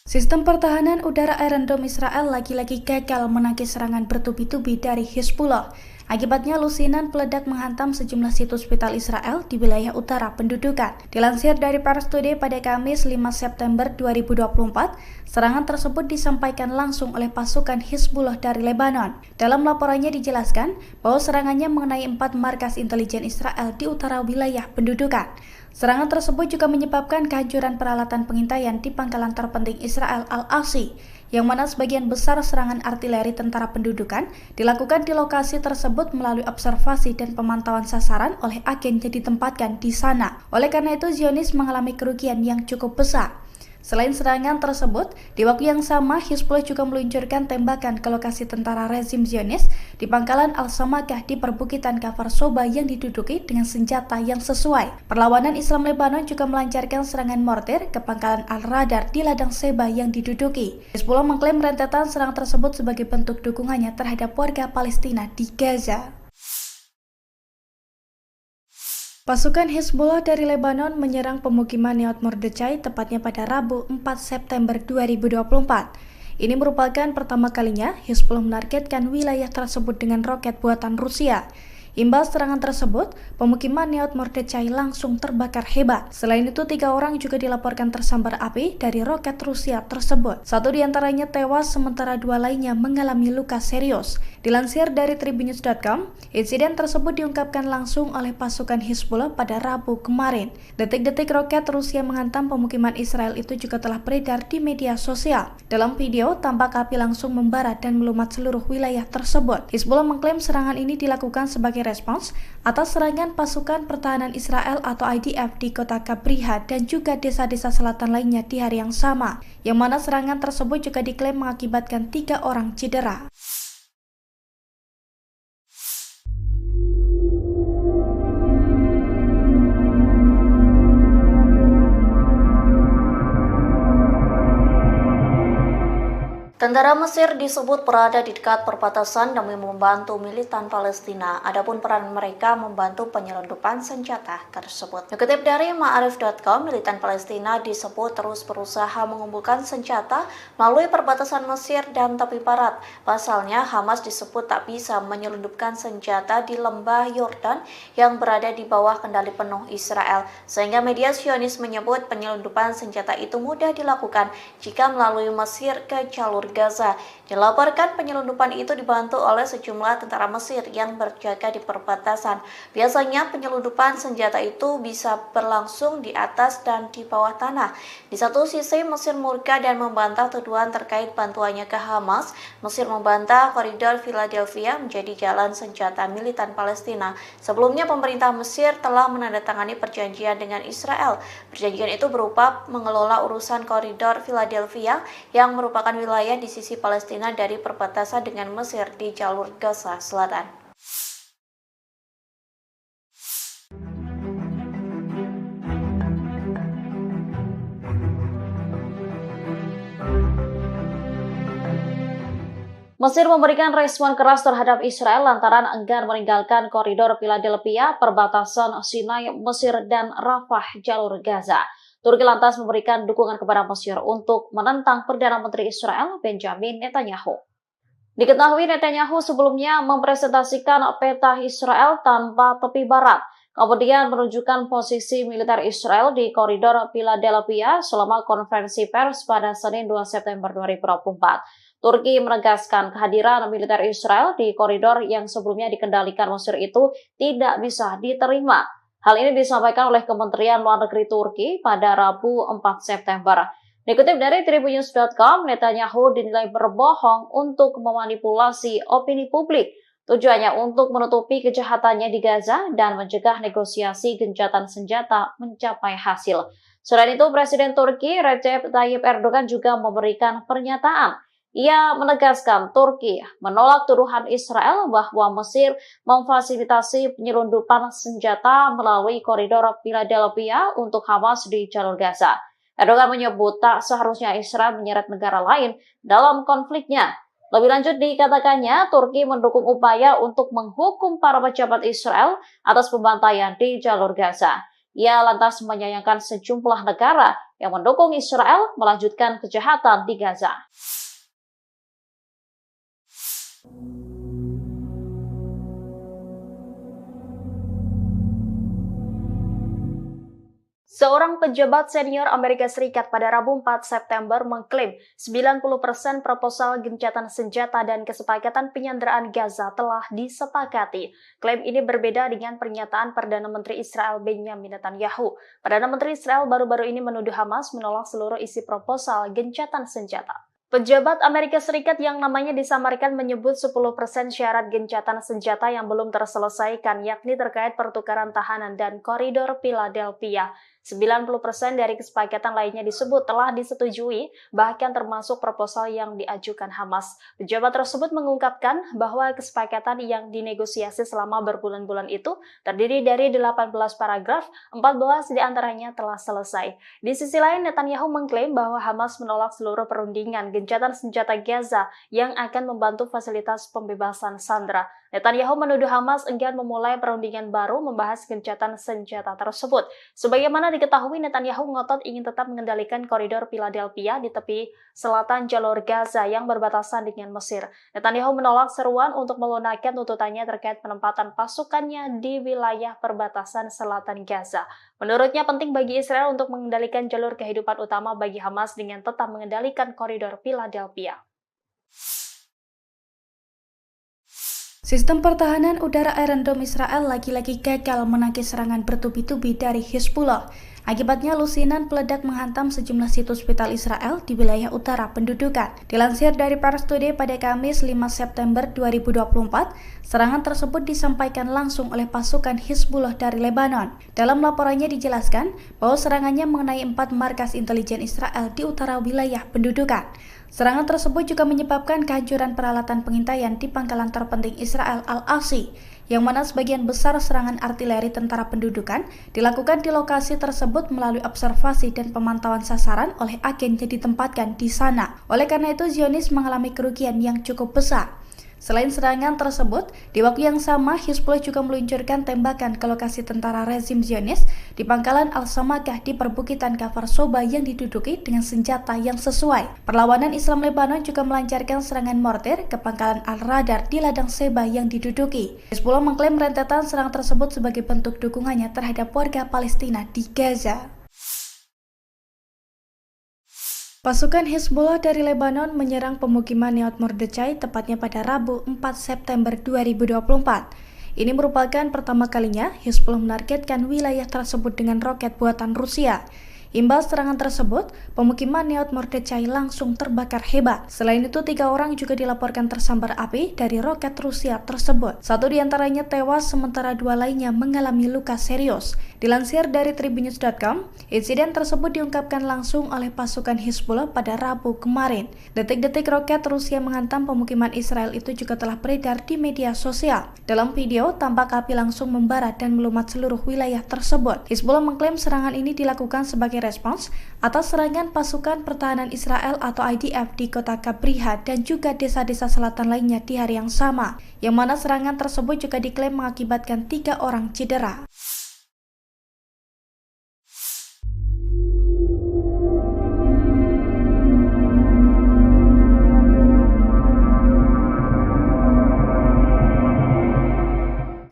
Sistem pertahanan udara Iron Dome Israel lagi-lagi gagal menangkis serangan bertubi-tubi dari Hizbullah. Akibatnya lusinan peledak menghantam sejumlah situs vital Israel di wilayah utara pendudukan. Dilansir dari Pars Today pada Kamis 5 September 2024, serangan tersebut disampaikan langsung oleh pasukan Hizbullah dari Lebanon. Dalam laporannya dijelaskan bahwa serangannya mengenai 4 markas intelijen Israel di utara wilayah pendudukan. Serangan tersebut juga menyebabkan kehancuran peralatan pengintaian di pangkalan terpenting Israel Al-Asi, yang mana sebagian besar serangan artileri tentara pendudukan dilakukan di lokasi tersebut melalui observasi dan pemantauan sasaran oleh agen yang ditempatkan di sana. Oleh karena itu, Zionis mengalami kerugian yang cukup besar. Selain serangan tersebut, di waktu yang sama Hizbullah juga meluncurkan tembakan ke lokasi tentara rezim Zionis di pangkalan Al-Samakah di perbukitan Kafar Soba yang diduduki dengan senjata yang sesuai. Perlawanan Islam Lebanon juga melancarkan serangan mortir ke pangkalan Al-Radar di ladang Seba yang diduduki. Hizbullah mengklaim rentetan serangan tersebut sebagai bentuk dukungannya terhadap warga Palestina di Gaza. Pasukan Hizbullah dari Lebanon menyerang pemukiman Neot Mordechai tepatnya pada Rabu 4 September 2024. Ini merupakan pertama kalinya Hizbullah menargetkan wilayah tersebut dengan roket buatan Rusia. Imbas serangan tersebut, pemukiman Neot Mordechai langsung terbakar hebat. Selain itu, 3 orang juga dilaporkan tersambar api dari roket Rusia tersebut. 1 diantaranya tewas, sementara 2 lainnya mengalami luka serius. Dilansir dari Tribunnews.com, insiden tersebut diungkapkan langsung oleh pasukan Hizbullah pada Rabu kemarin. Detik-detik roket Rusia menghantam pemukiman Israel itu juga telah beredar di media sosial. Dalam video, tampak api langsung membara dan melumat seluruh wilayah tersebut. Hizbullah mengklaim serangan ini dilakukan sebagai respons atas serangan pasukan pertahanan Israel atau IDF di kota Kabriha dan juga desa-desa selatan lainnya di hari yang sama, yang mana serangan tersebut juga diklaim mengakibatkan 3 orang cedera. Tentara Mesir disebut berada di dekat perbatasan demi membantu militan Palestina. Adapun peran mereka membantu penyelundupan senjata tersebut. Dikutip dari Ma'arif.com, militan Palestina disebut terus berusaha mengumpulkan senjata melalui perbatasan Mesir dan tepi barat. Pasalnya, Hamas disebut tak bisa menyelundupkan senjata di lembah Yordan yang berada di bawah kendali penuh Israel. Sehingga media Zionis menyebut penyelundupan senjata itu mudah dilakukan jika melalui Mesir ke jalur Gaza. Dilaporkan penyelundupan itu dibantu oleh sejumlah tentara Mesir yang berjaga di perbatasan. Biasanya penyelundupan senjata itu bisa berlangsung di atas dan di bawah tanah. Di satu sisi Mesir murka dan membantah tuduhan terkait bantuannya ke Hamas. Mesir membantah koridor Philadelphia menjadi jalan senjata militan Palestina. Sebelumnya pemerintah Mesir telah menandatangani perjanjian dengan Israel. Perjanjian itu berupa mengelola urusan koridor Philadelphia yang merupakan wilayah di sisi Palestina dari perbatasan dengan Mesir di jalur Gaza Selatan. Mesir memberikan respon keras terhadap Israel lantaran enggan meninggalkan koridor Philadelphia, perbatasan Sinai, Mesir, dan Rafah, jalur Gaza. Turki lantas memberikan dukungan kepada Mesir untuk menentang Perdana Menteri Israel Benjamin Netanyahu. Diketahui Netanyahu sebelumnya mempresentasikan peta Israel tanpa tepi barat, kemudian menunjukkan posisi militer Israel di koridor Philadelphia selama konferensi pers pada Senin 2 September 2024. Turki menegaskan kehadiran militer Israel di koridor yang sebelumnya dikendalikan Mesir itu tidak bisa diterima. Hal ini disampaikan oleh Kementerian Luar Negeri Turki pada Rabu 4 September. Dikutip dari Tribunnews.com, Netanyahu dinilai berbohong untuk memanipulasi opini publik. Tujuannya untuk menutupi kejahatannya di Gaza dan mencegah negosiasi gencatan senjata mencapai hasil. Selain itu, Presiden Turki Recep Tayyip Erdogan juga memberikan pernyataan. Ia menegaskan Turki menolak tuduhan Israel bahwa Mesir memfasilitasi penyelundupan senjata melalui koridor Philadelphia untuk Hamas di jalur Gaza. Erdogan menyebut tak seharusnya Israel menyeret negara lain dalam konfliknya. Lebih lanjut dikatakannya, Turki mendukung upaya untuk menghukum para pejabat Israel atas pembantaian di jalur Gaza. Ia lantas menyayangkan sejumlah negara yang mendukung Israel melanjutkan kejahatan di Gaza. Seorang pejabat senior Amerika Serikat pada Rabu 4 September mengklaim 90% proposal gencatan senjata dan kesepakatan penyanderaan Gaza telah disepakati. Klaim ini berbeda dengan pernyataan Perdana Menteri Israel Benjamin Netanyahu. Perdana Menteri Israel baru-baru ini menuduh Hamas menolak seluruh isi proposal gencatan senjata. Pejabat Amerika Serikat yang namanya disamarkan menyebut 10% syarat gencatan senjata yang belum terselesaikan, yakni terkait pertukaran tahanan dan koridor Philadelphia. 90% dari kesepakatan lainnya disebut telah disetujui, bahkan termasuk proposal yang diajukan Hamas. Pejabat tersebut mengungkapkan bahwa kesepakatan yang dinegosiasi selama berbulan-bulan itu terdiri dari 18 paragraf, 14 diantaranya telah selesai. Di sisi lain, Netanyahu mengklaim bahwa Hamas menolak seluruh perundingan gencatan senjata Gaza yang akan membantu fasilitas pembebasan sandera. Netanyahu menuduh Hamas enggan memulai perundingan baru membahas gencatan senjata tersebut. Sebagaimana diketahui, Netanyahu ngotot ingin tetap mengendalikan koridor Philadelphia di tepi selatan jalur Gaza yang berbatasan dengan Mesir. Netanyahu menolak seruan untuk melunakkan tuntutannya terkait penempatan pasukannya di wilayah perbatasan selatan Gaza. Menurutnya penting bagi Israel untuk mengendalikan jalur kehidupan utama bagi Hamas dengan tetap mengendalikan koridor Philadelphia. Sistem pertahanan udara Iron Dome Israel lagi-lagi gagal menangkis serangan bertubi-tubi dari Hizbullah. Akibatnya lusinan peledak menghantam sejumlah situs vital Israel di wilayah utara pendudukan. Dilansir dari Pars Today pada Kamis 5 September 2024, serangan tersebut disampaikan langsung oleh pasukan Hizbullah dari Lebanon. Dalam laporannya dijelaskan bahwa serangannya mengenai 4 markas intelijen Israel di utara wilayah pendudukan. Serangan tersebut juga menyebabkan kehancuran peralatan pengintaian di pangkalan terpenting Israel Al-Asi, yang mana sebagian besar serangan artileri tentara pendudukan dilakukan di lokasi tersebut melalui observasi dan pemantauan sasaran oleh agen yang ditempatkan di sana. Oleh karena itu, Zionis mengalami kerugian yang cukup besar. Selain serangan tersebut, di waktu yang sama, Hizbullah juga meluncurkan tembakan ke lokasi tentara rezim Zionis di pangkalan Al-Samakah di perbukitan Kafar Soba yang diduduki dengan senjata yang sesuai. Perlawanan Islam Lebanon juga melancarkan serangan mortir ke pangkalan Al-Radar di ladang Seba yang diduduki. Hizbullah mengklaim rentetan serangan tersebut sebagai bentuk dukungannya terhadap warga Palestina di Gaza. Pasukan Hizbullah dari Lebanon menyerang pemukiman Neot Mordechai tepatnya pada Rabu 4 September 2024. Ini merupakan pertama kalinya Hizbullah menargetkan wilayah tersebut dengan roket buatan Rusia. Imbas serangan tersebut, pemukiman Neot Mordechai langsung terbakar hebat. Selain itu, 3 orang juga dilaporkan tersambar api dari roket Rusia tersebut. 1 diantaranya tewas, sementara 2 lainnya mengalami luka serius. Dilansir dari Tribunnews.com, insiden tersebut diungkapkan langsung oleh pasukan Hizbullah pada Rabu kemarin. Detik-detik roket Rusia menghantam pemukiman Israel itu juga telah beredar di media sosial. Dalam video, tampak api langsung membara dan melumat seluruh wilayah tersebut. Hizbullah mengklaim serangan ini dilakukan sebagai respons atas serangan pasukan pertahanan Israel atau IDF di kota Kabriha dan juga desa-desa selatan lainnya di hari yang sama, yang mana serangan tersebut juga diklaim mengakibatkan 3 orang cedera.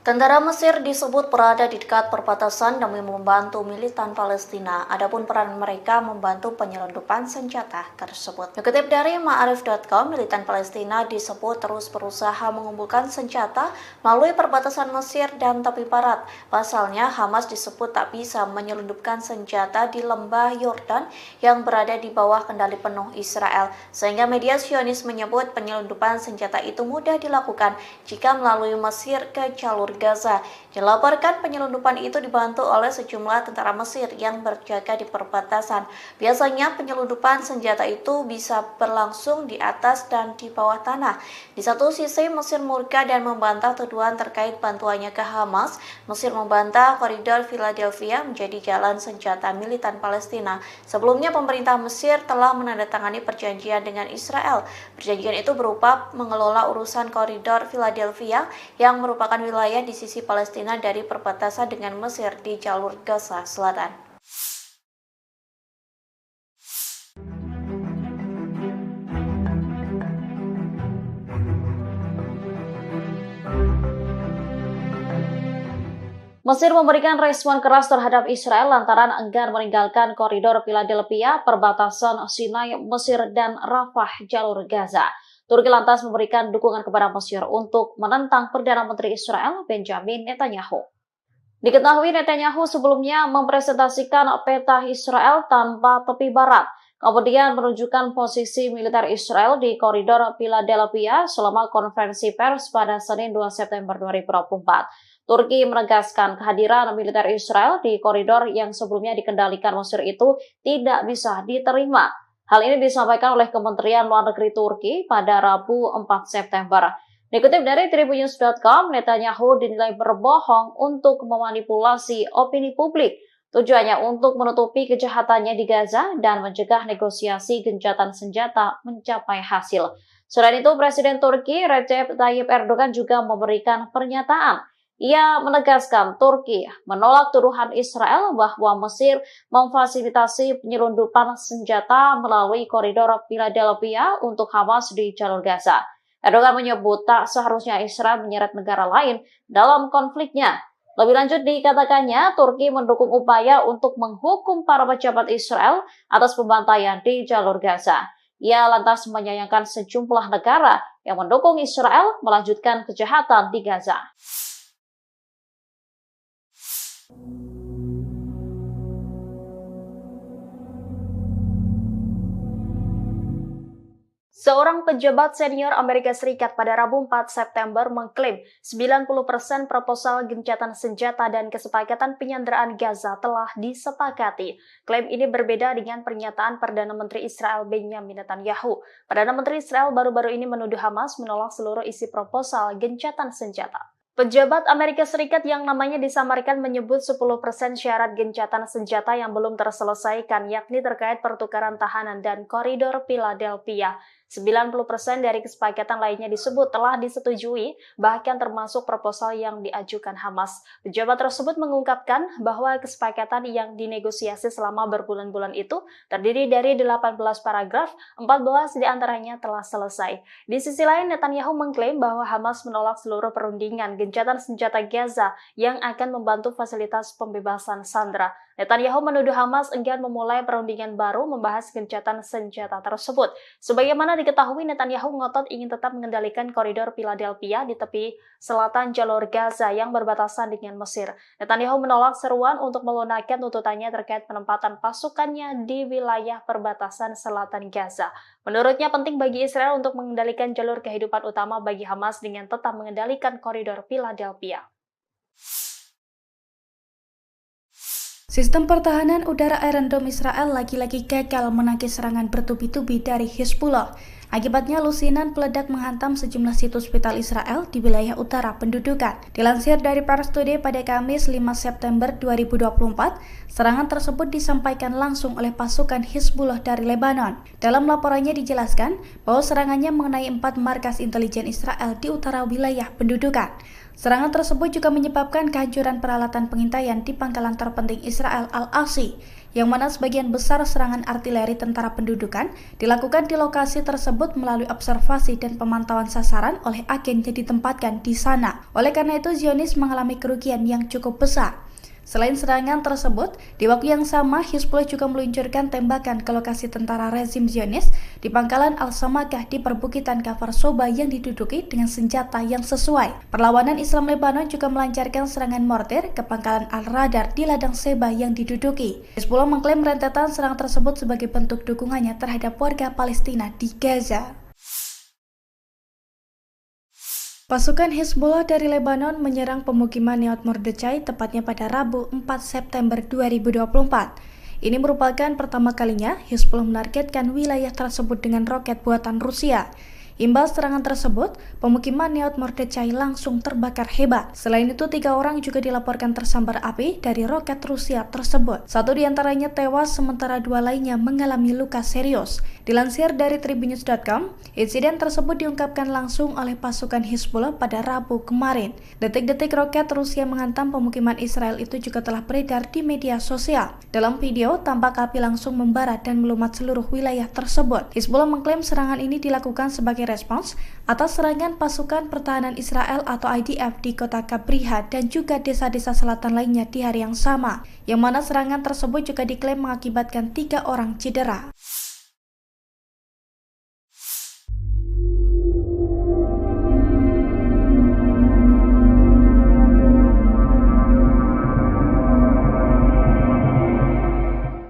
Tentara Mesir disebut berada di dekat perbatasan demi membantu militan Palestina. Adapun peran mereka membantu penyelundupan senjata tersebut. Dikutip dari Ma'arif.com, militan Palestina disebut terus berusaha mengumpulkan senjata melalui perbatasan Mesir dan tepi barat. Pasalnya, Hamas disebut tak bisa menyelundupkan senjata di lembah Yordan yang berada di bawah kendali penuh Israel. Sehingga media Zionis menyebut penyelundupan senjata itu mudah dilakukan jika melalui Mesir ke jalur Gaza. Dilaporkan penyelundupan itu dibantu oleh sejumlah tentara Mesir yang berjaga di perbatasan. Biasanya penyelundupan senjata itu bisa berlangsung di atas dan di bawah tanah. Di satu sisi, Mesir murka dan membantah tuduhan terkait bantuannya ke Hamas. Mesir membantah koridor Philadelphia menjadi jalan senjata militan Palestina. Sebelumnya, pemerintah Mesir telah menandatangani perjanjian dengan Israel. Perjanjian itu berupa mengelola urusan koridor Philadelphia yang merupakan wilayah di sisi Palestina dari perbatasan dengan Mesir di jalur Gaza Selatan. Mesir memberikan respon keras terhadap Israel lantaran enggan meninggalkan koridor Philadelphia, perbatasan Sinai, Mesir, dan Rafah, jalur Gaza. Turki lantas memberikan dukungan kepada Mesir untuk menentang Perdana Menteri Israel Benjamin Netanyahu. Diketahui Netanyahu sebelumnya mempresentasikan peta Israel tanpa tepi barat, kemudian menunjukkan posisi militer Israel di koridor Philadelphia selama konferensi pers pada Senin 2 September 2024. Turki menegaskan kehadiran militer Israel di koridor yang sebelumnya dikendalikan Mesir itu tidak bisa diterima. Hal ini disampaikan oleh Kementerian Luar Negeri Turki pada Rabu 4 September. Dikutip dari Tribunnews.com, Netanyahu dinilai berbohong untuk memanipulasi opini publik. Tujuannya untuk menutupi kejahatannya di Gaza dan mencegah negosiasi gencatan senjata mencapai hasil. Selain itu, Presiden Turki Recep Tayyip Erdogan juga memberikan pernyataan. Ia menegaskan Turki menolak tuduhan Israel bahwa Mesir memfasilitasi penyelundupan senjata melalui koridor Philadelphia untuk Hamas di jalur Gaza. Erdogan menyebut tak seharusnya Israel menyeret negara lain dalam konfliknya. Lebih lanjut dikatakannya, Turki mendukung upaya untuk menghukum para pejabat Israel atas pembantaian di jalur Gaza. Ia lantas menyayangkan sejumlah negara yang mendukung Israel melanjutkan kejahatan di Gaza. Seorang pejabat senior Amerika Serikat pada Rabu 4 September mengklaim 90% proposal gencatan senjata dan kesepakatan penyanderaan Gaza telah disepakati. Klaim ini berbeda dengan pernyataan Perdana Menteri Israel Benjamin Netanyahu. Perdana Menteri Israel baru-baru ini menuduh Hamas menolak seluruh isi proposal gencatan senjata. Pejabat Amerika Serikat yang namanya disamarkan menyebut 10% syarat gencatan senjata yang belum terselesaikan, yakni terkait pertukaran tahanan dan koridor Philadelphia. 90% dari kesepakatan lainnya disebut telah disetujui, bahkan termasuk proposal yang diajukan Hamas. Pejabat tersebut mengungkapkan bahwa kesepakatan yang dinegosiasi selama berbulan-bulan itu terdiri dari 18 paragraf, 14 diantaranya telah selesai. Di sisi lain, Netanyahu mengklaim bahwa Hamas menolak seluruh perundingan gencatan senjata Gaza yang akan membantu fasilitas pembebasan sandera. Netanyahu menuduh Hamas enggan memulai perundingan baru membahas gencatan senjata tersebut. Sebagaimana diketahui, Netanyahu ngotot ingin tetap mengendalikan koridor Philadelphia di tepi selatan jalur Gaza yang berbatasan dengan Mesir. Netanyahu menolak seruan untuk melunakkan tuntutannya terkait penempatan pasukannya di wilayah perbatasan selatan Gaza. Menurutnya penting bagi Israel untuk mengendalikan jalur kehidupan utama bagi Hamas dengan tetap mengendalikan koridor Philadelphia. Sistem pertahanan udara Iron Dome Israel lagi-lagi gagal menangkis serangan bertubi-tubi dari Hizbullah. Akibatnya, lusinan peledak menghantam sejumlah situs vital Israel di wilayah utara pendudukan. Dilansir dari Pars Today pada Kamis 5 September 2024, serangan tersebut disampaikan langsung oleh pasukan Hizbullah dari Lebanon. Dalam laporannya dijelaskan bahwa serangannya mengenai 4 markas intelijen Israel di utara wilayah pendudukan. Serangan tersebut juga menyebabkan kehancuran peralatan pengintaian di pangkalan terpenting Israel Al-Asi, yang mana sebagian besar serangan artileri tentara pendudukan dilakukan di lokasi tersebut melalui observasi dan pemantauan sasaran oleh agen yang ditempatkan di sana. Oleh karena itu, Zionis mengalami kerugian yang cukup besar. Selain serangan tersebut, di waktu yang sama Hizbullah juga meluncurkan tembakan ke lokasi tentara rezim Zionis di pangkalan Al-Samakah di perbukitan Kafar Soba yang diduduki dengan senjata yang sesuai. Perlawanan Islam Lebanon juga melancarkan serangan mortir ke pangkalan Al-Radar di ladang Seba yang diduduki. Hizbullah mengklaim rentetan serangan tersebut sebagai bentuk dukungannya terhadap warga Palestina di Gaza. Pasukan Hizbullah dari Lebanon menyerang pemukiman Nahal Mordechai tepatnya pada Rabu 4 September 2024. Ini merupakan pertama kalinya Hizbullah menargetkan wilayah tersebut dengan roket buatan Rusia. Imbas serangan tersebut, pemukiman Nahal Mordechai langsung terbakar hebat. Selain itu, 3 orang juga dilaporkan tersambar api dari roket Rusia tersebut. 1 diantaranya tewas, sementara 2 lainnya mengalami luka serius. Dilansir dari Tribunnews.com, insiden tersebut diungkapkan langsung oleh pasukan Hizbullah pada Rabu kemarin. Detik-detik roket Rusia menghantam pemukiman Israel itu juga telah beredar di media sosial. Dalam video, tampak api langsung membara dan melumat seluruh wilayah tersebut. Hizbullah mengklaim serangan ini dilakukan sebagai respons atas serangan pasukan pertahanan Israel atau IDF di kota Kabriha dan juga desa-desa selatan lainnya di hari yang sama, yang mana serangan tersebut juga diklaim mengakibatkan 3 orang cedera.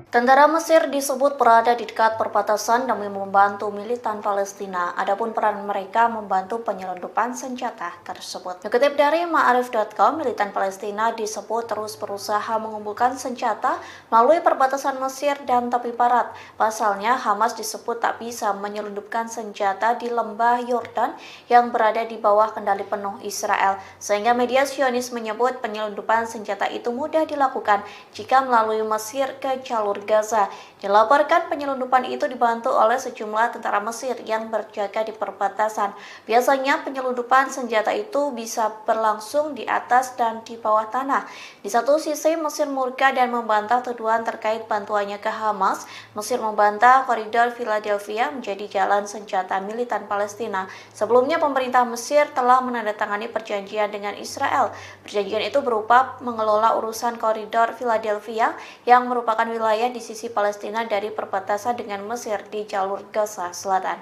Tentara Mesir disebut berada di dekat perbatasan demi membantu militan Palestina. Adapun peran mereka membantu penyelundupan senjata tersebut. Dikutip dari Ma'arif.com, militan Palestina disebut terus berusaha mengumpulkan senjata melalui perbatasan Mesir dan tepi barat. Pasalnya, Hamas disebut tak bisa menyelundupkan senjata di lembah Yordan yang berada di bawah kendali penuh Israel. Sehingga media Zionis menyebut penyelundupan senjata itu mudah dilakukan jika melalui Mesir ke jalur Gaza. Dilaporkan penyelundupan itu dibantu oleh sejumlah tentara Mesir yang berjaga di perbatasan. Biasanya penyelundupan senjata itu bisa berlangsung di atas dan di bawah tanah. Di satu sisi, Mesir murka dan membantah tuduhan terkait bantuannya ke Hamas. Mesir membantah koridor Philadelphia menjadi jalan senjata militan Palestina. Sebelumnya, pemerintah Mesir telah menandatangani perjanjian dengan Israel. Perjanjian itu berupa mengelola urusan koridor Philadelphia yang merupakan wilayah di sisi Palestina dari perbatasan dengan Mesir di jalur Gaza Selatan.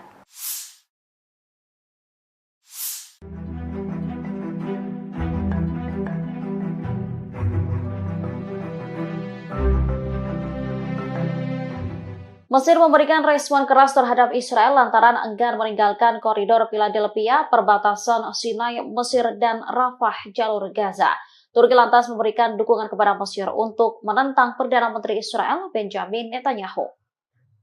Mesir memberikan respon keras terhadap Israel lantaran enggan meninggalkan koridor Philadelphia, perbatasan Sinai, Mesir, dan Rafah, jalur Gaza. Turki lantas memberikan dukungan kepada Mesir untuk menentang Perdana Menteri Israel, Benjamin Netanyahu.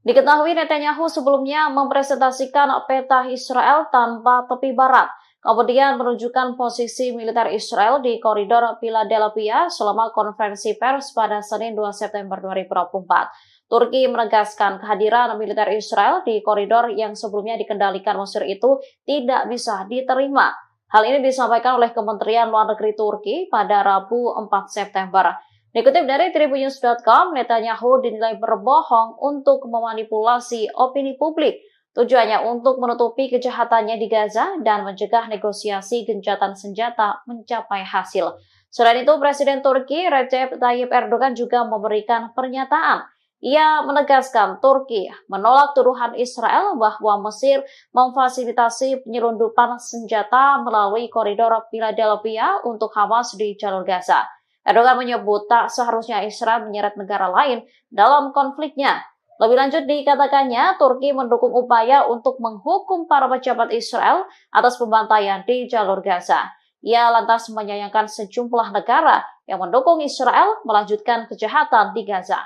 Diketahui Netanyahu sebelumnya mempresentasikan peta Israel tanpa tepi barat, kemudian menunjukkan posisi militer Israel di koridor Philadelphia selama konferensi pers pada Senin 2 September 2024. Turki menegaskan kehadiran militer Israel di koridor yang sebelumnya dikendalikan Mesir itu tidak bisa diterima. Hal ini disampaikan oleh Kementerian Luar Negeri Turki pada Rabu 4 September. Dikutip dari Tribunnews.com, Netanyahu dinilai berbohong untuk memanipulasi opini publik. Tujuannya untuk menutupi kejahatannya di Gaza dan mencegah negosiasi gencatan senjata mencapai hasil. Selain itu, Presiden Turki Recep Tayyip Erdogan juga memberikan pernyataan. Ia menegaskan Turki menolak tuduhan Israel bahwa Mesir memfasilitasi penyelundupan senjata melalui koridor Philadelphia untuk Hamas di jalur Gaza. Erdogan menyebut tak seharusnya Israel menyeret negara lain dalam konfliknya. Lebih lanjut dikatakannya, Turki mendukung upaya untuk menghukum para pejabat Israel atas pembantaian di jalur Gaza. Ia lantas menyayangkan sejumlah negara yang mendukung Israel melanjutkan kejahatan di Gaza.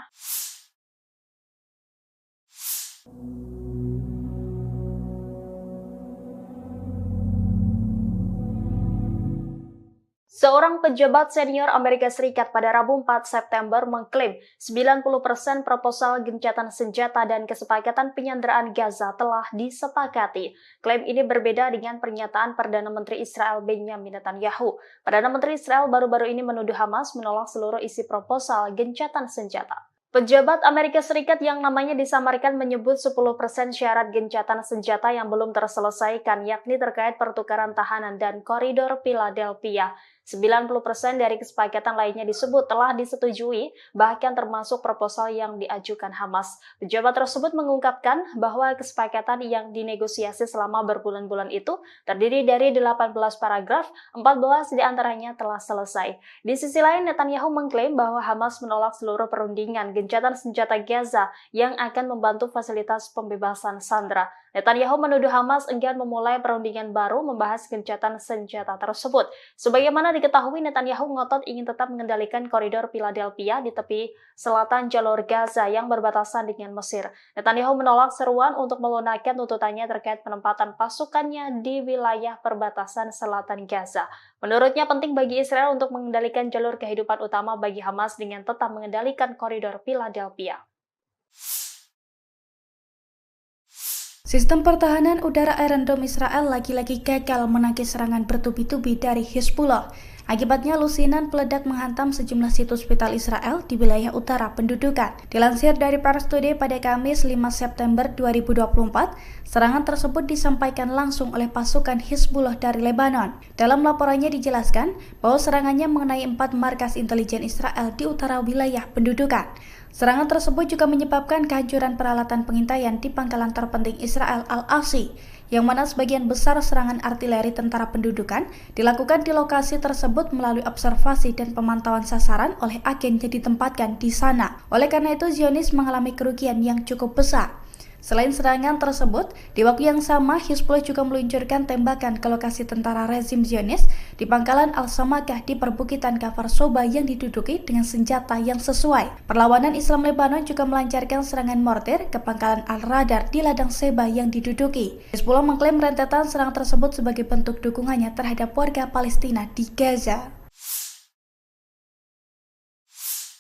Seorang pejabat senior Amerika Serikat pada Rabu 4 September mengklaim 90% proposal gencatan senjata dan kesepakatan penyanderaan Gaza telah disepakati. Klaim ini berbeda dengan pernyataan Perdana Menteri Israel Benjamin Netanyahu. Perdana Menteri Israel baru-baru ini menuduh Hamas menolak seluruh isi proposal gencatan senjata. Pejabat Amerika Serikat yang namanya disamarkan menyebut 10% syarat gencatan senjata yang belum terselesaikan, yakni terkait pertukaran tahanan dan koridor Philadelphia. 90% dari kesepakatan lainnya disebut telah disetujui, bahkan termasuk proposal yang diajukan Hamas. Pejabat tersebut mengungkapkan bahwa kesepakatan yang dinegosiasi selama berbulan-bulan itu terdiri dari 18 paragraf, 14 diantaranya telah selesai. Di sisi lain, Netanyahu mengklaim bahwa Hamas menolak seluruh perundingan gencatan senjata Gaza yang akan membantu fasilitas pembebasan sandera. Netanyahu menuduh Hamas enggan memulai perundingan baru membahas gencatan senjata tersebut. Sebagaimana diketahui, Netanyahu ngotot ingin tetap mengendalikan koridor Philadelphia di tepi selatan jalur Gaza yang berbatasan dengan Mesir. Netanyahu menolak seruan untuk melunakkan tuntutannya terkait penempatan pasukannya di wilayah perbatasan selatan Gaza. Menurutnya penting bagi Israel untuk mengendalikan jalur kehidupan utama bagi Hamas dengan tetap mengendalikan koridor Philadelphia. Sistem pertahanan udara Iron Dome Israel lagi-lagi gagal menangkis serangan bertubi-tubi dari Hezbollah. Akibatnya, lusinan peledak menghantam sejumlah situs vital Israel di wilayah utara pendudukan. Dilansir dari Pars Today pada Kamis 5 September 2024, serangan tersebut disampaikan langsung oleh pasukan Hezbollah dari Lebanon. Dalam laporannya dijelaskan bahwa serangannya mengenai 4 markas intelijen Israel di utara wilayah pendudukan. Serangan tersebut juga menyebabkan kehancuran peralatan pengintaian di pangkalan terpenting Israel Al-Asi, yang mana sebagian besar serangan artileri tentara pendudukan dilakukan di lokasi tersebut melalui observasi dan pemantauan sasaran oleh agen yang ditempatkan di sana. Oleh karena itu, Zionis mengalami kerugian yang cukup besar. Selain serangan tersebut, di waktu yang sama Hezbollah juga meluncurkan tembakan ke lokasi tentara rezim Zionis di pangkalan Al-Samakah di perbukitan Kfar Soba yang diduduki dengan senjata yang sesuai. Perlawanan Islam Lebanon juga melancarkan serangan mortir ke pangkalan Al-Radar di ladang Seba yang diduduki. Hezbollah mengklaim rentetan serangan tersebut sebagai bentuk dukungannya terhadap warga Palestina di Gaza.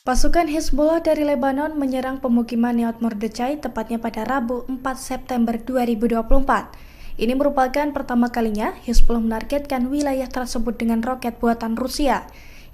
Pasukan Hezbollah dari Lebanon menyerang pemukiman Nahal Mordechai tepatnya pada Rabu 4 September 2024. Ini merupakan pertama kalinya Hezbollah menargetkan wilayah tersebut dengan roket buatan Rusia.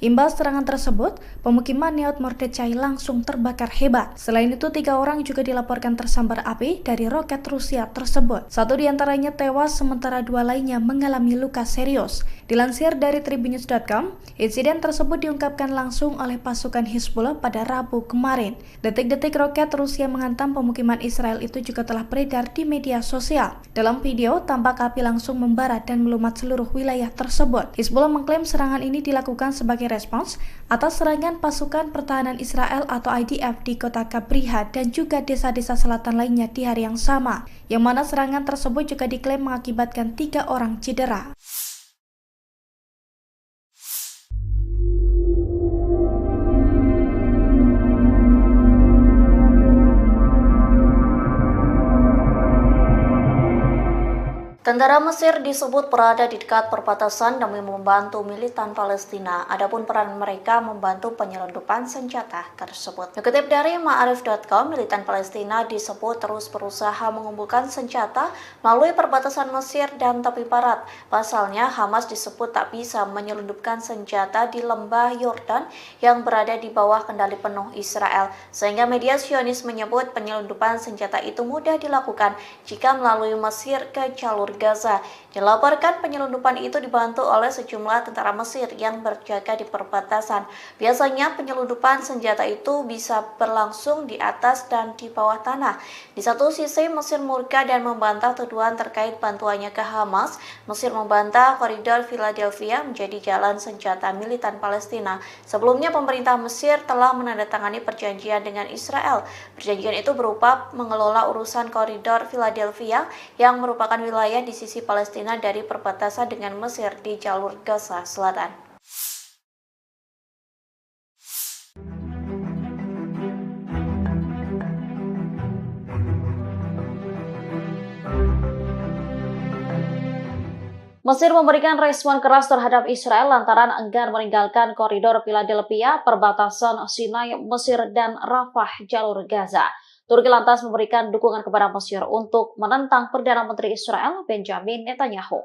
Imbas serangan tersebut, pemukiman Nahal Mordechai langsung terbakar hebat. Selain itu, 3 orang juga dilaporkan tersambar api dari roket Rusia tersebut. 1 diantaranya tewas, sementara 2 lainnya mengalami luka serius. Dilansir dari Tribunnews.com, insiden tersebut diungkapkan langsung oleh pasukan Hezbollah pada Rabu kemarin. Detik-detik roket Rusia menghantam pemukiman Israel itu juga telah beredar di media sosial. Dalam video, tampak api langsung membara dan melumat seluruh wilayah tersebut. Hezbollah mengklaim serangan ini dilakukan sebagai respons atas serangan pasukan pertahanan Israel atau IDF di kota Kabriha dan juga desa-desa selatan lainnya di hari yang sama, yang mana serangan tersebut juga diklaim mengakibatkan 3 orang cedera. Tentara Mesir disebut berada di dekat perbatasan demi membantu militan Palestina. Adapun peran mereka membantu penyelundupan senjata tersebut. Dikutip dari Ma'arif.com, militan Palestina disebut terus berusaha mengumpulkan senjata melalui perbatasan Mesir dan tepi barat. Pasalnya, Hamas disebut tak bisa menyelundupkan senjata di lembah Yordan yang berada di bawah kendali penuh Israel. Sehingga media Zionis menyebut penyelundupan senjata itu mudah dilakukan jika melalui Mesir ke jalur Gaza. Dilaporkan penyelundupan itu dibantu oleh sejumlah tentara Mesir yang berjaga di perbatasan. Biasanya penyelundupan senjata itu bisa berlangsung di atas dan di bawah tanah. Di satu sisi Mesir murka dan membantah tuduhan terkait bantuannya ke Hamas. Mesir membantah koridor Philadelphia menjadi jalan senjata militan Palestina. Sebelumnya pemerintah Mesir telah menandatangani perjanjian dengan Israel. Perjanjian itu berupa mengelola urusan koridor Philadelphia yang merupakan wilayah di sisi Palestina dari perbatasan dengan Mesir di jalur Gaza Selatan. Mesir memberikan respon keras terhadap Israel lantaran enggan meninggalkan koridor Philadelphia, perbatasan Sinai, Mesir, dan Rafah, jalur Gaza. Turki lantas memberikan dukungan kepada Mesir untuk menentang Perdana Menteri Israel Benjamin Netanyahu.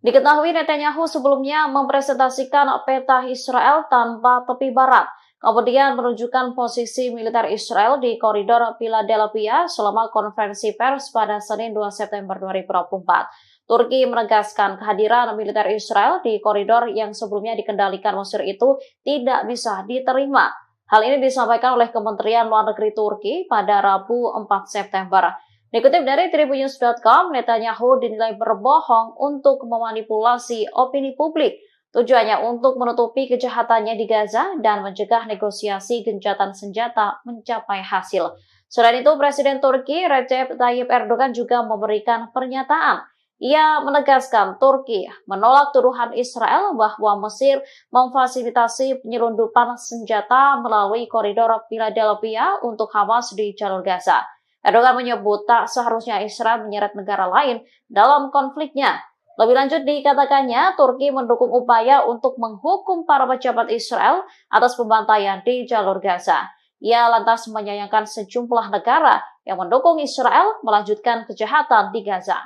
Diketahui Netanyahu sebelumnya mempresentasikan peta Israel tanpa tepi barat, kemudian menunjukkan posisi militer Israel di koridor Philadelphia selama konferensi pers pada Senin 2 September 2024. Turki menegaskan kehadiran militer Israel di koridor yang sebelumnya dikendalikan Mesir itu tidak bisa diterima. Hal ini disampaikan oleh Kementerian Luar Negeri Turki pada Rabu 4 September. Dikutip dari Tribunnews.com, Netanyahu dinilai berbohong untuk memanipulasi opini publik. Tujuannya untuk menutupi kejahatannya di Gaza dan mencegah negosiasi gencatan senjata mencapai hasil. Selain itu, Presiden Turki Recep Tayyip Erdogan juga memberikan pernyataan. Ia menegaskan Turki menolak tuduhan Israel bahwa Mesir memfasilitasi penyelundupan senjata melalui koridor Philadelphia untuk Hamas di jalur Gaza. Erdogan menyebut tak seharusnya Israel menyeret negara lain dalam konfliknya. Lebih lanjut dikatakannya, Turki mendukung upaya untuk menghukum para pejabat Israel atas pembantaian di jalur Gaza. Ia lantas menyayangkan sejumlah negara yang mendukung Israel melanjutkan kejahatan di Gaza.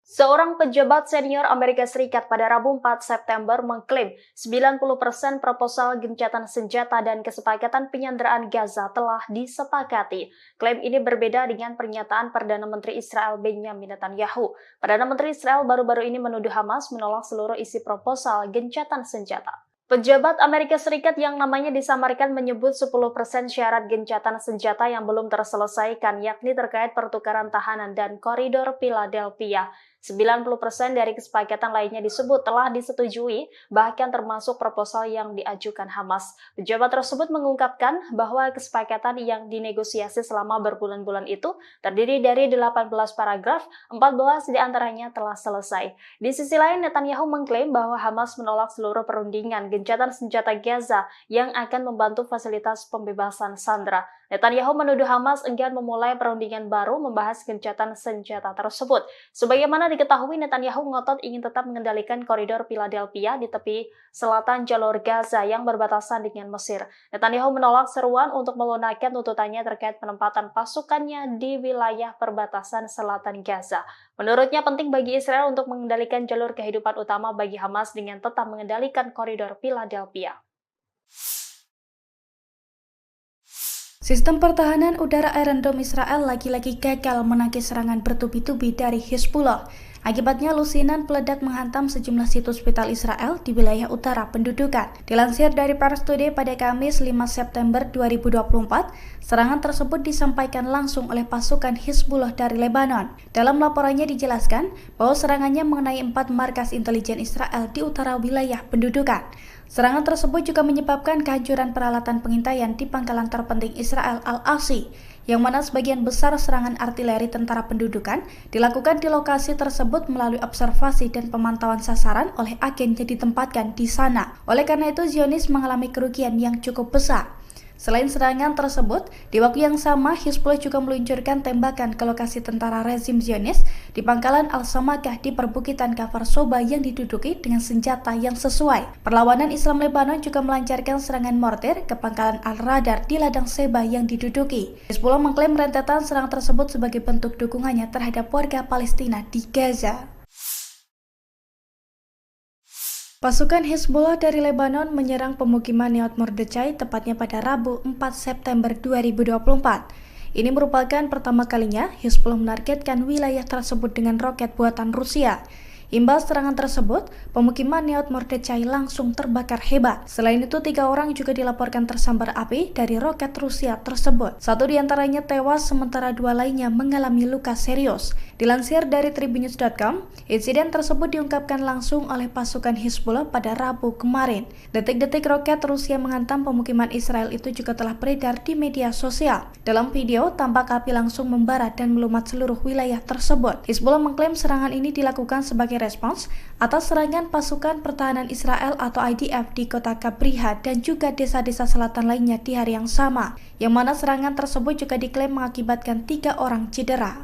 Seorang pejabat senior Amerika Serikat pada Rabu 4 September mengklaim 90% proposal gencatan senjata dan kesepakatan penyanderaan Gaza telah disepakati. Klaim ini berbeda dengan pernyataan Perdana Menteri Israel Benjamin Netanyahu. Perdana Menteri Israel baru-baru ini menuduh Hamas menolak seluruh isi proposal gencatan senjata. Pejabat Amerika Serikat yang namanya disamarkan menyebut 10% syarat gencatan senjata yang belum terselesaikan, yakni terkait pertukaran tahanan dan koridor Philadelphia. 90% dari kesepakatan lainnya disebut telah disetujui, bahkan termasuk proposal yang diajukan Hamas. Pejabat tersebut mengungkapkan bahwa kesepakatan yang dinegosiasi selama berbulan-bulan itu terdiri dari 18 paragraf, 14 diantaranya telah selesai. Di sisi lain, Netanyahu mengklaim bahwa Hamas menolak seluruh perundingan gencatan senjata Gaza yang akan membantu fasilitas pembebasan sandera. Netanyahu menuduh Hamas enggan memulai perundingan baru membahas gencatan senjata tersebut. Sebagaimana diketahui, Netanyahu ngotot ingin tetap mengendalikan koridor Philadelphia di tepi selatan jalur Gaza yang berbatasan dengan Mesir. Netanyahu menolak seruan untuk melunakkan tuntutannya terkait penempatan pasukannya di wilayah perbatasan selatan Gaza. Menurutnya penting bagi Israel untuk mengendalikan jalur kehidupan utama bagi Hamas dengan tetap mengendalikan koridor Philadelphia. Sistem pertahanan udara Iron Dome Israel lagi-lagi gagal menangkis serangan bertubi-tubi dari Hezbollah. Akibatnya lusinan peledak menghantam sejumlah situs vital Israel di wilayah utara pendudukan. Dilansir dari Pars Today pada Kamis 5 September 2024, serangan tersebut disampaikan langsung oleh pasukan Hizbullah dari Lebanon. Dalam laporannya dijelaskan bahwa serangannya mengenai 4 markas intelijen Israel di utara wilayah pendudukan. Serangan tersebut juga menyebabkan kehancuran peralatan pengintaian di pangkalan terpenting Israel Al-Asi, yang mana sebagian besar serangan artileri tentara pendudukan dilakukan di lokasi tersebut melalui observasi dan pemantauan sasaran oleh agen yang ditempatkan di sana. Oleh karena itu, Zionis mengalami kerugian yang cukup besar. Selain serangan tersebut, di waktu yang sama Hizbullah juga meluncurkan tembakan ke lokasi tentara rezim Zionis di pangkalan Al-Samakah di perbukitan Kafar Soba yang diduduki dengan senjata yang sesuai. Perlawanan Islam Lebanon juga melancarkan serangan mortir ke pangkalan Al-Radar di ladang Seba yang diduduki. Hizbullah mengklaim rentetan serangan tersebut sebagai bentuk dukungannya terhadap warga Palestina di Gaza. Pasukan Hizbullah dari Lebanon menyerang pemukiman Neot Mordechai tepatnya pada Rabu 4 September 2024. Ini merupakan pertama kalinya Hizbullah menargetkan wilayah tersebut dengan roket buatan Rusia. Imbas serangan tersebut, pemukiman Neot Mordechai langsung terbakar hebat. Selain itu, 3 orang juga dilaporkan tersambar api dari roket Rusia tersebut. 1 diantaranya tewas, sementara 2 lainnya mengalami luka serius. Dilansir dari Tribunnews.com, insiden tersebut diungkapkan langsung oleh pasukan Hizbullah pada Rabu kemarin. Detik-detik roket Rusia menghantam pemukiman Israel itu juga telah beredar di media sosial. Dalam video, tampak api langsung membara dan melumat seluruh wilayah tersebut. Hizbullah mengklaim serangan ini dilakukan sebagai respons atas serangan pasukan pertahanan Israel atau IDF di kota Kabriha dan juga desa-desa selatan lainnya di hari yang sama, yang mana serangan tersebut juga diklaim mengakibatkan 3 orang cedera.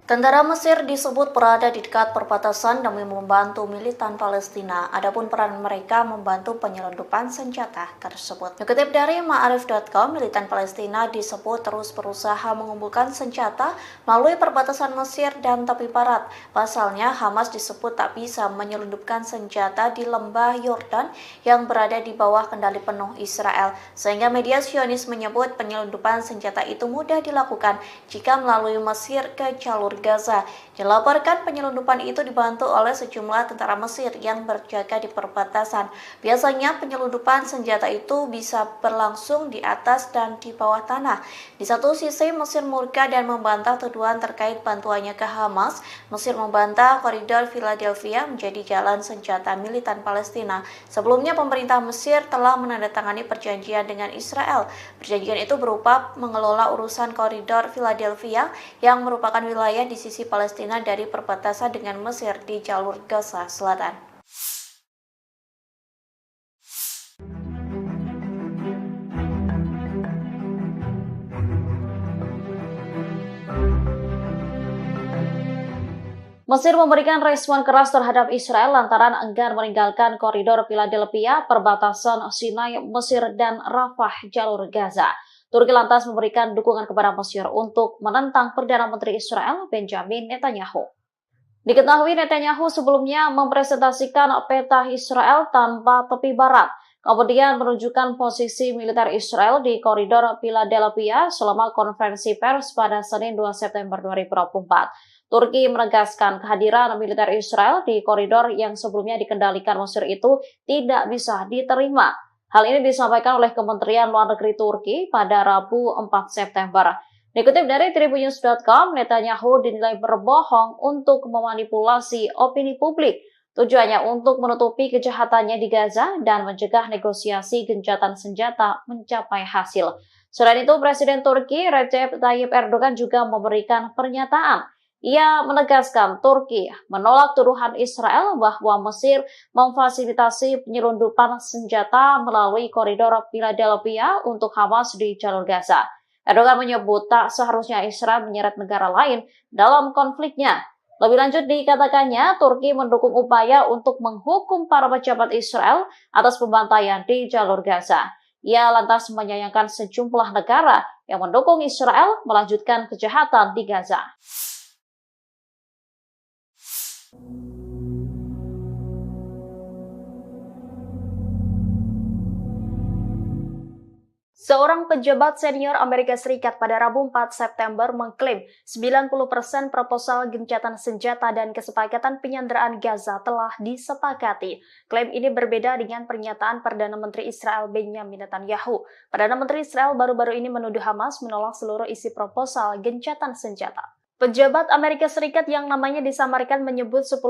Tentara Mesir disebut berada di dekat perbatasan demi membantu militan Palestina. Adapun peran mereka membantu penyelundupan senjata tersebut. Dikutip dari Ma'arif.com, militan Palestina disebut terus berusaha mengumpulkan senjata melalui perbatasan Mesir dan tepi barat. Pasalnya, Hamas disebut tak bisa menyelundupkan senjata di lembah Yordan yang berada di bawah kendali penuh Israel. Sehingga media Zionis menyebut penyelundupan senjata itu mudah dilakukan jika melalui Mesir ke jalur Gaza. Dilaporkan penyelundupan itu dibantu oleh sejumlah tentara Mesir yang berjaga di perbatasan. Biasanya penyelundupan senjata itu bisa berlangsung di atas dan di bawah tanah. Di satu sisi Mesir murka dan membantah tuduhan terkait bantuannya ke Hamas. Mesir membantah koridor Philadelphia menjadi jalan senjata militan Palestina. Sebelumnya pemerintah Mesir telah menandatangani perjanjian dengan Israel. Perjanjian itu berupa mengelola urusan koridor Philadelphia yang merupakan wilayah di sisi Palestina dari perbatasan dengan Mesir di jalur Gaza Selatan. Mesir memberikan respon keras terhadap Israel lantaran enggan meninggalkan koridor Philadelphia, perbatasan Sinai, Mesir, dan Rafah, jalur Gaza. Turki lantas memberikan dukungan kepada Mesir untuk menentang Perdana Menteri Israel Benjamin Netanyahu. Diketahui Netanyahu sebelumnya mempresentasikan peta Israel tanpa tepi barat, kemudian menunjukkan posisi militer Israel di koridor Philadelphia selama konferensi pers pada Senin 2 September 2024. Turki menegaskan kehadiran militer Israel di koridor yang sebelumnya dikendalikan Mesir itu tidak bisa diterima. Hal ini disampaikan oleh Kementerian Luar Negeri Turki pada Rabu 4 September. Dikutip dari Tribunnews.com, Netanyahu dinilai berbohong untuk memanipulasi opini publik. Tujuannya untuk menutupi kejahatannya di Gaza dan mencegah negosiasi gencatan senjata mencapai hasil. Selain itu, Presiden Turki Recep Tayyip Erdogan juga memberikan pernyataan. Ia menegaskan Turki menolak tuduhan Israel bahwa Mesir memfasilitasi penyelundupan senjata melalui koridor Philadelphia untuk Hamas di jalur Gaza. Erdogan menyebut tak seharusnya Israel menyeret negara lain dalam konfliknya. Lebih lanjut dikatakannya, Turki mendukung upaya untuk menghukum para pejabat Israel atas pembantaian di jalur Gaza. Ia lantas menyayangkan sejumlah negara yang mendukung Israel melanjutkan kejahatan di Gaza. Seorang pejabat senior Amerika Serikat pada Rabu 4 September mengklaim 90% proposal gencatan senjata dan kesepakatan penyanderaan Gaza telah disepakati. Klaim ini berbeda dengan pernyataan Perdana Menteri Israel Benjamin Netanyahu. Perdana Menteri Israel baru-baru ini menuduh Hamas menolak seluruh isi proposal gencatan senjata. Pejabat Amerika Serikat yang namanya disamarkan menyebut 10%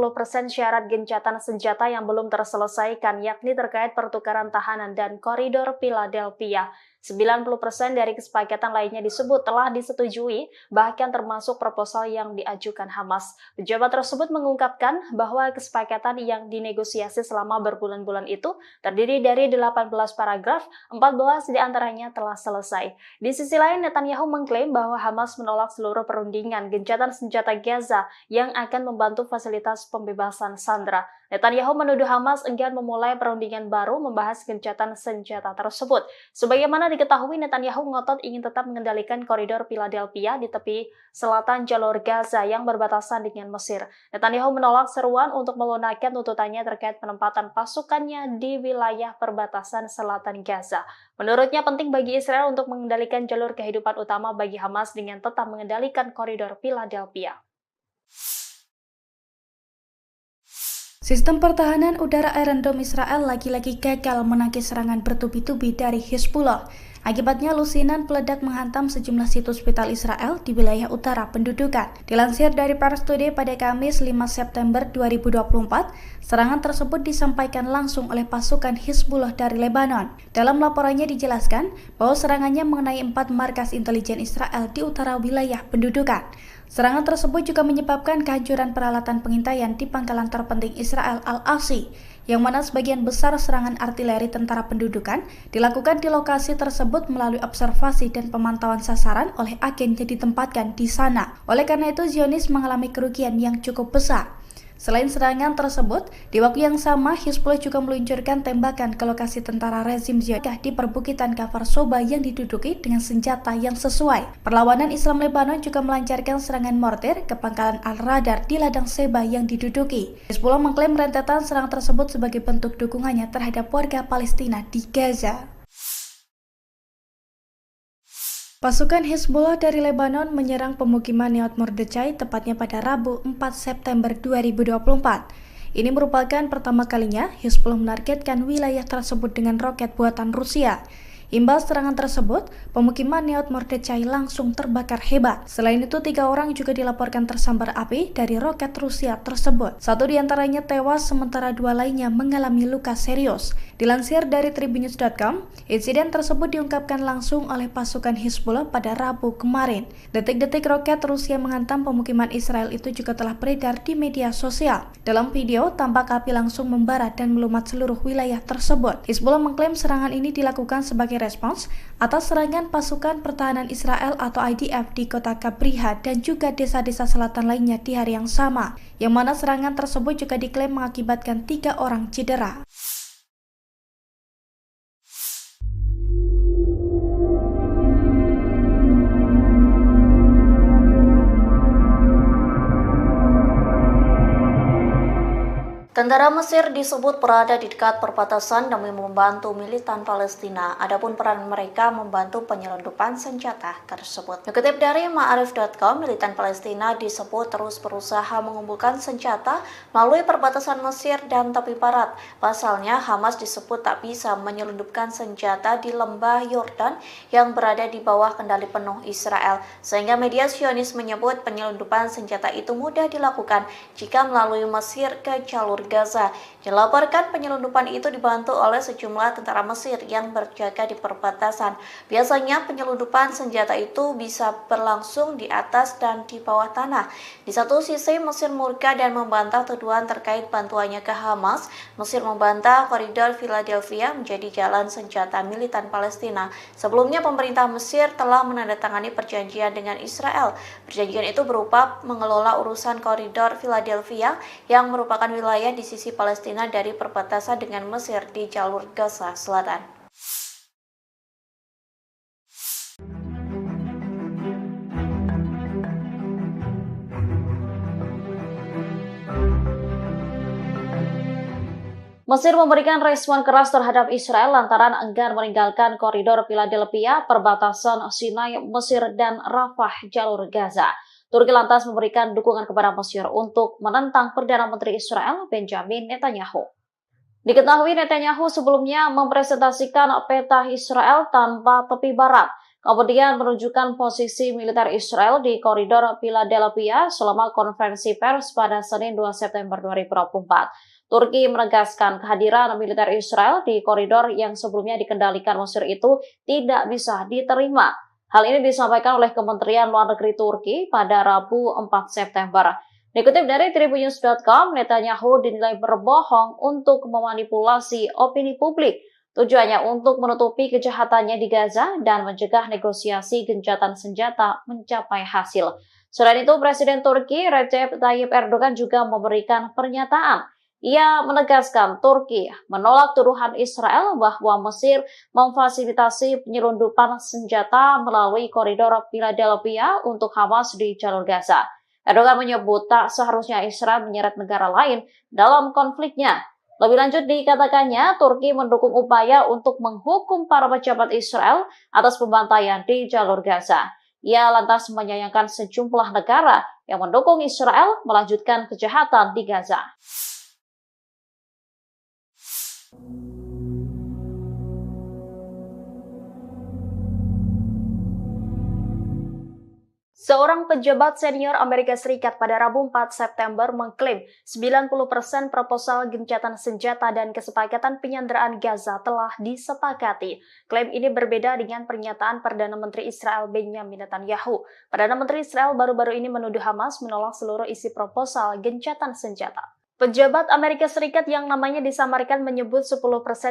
syarat gencatan senjata yang belum terselesaikan, yakni terkait pertukaran tahanan dan koridor Philadelphia. 90% dari kesepakatan lainnya disebut telah disetujui, bahkan termasuk proposal yang diajukan Hamas. Pejabat tersebut mengungkapkan bahwa kesepakatan yang dinegosiasi selama berbulan-bulan itu terdiri dari 18 paragraf, 14 diantaranya telah selesai. Di sisi lain, Netanyahu mengklaim bahwa Hamas menolak seluruh perundingan gencatan senjata Gaza yang akan membantu fasilitas pembebasan sandera. Netanyahu menuduh Hamas enggan memulai perundingan baru membahas gencatan senjata tersebut. Sebagaimana diketahui, Netanyahu ngotot ingin tetap mengendalikan koridor Philadelphia di tepi selatan jalur Gaza yang berbatasan dengan Mesir. Netanyahu menolak seruan untuk melunakkan tuntutannya terkait penempatan pasukannya di wilayah perbatasan selatan Gaza. Menurutnya penting bagi Israel untuk mengendalikan jalur kehidupan utama bagi Hamas dengan tetap mengendalikan koridor Philadelphia. Sistem pertahanan udara Iron Dome Israel lagi-lagi gagal menangkis serangan bertubi-tubi dari Hizbullah. Akibatnya lusinan peledak menghantam sejumlah situs vital Israel di wilayah utara pendudukan. Dilansir dari Pars Today pada Kamis 5 September 2024, serangan tersebut disampaikan langsung oleh pasukan Hizbullah dari Lebanon. Dalam laporannya dijelaskan bahwa serangannya mengenai 4 markas intelijen Israel di utara wilayah pendudukan. Serangan tersebut juga menyebabkan kehancuran peralatan pengintaian di pangkalan terpenting Israel Al-Asi, yang mana sebagian besar serangan artileri tentara pendudukan dilakukan di lokasi tersebut melalui observasi dan pemantauan sasaran oleh agen yang ditempatkan di sana. Oleh karena itu, Zionis mengalami kerugian yang cukup besar. Selain serangan tersebut, di waktu yang sama Hizbullah juga meluncurkan tembakan ke lokasi tentara rezim Zionis di perbukitan Kfar Soba yang diduduki dengan senjata yang sesuai. Perlawanan Islam Lebanon juga melancarkan serangan mortir ke pangkalan Al-Radar di ladang Seba yang diduduki. Hizbullah mengklaim rentetan serangan tersebut sebagai bentuk dukungannya terhadap warga Palestina di Gaza. Pasukan Hizbullah dari Lebanon menyerang pemukiman Neot Mordechai tepatnya pada Rabu 4 September 2024. Ini merupakan pertama kalinya Hizbullah menargetkan wilayah tersebut dengan roket buatan Rusia. Imbas serangan tersebut, pemukiman Neot Mordechai langsung terbakar hebat. Selain itu, 3 orang juga dilaporkan tersambar api dari roket Rusia tersebut. 1 diantaranya tewas, sementara 2 lainnya mengalami luka serius. Dilansir dari Tribunnews.com, insiden tersebut diungkapkan langsung oleh pasukan Hizbullah pada Rabu kemarin. Detik-detik roket Rusia menghantam pemukiman Israel itu juga telah beredar di media sosial. Dalam video, tampak api langsung membara dan melumat seluruh wilayah tersebut. Hizbullah mengklaim serangan ini dilakukan sebagai respons atas serangan pasukan pertahanan Israel atau IDF di kota Kabriha dan juga desa-desa selatan lainnya di hari yang sama, yang mana serangan tersebut juga diklaim mengakibatkan 3 orang cedera. Tentara Mesir disebut berada di dekat perbatasan demi membantu militan Palestina. Adapun peran mereka membantu penyelundupan senjata tersebut. Dikutip dari Ma'arif.com, militan Palestina disebut terus berusaha mengumpulkan senjata melalui perbatasan Mesir dan tepi barat. Pasalnya, Hamas disebut tak bisa menyelundupkan senjata di lembah Yordan yang berada di bawah kendali penuh Israel. Sehingga media Zionis menyebut penyelundupan senjata itu mudah dilakukan jika melalui Mesir ke jalur Gaza. Dilaporkan penyelundupan itu dibantu oleh sejumlah tentara Mesir yang berjaga di perbatasan. Biasanya penyelundupan senjata itu bisa berlangsung di atas dan di bawah tanah. Di satu sisi Mesir murka dan membantah tuduhan terkait bantuannya ke Hamas. Mesir membantah koridor Philadelphia menjadi jalan senjata militan Palestina. Sebelumnya pemerintah Mesir telah menandatangani perjanjian dengan Israel. Perjanjian itu berupa mengelola urusan koridor Philadelphia yang merupakan wilayah di sisi Palestina dari perbatasan dengan Mesir di jalur Gaza Selatan. Mesir memberikan respon keras terhadap Israel lantaran enggan meninggalkan koridor Philadelphia, perbatasan Sinai, Mesir, dan Rafah, jalur Gaza. Turki lantas memberikan dukungan kepada Mesir untuk menentang Perdana Menteri Israel, Benjamin Netanyahu. Diketahui Netanyahu sebelumnya mempresentasikan peta Israel tanpa tepi barat, kemudian menunjukkan posisi militer Israel di koridor Philadelphia selama konferensi pers pada Senin 2 September 2024. Turki menegaskan kehadiran militer Israel di koridor yang sebelumnya dikendalikan Mesir itu tidak bisa diterima. Hal ini disampaikan oleh Kementerian Luar Negeri Turki pada Rabu 4 September. Dikutip dari Tribunnews.com, Netanyahu dinilai berbohong untuk memanipulasi opini publik. Tujuannya untuk menutupi kejahatannya di Gaza dan mencegah negosiasi gencatan senjata mencapai hasil. Selain itu, Presiden Turki Recep Tayyip Erdogan juga memberikan pernyataan. Ia menegaskan Turki menolak tuduhan Israel bahwa Mesir memfasilitasi penyelundupan senjata melalui koridor Philadelphia untuk Hamas di jalur Gaza. Erdogan menyebut tak seharusnya Israel menyeret negara lain dalam konfliknya. Lebih lanjut dikatakannya, Turki mendukung upaya untuk menghukum para pejabat Israel atas pembantaian di jalur Gaza. Ia lantas menyayangkan sejumlah negara yang mendukung Israel melanjutkan kejahatan di Gaza. Seorang pejabat senior Amerika Serikat pada Rabu 4 September mengklaim 90% proposal gencatan senjata dan kesepakatan penyanderaan Gaza telah disepakati. Klaim ini berbeda dengan pernyataan Perdana Menteri Israel Benjamin Netanyahu. Perdana Menteri Israel baru-baru ini menuduh Hamas menolak seluruh isi proposal gencatan senjata. Pejabat Amerika Serikat yang namanya disamarkan menyebut 10%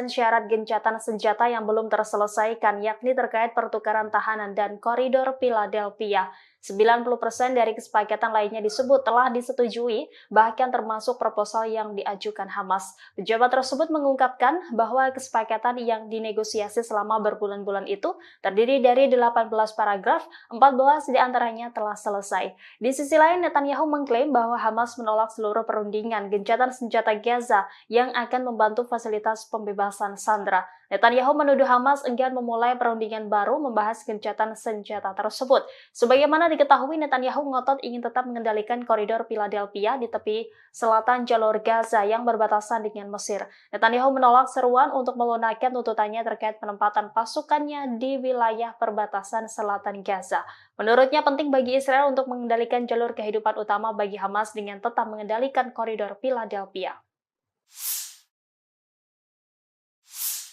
syarat gencatan senjata yang belum terselesaikan, yakni terkait pertukaran tahanan dan koridor Philadelphia. 90% dari kesepakatan lainnya disebut telah disetujui, bahkan termasuk proposal yang diajukan Hamas. Pejabat tersebut mengungkapkan bahwa kesepakatan yang dinegosiasi selama berbulan-bulan itu terdiri dari 18 paragraf, 14 diantaranya telah selesai. Di sisi lain, Netanyahu mengklaim bahwa Hamas menolak seluruh perundingan gencatan senjata Gaza yang akan membantu fasilitas pembebasan sandera. Netanyahu menuduh Hamas enggan memulai perundingan baru membahas gencatan senjata tersebut. Sebagaimana diketahui, Netanyahu ngotot ingin tetap mengendalikan koridor Philadelphia di tepi selatan jalur Gaza yang berbatasan dengan Mesir. Netanyahu menolak seruan untuk melunakkan tuntutannya terkait penempatan pasukannya di wilayah perbatasan selatan Gaza. Menurutnya penting bagi Israel untuk mengendalikan jalur kehidupan utama bagi Hamas dengan tetap mengendalikan koridor Philadelphia.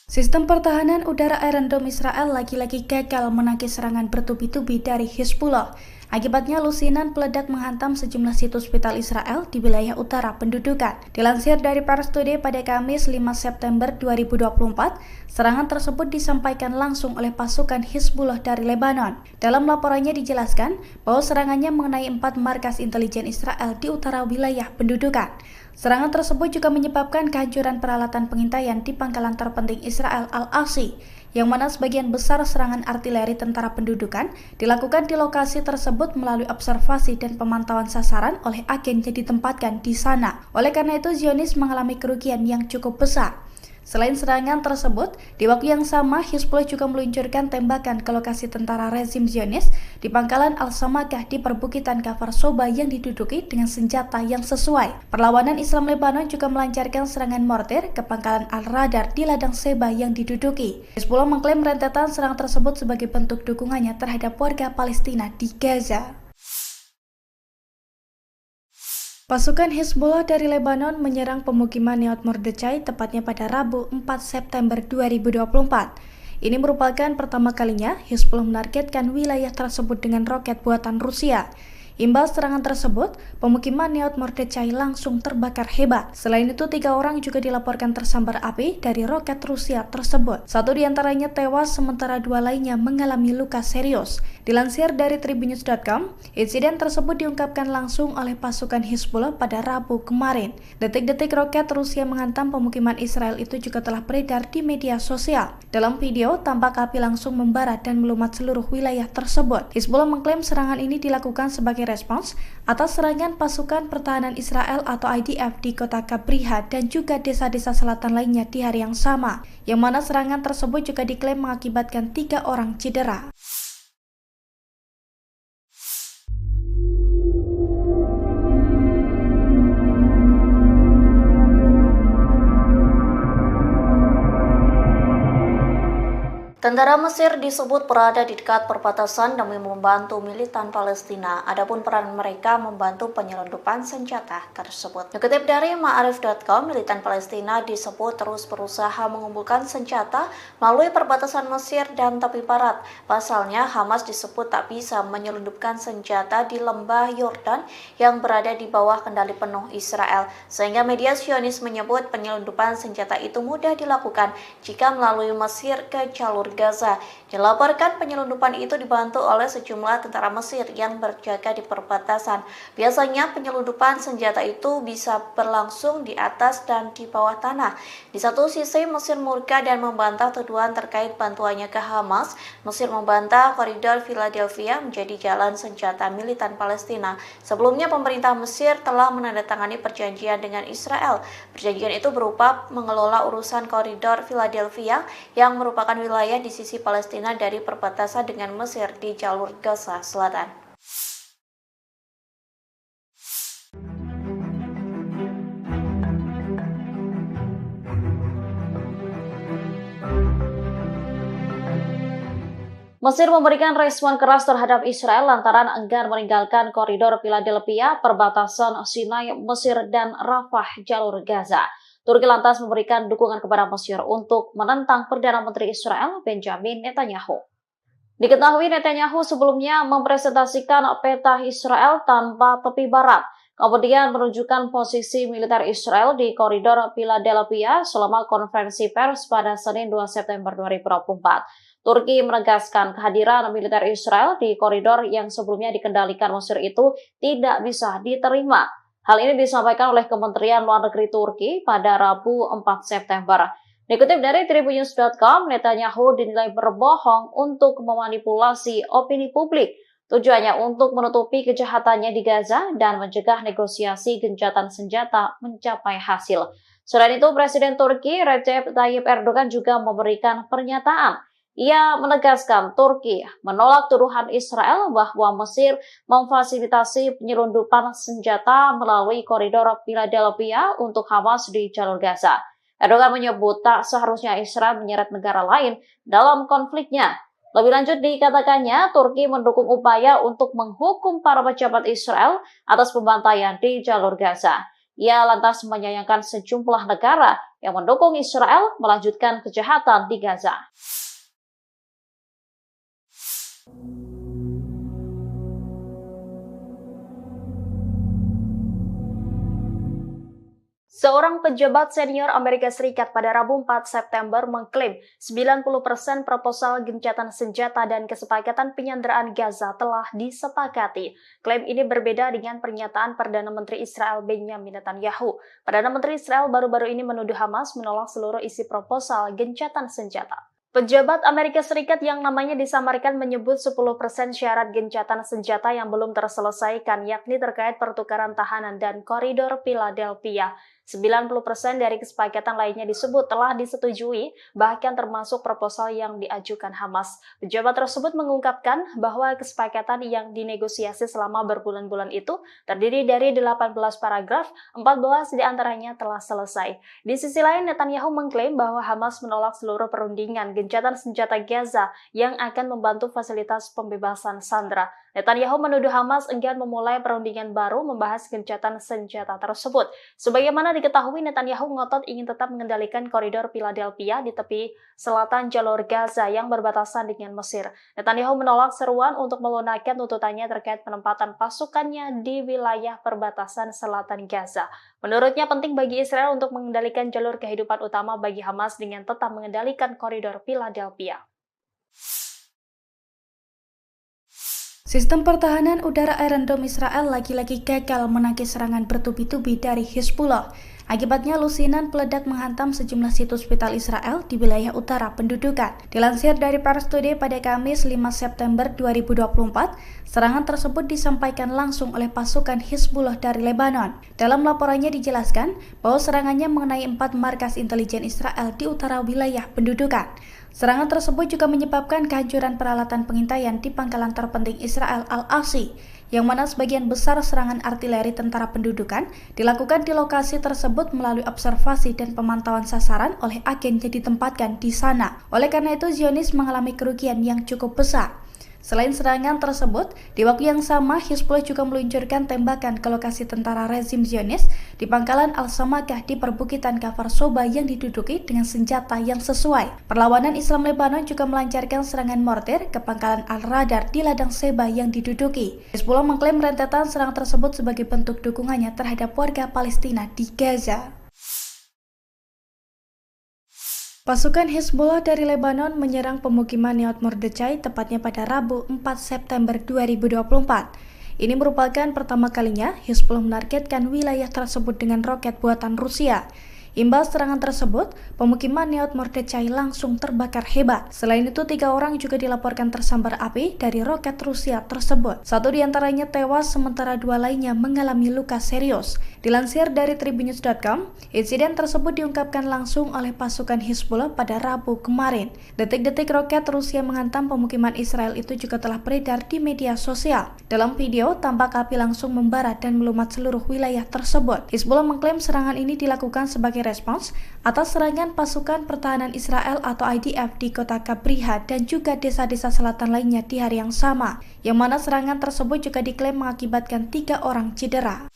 Sistem pertahanan udara Iron Dome Israel lagi-lagi gagal menangkis serangan bertubi-tubi dari Hizbullah. Akibatnya lusinan peledak menghantam sejumlah situs vital Israel di wilayah utara pendudukan. Dilansir dari Pars Today pada Kamis 5 September 2024, serangan tersebut disampaikan langsung oleh pasukan Hizbullah dari Lebanon. Dalam laporannya dijelaskan bahwa serangannya mengenai 4 markas intelijen Israel di utara wilayah pendudukan. Serangan tersebut juga menyebabkan kehancuran peralatan pengintaian di pangkalan terpenting Israel Al-Asi, yang mana sebagian besar serangan artileri tentara pendudukan dilakukan di lokasi tersebut melalui observasi dan pemantauan sasaran oleh agen yang ditempatkan di sana. Oleh karena itu, Zionis mengalami kerugian yang cukup besar. Selain serangan tersebut, di waktu yang sama Hizbullah juga meluncurkan tembakan ke lokasi tentara rezim Zionis di pangkalan Al-Samakah di perbukitan Kafar Soba yang diduduki dengan senjata yang sesuai. Perlawanan Islam Lebanon juga melancarkan serangan mortir ke pangkalan Al-Radar di ladang Seba yang diduduki. Hizbullah mengklaim rentetan serangan tersebut sebagai bentuk dukungannya terhadap warga Palestina di Gaza. Pasukan Hizbullah dari Lebanon menyerang pemukiman Neot Mordechai tepatnya pada Rabu 4 September 2024. Ini merupakan pertama kalinya Hizbullah menargetkan wilayah tersebut dengan roket buatan Rusia. Imbas serangan tersebut, pemukiman Neot Mordechai langsung terbakar hebat. Selain itu, 3 orang juga dilaporkan tersambar api dari roket Rusia tersebut. 1 diantaranya tewas, sementara 2 lainnya mengalami luka serius. Dilansir dari tribunnews.com, insiden tersebut diungkapkan langsung oleh pasukan Hizbullah pada Rabu kemarin. Detik-detik roket Rusia menghantam pemukiman Israel itu juga telah beredar di media sosial. Dalam video, tampak api langsung membara dan melumat seluruh wilayah tersebut. Hizbullah mengklaim serangan ini dilakukan sebagai respons atas serangan pasukan pertahanan Israel atau IDF di kota Kabriha dan juga desa-desa selatan lainnya di hari yang sama, yang mana serangan tersebut juga diklaim mengakibatkan 3 orang cedera. Tentara Mesir disebut berada di dekat perbatasan demi membantu militan Palestina. Adapun peran mereka membantu penyelundupan senjata tersebut. Dikutip dari Ma'arif.com, militan Palestina disebut terus berusaha mengumpulkan senjata melalui perbatasan Mesir dan tepi barat. Pasalnya, Hamas disebut tak bisa menyelundupkan senjata di lembah Yordan yang berada di bawah kendali penuh Israel. Sehingga media Zionis menyebut penyelundupan senjata itu mudah dilakukan jika melalui Mesir ke jalur Gaza. Dilaporkan penyelundupan itu dibantu oleh sejumlah tentara Mesir yang berjaga di perbatasan. Biasanya penyelundupan senjata itu bisa berlangsung di atas dan di bawah tanah. Di satu sisi Mesir murka dan membantah tuduhan terkait bantuannya ke Hamas. Mesir membantah koridor Philadelphia menjadi jalan senjata militan Palestina. Sebelumnya pemerintah Mesir telah menandatangani perjanjian dengan Israel. Perjanjian itu berupa mengelola urusan koridor Philadelphia yang merupakan wilayah di sisi Palestina dari perbatasan dengan Mesir di jalur Gaza Selatan. Mesir memberikan respon keras terhadap Israel lantaran enggan meninggalkan koridor Philadelphia, perbatasan Sinai, Mesir, dan Rafah, jalur Gaza. Turki lantas memberikan dukungan kepada Mesir untuk menentang Perdana Menteri Israel Benjamin Netanyahu. Diketahui Netanyahu sebelumnya mempresentasikan peta Israel tanpa tepi barat, kemudian menunjukkan posisi militer Israel di koridor Philadelphia selama konferensi pers pada Senin 2 September 2024. Turki menegaskan kehadiran militer Israel di koridor yang sebelumnya dikendalikan Mesir itu tidak bisa diterima. Hal ini disampaikan oleh Kementerian Luar Negeri Turki pada Rabu 4 September. Dikutip dari tribunnews.com, Netanyahu dinilai berbohong untuk memanipulasi opini publik. Tujuannya untuk menutupi kejahatannya di Gaza dan mencegah negosiasi gencatan senjata mencapai hasil. Selain itu, Presiden Turki Recep Tayyip Erdogan juga memberikan pernyataan. Ia menegaskan Turki menolak tuduhan Israel bahwa Mesir memfasilitasi penyelundupan senjata melalui koridor Philadelphia untuk Hamas di jalur Gaza. Erdogan menyebut tak seharusnya Israel menyeret negara lain dalam konfliknya. Lebih lanjut dikatakannya, Turki mendukung upaya untuk menghukum para pejabat Israel atas pembantaian di jalur Gaza. Ia lantas menyayangkan sejumlah negara yang mendukung Israel melanjutkan kejahatan di Gaza. Seorang pejabat senior Amerika Serikat pada Rabu 4 September mengklaim 90% proposal gencatan senjata dan kesepakatan penyanderaan Gaza telah disepakati. Klaim ini berbeda dengan pernyataan Perdana Menteri Israel Benjamin Netanyahu. Perdana Menteri Israel baru-baru ini menuduh Hamas menolak seluruh isi proposal gencatan senjata. Pejabat Amerika Serikat yang namanya disamarkan menyebut 10% syarat gencatan senjata yang belum terselesaikan, yakni terkait pertukaran tahanan dan koridor Philadelphia. 90% dari kesepakatan lainnya disebut telah disetujui, bahkan termasuk proposal yang diajukan Hamas. Pejabat tersebut mengungkapkan bahwa kesepakatan yang dinegosiasi selama berbulan-bulan itu terdiri dari 18 paragraf, 14 diantaranya telah selesai. Di sisi lain, Netanyahu mengklaim bahwa Hamas menolak seluruh perundingan gencatan senjata Gaza yang akan membantu fasilitas pembebasan sandera. Netanyahu menuduh Hamas enggan memulai perundingan baru membahas gencatan senjata tersebut. Sebagaimana diketahui, Netanyahu ngotot ingin tetap mengendalikan koridor Philadelphia di tepi selatan jalur Gaza yang berbatasan dengan Mesir. Netanyahu menolak seruan untuk melunakkan tuntutannya terkait penempatan pasukannya di wilayah perbatasan selatan Gaza. Menurutnya penting bagi Israel untuk mengendalikan jalur kehidupan utama bagi Hamas dengan tetap mengendalikan koridor Philadelphia. Sistem pertahanan udara Iron Dome Israel lagi-lagi gagal menangkis serangan bertubi-tubi dari Hizbullah. Akibatnya lusinan peledak menghantam sejumlah situs vital Israel di wilayah utara pendudukan. Dilansir dari Pars Today pada Kamis 5 September 2024, serangan tersebut disampaikan langsung oleh pasukan Hizbullah dari Lebanon. Dalam laporannya dijelaskan bahwa serangannya mengenai 4 markas intelijen Israel di utara wilayah pendudukan. Serangan tersebut juga menyebabkan kehancuran peralatan pengintaian di pangkalan terpenting Israel Al-Asi, yang mana sebagian besar serangan artileri tentara pendudukan dilakukan di lokasi tersebut melalui observasi dan pemantauan sasaran oleh agen yang ditempatkan di sana. Oleh karena itu, Zionis mengalami kerugian yang cukup besar. Selain serangan tersebut, di waktu yang sama Hizbullah juga meluncurkan tembakan ke lokasi tentara rezim Zionis di pangkalan Al-Samakah di perbukitan Kafar Soba yang diduduki dengan senjata yang sesuai. Perlawanan Islam Lebanon juga melancarkan serangan mortir ke pangkalan Al-Radar di ladang Seba yang diduduki. Hizbullah mengklaim rentetan serangan tersebut sebagai bentuk dukungannya terhadap warga Palestina di Gaza. Pasukan Hizbullah dari Lebanon menyerang pemukiman Nahal Mordechai tepatnya pada Rabu 4 September 2024. Ini merupakan pertama kalinya Hizbullah menargetkan wilayah tersebut dengan roket buatan Rusia. Imbas serangan tersebut, pemukiman Nahal Mordechai langsung terbakar hebat. Selain itu, 3 orang juga dilaporkan tersambar api dari roket Rusia tersebut. 1 diantaranya tewas, sementara 2 lainnya mengalami luka serius. Dilansir dari tribunnews.com, insiden tersebut diungkapkan langsung oleh pasukan Hizbullah pada Rabu kemarin. Detik-detik roket Rusia menghantam pemukiman Israel itu juga telah beredar di media sosial. Dalam video, tampak api langsung membara dan melumat seluruh wilayah tersebut. Hizbullah mengklaim serangan ini dilakukan sebagai respons atas serangan pasukan pertahanan Israel atau IDF di kota Kabriha dan juga desa-desa selatan lainnya di hari yang sama, yang mana serangan tersebut juga diklaim mengakibatkan 3 orang cedera.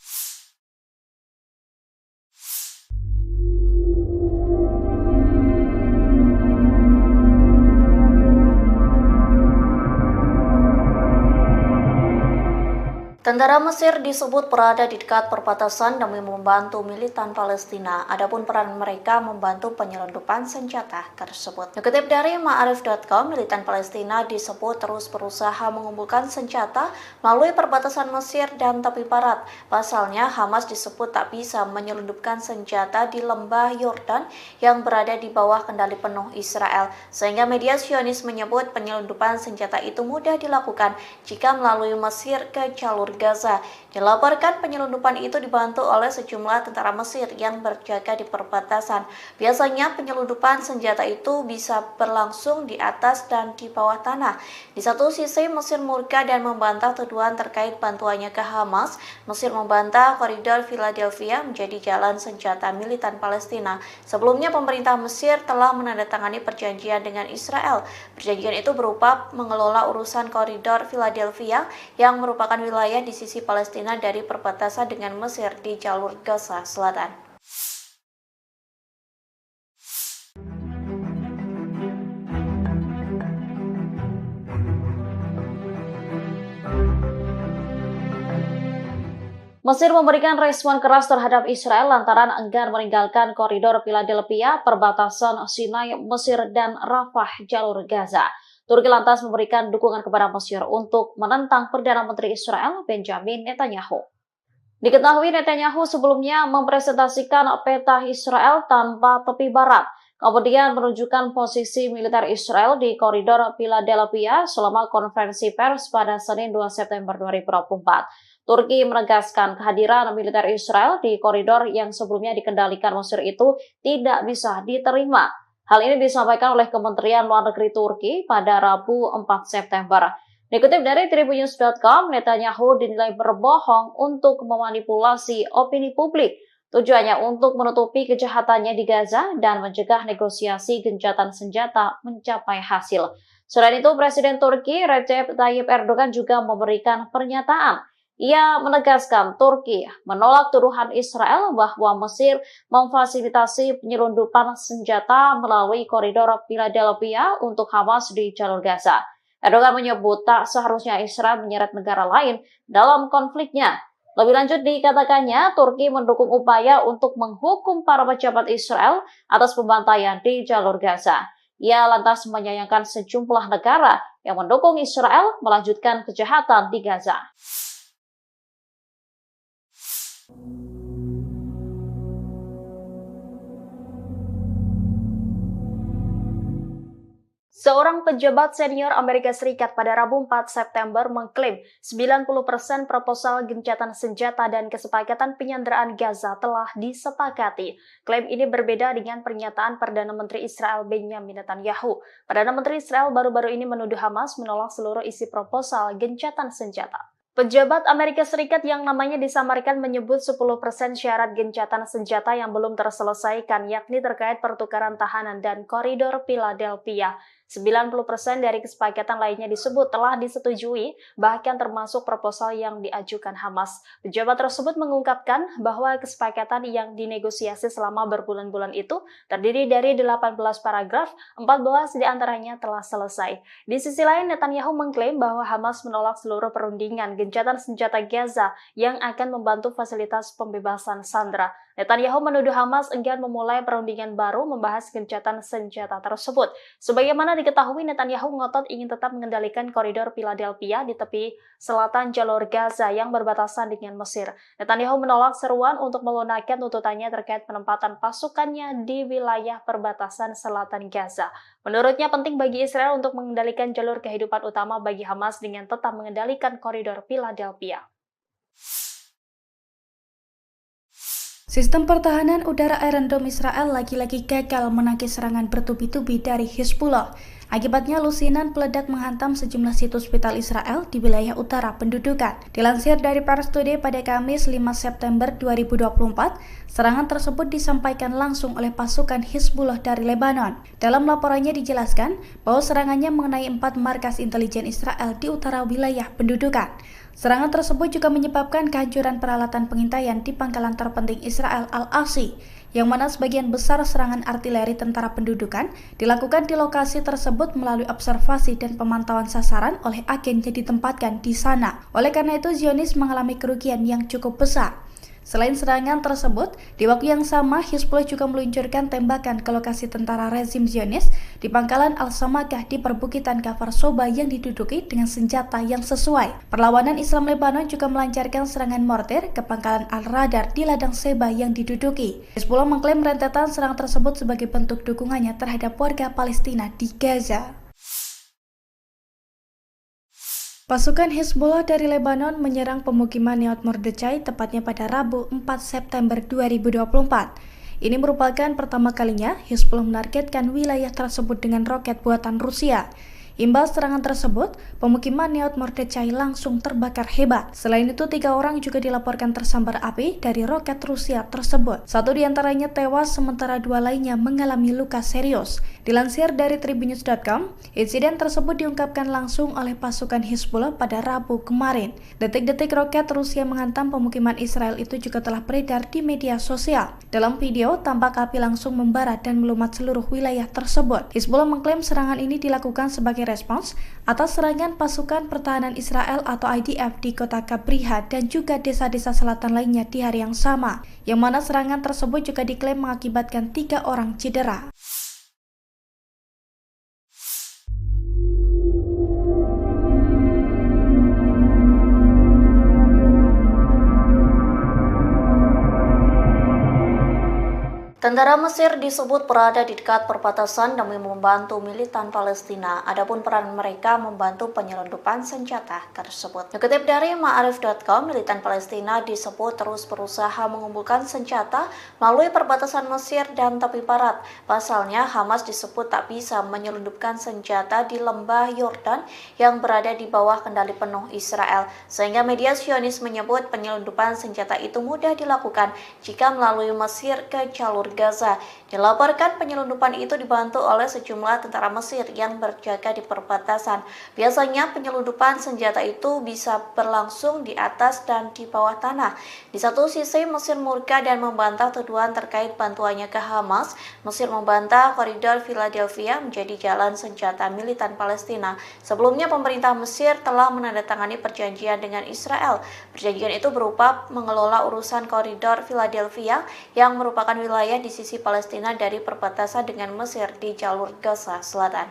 Tentara Mesir disebut berada di dekat perbatasan demi membantu militan Palestina. Adapun peran mereka membantu penyelundupan senjata tersebut. Dikutip dari Ma'arif.com, militan Palestina disebut terus berusaha mengumpulkan senjata melalui perbatasan Mesir dan tepi barat. Pasalnya, Hamas disebut tak bisa menyelundupkan senjata di lembah Yordan yang berada di bawah kendali penuh Israel. Sehingga media Zionis menyebut penyelundupan senjata itu mudah dilakukan jika melalui Mesir ke jalur Gaza. Dilaporkan penyelundupan itu dibantu oleh sejumlah tentara Mesir yang berjaga di perbatasan. Biasanya penyelundupan senjata itu bisa berlangsung di atas dan di bawah tanah. Di satu sisi Mesir murka dan membantah tuduhan terkait bantuannya ke Hamas. Mesir membantah koridor Philadelphia menjadi jalan senjata militan Palestina. Sebelumnya pemerintah Mesir telah menandatangani perjanjian dengan Israel. Perjanjian itu berupa mengelola urusan koridor Philadelphia yang merupakan wilayah di sisi Palestina dari perbatasan dengan Mesir di jalur Gaza Selatan. Mesir memberikan respon keras terhadap Israel lantaran enggan meninggalkan koridor Philadelphia, perbatasan Sinai, Mesir, dan Rafah, jalur Gaza. Turki lantas memberikan dukungan kepada Mesir untuk menentang Perdana Menteri Israel Benjamin Netanyahu. Diketahui Netanyahu sebelumnya mempresentasikan peta Israel tanpa tepi barat, kemudian menunjukkan posisi militer Israel di koridor Philadelphia selama konferensi pers pada Senin 2 September 2024. Turki menegaskan kehadiran militer Israel di koridor yang sebelumnya dikendalikan Mesir itu tidak bisa diterima. Hal ini disampaikan oleh Kementerian Luar Negeri Turki pada Rabu 4 September. Dikutip dari tribunnews.com, Netanyahu dinilai berbohong untuk memanipulasi opini publik. Tujuannya untuk menutupi kejahatannya di Gaza dan mencegah negosiasi gencatan senjata mencapai hasil. Selain itu, Presiden Turki Recep Tayyip Erdogan juga memberikan pernyataan. Ia menegaskan Turki menolak tuduhan Israel bahwa Mesir memfasilitasi penyelundupan senjata melalui koridor Philadelphia untuk Hamas di jalur Gaza. Erdogan menyebut tak seharusnya Israel menyeret negara lain dalam konfliknya. Lebih lanjut dikatakannya, Turki mendukung upaya untuk menghukum para pejabat Israel atas pembantaian di jalur Gaza. Ia lantas menyayangkan sejumlah negara yang mendukung Israel melanjutkan kejahatan di Gaza. Seorang pejabat senior Amerika Serikat pada Rabu 4 September mengklaim 90% proposal gencatan senjata dan kesepakatan penyanderaan Gaza telah disepakati. Klaim ini berbeda dengan pernyataan Perdana Menteri Israel Benjamin Netanyahu. Perdana Menteri Israel baru-baru ini menuduh Hamas menolak seluruh isi proposal gencatan senjata. Pejabat Amerika Serikat yang namanya disamarkan menyebut 10% syarat gencatan senjata yang belum terselesaikan, yakni terkait pertukaran tahanan dan koridor Philadelphia. 90% dari kesepakatan lainnya disebut telah disetujui, bahkan termasuk proposal yang diajukan Hamas. Pejabat tersebut mengungkapkan bahwa kesepakatan yang dinegosiasi selama berbulan-bulan itu terdiri dari 18 paragraf, 14 diantaranya telah selesai. Di sisi lain, Netanyahu mengklaim bahwa Hamas menolak seluruh perundingan gencatan senjata Gaza yang akan membantu fasilitas pembebasan sandera. Netanyahu menuduh Hamas enggan memulai perundingan baru membahas gencatan senjata tersebut. Sebagaimana diketahui, Netanyahu ngotot ingin tetap mengendalikan koridor Philadelphia di tepi selatan jalur Gaza yang berbatasan dengan Mesir. Netanyahu menolak seruan untuk melunakkan tuntutannya terkait penempatan pasukannya di wilayah perbatasan selatan Gaza. Menurutnya penting bagi Israel untuk mengendalikan jalur kehidupan utama bagi Hamas dengan tetap mengendalikan koridor Philadelphia. Sistem pertahanan udara Iron Dome Israel lagi-lagi gagal menangkis serangan bertubi-tubi dari Hizbullah. Akibatnya lusinan peledak menghantam sejumlah situs vital Israel di wilayah utara pendudukan. Dilansir dari Pars Today pada Kamis 5 September 2024, serangan tersebut disampaikan langsung oleh pasukan Hizbullah dari Lebanon. Dalam laporannya dijelaskan bahwa serangannya mengenai 4 markas intelijen Israel di utara wilayah pendudukan. Serangan tersebut juga menyebabkan kehancuran peralatan pengintaian di pangkalan terpenting Israel Al-Asi, yang mana sebagian besar serangan artileri tentara pendudukan dilakukan di lokasi tersebut melalui observasi dan pemantauan sasaran oleh agen yang ditempatkan di sana. Oleh karena itu, Zionis mengalami kerugian yang cukup besar. Selain serangan tersebut, di waktu yang sama Hizbullah juga meluncurkan tembakan ke lokasi tentara rezim Zionis di pangkalan Al-Samakah di perbukitan Kfar Soba yang diduduki dengan senjata yang sesuai. Perlawanan Islam Lebanon juga melancarkan serangan mortir ke pangkalan Al-Radar di ladang Seba yang diduduki. Hizbullah mengklaim rentetan serangan tersebut sebagai bentuk dukungannya terhadap warga Palestina di Gaza. Pasukan Hizbullah dari Lebanon menyerang pemukiman Neot Mordechai tepatnya pada Rabu 4 September 2024. Ini merupakan pertama kalinya Hizbullah menargetkan wilayah tersebut dengan roket buatan Rusia. Imbas serangan tersebut, pemukiman Neot Mordechai langsung terbakar hebat. Selain itu, 3 orang juga dilaporkan tersambar api dari roket Rusia tersebut. 1 diantaranya tewas, sementara 2 lainnya mengalami luka serius. Dilansir dari Tribunnews.com, insiden tersebut diungkapkan langsung oleh pasukan Hizbullah pada Rabu kemarin. Detik-detik roket Rusia menghantam pemukiman Israel itu juga telah beredar di media sosial. Dalam video, tampak api langsung membara dan melumat seluruh wilayah tersebut. Hizbullah mengklaim serangan ini dilakukan sebagai respons atas serangan pasukan pertahanan Israel atau IDF di kota Kabriha dan juga desa-desa selatan lainnya di hari yang sama, yang mana serangan tersebut juga diklaim mengakibatkan 3 orang cedera. Tentara Mesir disebut berada di dekat perbatasan demi membantu militan Palestina. Adapun peran mereka membantu penyelundupan senjata tersebut. Dikutip dari Ma'arif.com, militan Palestina disebut terus berusaha mengumpulkan senjata melalui perbatasan Mesir dan tepi barat. Pasalnya, Hamas disebut tak bisa menyelundupkan senjata di lembah Yordan yang berada di bawah kendali penuh Israel. Sehingga media Zionis menyebut penyelundupan senjata itu mudah dilakukan jika melalui Mesir ke jalur Gaza. Dilaporkan penyelundupan itu dibantu oleh sejumlah tentara Mesir yang berjaga di perbatasan. Biasanya penyelundupan senjata itu bisa berlangsung di atas dan di bawah tanah. Di satu sisi Mesir murka dan membantah tuduhan terkait bantuannya ke Hamas. Mesir membantah koridor Philadelphia menjadi jalan senjata militan Palestina. Sebelumnya pemerintah Mesir telah menandatangani perjanjian dengan Israel. Perjanjian itu berupa mengelola urusan koridor Philadelphia yang merupakan wilayah berada di sisi Palestina dari perbatasan dengan Mesir di jalur Gaza Selatan.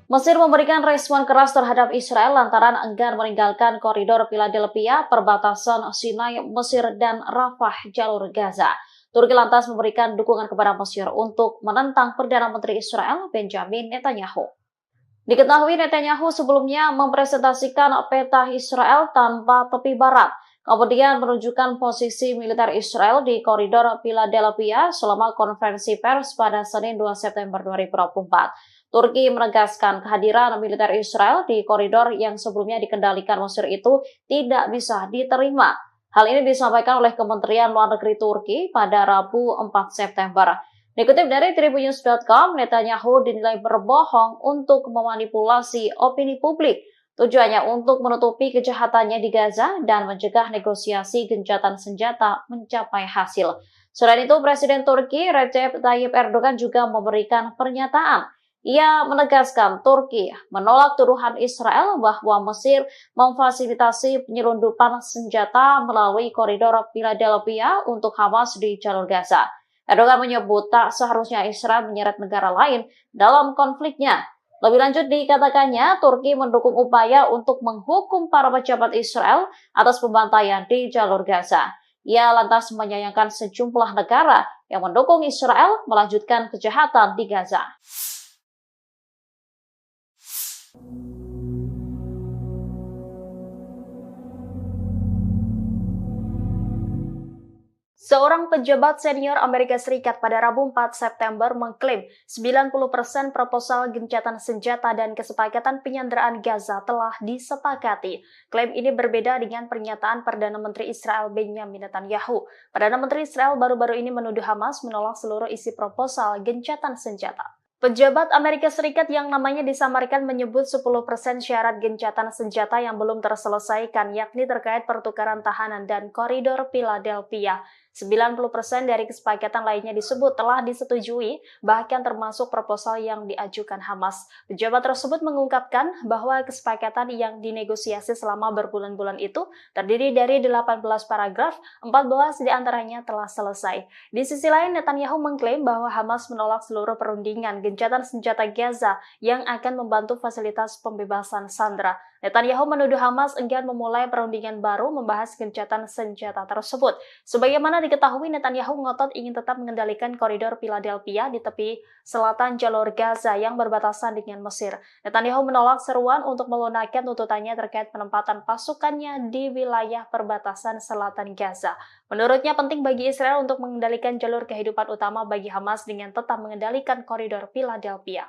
Mesir memberikan respon keras terhadap Israel lantaran enggan meninggalkan koridor Philadelphia, perbatasan Sinai, Mesir, dan Rafah, jalur Gaza. Turki lantas memberikan dukungan kepada Mesir untuk menentang Perdana Menteri Israel, Benjamin Netanyahu. Diketahui Netanyahu sebelumnya mempresentasikan peta Israel tanpa tepi barat, kemudian menunjukkan posisi militer Israel di koridor Philadelphia selama konferensi pers pada Senin 2 September 2024. Turki menegaskan kehadiran militer Israel di koridor yang sebelumnya dikendalikan Mesir itu tidak bisa diterima. Hal ini disampaikan oleh Kementerian Luar Negeri Turki pada Rabu 4 September. Dikutip dari Tribunnews.com, Netanyahu dinilai berbohong untuk memanipulasi opini publik. Tujuannya untuk menutupi kejahatannya di Gaza dan mencegah negosiasi gencatan senjata mencapai hasil. Selain itu, Presiden Turki Recep Tayyip Erdogan juga memberikan pernyataan. Ia menegaskan Turki menolak tuduhan Israel bahwa Mesir memfasilitasi penyelundupan senjata melalui koridor Philadelphia untuk Hamas di jalur Gaza. Erdogan menyebut tak seharusnya Israel menyeret negara lain dalam konfliknya. Lebih lanjut dikatakannya, Turki mendukung upaya untuk menghukum para pejabat Israel atas pembantaian di jalur Gaza. Ia lantas menyayangkan sejumlah negara yang mendukung Israel melanjutkan kejahatan di Gaza. Seorang pejabat senior Amerika Serikat pada Rabu 4 September mengklaim 90% proposal gencatan senjata dan kesepakatan penyanderaan Gaza telah disepakati. Klaim ini berbeda dengan pernyataan Perdana Menteri Israel Benjamin Netanyahu. Perdana Menteri Israel baru-baru ini menuduh Hamas menolak seluruh isi proposal gencatan senjata. Pejabat Amerika Serikat yang namanya disamarkan menyebut 10% syarat gencatan senjata yang belum terselesaikan, yakni terkait pertukaran tahanan dan koridor Philadelphia. 90% dari kesepakatan lainnya disebut telah disetujui, bahkan termasuk proposal yang diajukan Hamas. Pejabat tersebut mengungkapkan bahwa kesepakatan yang dinegosiasi selama berbulan-bulan itu terdiri dari 18 paragraf, 14 diantaranya telah selesai. Di sisi lain, Netanyahu mengklaim bahwa Hamas menolak seluruh perundingan gencatan senjata Gaza yang akan membantu fasilitas pembebasan sandera. Netanyahu menuduh Hamas enggan memulai perundingan baru membahas gencatan senjata tersebut. Sebagaimana diketahui, Netanyahu ngotot ingin tetap mengendalikan koridor Philadelphia di tepi selatan jalur Gaza yang berbatasan dengan Mesir. Netanyahu menolak seruan untuk melunakkan tuntutannya terkait penempatan pasukannya di wilayah perbatasan selatan Gaza. Menurutnya penting bagi Israel untuk mengendalikan jalur kehidupan utama bagi Hamas dengan tetap mengendalikan koridor Philadelphia.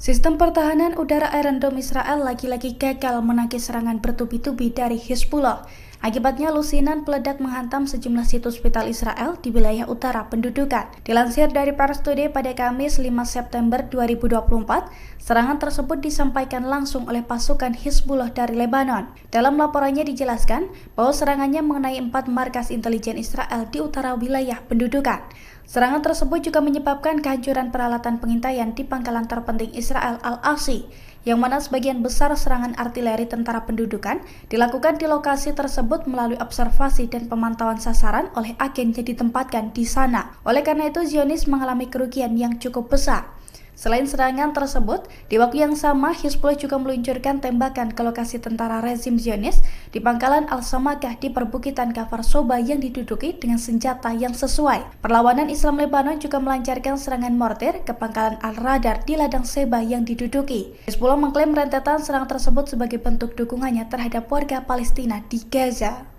Sistem pertahanan udara Iron Dome Israel lagi-lagi gagal menangkis serangan bertubi-tubi dari Hizbullah. Akibatnya lusinan peledak menghantam sejumlah situs vital Israel di wilayah utara pendudukan. Dilansir dari Pars Today pada Kamis 5 September 2024, serangan tersebut disampaikan langsung oleh pasukan Hizbullah dari Lebanon. Dalam laporannya dijelaskan bahwa serangannya mengenai 4 markas intelijen Israel di utara wilayah pendudukan. Serangan tersebut juga menyebabkan kehancuran peralatan pengintaian di pangkalan terpenting Israel Al-Asi, yang mana sebagian besar serangan artileri tentara pendudukan dilakukan di lokasi tersebut melalui observasi dan pemantauan sasaran oleh agen yang ditempatkan di sana. Oleh karena itu, Zionis mengalami kerugian yang cukup besar. Selain serangan tersebut, di waktu yang sama Hizbullah juga meluncurkan tembakan ke lokasi tentara rezim Zionis di pangkalan Al-Samakah di perbukitan Kafar Soba yang diduduki dengan senjata yang sesuai. Perlawanan Islam Lebanon juga melancarkan serangan mortir ke pangkalan Al-Radar di ladang Seba yang diduduki. Hizbullah mengklaim rentetan serangan tersebut sebagai bentuk dukungannya terhadap warga Palestina di Gaza.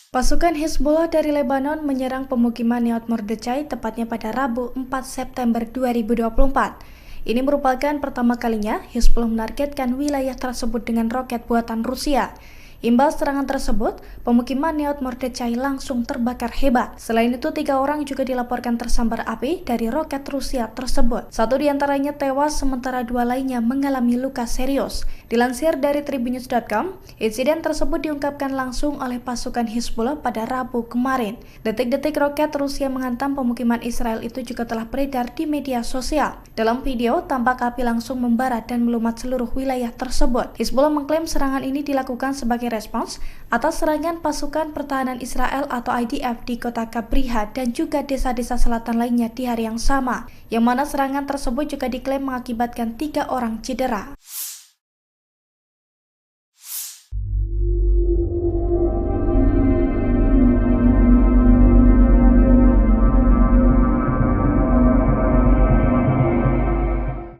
Pasukan Hizbullah dari Lebanon menyerang pemukiman Nahal Mordechai tepatnya pada Rabu 4 September 2024. Ini merupakan pertama kalinya Hizbullah menargetkan wilayah tersebut dengan roket buatan Rusia. Imbas serangan tersebut, pemukiman Nahal Mordechai langsung terbakar hebat. Selain itu, 3 orang juga dilaporkan tersambar api dari roket Rusia tersebut. 1 diantaranya tewas, sementara 2 lainnya mengalami luka serius. Dilansir dari tribunnews.com, insiden tersebut diungkapkan langsung oleh pasukan Hizbullah pada Rabu kemarin. Detik-detik roket Rusia menghantam pemukiman Israel itu juga telah beredar di media sosial. Dalam video, tampak api langsung membara dan melumat seluruh wilayah tersebut. Hizbullah mengklaim serangan ini dilakukan sebagai respons atas serangan pasukan pertahanan Israel atau IDF di kota Kabriha dan juga desa-desa selatan lainnya di hari yang sama, yang mana serangan tersebut juga diklaim mengakibatkan 3 orang cedera.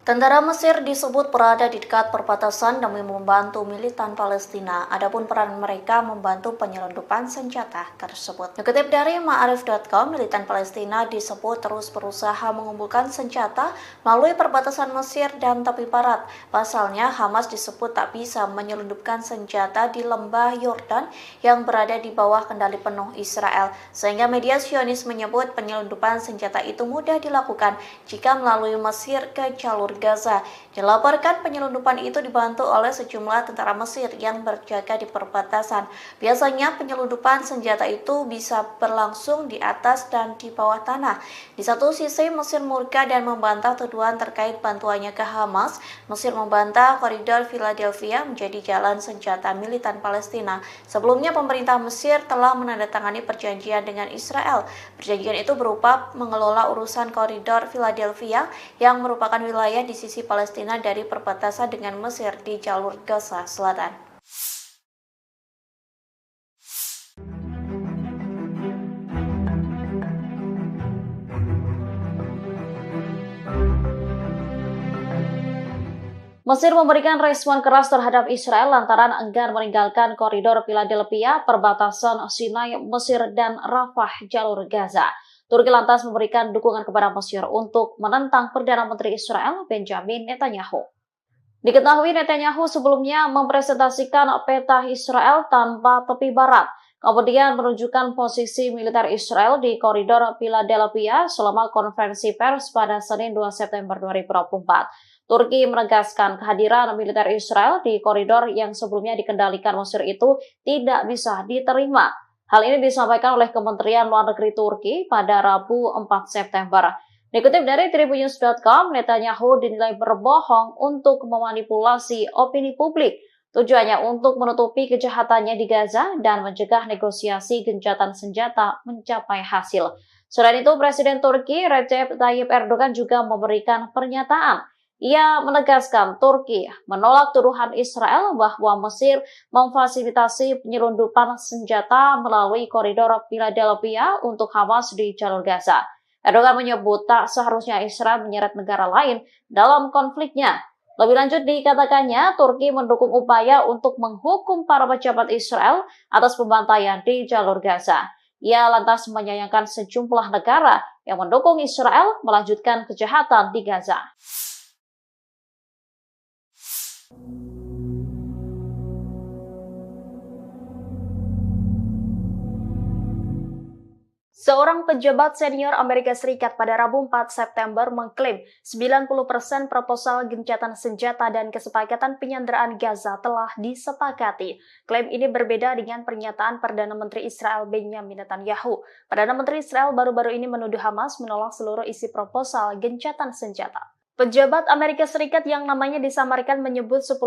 Tentara Mesir disebut berada di dekat perbatasan demi membantu militan Palestina. Adapun peran mereka membantu penyelundupan senjata tersebut. Dikutip dari Ma'arif.com, militan Palestina disebut terus berusaha mengumpulkan senjata melalui perbatasan Mesir dan tepi barat. Pasalnya, Hamas disebut tak bisa menyelundupkan senjata di lembah Yordan yang berada di bawah kendali penuh Israel. Sehingga media Zionis menyebut penyelundupan senjata itu mudah dilakukan jika melalui Mesir ke jalur Gaza. Dilaporkan penyelundupan itu dibantu oleh sejumlah tentara Mesir yang berjaga di perbatasan. Biasanya penyelundupan senjata itu bisa berlangsung di atas dan di bawah tanah. Di satu sisi Mesir murka dan membantah tuduhan terkait bantuannya ke Hamas. Mesir membantah koridor Philadelphia menjadi jalan senjata militan Palestina. Sebelumnya pemerintah Mesir telah menandatangani perjanjian dengan Israel. Perjanjian itu berupa mengelola urusan koridor Philadelphia yang merupakan wilayah di sisi Palestina dari perbatasan dengan Mesir di jalur Gaza Selatan. Mesir memberikan respon keras terhadap Israel lantaran enggan meninggalkan koridor Philadelphia, perbatasan Sinai, Mesir, dan Rafah, jalur Gaza. Turki lantas memberikan dukungan kepada Mesir untuk menentang Perdana Menteri Israel Benjamin Netanyahu. Diketahui Netanyahu sebelumnya mempresentasikan peta Israel tanpa tepi barat, kemudian menunjukkan posisi militer Israel di koridor Philadelphia selama konferensi pers pada Senin 2 September 2024. Turki menegaskan kehadiran militer Israel di koridor yang sebelumnya dikendalikan Mesir itu tidak bisa diterima. Hal ini disampaikan oleh Kementerian Luar Negeri Turki pada Rabu 4 September. Dikutip dari tribunnews.com, Netanyahu dinilai berbohong untuk memanipulasi opini publik. Tujuannya untuk menutupi kejahatannya di Gaza dan mencegah negosiasi gencatan senjata mencapai hasil. Selain itu, Presiden Turki Recep Tayyip Erdogan juga memberikan pernyataan. Ia menegaskan Turki menolak tuduhan Israel bahwa Mesir memfasilitasi penyelundupan senjata melalui koridor Philadelphia untuk Hamas di jalur Gaza. Erdogan menyebut tak seharusnya Israel menyeret negara lain dalam konfliknya. Lebih lanjut dikatakannya, Turki mendukung upaya untuk menghukum para pejabat Israel atas pembantaian di jalur Gaza. Ia lantas menyayangkan sejumlah negara yang mendukung Israel melanjutkan kejahatan di Gaza. Seorang pejabat senior Amerika Serikat pada Rabu 4 September mengklaim 90% proposal gencatan senjata dan kesepakatan penyanderaan Gaza telah disepakati. Klaim ini berbeda dengan pernyataan Perdana Menteri Israel Benjamin Netanyahu. Perdana Menteri Israel baru-baru ini menuduh Hamas menolak seluruh isi proposal gencatan senjata. Pejabat Amerika Serikat yang namanya disamarkan menyebut 10%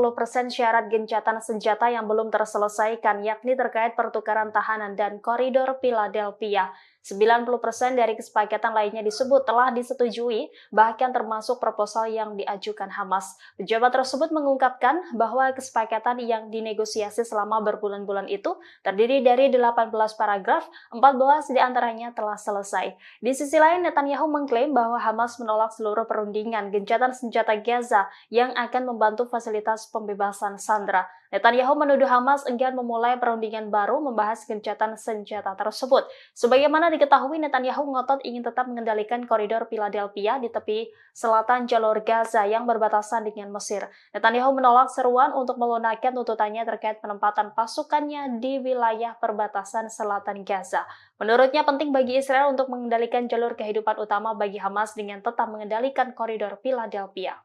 syarat gencatan senjata yang belum terselesaikan, yakni terkait pertukaran tahanan dan koridor Philadelphia. 90% dari kesepakatan lainnya disebut telah disetujui, bahkan termasuk proposal yang diajukan Hamas. Pejabat tersebut mengungkapkan bahwa kesepakatan yang dinegosiasi selama berbulan-bulan itu terdiri dari 18 paragraf, 14 diantaranya telah selesai. Di sisi lain, Netanyahu mengklaim bahwa Hamas menolak seluruh perundingan gencatan senjata Gaza yang akan membantu fasilitas pembebasan sandera. Netanyahu menuduh Hamas enggan memulai perundingan baru membahas gencatan senjata tersebut. Sebagaimana diketahui, Netanyahu ngotot ingin tetap mengendalikan koridor Philadelphia di tepi selatan jalur Gaza yang berbatasan dengan Mesir. Netanyahu menolak seruan untuk melunakkan tuntutannya terkait penempatan pasukannya di wilayah perbatasan selatan Gaza. Menurutnya penting bagi Israel untuk mengendalikan jalur kehidupan utama bagi Hamas dengan tetap mengendalikan koridor Philadelphia.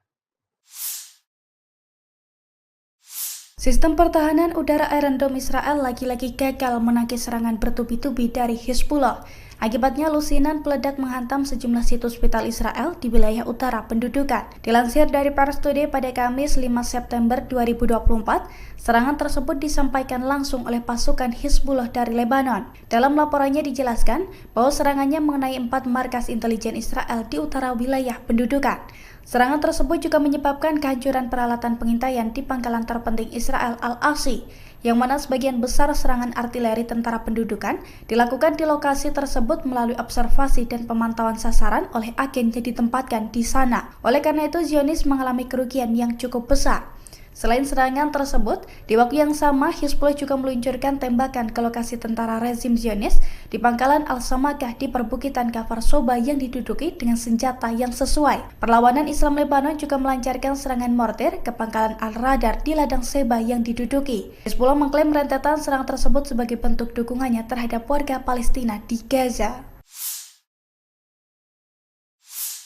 Sistem pertahanan udara Iron Dome Israel lagi-lagi gagal menangkis serangan bertubi-tubi dari Hizbullah. Akibatnya lusinan peledak menghantam sejumlah situs vital Israel di wilayah utara pendudukan. Dilansir dari Pars Today pada Kamis 5 September 2024, serangan tersebut disampaikan langsung oleh pasukan Hizbullah dari Lebanon. Dalam laporannya dijelaskan bahwa serangannya mengenai 4 markas intelijen Israel di utara wilayah pendudukan. Serangan tersebut juga menyebabkan kehancuran peralatan pengintaian di pangkalan terpenting Israel Al-Asi, yang mana sebagian besar serangan artileri tentara pendudukan dilakukan di lokasi tersebut melalui observasi dan pemantauan sasaran oleh agen yang ditempatkan di sana. Oleh karena itu, Zionis mengalami kerugian yang cukup besar. Selain serangan tersebut, di waktu yang sama Hizbullah juga meluncurkan tembakan ke lokasi tentara rezim Zionis di pangkalan Al-Samakah di perbukitan Kafar Soba yang diduduki dengan senjata yang sesuai. Perlawanan Islam Lebanon juga melancarkan serangan mortir ke pangkalan Al-Radar di ladang Seba yang diduduki. Hizbullah mengklaim rentetan serangan tersebut sebagai bentuk dukungannya terhadap warga Palestina di Gaza.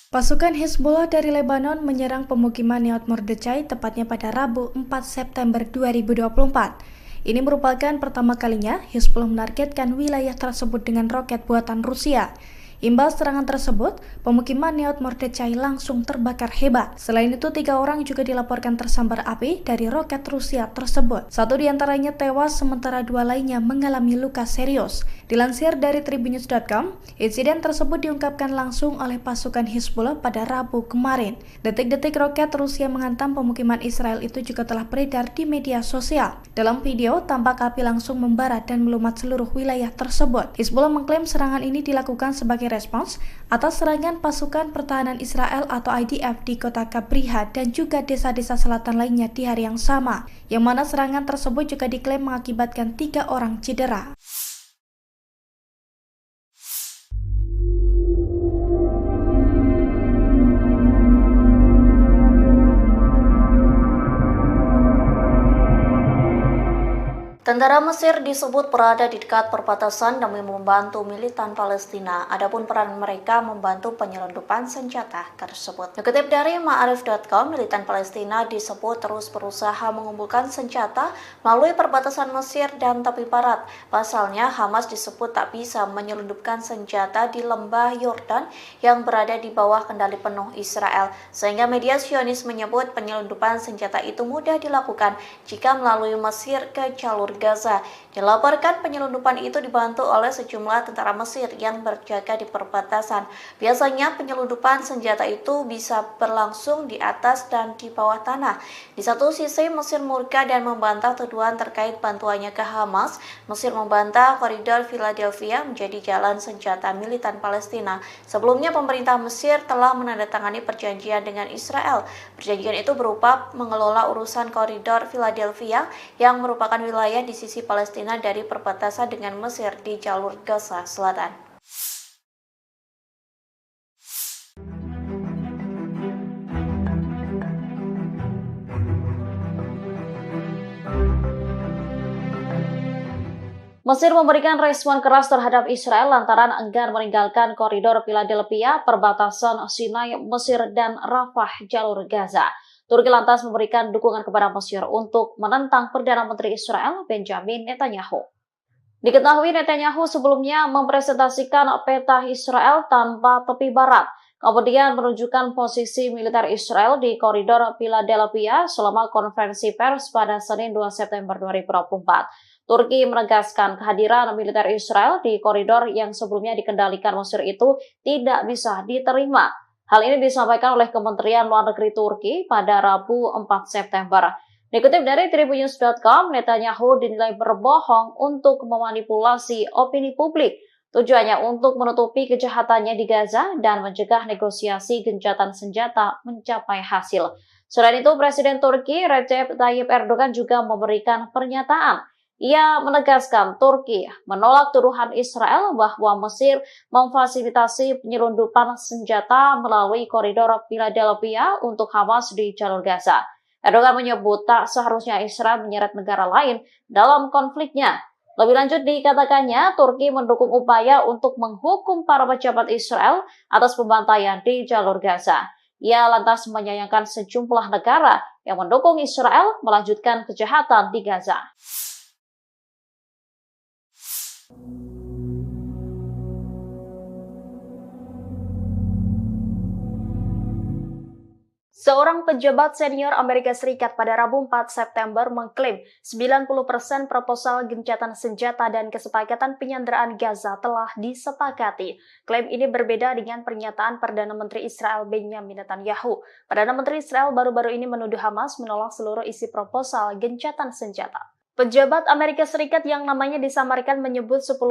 Pasukan Hizbullah dari Lebanon menyerang pemukiman Neot Mordechai tepatnya pada Rabu 4 September 2024. Ini merupakan pertama kalinya Hizbullah menargetkan wilayah tersebut dengan roket buatan Rusia. Imbas serangan tersebut, pemukiman Neot Mordechai langsung terbakar hebat. Selain itu, 3 orang juga dilaporkan tersambar api dari roket Rusia tersebut. 1 diantaranya tewas, sementara 2 lainnya mengalami luka serius. Dilansir dari Tribunnews.com, insiden tersebut diungkapkan langsung oleh pasukan Hizbullah pada Rabu kemarin. Detik-detik roket Rusia menghantam pemukiman Israel itu juga telah beredar di media sosial. Dalam video, tampak api langsung membara dan melumat seluruh wilayah tersebut. Hizbullah mengklaim serangan ini dilakukan sebagai respons atas serangan pasukan pertahanan Israel atau IDF di kota Kabriha dan juga desa-desa selatan lainnya di hari yang sama, yang mana serangan tersebut juga diklaim mengakibatkan 3 orang cedera. Tentara Mesir disebut berada di dekat perbatasan demi membantu militan Palestina. Adapun peran mereka membantu penyelundupan senjata tersebut. Dikutip dari Ma'arif.com, militan Palestina disebut terus berusaha mengumpulkan senjata melalui perbatasan Mesir dan tepi barat. Pasalnya, Hamas disebut tak bisa menyelundupkan senjata di lembah Yordan yang berada di bawah kendali penuh Israel. Sehingga media Zionis menyebut penyelundupan senjata itu mudah dilakukan jika melalui Mesir ke jalur Gaza. Dilaporkan penyelundupan itu dibantu oleh sejumlah tentara Mesir yang berjaga di perbatasan. Biasanya penyelundupan senjata itu bisa berlangsung di atas dan di bawah tanah. Di satu sisi Mesir murka dan membantah tuduhan terkait bantuannya ke Hamas. Mesir membantah koridor Philadelphia menjadi jalan senjata militan Palestina. Sebelumnya pemerintah Mesir telah menandatangani perjanjian dengan Israel. Perjanjian itu berupa mengelola urusan koridor Philadelphia yang merupakan wilayah di sisi Palestina dari perbatasan dengan Mesir di jalur Gaza Selatan. Mesir memberikan respon keras terhadap Israel lantaran enggan meninggalkan koridor Philadelphia, perbatasan Sinai, Mesir, dan Rafah, jalur Gaza. Turki lantas memberikan dukungan kepada Mesir untuk menentang Perdana Menteri Israel Benjamin Netanyahu. Diketahui Netanyahu sebelumnya mempresentasikan peta Israel tanpa tepi barat, kemudian menunjukkan posisi militer Israel di koridor Philadelphia selama konferensi pers pada Senin 2 September 2024. Turki menegaskan kehadiran militer Israel di koridor yang sebelumnya dikendalikan Mesir itu tidak bisa diterima. Hal ini disampaikan oleh Kementerian Luar Negeri Turki pada Rabu 4 September. Dikutip dari Tribunnews.com, Netanyahu dinilai berbohong untuk memanipulasi opini publik. Tujuannya untuk menutupi kejahatannya di Gaza dan mencegah negosiasi gencatan senjata mencapai hasil. Selain itu, Presiden Turki Recep Tayyip Erdogan juga memberikan pernyataan. Ia menegaskan Turki menolak tuduhan Israel bahwa Mesir memfasilitasi penyelundupan senjata melalui koridor Philadelphia untuk Hamas di jalur Gaza. Erdogan menyebut tak seharusnya Israel menyeret negara lain dalam konfliknya. Lebih lanjut dikatakannya, Turki mendukung upaya untuk menghukum para pejabat Israel atas pembantaian di jalur Gaza. Ia lantas menyayangkan sejumlah negara yang mendukung Israel melanjutkan kejahatan di Gaza. Seorang pejabat senior Amerika Serikat pada Rabu 4 September mengklaim 90% proposal gencatan senjata dan kesepakatan penyanderaan Gaza telah disepakati. Klaim ini berbeda dengan pernyataan Perdana Menteri Israel Benjamin Netanyahu. Perdana Menteri Israel baru-baru ini menuduh Hamas menolak seluruh isi proposal gencatan senjata. Pejabat Amerika Serikat yang namanya disamarkan menyebut 10%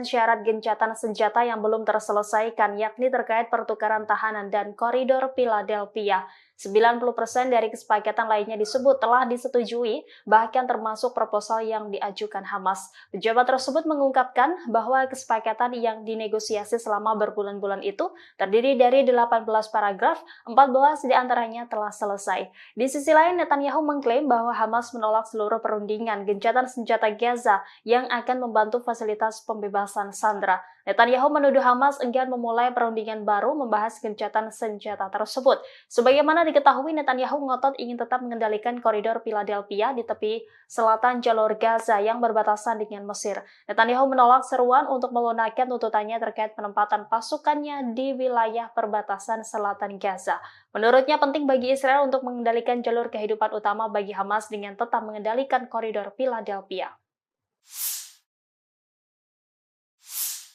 syarat gencatan senjata yang belum terselesaikan, yakni terkait pertukaran tahanan dan koridor Philadelphia. 90% dari kesepakatan lainnya disebut telah disetujui, bahkan termasuk proposal yang diajukan Hamas. Pejabat tersebut mengungkapkan bahwa kesepakatan yang dinegosiasi selama berbulan-bulan itu terdiri dari 18 paragraf, 14 diantaranya telah selesai. Di sisi lain, Netanyahu mengklaim bahwa Hamas menolak seluruh perundingan gencatan senjata Gaza yang akan membantu fasilitas pembebasan sandera. Netanyahu menuduh Hamas enggan memulai perundingan baru membahas gencatan senjata tersebut. Sebagaimana diketahui, Netanyahu ngotot ingin tetap mengendalikan koridor Philadelphia di tepi selatan jalur Gaza yang berbatasan dengan Mesir. Netanyahu menolak seruan untuk melunakkan tuntutannya terkait penempatan pasukannya di wilayah perbatasan selatan Gaza. Menurutnya penting bagi Israel untuk mengendalikan jalur kehidupan utama bagi Hamas dengan tetap mengendalikan koridor Philadelphia.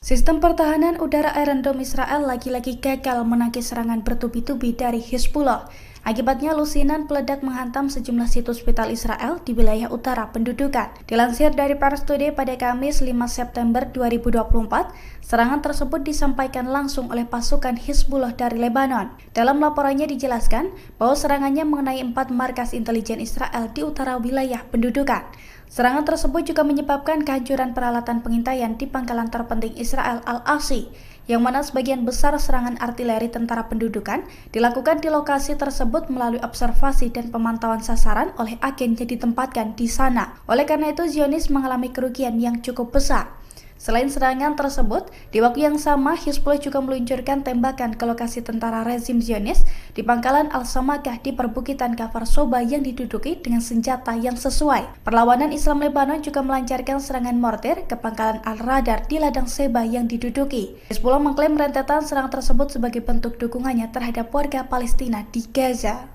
Sistem pertahanan udara Iron Dome Israel lagi-lagi gagal menangkis serangan bertubi-tubi dari Hizbullah. Akibatnya lusinan peledak menghantam sejumlah situs vital Israel di wilayah utara pendudukan. Dilansir dari Pars Today pada Kamis 5 September 2024, serangan tersebut disampaikan langsung oleh pasukan Hizbullah dari Lebanon. Dalam laporannya dijelaskan bahwa serangannya mengenai 4 markas intelijen Israel di utara wilayah pendudukan. Serangan tersebut juga menyebabkan kehancuran peralatan pengintaian di pangkalan terpenting Israel Al-Asi, yang mana sebagian besar serangan artileri tentara pendudukan dilakukan di lokasi tersebut melalui observasi dan pemantauan sasaran oleh agen yang ditempatkan di sana. Oleh karena itu, Zionis mengalami kerugian yang cukup besar. Selain serangan tersebut, di waktu yang sama Hizbullah juga meluncurkan tembakan ke lokasi tentara rezim Zionis di pangkalan Al-Samakah di perbukitan Kfar Soba yang diduduki dengan senjata yang sesuai. Perlawanan Islam Lebanon juga melancarkan serangan mortir ke pangkalan Al-Radar di ladang Seba yang diduduki. Hizbullah mengklaim rentetan serangan tersebut sebagai bentuk dukungannya terhadap warga Palestina di Gaza.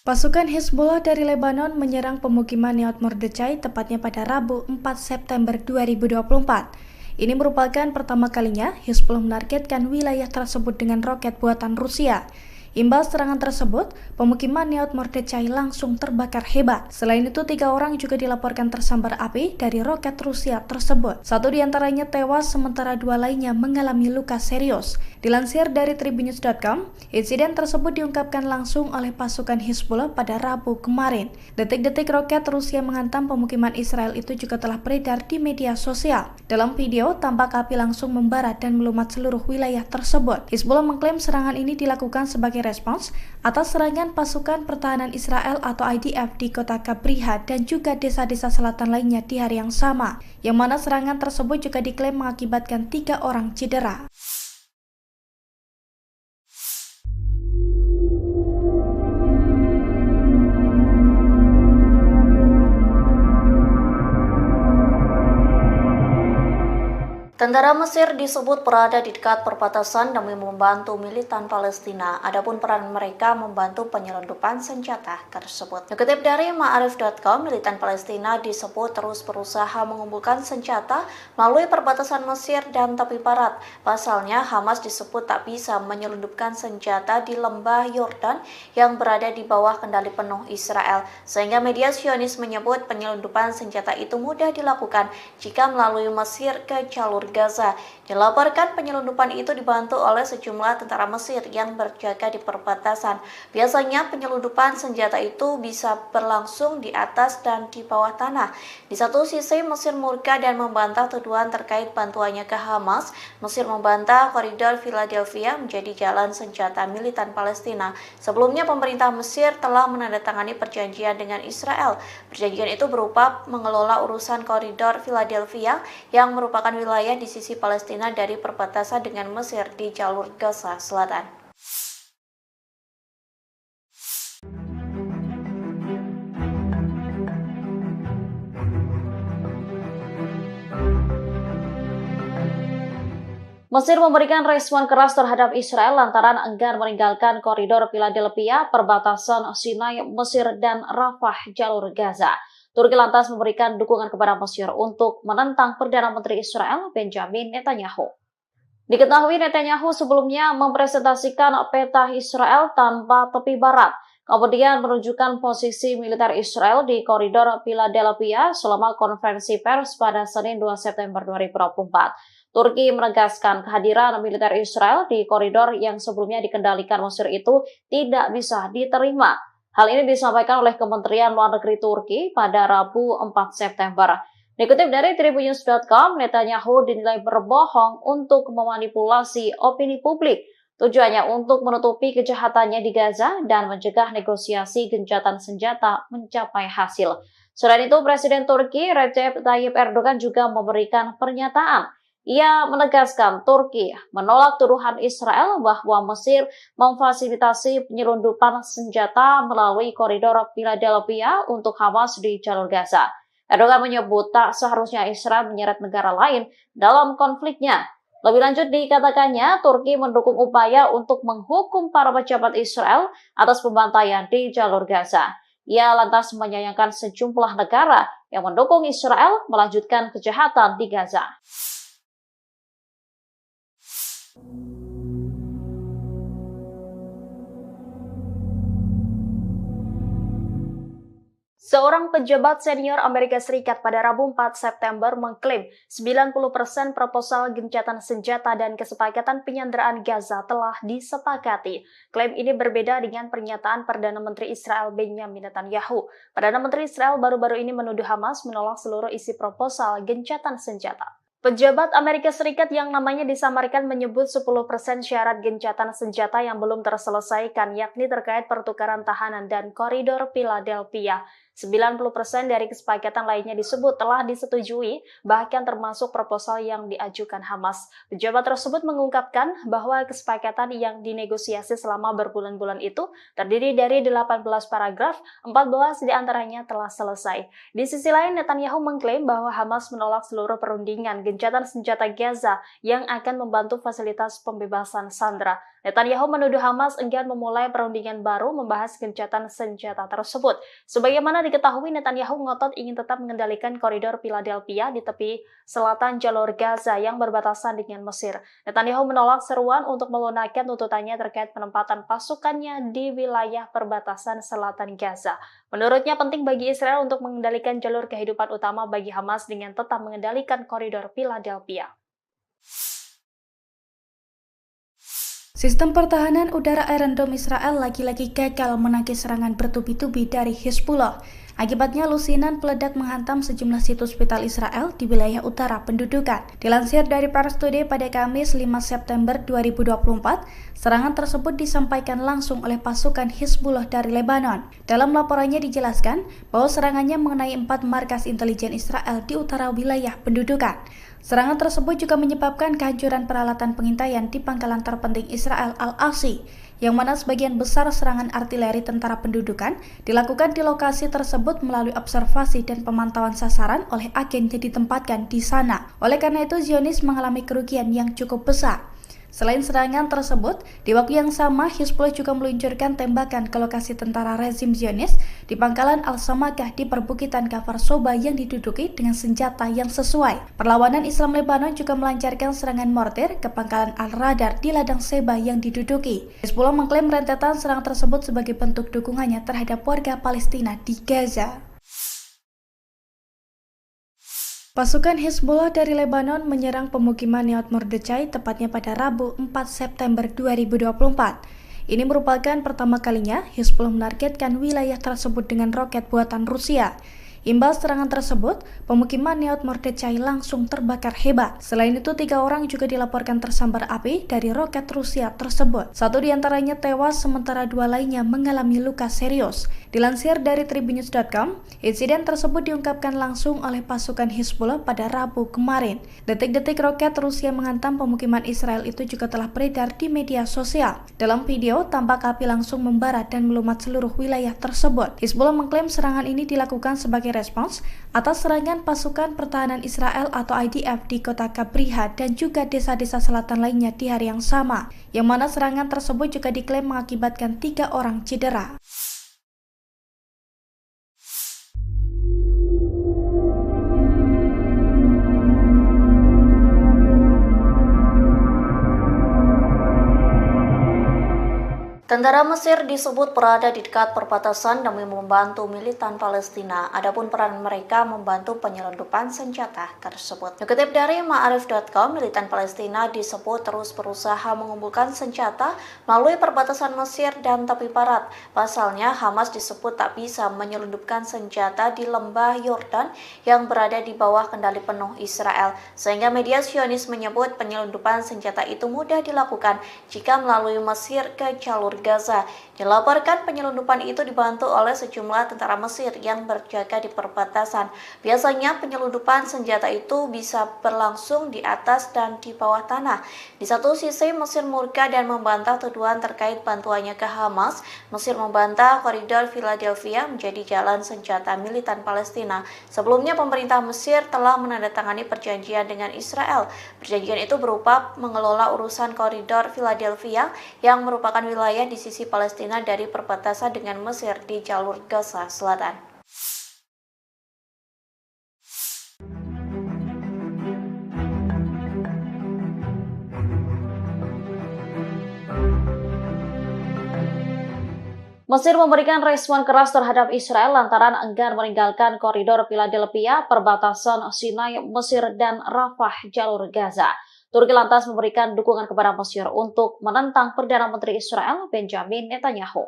Pasukan Hizbullah dari Lebanon menyerang pemukiman Nahal Mordechai tepatnya pada Rabu 4 September 2024. Ini merupakan pertama kalinya Hizbullah menargetkan wilayah tersebut dengan roket buatan Rusia. Imbas serangan tersebut, pemukiman Nahal Mordechai langsung terbakar hebat. Selain itu, 3 orang juga dilaporkan tersambar api dari roket Rusia tersebut. 1 diantaranya tewas, sementara 2 lainnya mengalami luka serius. Dilansir dari Tribunnews.com, insiden tersebut diungkapkan langsung oleh pasukan Hizbullah pada Rabu kemarin. Detik-detik roket Rusia menghantam pemukiman Israel itu juga telah beredar di media sosial. Dalam video, tampak api langsung membara dan melumat seluruh wilayah tersebut. Hizbullah mengklaim serangan ini dilakukan sebagai respons atas serangan pasukan pertahanan Israel atau IDF di kota Kabriha dan juga desa-desa selatan lainnya di hari yang sama, yang mana serangan tersebut juga diklaim mengakibatkan 3 orang cedera. Tentara Mesir disebut berada di dekat perbatasan demi membantu militan Palestina. Adapun peran mereka membantu penyelundupan senjata tersebut. Dikutip dari Ma'arif.com, militan Palestina disebut terus berusaha mengumpulkan senjata melalui perbatasan Mesir dan tepi barat. Pasalnya, Hamas disebut tak bisa menyelundupkan senjata di lembah Yordan yang berada di bawah kendali penuh Israel. Sehingga media Zionis menyebut penyelundupan senjata itu mudah dilakukan jika melalui Mesir ke jalur Gaza. Dilaporkan penyelundupan itu dibantu oleh sejumlah tentara Mesir yang berjaga di perbatasan. Biasanya penyelundupan senjata itu bisa berlangsung di atas dan di bawah tanah. Di satu sisi Mesir murka dan membantah tuduhan terkait bantuannya ke Hamas. Mesir membantah koridor Philadelphia menjadi jalan senjata militan Palestina. Sebelumnya pemerintah Mesir telah menandatangani perjanjian dengan Israel. Perjanjian itu berupa mengelola urusan koridor Philadelphia yang merupakan wilayah berada di sisi Palestina dari perbatasan dengan Mesir di jalur Gaza Selatan. Mesir memberikan respon keras terhadap Israel lantaran enggan meninggalkan koridor Philadelphia, perbatasan Sinai, Mesir, dan Rafah, jalur Gaza. Turki lantas memberikan dukungan kepada Mesir untuk menentang Perdana Menteri Israel, Benjamin Netanyahu. Diketahui Netanyahu sebelumnya mempresentasikan peta Israel tanpa tepi barat, kemudian menunjukkan posisi militer Israel di koridor Philadelphia selama konferensi pers pada Senin 2 September 2024. Turki menegaskan kehadiran militer Israel di koridor yang sebelumnya dikendalikan Mesir itu tidak bisa diterima. Hal ini disampaikan oleh Kementerian Luar Negeri Turki pada Rabu 4 September. Dikutip dari Tribunnews.com, Netanyahu dinilai berbohong untuk memanipulasi opini publik. Tujuannya untuk menutupi kejahatannya di Gaza dan mencegah negosiasi gencatan senjata mencapai hasil. Selain itu, Presiden Turki Recep Tayyip Erdogan juga memberikan pernyataan. Ia menegaskan Turki menolak tuduhan Israel bahwa Mesir memfasilitasi penyelundupan senjata melalui koridor Philadelphia untuk Hamas di jalur Gaza. Erdogan menyebut tak seharusnya Israel menyeret negara lain dalam konfliknya. Lebih lanjut dikatakannya, Turki mendukung upaya untuk menghukum para pejabat Israel atas pembantaian di jalur Gaza. Ia lantas menyayangkan sejumlah negara yang mendukung Israel melanjutkan kejahatan di Gaza. Seorang pejabat senior Amerika Serikat pada Rabu 4 September mengklaim 90% proposal gencatan senjata dan kesepakatan penyanderaan Gaza telah disepakati. Klaim ini berbeda dengan pernyataan Perdana Menteri Israel Benjamin Netanyahu. Perdana Menteri Israel baru-baru ini menuduh Hamas menolak seluruh isi proposal gencatan senjata. Pejabat Amerika Serikat yang namanya disamarkan menyebut 10% syarat gencatan senjata yang belum terselesaikan, yakni terkait pertukaran tahanan dan koridor Philadelphia. 90% dari kesepakatan lainnya disebut telah disetujui, bahkan termasuk proposal yang diajukan Hamas. Pejabat tersebut mengungkapkan bahwa kesepakatan yang dinegosiasi selama berbulan-bulan itu terdiri dari 18 paragraf, 14 diantaranya telah selesai. Di sisi lain, Netanyahu mengklaim bahwa Hamas menolak seluruh perundingan gencatan senjata Gaza yang akan membantu fasilitas pembebasan sandera. Netanyahu menuduh Hamas enggan memulai perundingan baru membahas gencatan senjata tersebut. Sebagaimana diketahui, Netanyahu ngotot ingin tetap mengendalikan koridor Philadelphia di tepi selatan jalur Gaza yang berbatasan dengan Mesir. Netanyahu menolak seruan untuk melunakkan tuntutannya terkait penempatan pasukannya di wilayah perbatasan selatan Gaza. Menurutnya penting bagi Israel untuk mengendalikan jalur kehidupan utama bagi Hamas dengan tetap mengendalikan koridor Philadelphia. Sistem pertahanan udara Iron Dome Israel lagi-lagi gagal menangkis serangan bertubi-tubi dari Hezbollah. Akibatnya lusinan peledak menghantam sejumlah situs vital Israel di wilayah utara pendudukan. Dilansir dari Pars Today pada Kamis 5 September 2024, serangan tersebut disampaikan langsung oleh pasukan Hezbollah dari Lebanon. Dalam laporannya dijelaskan bahwa serangannya mengenai 4 markas intelijen Israel di utara wilayah pendudukan. Serangan tersebut juga menyebabkan kehancuran peralatan pengintaian di pangkalan terpenting Israel Al-Asi, yang mana sebagian besar serangan artileri tentara pendudukan dilakukan di lokasi tersebut melalui observasi dan pemantauan sasaran oleh agen yang ditempatkan di sana. Oleh karena itu, Zionis mengalami kerugian yang cukup besar. Selain serangan tersebut, di waktu yang sama Hezbollah juga meluncurkan tembakan ke lokasi tentara rezim Zionis di pangkalan Al-Samakah di perbukitan Kfar Soba yang diduduki dengan senjata yang sesuai. Perlawanan Islam Lebanon juga melancarkan serangan mortir ke pangkalan Al-Radar di ladang Seba yang diduduki. Hezbollah mengklaim rentetan serangan tersebut sebagai bentuk dukungannya terhadap warga Palestina di Gaza. Pasukan Hezbollah dari Lebanon menyerang pemukiman Nahal Mordechai tepatnya pada Rabu 4 September 2024. Ini merupakan pertama kalinya Hezbollah menargetkan wilayah tersebut dengan roket buatan Rusia. Imbas serangan tersebut, pemukiman Nahal Mordechai langsung terbakar hebat. Selain itu, 3 orang juga dilaporkan tersambar api dari roket Rusia tersebut. 1 diantaranya tewas, sementara 2 lainnya mengalami luka serius. Dilansir dari tribunnews.com, insiden tersebut diungkapkan langsung oleh pasukan Hizbullah pada Rabu kemarin. Detik-detik roket Rusia menghantam pemukiman Israel itu juga telah beredar di media sosial. Dalam video, tampak api langsung membara dan melumat seluruh wilayah tersebut. Hizbullah mengklaim serangan ini dilakukan sebagai respons atas serangan pasukan pertahanan Israel atau IDF di kota Kabriha dan juga desa-desa selatan lainnya di hari yang sama, yang mana serangan tersebut juga diklaim mengakibatkan 3 orang cedera. Tentara Mesir disebut berada di dekat perbatasan demi membantu militan Palestina. Adapun peran mereka membantu penyelundupan senjata tersebut. Dikutip dari Ma'arif.com, militan Palestina disebut terus berusaha mengumpulkan senjata melalui perbatasan Mesir dan tepi barat. Pasalnya, Hamas disebut tak bisa menyelundupkan senjata di lembah Yordan yang berada di bawah kendali penuh Israel. Sehingga media Zionis menyebut penyelundupan senjata itu mudah dilakukan jika melalui Mesir ke jalur Gaza. Dilaporkan penyelundupan itu dibantu oleh sejumlah tentara Mesir yang berjaga di perbatasan. Biasanya penyelundupan senjata itu bisa berlangsung di atas dan di bawah tanah. Di satu sisi Mesir murka dan membantah tuduhan terkait bantuannya ke Hamas. Mesir membantah koridor Philadelphia menjadi jalan senjata militan Palestina. Sebelumnya pemerintah Mesir telah menandatangani perjanjian dengan Israel. Perjanjian itu berupa mengelola urusan koridor Philadelphia yang merupakan wilayah di sisi Palestina dari perbatasan dengan Mesir di jalur Gaza Selatan. Mesir memberikan respon keras terhadap Israel lantaran enggan meninggalkan koridor Philadelphia, perbatasan Sinai, Mesir, dan Rafah, jalur Gaza. Turki lantas memberikan dukungan kepada Mesir untuk menentang Perdana Menteri Israel Benjamin Netanyahu.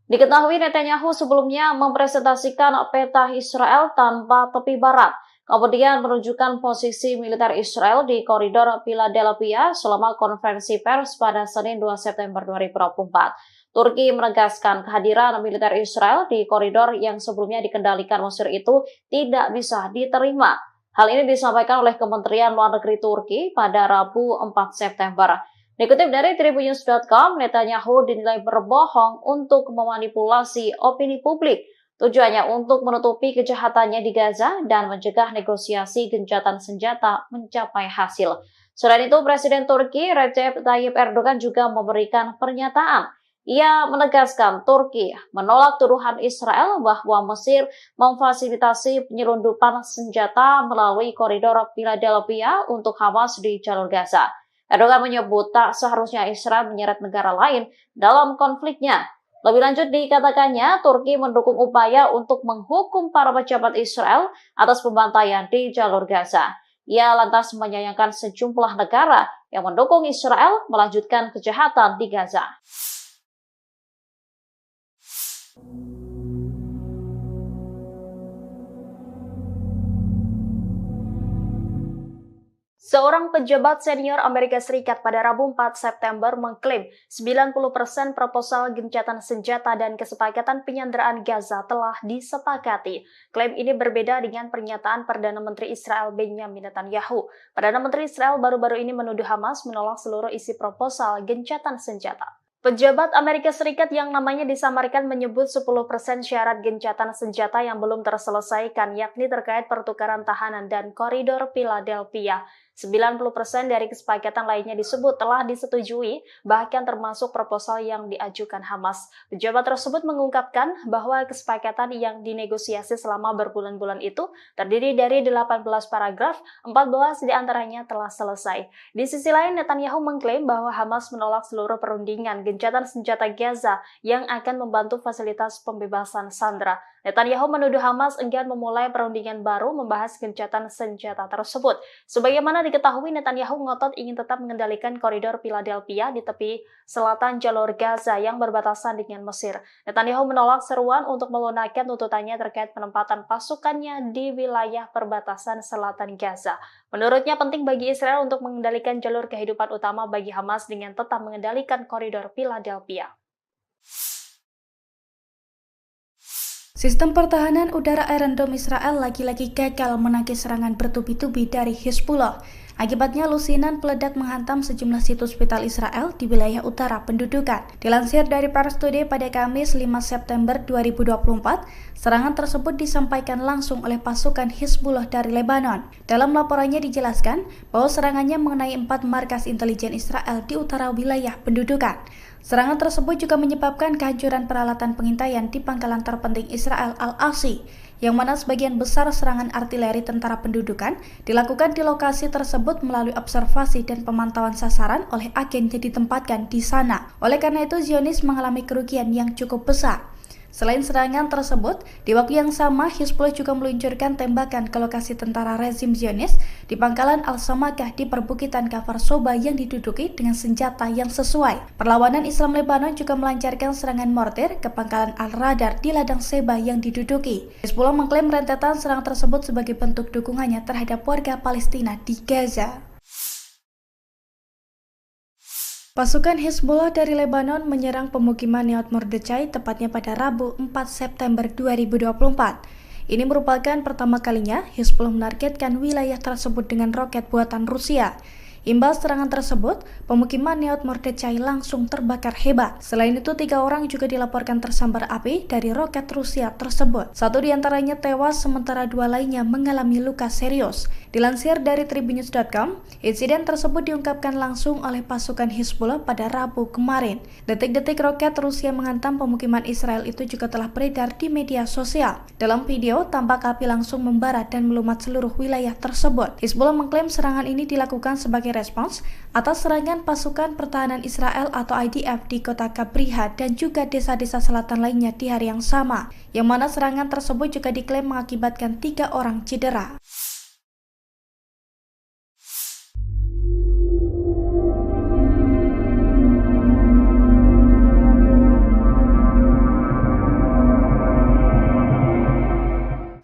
Diketahui Netanyahu sebelumnya mempresentasikan peta Israel tanpa tepi barat, kemudian menunjukkan posisi militer Israel di koridor Philadelphia selama konferensi pers pada Senin 2 September 2024. Turki menegaskan kehadiran militer Israel di koridor yang sebelumnya dikendalikan Mesir itu tidak bisa diterima. Hal ini disampaikan oleh Kementerian Luar Negeri Turki pada Rabu 4 September. Dikutip dari tribunnews.com, Netanyahu dinilai berbohong untuk memanipulasi opini publik. Tujuannya untuk menutupi kejahatannya di Gaza dan mencegah negosiasi gencatan senjata mencapai hasil. Selain itu, Presiden Turki Recep Tayyip Erdogan juga memberikan pernyataan. Ia menegaskan Turki menolak tuduhan Israel bahwa Mesir memfasilitasi penyelundupan senjata melalui koridor Philadelphia untuk Hamas di jalur Gaza. Erdogan menyebut tak seharusnya Israel menyeret negara lain dalam konfliknya. Lebih lanjut dikatakannya, Turki mendukung upaya untuk menghukum para pejabat Israel atas pembantaian di jalur Gaza. Ia lantas menyayangkan sejumlah negara yang mendukung Israel melanjutkan kejahatan di Gaza. Seorang pejabat senior Amerika Serikat pada Rabu 4 September mengklaim 90% proposal gencatan senjata dan kesepakatan penyanderaan Gaza telah disepakati. Klaim ini berbeda dengan pernyataan Perdana Menteri Israel Benjamin Netanyahu. Perdana Menteri Israel baru-baru ini menuduh Hamas menolak seluruh isi proposal gencatan senjata. Pejabat Amerika Serikat yang namanya disamarkan menyebut 10% syarat gencatan senjata yang belum terselesaikan, yakni terkait pertukaran tahanan dan koridor Philadelphia. 90% dari kesepakatan lainnya disebut telah disetujui, bahkan termasuk proposal yang diajukan Hamas. Pejabat tersebut mengungkapkan bahwa kesepakatan yang dinegosiasi selama berbulan-bulan itu terdiri dari 18 paragraf, 14 diantaranya telah selesai. Di sisi lain, Netanyahu mengklaim bahwa Hamas menolak seluruh perundingan gencatan senjata Gaza yang akan membantu fasilitas pembebasan sandera. Netanyahu menuduh Hamas enggan memulai perundingan baru membahas gencatan senjata tersebut. Sebagaimana diketahui, Netanyahu ngotot ingin tetap mengendalikan koridor Philadelphia di tepi selatan jalur Gaza yang berbatasan dengan Mesir. Netanyahu menolak seruan untuk melunakkan tuntutannya terkait penempatan pasukannya di wilayah perbatasan selatan Gaza. Menurutnya penting bagi Israel untuk mengendalikan jalur kehidupan utama bagi Hamas dengan tetap mengendalikan koridor Philadelphia. Sistem pertahanan udara Iron Dome Israel lagi-lagi gagal menangkis serangan bertubi-tubi dari Hizbullah. Akibatnya lusinan peledak menghantam sejumlah situs vital Israel di wilayah utara pendudukan. Dilansir dari Pars Today pada Kamis 5 September 2024, serangan tersebut disampaikan langsung oleh pasukan Hizbullah dari Lebanon. Dalam laporannya dijelaskan bahwa serangannya mengenai 4 markas intelijen Israel di utara wilayah pendudukan. Serangan tersebut juga menyebabkan kehancuran peralatan pengintaian di pangkalan terpenting Israel Al-Asi, yang mana sebagian besar serangan artileri tentara pendudukan dilakukan di lokasi tersebut melalui observasi dan pemantauan sasaran oleh agen yang ditempatkan di sana. Oleh karena itu, Zionis mengalami kerugian yang cukup besar. Selain serangan tersebut, di waktu yang sama Hizbullah juga meluncurkan tembakan ke lokasi tentara rezim Zionis di pangkalan Al-Samakah di perbukitan Kafar Soba yang diduduki dengan senjata yang sesuai. Perlawanan Islam Lebanon juga melancarkan serangan mortir ke pangkalan Al-Radar di ladang Seba yang diduduki. Hizbullah mengklaim rentetan serangan tersebut sebagai bentuk dukungannya terhadap warga Palestina di Gaza. Pasukan Hizbullah dari Lebanon menyerang pemukiman Neot Mordechai tepatnya pada Rabu 4 September 2024. Ini merupakan pertama kalinya Hizbullah menargetkan wilayah tersebut dengan roket buatan Rusia. Imbas serangan tersebut, pemukiman Neot Mordechai langsung terbakar hebat. Selain itu, 3 orang juga dilaporkan tersambar api dari roket Rusia tersebut. 1 diantaranya tewas, sementara 2 lainnya mengalami luka serius. Dilansir dari Tribunnews.com, insiden tersebut diungkapkan langsung oleh pasukan Hizbullah pada Rabu kemarin. Detik-detik roket Rusia menghantam pemukiman Israel itu juga telah beredar di media sosial. Dalam video, tampak api langsung membara dan melumat seluruh wilayah tersebut. Hizbullah mengklaim serangan ini dilakukan sebagai respons atas serangan pasukan pertahanan Israel atau IDF di kota Kabriha dan juga desa-desa selatan lainnya di hari yang sama, yang mana serangan tersebut juga diklaim mengakibatkan 3 orang cedera.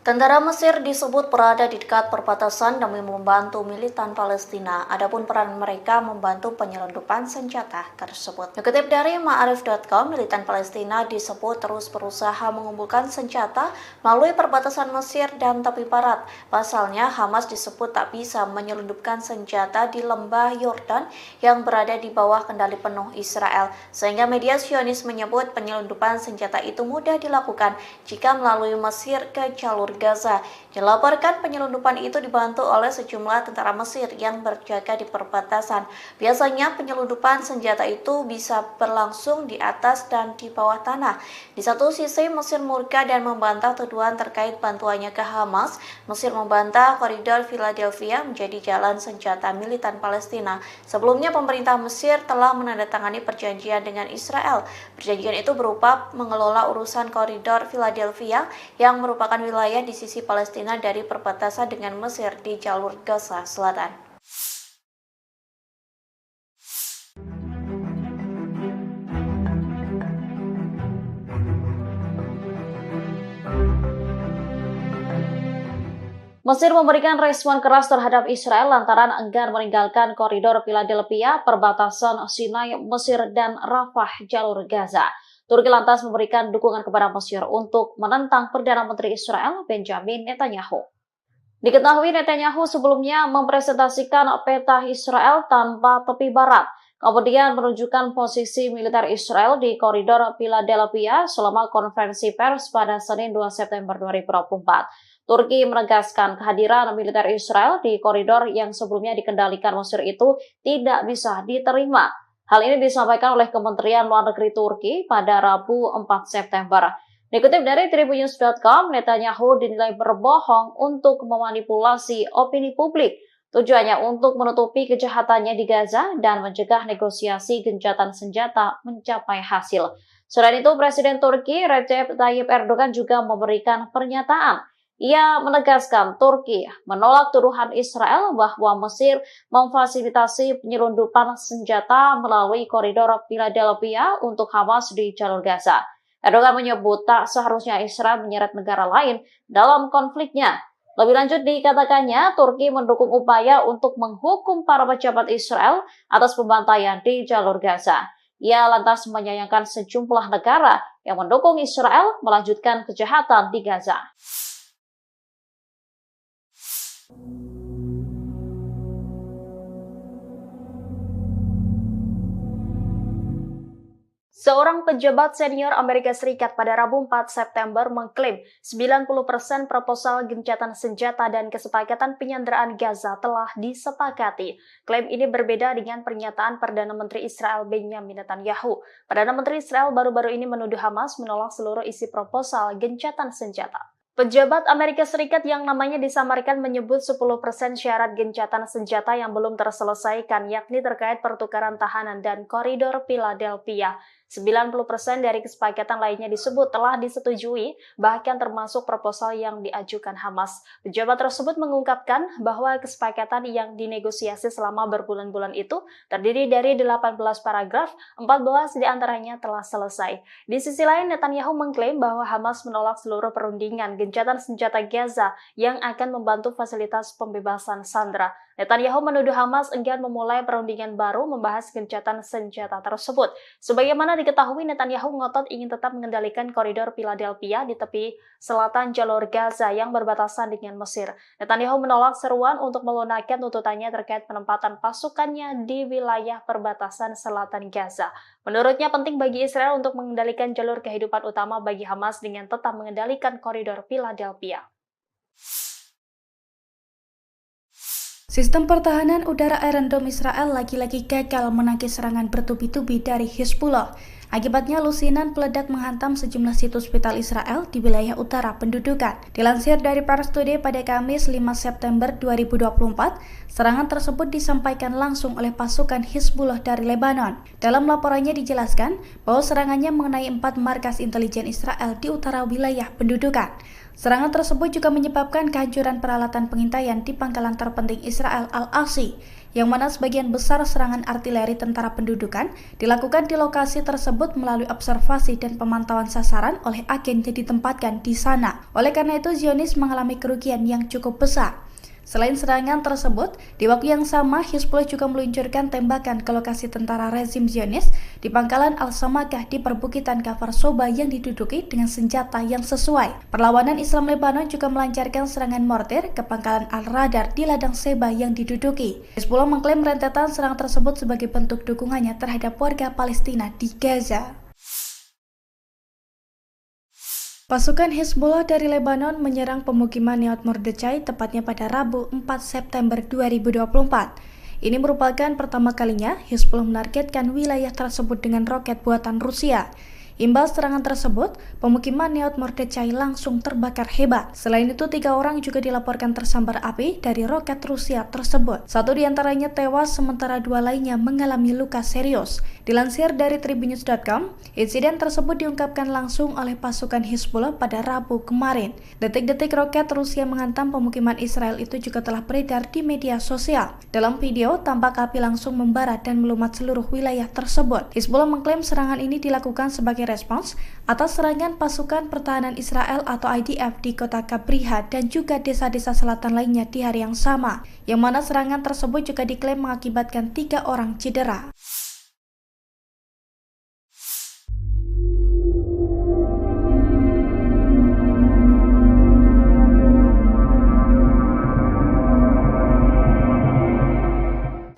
Tentara Mesir disebut berada di dekat perbatasan demi membantu militan Palestina. Adapun peran mereka membantu penyelundupan senjata tersebut. Dikutip dari Ma'arif.com, militan Palestina disebut terus berusaha mengumpulkan senjata melalui perbatasan Mesir dan tepi barat. Pasalnya, Hamas disebut tak bisa menyelundupkan senjata di lembah Yordan yang berada di bawah kendali penuh Israel. Sehingga media Zionis menyebut penyelundupan senjata itu mudah dilakukan jika melalui Mesir ke jalur Gaza. Dilaporkan penyelundupan itu dibantu oleh sejumlah tentara Mesir yang berjaga di perbatasan. Biasanya penyelundupan senjata itu bisa berlangsung di atas dan di bawah tanah. Di satu sisi Mesir murka dan membantah tuduhan terkait bantuannya ke Hamas. Mesir membantah koridor Philadelphia menjadi jalan senjata militan Palestina. Sebelumnya pemerintah Mesir telah menandatangani perjanjian dengan Israel. Perjanjian itu berupa mengelola urusan koridor Philadelphia yang merupakan wilayah di sisi Palestina dari perbatasan dengan Mesir di jalur Gaza Selatan. Mesir memberikan respon keras terhadap Israel lantaran enggan meninggalkan koridor Philadelphia, perbatasan Sinai, Mesir, dan Rafah, jalur Gaza. Turki lantas memberikan dukungan kepada Mesir untuk menentang Perdana Menteri Israel Benjamin Netanyahu. Diketahui Netanyahu sebelumnya mempresentasikan peta Israel tanpa tepi barat, kemudian menunjukkan posisi militer Israel di koridor Philadelphia selama konferensi pers pada Senin 2 September 2024. Turki menegaskan kehadiran militer Israel di koridor yang sebelumnya dikendalikan Mesir itu tidak bisa diterima. Hal ini disampaikan oleh Kementerian Luar Negeri Turki pada Rabu 4 September. Dikutip dari Tribunnews.com, Netanyahu dinilai berbohong untuk memanipulasi opini publik. Tujuannya untuk menutupi kejahatannya di Gaza dan mencegah negosiasi gencatan senjata mencapai hasil. Selain itu, Presiden Turki Recep Tayyip Erdogan juga memberikan pernyataan. Ia menegaskan Turki menolak tuduhan Israel bahwa Mesir memfasilitasi penyelundupan senjata melalui koridor Philadelphia untuk Hamas di jalur Gaza. Erdogan menyebut tak seharusnya Israel menyeret negara lain dalam konfliknya. Lebih lanjut dikatakannya, Turki mendukung upaya untuk menghukum para pejabat Israel atas pembantaian di jalur Gaza. Ia lantas menyayangkan sejumlah negara yang mendukung Israel melanjutkan kejahatan di Gaza. Seorang pejabat senior Amerika Serikat pada Rabu 4 September mengklaim 90% proposal gencatan senjata dan kesepakatan penyanderaan Gaza telah disepakati. Klaim ini berbeda dengan pernyataan Perdana Menteri Israel Benjamin Netanyahu. Perdana Menteri Israel baru-baru ini menuduh Hamas menolak seluruh isi proposal gencatan senjata. Pejabat Amerika Serikat yang namanya disamarkan menyebut 10% syarat gencatan senjata yang belum terselesaikan, yakni terkait pertukaran tahanan dan koridor Philadelphia. 90% dari kesepakatan lainnya disebut telah disetujui, bahkan termasuk proposal yang diajukan Hamas. Pejabat tersebut mengungkapkan bahwa kesepakatan yang dinegosiasi selama berbulan-bulan itu terdiri dari 18 paragraf, 14 diantaranya telah selesai. Di sisi lain, Netanyahu mengklaim bahwa Hamas menolak seluruh perundingan gencatan senjata Gaza yang akan membantu fasilitas pembebasan sandera. Netanyahu menuduh Hamas enggan memulai perundingan baru membahas gencatan senjata tersebut. Sebagaimana diketahui, Netanyahu ngotot ingin tetap mengendalikan koridor Philadelphia di tepi selatan jalur Gaza yang berbatasan dengan Mesir. Netanyahu menolak seruan untuk melunakkan tuntutannya terkait penempatan pasukannya di wilayah perbatasan selatan Gaza. Menurutnya penting bagi Israel untuk mengendalikan jalur kehidupan utama bagi Hamas dengan tetap mengendalikan koridor Philadelphia. Sistem pertahanan udara Iron Dome Israel lagi-lagi gagal menangkis serangan bertubi-tubi dari Hizbullah. Akibatnya lusinan peledak menghantam sejumlah situs vital Israel di wilayah utara pendudukan. Dilansir dari Pars Today pada Kamis 5 September 2024, serangan tersebut disampaikan langsung oleh pasukan Hizbullah dari Lebanon. Dalam laporannya dijelaskan bahwa serangannya mengenai 4 markas intelijen Israel di utara wilayah pendudukan. Serangan tersebut juga menyebabkan kehancuran peralatan pengintaian di pangkalan terpenting Israel Al-Asi, yang mana sebagian besar serangan artileri tentara pendudukan dilakukan di lokasi tersebut melalui observasi dan pemantauan sasaran oleh agen yang ditempatkan di sana. Oleh karena itu, Zionis mengalami kerugian yang cukup besar. Selain serangan tersebut, di waktu yang sama Hizbullah juga meluncurkan tembakan ke lokasi tentara rezim Zionis di pangkalan Al-Samakah di perbukitan Kafar Soba yang diduduki dengan senjata yang sesuai. Perlawanan Islam Lebanon juga melancarkan serangan mortir ke pangkalan Al-Radar di ladang Seba yang diduduki. Hizbullah mengklaim rentetan serangan tersebut sebagai bentuk dukungannya terhadap warga Palestina di Gaza. Pasukan Hizbullah dari Lebanon menyerang pemukiman Nahal Mordechai tepatnya pada Rabu 4 September 2024. Ini merupakan pertama kalinya Hizbullah menargetkan wilayah tersebut dengan roket buatan Rusia. Imbas serangan tersebut, pemukiman Nahal Mordechai langsung terbakar hebat. Selain itu, 3 orang juga dilaporkan tersambar api dari roket Rusia tersebut. 1 diantaranya tewas, sementara 2 lainnya mengalami luka serius. Dilansir dari Tribunnews.com, insiden tersebut diungkapkan langsung oleh pasukan Hizbullah pada Rabu kemarin. Detik-detik roket Rusia menghantam pemukiman Israel itu juga telah beredar di media sosial. Dalam video, tampak api langsung membara dan melumat seluruh wilayah tersebut. Hizbullah mengklaim serangan ini dilakukan sebagai respons atas serangan pasukan pertahanan Israel atau IDF di kota Kabriha dan juga desa-desa selatan lainnya di hari yang sama, yang mana serangan tersebut juga diklaim mengakibatkan 3 orang cedera.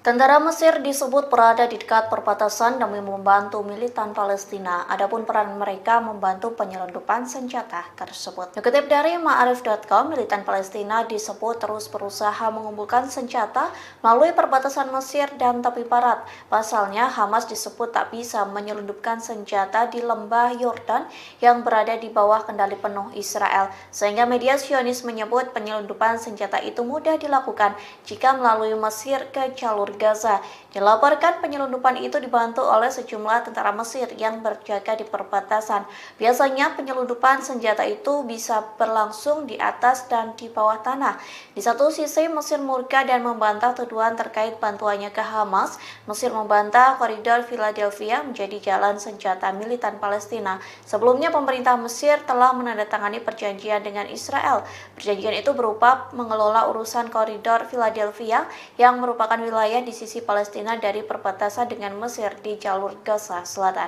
Tentara Mesir disebut berada di dekat perbatasan demi membantu militan Palestina. Adapun peran mereka membantu penyelundupan senjata tersebut. Dikutip dari Ma'arif.com, militan Palestina disebut terus berusaha mengumpulkan senjata melalui perbatasan Mesir dan tepi barat. Pasalnya, Hamas disebut tak bisa menyelundupkan senjata di lembah Yordan yang berada di bawah kendali penuh Israel. Sehingga media Zionis menyebut penyelundupan senjata itu mudah dilakukan jika melalui Mesir ke jalur Gaza. Dilaporkan penyelundupan itu dibantu oleh sejumlah tentara Mesir yang berjaga di perbatasan. Biasanya penyelundupan senjata itu bisa berlangsung di atas dan di bawah tanah. Di satu sisi Mesir murka dan membantah tuduhan terkait bantuannya ke Hamas. Mesir membantah koridor Philadelphia menjadi jalan senjata militan Palestina. Sebelumnya pemerintah Mesir telah menandatangani perjanjian dengan Israel. Perjanjian itu berupa mengelola urusan koridor Philadelphia yang merupakan wilayah di sisi Palestina Palestina dari perbatasan dengan Mesir di jalur Gaza Selatan.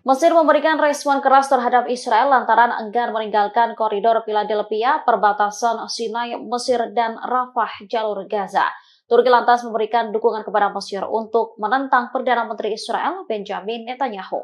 Mesir memberikan respon keras terhadap Israel lantaran enggan meninggalkan koridor Philadelphia, perbatasan Sinai, Mesir, dan Rafah, jalur Gaza. Turki lantas memberikan dukungan kepada Mesir untuk menentang Perdana Menteri Israel, Benjamin Netanyahu.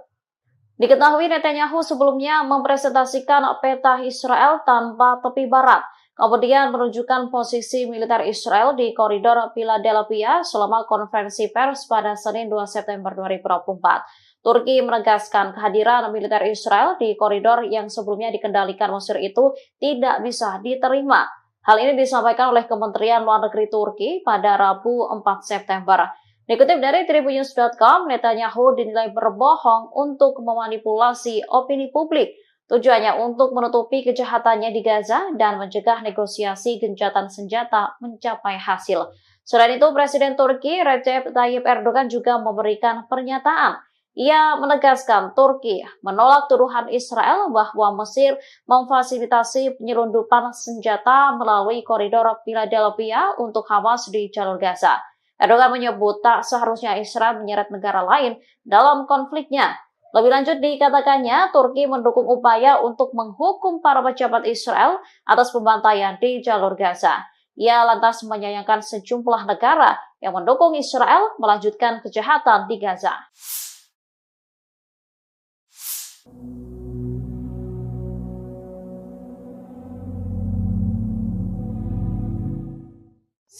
Diketahui Netanyahu sebelumnya mempresentasikan peta Israel tanpa tepi barat, kemudian menunjukkan posisi militer Israel di koridor Philadelphia selama konferensi pers pada Senin 2 September 2024. Turki menegaskan kehadiran militer Israel di koridor yang sebelumnya dikendalikan Mesir itu tidak bisa diterima. Hal ini disampaikan oleh Kementerian Luar Negeri Turki pada Rabu 4 September. Dikutip dari Tribunnews.com, Netanyahu dinilai berbohong untuk memanipulasi opini publik. Tujuannya untuk menutupi kejahatannya di Gaza dan mencegah negosiasi gencatan senjata mencapai hasil. Selain itu, Presiden Turki Recep Tayyip Erdogan juga memberikan pernyataan. Ia menegaskan Turki menolak tuduhan Israel bahwa Mesir memfasilitasi penyelundupan senjata melalui koridor Philadelphia untuk Hamas di jalur Gaza. Erdogan menyebut tak seharusnya Israel menyeret negara lain dalam konfliknya. Lebih lanjut dikatakannya, Turki mendukung upaya untuk menghukum para pejabat Israel atas pembantaian di jalur Gaza. Ia lantas menyayangkan sejumlah negara yang mendukung Israel melanjutkan kejahatan di Gaza.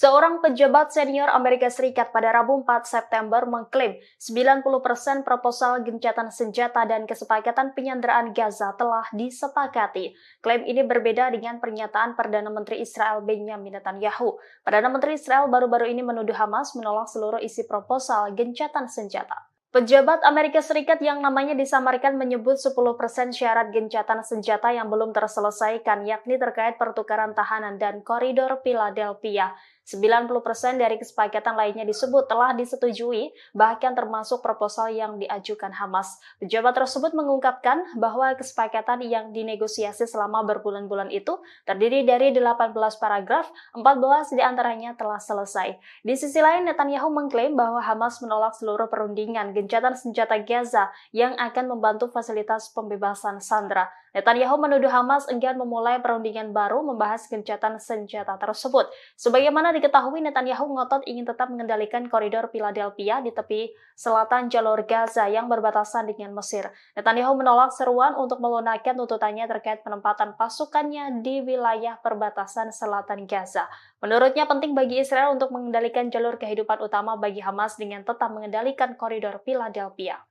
Seorang pejabat senior Amerika Serikat pada Rabu 4 September mengklaim 90% proposal gencatan senjata dan kesepakatan penyanderaan Gaza telah disepakati. Klaim ini berbeda dengan pernyataan Perdana Menteri Israel Benjamin Netanyahu. Perdana Menteri Israel baru-baru ini menuduh Hamas menolak seluruh isi proposal gencatan senjata. Pejabat Amerika Serikat yang namanya disamarkan menyebut 10% syarat gencatan senjata yang belum terselesaikan, yakni terkait pertukaran tahanan dan koridor Philadelphia. 90% dari kesepakatan lainnya disebut telah disetujui, bahkan termasuk proposal yang diajukan Hamas. Pejabat tersebut mengungkapkan bahwa kesepakatan yang dinegosiasi selama berbulan-bulan itu terdiri dari 18 paragraf, 14 diantaranya telah selesai. Di sisi lain, Netanyahu mengklaim bahwa Hamas menolak seluruh perundingan gencatan senjata Gaza yang akan membantu fasilitas pembebasan sandera. Netanyahu menuduh Hamas enggan memulai perundingan baru membahas gencatan senjata tersebut. Sebagaimana diketahui, Netanyahu ngotot ingin tetap mengendalikan koridor Philadelphia di tepi selatan jalur Gaza yang berbatasan dengan Mesir. Netanyahu menolak seruan untuk melunakkan tuntutannya terkait penempatan pasukannya di wilayah perbatasan selatan Gaza. Menurutnya penting bagi Israel untuk mengendalikan jalur kehidupan utama bagi Hamas dengan tetap mengendalikan koridor Philadelphia.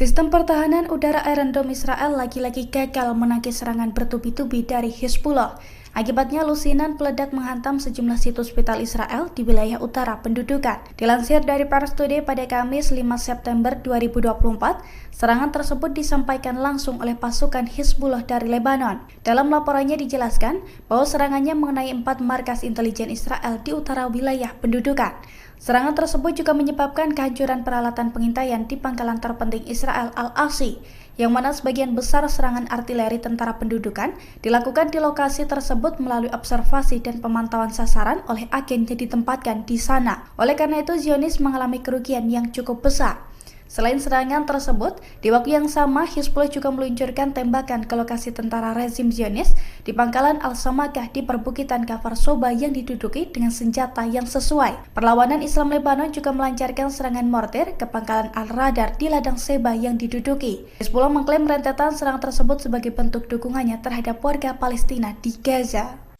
Sistem pertahanan udara Iron Dome Israel lagi-lagi gagal menangkis serangan bertubi-tubi dari Hezbollah. Akibatnya lusinan peledak menghantam sejumlah situs vital Israel di wilayah utara pendudukan. Dilansir dari Pars Today pada Kamis 5 September 2024, serangan tersebut disampaikan langsung oleh pasukan Hezbollah dari Lebanon. Dalam laporannya dijelaskan bahwa serangannya mengenai 4 markas intelijen Israel di utara wilayah pendudukan. Serangan tersebut juga menyebabkan kehancuran peralatan pengintaian di pangkalan terpenting Israel Al-Asi, yang mana sebagian besar serangan artileri tentara pendudukan dilakukan di lokasi tersebut melalui observasi dan pemantauan sasaran oleh agen yang ditempatkan di sana. Oleh karena itu, Zionis mengalami kerugian yang cukup besar. Selain serangan tersebut, di waktu yang sama Hezbollah juga meluncurkan tembakan ke lokasi tentara rezim Zionis di pangkalan Al-Samakah di perbukitan Kafar Soba yang diduduki dengan senjata yang sesuai. Perlawanan Islam Lebanon juga melancarkan serangan mortir ke pangkalan Al-Radar di ladang Seba yang diduduki. Hezbollah mengklaim rentetan serangan tersebut sebagai bentuk dukungannya terhadap warga Palestina di Gaza.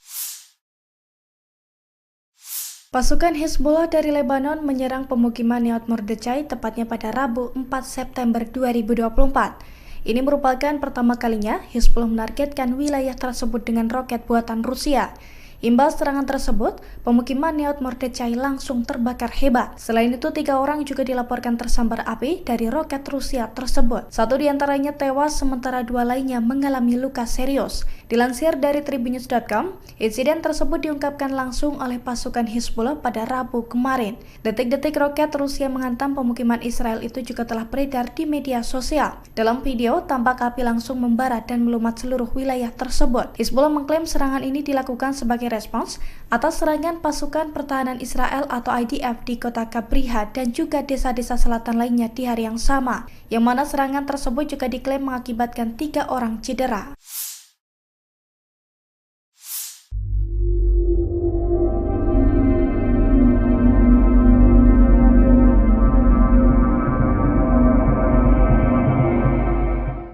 Pasukan Hezbollah dari Lebanon menyerang pemukiman Neot Mordechai tepatnya pada Rabu 4 September 2024. Ini merupakan pertama kalinya Hezbollah menargetkan wilayah tersebut dengan roket buatan Rusia. Imbas serangan tersebut, pemukiman Neot Mordechai langsung terbakar hebat. Selain itu, 3 orang juga dilaporkan tersambar api dari roket Rusia tersebut. 1 diantaranya tewas, sementara 2 lainnya mengalami luka serius. Dilansir dari tribunnews.com, insiden tersebut diungkapkan langsung oleh pasukan Hizbullah pada Rabu kemarin. Detik-detik roket Rusia menghantam pemukiman Israel itu juga telah beredar di media sosial. Dalam video, tampak api langsung membara dan melumat seluruh wilayah tersebut. Hizbullah mengklaim serangan ini dilakukan sebagai respons atas serangan pasukan pertahanan Israel atau IDF di kota Kabriha dan juga desa-desa selatan lainnya di hari yang sama, yang mana serangan tersebut juga diklaim mengakibatkan 3 orang cedera.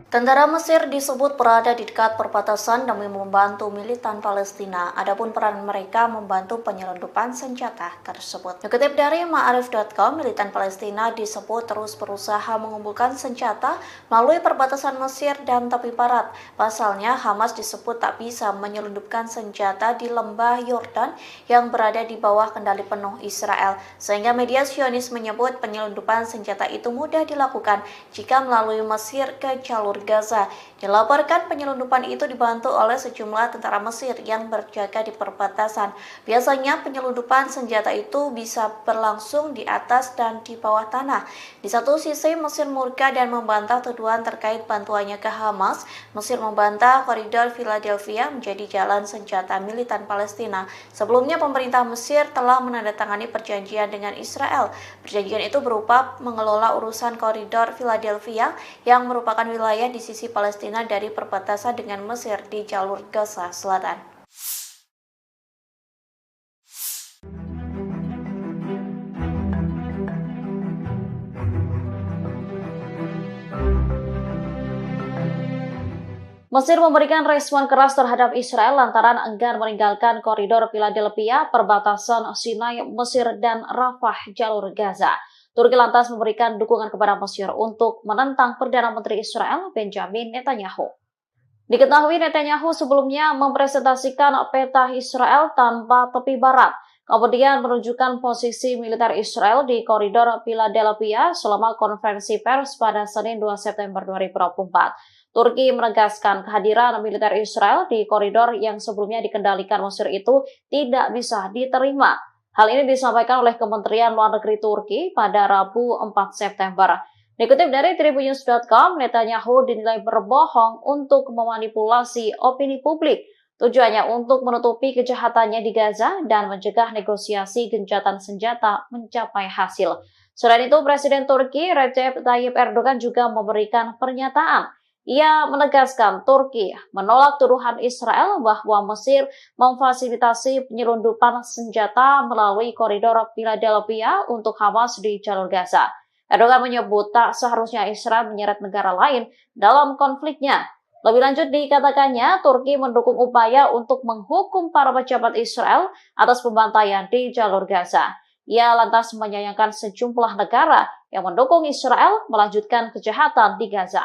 Tentara Mesir disebut berada di dekat perbatasan demi membantu militan Palestina. Adapun peran mereka membantu penyelundupan senjata tersebut. Dikutip dari Ma'arif.com, militan Palestina disebut terus berusaha mengumpulkan senjata melalui perbatasan Mesir dan tepi barat. Pasalnya, Hamas disebut tak bisa menyelundupkan senjata di lembah Yordan yang berada di bawah kendali penuh Israel. Sehingga media Zionis menyebut penyelundupan senjata itu mudah dilakukan jika melalui Mesir ke jalur Gaza. Dilaporkan penyelundupan itu dibantu oleh sejumlah tentara Mesir yang berjaga di perbatasan. Biasanya penyelundupan senjata itu bisa berlangsung di atas dan di bawah tanah. Di satu sisi Mesir murka dan membantah tuduhan terkait bantuannya ke Hamas. Mesir membantah koridor Philadelphia menjadi jalan senjata militan Palestina. Sebelumnya pemerintah Mesir telah menandatangani perjanjian dengan Israel. Perjanjian itu berupa mengelola urusan koridor Philadelphia yang merupakan wilayah di sisi Palestina dari perbatasan dengan Mesir di jalur Gaza Selatan. Mesir memberikan respon keras terhadap Israel lantaran enggan meninggalkan koridor Philadelphia, perbatasan Sinai, Mesir, dan Rafah, jalur Gaza. Turki lantas memberikan dukungan kepada Mesir untuk menentang Perdana Menteri Israel Benjamin Netanyahu. Diketahui Netanyahu sebelumnya mempresentasikan peta Israel tanpa tepi barat, kemudian menunjukkan posisi militer Israel di koridor Philadelphia selama konferensi pers pada Senin 2 September 2024. Turki menegaskan kehadiran militer Israel di koridor yang sebelumnya dikendalikan Mesir itu tidak bisa diterima. Hal ini disampaikan oleh Kementerian Luar Negeri Turki pada Rabu 4 September. Dikutip dari tribunnews.com, Netanyahu dinilai berbohong untuk memanipulasi opini publik. Tujuannya untuk menutupi kejahatannya di Gaza dan mencegah negosiasi gencatan senjata mencapai hasil. Selain itu, Presiden Turki Recep Tayyip Erdogan juga memberikan pernyataan. Ia menegaskan Turki menolak tuduhan Israel bahwa Mesir memfasilitasi penyelundupan senjata melalui koridor Philadelphia untuk Hamas di jalur Gaza. Erdogan menyebut tak seharusnya Israel menyeret negara lain dalam konfliknya. Lebih lanjut dikatakannya, Turki mendukung upaya untuk menghukum para pejabat Israel atas pembantaian di jalur Gaza. Ia lantas menyayangkan sejumlah negara yang mendukung Israel melanjutkan kejahatan di Gaza.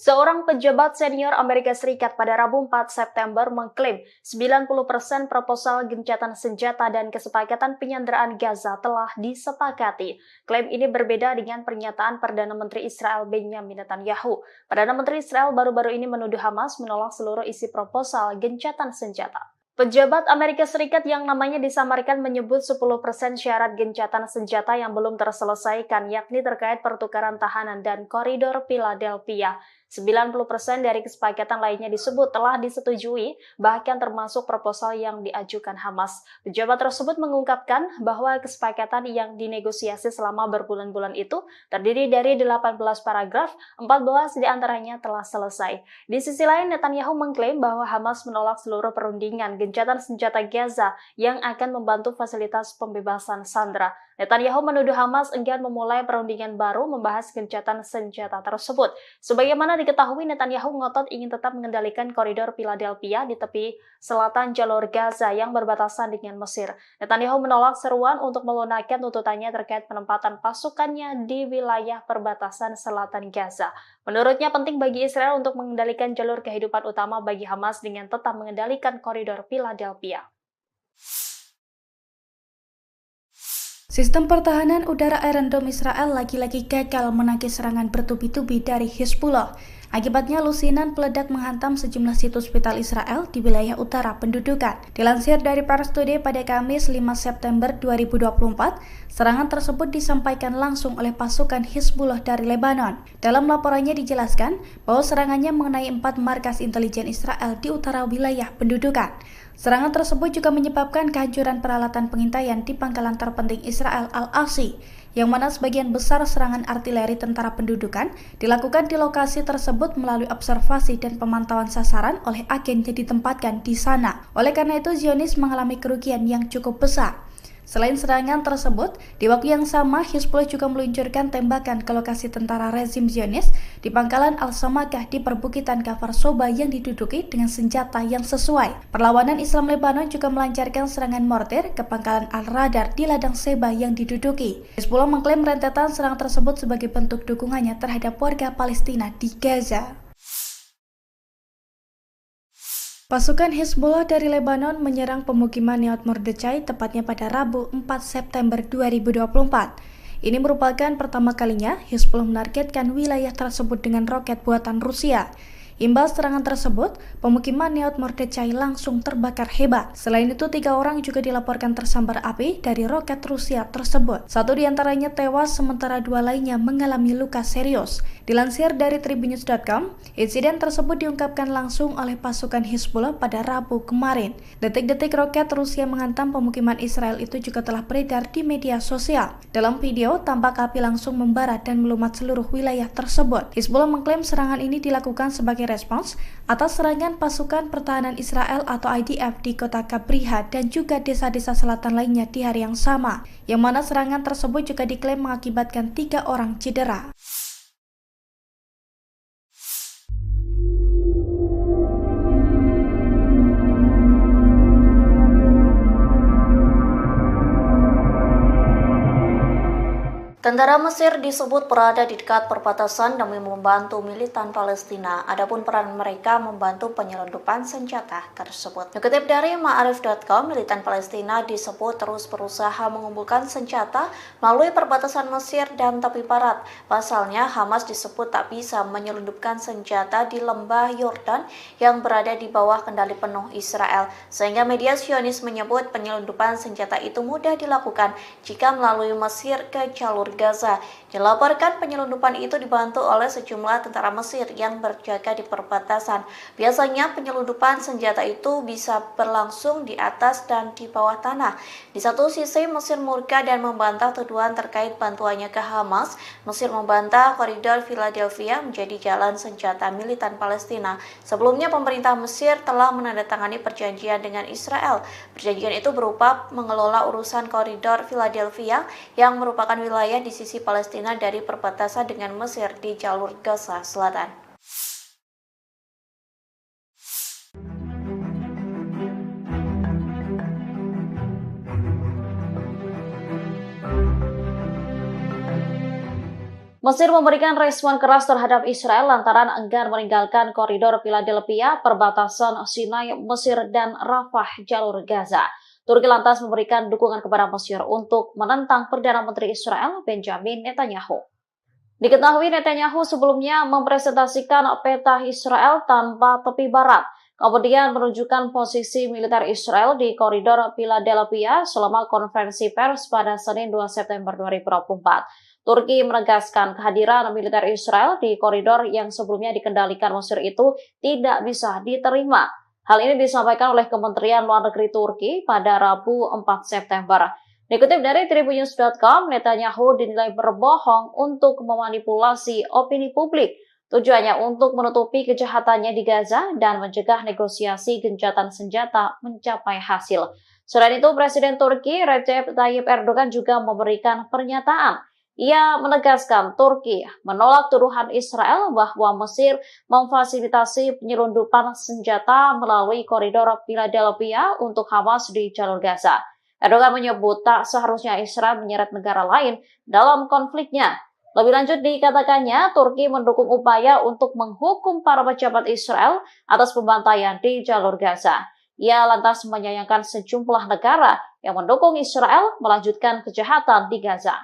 Seorang pejabat senior Amerika Serikat pada Rabu 4 September mengklaim 90% proposal gencatan senjata dan kesepakatan penyanderaan Gaza telah disepakati. Klaim ini berbeda dengan pernyataan Perdana Menteri Israel Benjamin Netanyahu. Perdana Menteri Israel baru-baru ini menuduh Hamas menolak seluruh isi proposal gencatan senjata. Pejabat Amerika Serikat yang namanya disamarkan menyebut 10% syarat gencatan senjata yang belum terselesaikan, yakni terkait pertukaran tahanan dan koridor Philadelphia. 90% dari kesepakatan lainnya disebut telah disetujui, bahkan termasuk proposal yang diajukan Hamas. Pejabat tersebut mengungkapkan bahwa kesepakatan yang dinegosiasi selama berbulan-bulan itu terdiri dari 18 paragraf, 14 diantaranya telah selesai. Di sisi lain, Netanyahu mengklaim bahwa Hamas menolak seluruh perundingan gencatan senjata Gaza yang akan membantu fasilitas pembebasan sandera. Netanyahu menuduh Hamas enggan memulai perundingan baru membahas gencatan senjata tersebut. Sebagaimana diketahui, Netanyahu ngotot ingin tetap mengendalikan koridor Philadelphia di tepi selatan jalur Gaza yang berbatasan dengan Mesir. Netanyahu menolak seruan untuk melunakkan tuntutannya terkait penempatan pasukannya di wilayah perbatasan selatan Gaza. Menurutnya penting bagi Israel untuk mengendalikan jalur kehidupan utama bagi Hamas dengan tetap mengendalikan koridor Philadelphia. Sistem pertahanan udara Iron Dome Israel lagi-lagi gagal menangkis serangan bertubi-tubi dari Hizbullah. Akibatnya lusinan peledak menghantam sejumlah situs vital Israel di wilayah utara pendudukan. Dilansir dari Pars Today pada Kamis 5 September 2024, serangan tersebut disampaikan langsung oleh pasukan Hizbullah dari Lebanon. Dalam laporannya dijelaskan bahwa serangannya mengenai 4 markas intelijen Israel di utara wilayah pendudukan. Serangan tersebut juga menyebabkan kehancuran peralatan pengintaian di pangkalan terpenting Israel Al-Asi, yang mana sebagian besar serangan artileri tentara pendudukan dilakukan di lokasi tersebut melalui observasi dan pemantauan sasaran oleh agen yang ditempatkan di sana. Oleh karena itu, Zionis mengalami kerugian yang cukup besar. Selain serangan tersebut, di waktu yang sama Hizbullah juga meluncurkan tembakan ke lokasi tentara rezim Zionis di pangkalan Al-Samakah di perbukitan Kafar Soba yang diduduki dengan senjata yang sesuai. Perlawanan Islam Lebanon juga melancarkan serangan mortir ke pangkalan Al-Radar di ladang Seba yang diduduki. Hizbullah mengklaim rentetan serangan tersebut sebagai bentuk dukungannya terhadap warga Palestina di Gaza. Pasukan Hizbullah dari Lebanon menyerang pemukiman Nahal Mordechai tepatnya pada Rabu 4 September 2024. Ini merupakan pertama kalinya Hizbullah menargetkan wilayah tersebut dengan roket buatan Rusia. Imbas serangan tersebut, pemukiman Nahal Mordechai langsung terbakar hebat. Selain itu, 3 orang juga dilaporkan tersambar api dari roket Rusia tersebut. 1 diantaranya tewas, sementara 2 lainnya mengalami luka serius. Dilansir dari Tribunnews.com, insiden tersebut diungkapkan langsung oleh pasukan Hizbullah pada Rabu kemarin. Detik-detik roket Rusia menghantam pemukiman Israel itu juga telah beredar di media sosial. Dalam video, tampak api langsung membara dan melumat seluruh wilayah tersebut. Hizbullah mengklaim serangan ini dilakukan sebagai respons atas serangan pasukan pertahanan Israel atau IDF di kota Kabriha dan juga desa-desa selatan lainnya di hari yang sama, yang mana serangan tersebut juga diklaim mengakibatkan 3 orang cedera. Tentara Mesir disebut berada di dekat perbatasan demi membantu militan Palestina. Adapun peran mereka membantu penyelundupan senjata tersebut. Dikutip dari Ma'arif.com, militan Palestina disebut terus berusaha mengumpulkan senjata melalui perbatasan Mesir dan tepi barat. Pasalnya, Hamas disebut tak bisa menyelundupkan senjata di lembah Yordan yang berada di bawah kendali penuh Israel. Sehingga media Zionis menyebut penyelundupan senjata itu mudah dilakukan jika melalui Mesir ke jalur Gaza. Dilaporkan penyelundupan itu dibantu oleh sejumlah tentara Mesir yang berjaga di perbatasan. Biasanya penyelundupan senjata itu bisa berlangsung di atas dan di bawah tanah. Di satu sisi Mesir murka dan membantah tuduhan terkait bantuannya ke Hamas. Mesir membantah koridor Philadelphia menjadi jalan senjata militan Palestina. Sebelumnya pemerintah Mesir telah menandatangani perjanjian dengan Israel. Perjanjian itu berupa mengelola urusan koridor Philadelphia yang merupakan wilayah di sisi Palestina dari perbatasan dengan Mesir di jalur Gaza Selatan. Mesir memberikan respon keras terhadap Israel lantaran enggan meninggalkan koridor Philadelphia, perbatasan Sinai, Mesir, dan Rafah, jalur Gaza. Turki lantas memberikan dukungan kepada Mesir untuk menentang Perdana Menteri Israel Benjamin Netanyahu. Diketahui Netanyahu sebelumnya mempresentasikan peta Israel tanpa tepi barat, kemudian menunjukkan posisi militer Israel di koridor Philadelphia selama konferensi pers pada Senin 2 September 2024. Turki menegaskan kehadiran militer Israel di koridor yang sebelumnya dikendalikan Mesir itu tidak bisa diterima. Hal ini disampaikan oleh Kementerian Luar Negeri Turki pada Rabu 4 September. Dikutip dari Tribunnews.com, Netanyahu dinilai berbohong untuk memanipulasi opini publik. Tujuannya untuk menutupi kejahatannya di Gaza dan mencegah negosiasi gencatan senjata mencapai hasil. Selain itu, Presiden Turki Recep Tayyip Erdogan juga memberikan pernyataan. Ia menegaskan Turki menolak tuduhan Israel bahwa Mesir memfasilitasi penyelundupan senjata melalui koridor Philadelphia untuk Hamas di jalur Gaza. Erdogan menyebut tak seharusnya Israel menyeret negara lain dalam konfliknya. Lebih lanjut dikatakannya, Turki mendukung upaya untuk menghukum para pejabat Israel atas pembantaian di jalur Gaza. Ia lantas menyayangkan sejumlah negara yang mendukung Israel melanjutkan kejahatan di Gaza.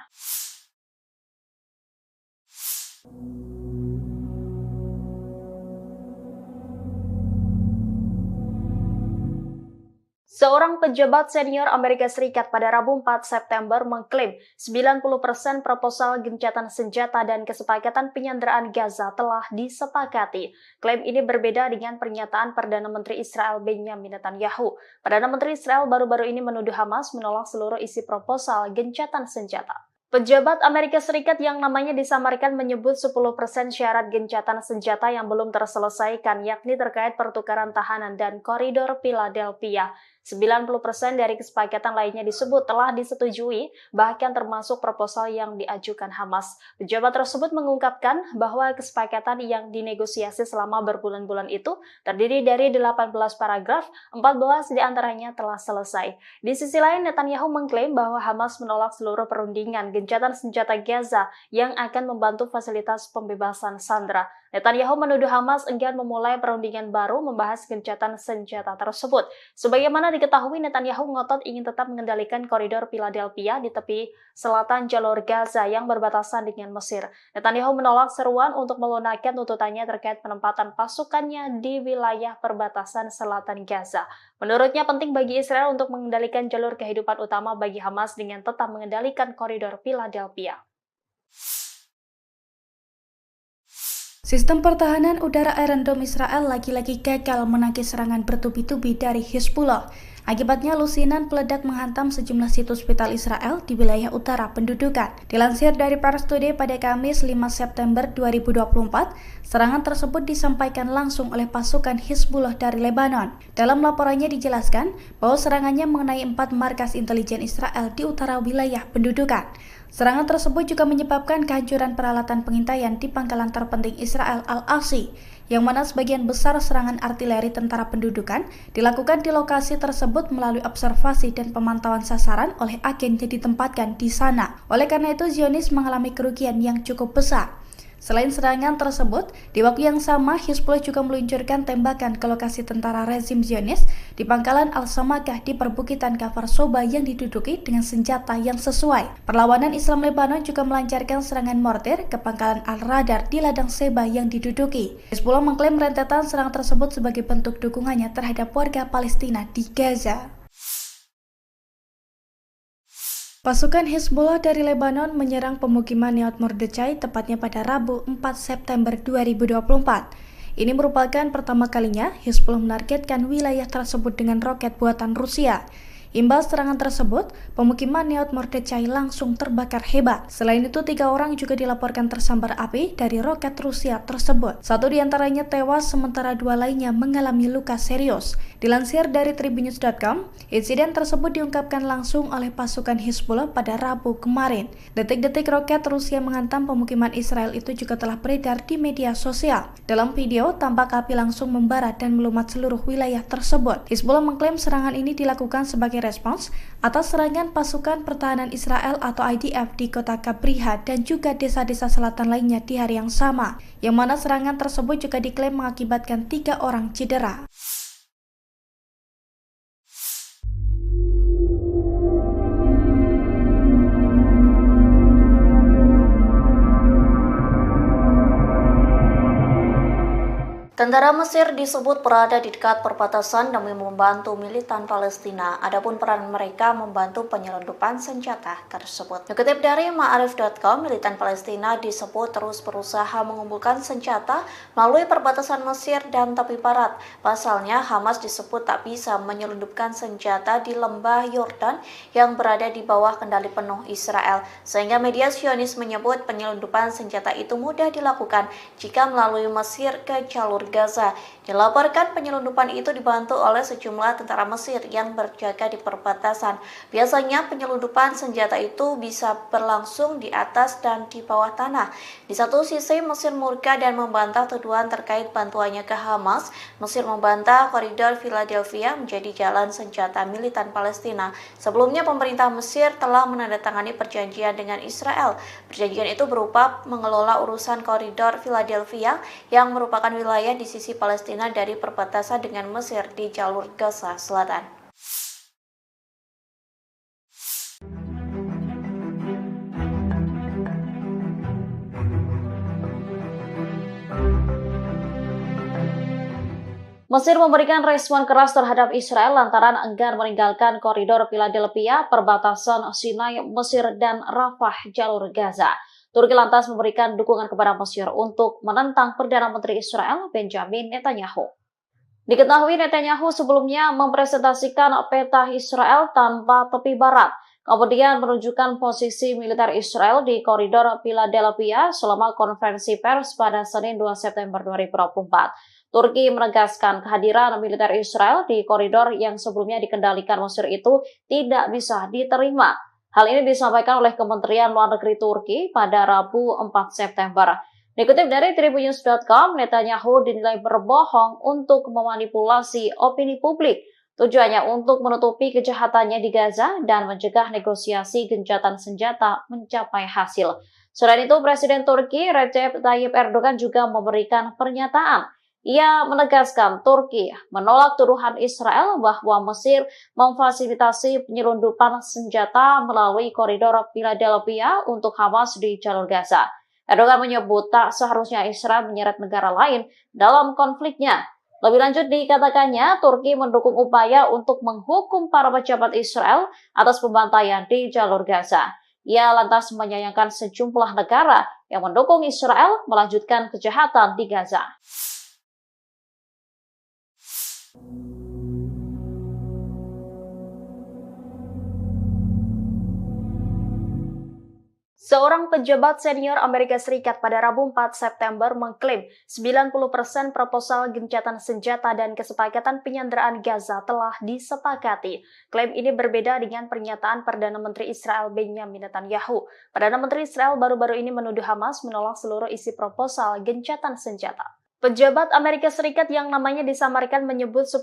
Seorang pejabat senior Amerika Serikat pada Rabu 4 September mengklaim 90% proposal gencatan senjata dan kesepakatan penyanderaan Gaza telah disepakati. Klaim ini berbeda dengan pernyataan Perdana Menteri Israel Benjamin Netanyahu. Perdana Menteri Israel baru-baru ini menuduh Hamas menolak seluruh isi proposal gencatan senjata. Pejabat Amerika Serikat yang namanya disamarkan menyebut 10% syarat gencatan senjata yang belum terselesaikan, yakni terkait pertukaran tahanan dan koridor Philadelphia. 90% dari kesepakatan lainnya disebut telah disetujui, bahkan termasuk proposal yang diajukan Hamas. Pejabat tersebut mengungkapkan bahwa kesepakatan yang dinegosiasi selama berbulan-bulan itu terdiri dari 18 paragraf, 14 diantaranya telah selesai. Di sisi lain, Netanyahu mengklaim bahwa Hamas menolak seluruh perundingan gencatan senjata Gaza yang akan membantu fasilitas pembebasan sandera. Netanyahu menuduh Hamas enggan memulai perundingan baru membahas gencatan senjata tersebut. Sebagaimana diketahui, Netanyahu ngotot ingin tetap mengendalikan koridor Philadelphia di tepi selatan jalur Gaza yang berbatasan dengan Mesir. Netanyahu menolak seruan untuk melunakkan tuntutannya terkait penempatan pasukannya di wilayah perbatasan selatan Gaza. Menurutnya penting bagi Israel untuk mengendalikan jalur kehidupan utama bagi Hamas dengan tetap mengendalikan koridor Philadelphia. Sistem pertahanan udara Iron Dome Israel lagi-lagi gagal menangkis serangan bertubi-tubi dari Hizbullah. Akibatnya lusinan peledak menghantam sejumlah situs vital Israel di wilayah utara pendudukan. Dilansir dari Pars Today pada Kamis 5 September 2024, serangan tersebut disampaikan langsung oleh pasukan Hizbullah dari Lebanon. Dalam laporannya dijelaskan bahwa serangannya mengenai 4 markas intelijen Israel di utara wilayah pendudukan. Serangan tersebut juga menyebabkan kehancuran peralatan pengintaian di pangkalan terpenting Israel Al-Asi, yang mana sebagian besar serangan artileri tentara pendudukan dilakukan di lokasi tersebut melalui observasi dan pemantauan sasaran oleh agen yang ditempatkan di sana. Oleh karena itu, Zionis mengalami kerugian yang cukup besar. Selain serangan tersebut, di waktu yang sama Hizbullah juga meluncurkan tembakan ke lokasi tentara rezim Zionis di pangkalan Al-Samakah di perbukitan Kafar Soba yang diduduki dengan senjata yang sesuai. Perlawanan Islam Lebanon juga melancarkan serangan mortir ke pangkalan Al-Radar di ladang Seba yang diduduki. Hizbullah mengklaim rentetan serangan tersebut sebagai bentuk dukungannya terhadap warga Palestina di Gaza. Pasukan Hizbullah dari Lebanon menyerang pemukiman Neot Mordechai tepatnya pada Rabu 4 September 2024. Ini merupakan pertama kalinya Hizbullah menargetkan wilayah tersebut dengan roket buatan Rusia. Imbas serangan tersebut, pemukiman Neot Mordechai langsung terbakar hebat. Selain itu, 3 orang juga dilaporkan tersambar api dari roket Rusia tersebut. 1 diantaranya tewas, sementara 2 lainnya mengalami luka serius. Dilansir dari Tribunnews.com, insiden tersebut diungkapkan langsung oleh pasukan Hizbullah pada Rabu kemarin. Detik-detik roket Rusia menghantam pemukiman Israel itu juga telah beredar di media sosial. Dalam video, tampak api langsung membara dan melumat seluruh wilayah tersebut. Hizbullah mengklaim serangan ini dilakukan sebagai respons atas serangan pasukan pertahanan Israel atau IDF di kota Kabriha dan juga desa-desa selatan lainnya di hari yang sama, yang mana serangan tersebut juga diklaim mengakibatkan 3 orang cedera. Tentara Mesir disebut berada di dekat perbatasan demi membantu militan Palestina. Adapun peran mereka membantu penyelundupan senjata tersebut. Dikutip dari Ma'arif.com, militan Palestina disebut terus berusaha mengumpulkan senjata melalui perbatasan Mesir dan tepi barat. Pasalnya, Hamas disebut tak bisa menyelundupkan senjata di lembah Yordan yang berada di bawah kendali penuh Israel. Sehingga media Zionis menyebut penyelundupan senjata itu mudah dilakukan jika melalui Mesir ke jalur jalur Gaza. Dilaporkan penyelundupan itu dibantu oleh sejumlah tentara Mesir yang berjaga di perbatasan. Biasanya penyelundupan senjata itu bisa berlangsung di atas dan di bawah tanah. Di satu sisi Mesir murka dan membantah tuduhan terkait bantuannya ke Hamas. Mesir membantah koridor Philadelphia menjadi jalan senjata militan Palestina. Sebelumnya pemerintah Mesir telah menandatangani perjanjian dengan Israel. Perjanjian itu berupa mengelola urusan koridor Philadelphia yang merupakan wilayah di sisi Palestina dari perbatasan dengan Mesir di jalur Gaza Selatan. Mesir memberikan respon keras terhadap Israel lantaran enggan meninggalkan koridor Philadelphia, perbatasan Sinai, Mesir, dan Rafah, jalur Gaza. Turki lantas memberikan dukungan kepada Mesir untuk menentang Perdana Menteri Israel, Benjamin Netanyahu. Diketahui Netanyahu sebelumnya mempresentasikan peta Israel tanpa tepi barat, kemudian menunjukkan posisi militer Israel di koridor Philadelphia selama konferensi pers pada Senin 2 September 2024. Turki menegaskan kehadiran militer Israel di koridor yang sebelumnya dikendalikan Mesir itu tidak bisa diterima. Hal ini disampaikan oleh Kementerian Luar Negeri Turki pada Rabu 4 September. Dikutip dari Tribunnews.com, Netanyahu dinilai berbohong untuk memanipulasi opini publik. Tujuannya untuk menutupi kejahatannya di Gaza dan mencegah negosiasi gencatan senjata mencapai hasil. Selain itu, Presiden Turki Recep Tayyip Erdogan juga memberikan pernyataan. Ia menegaskan Turki menolak tuduhan Israel bahwa Mesir memfasilitasi penyelundupan senjata melalui koridor Philadelphia untuk Hamas di jalur Gaza. Erdogan menyebut tak seharusnya Israel menyeret negara lain dalam konfliknya. Lebih lanjut dikatakannya, Turki mendukung upaya untuk menghukum para pejabat Israel atas pembantaian di jalur Gaza. Ia lantas menyayangkan sejumlah negara yang mendukung Israel melanjutkan kejahatan di Gaza. Seorang pejabat senior Amerika Serikat pada Rabu 4 September mengklaim 90% proposal gencatan senjata dan kesepakatan penyanderaan Gaza telah disepakati. Klaim ini berbeda dengan pernyataan Perdana Menteri Israel Benjamin Netanyahu. Perdana Menteri Israel baru-baru ini menuduh Hamas menolak seluruh isi proposal gencatan senjata. Pejabat Amerika Serikat yang namanya disamarkan menyebut 10%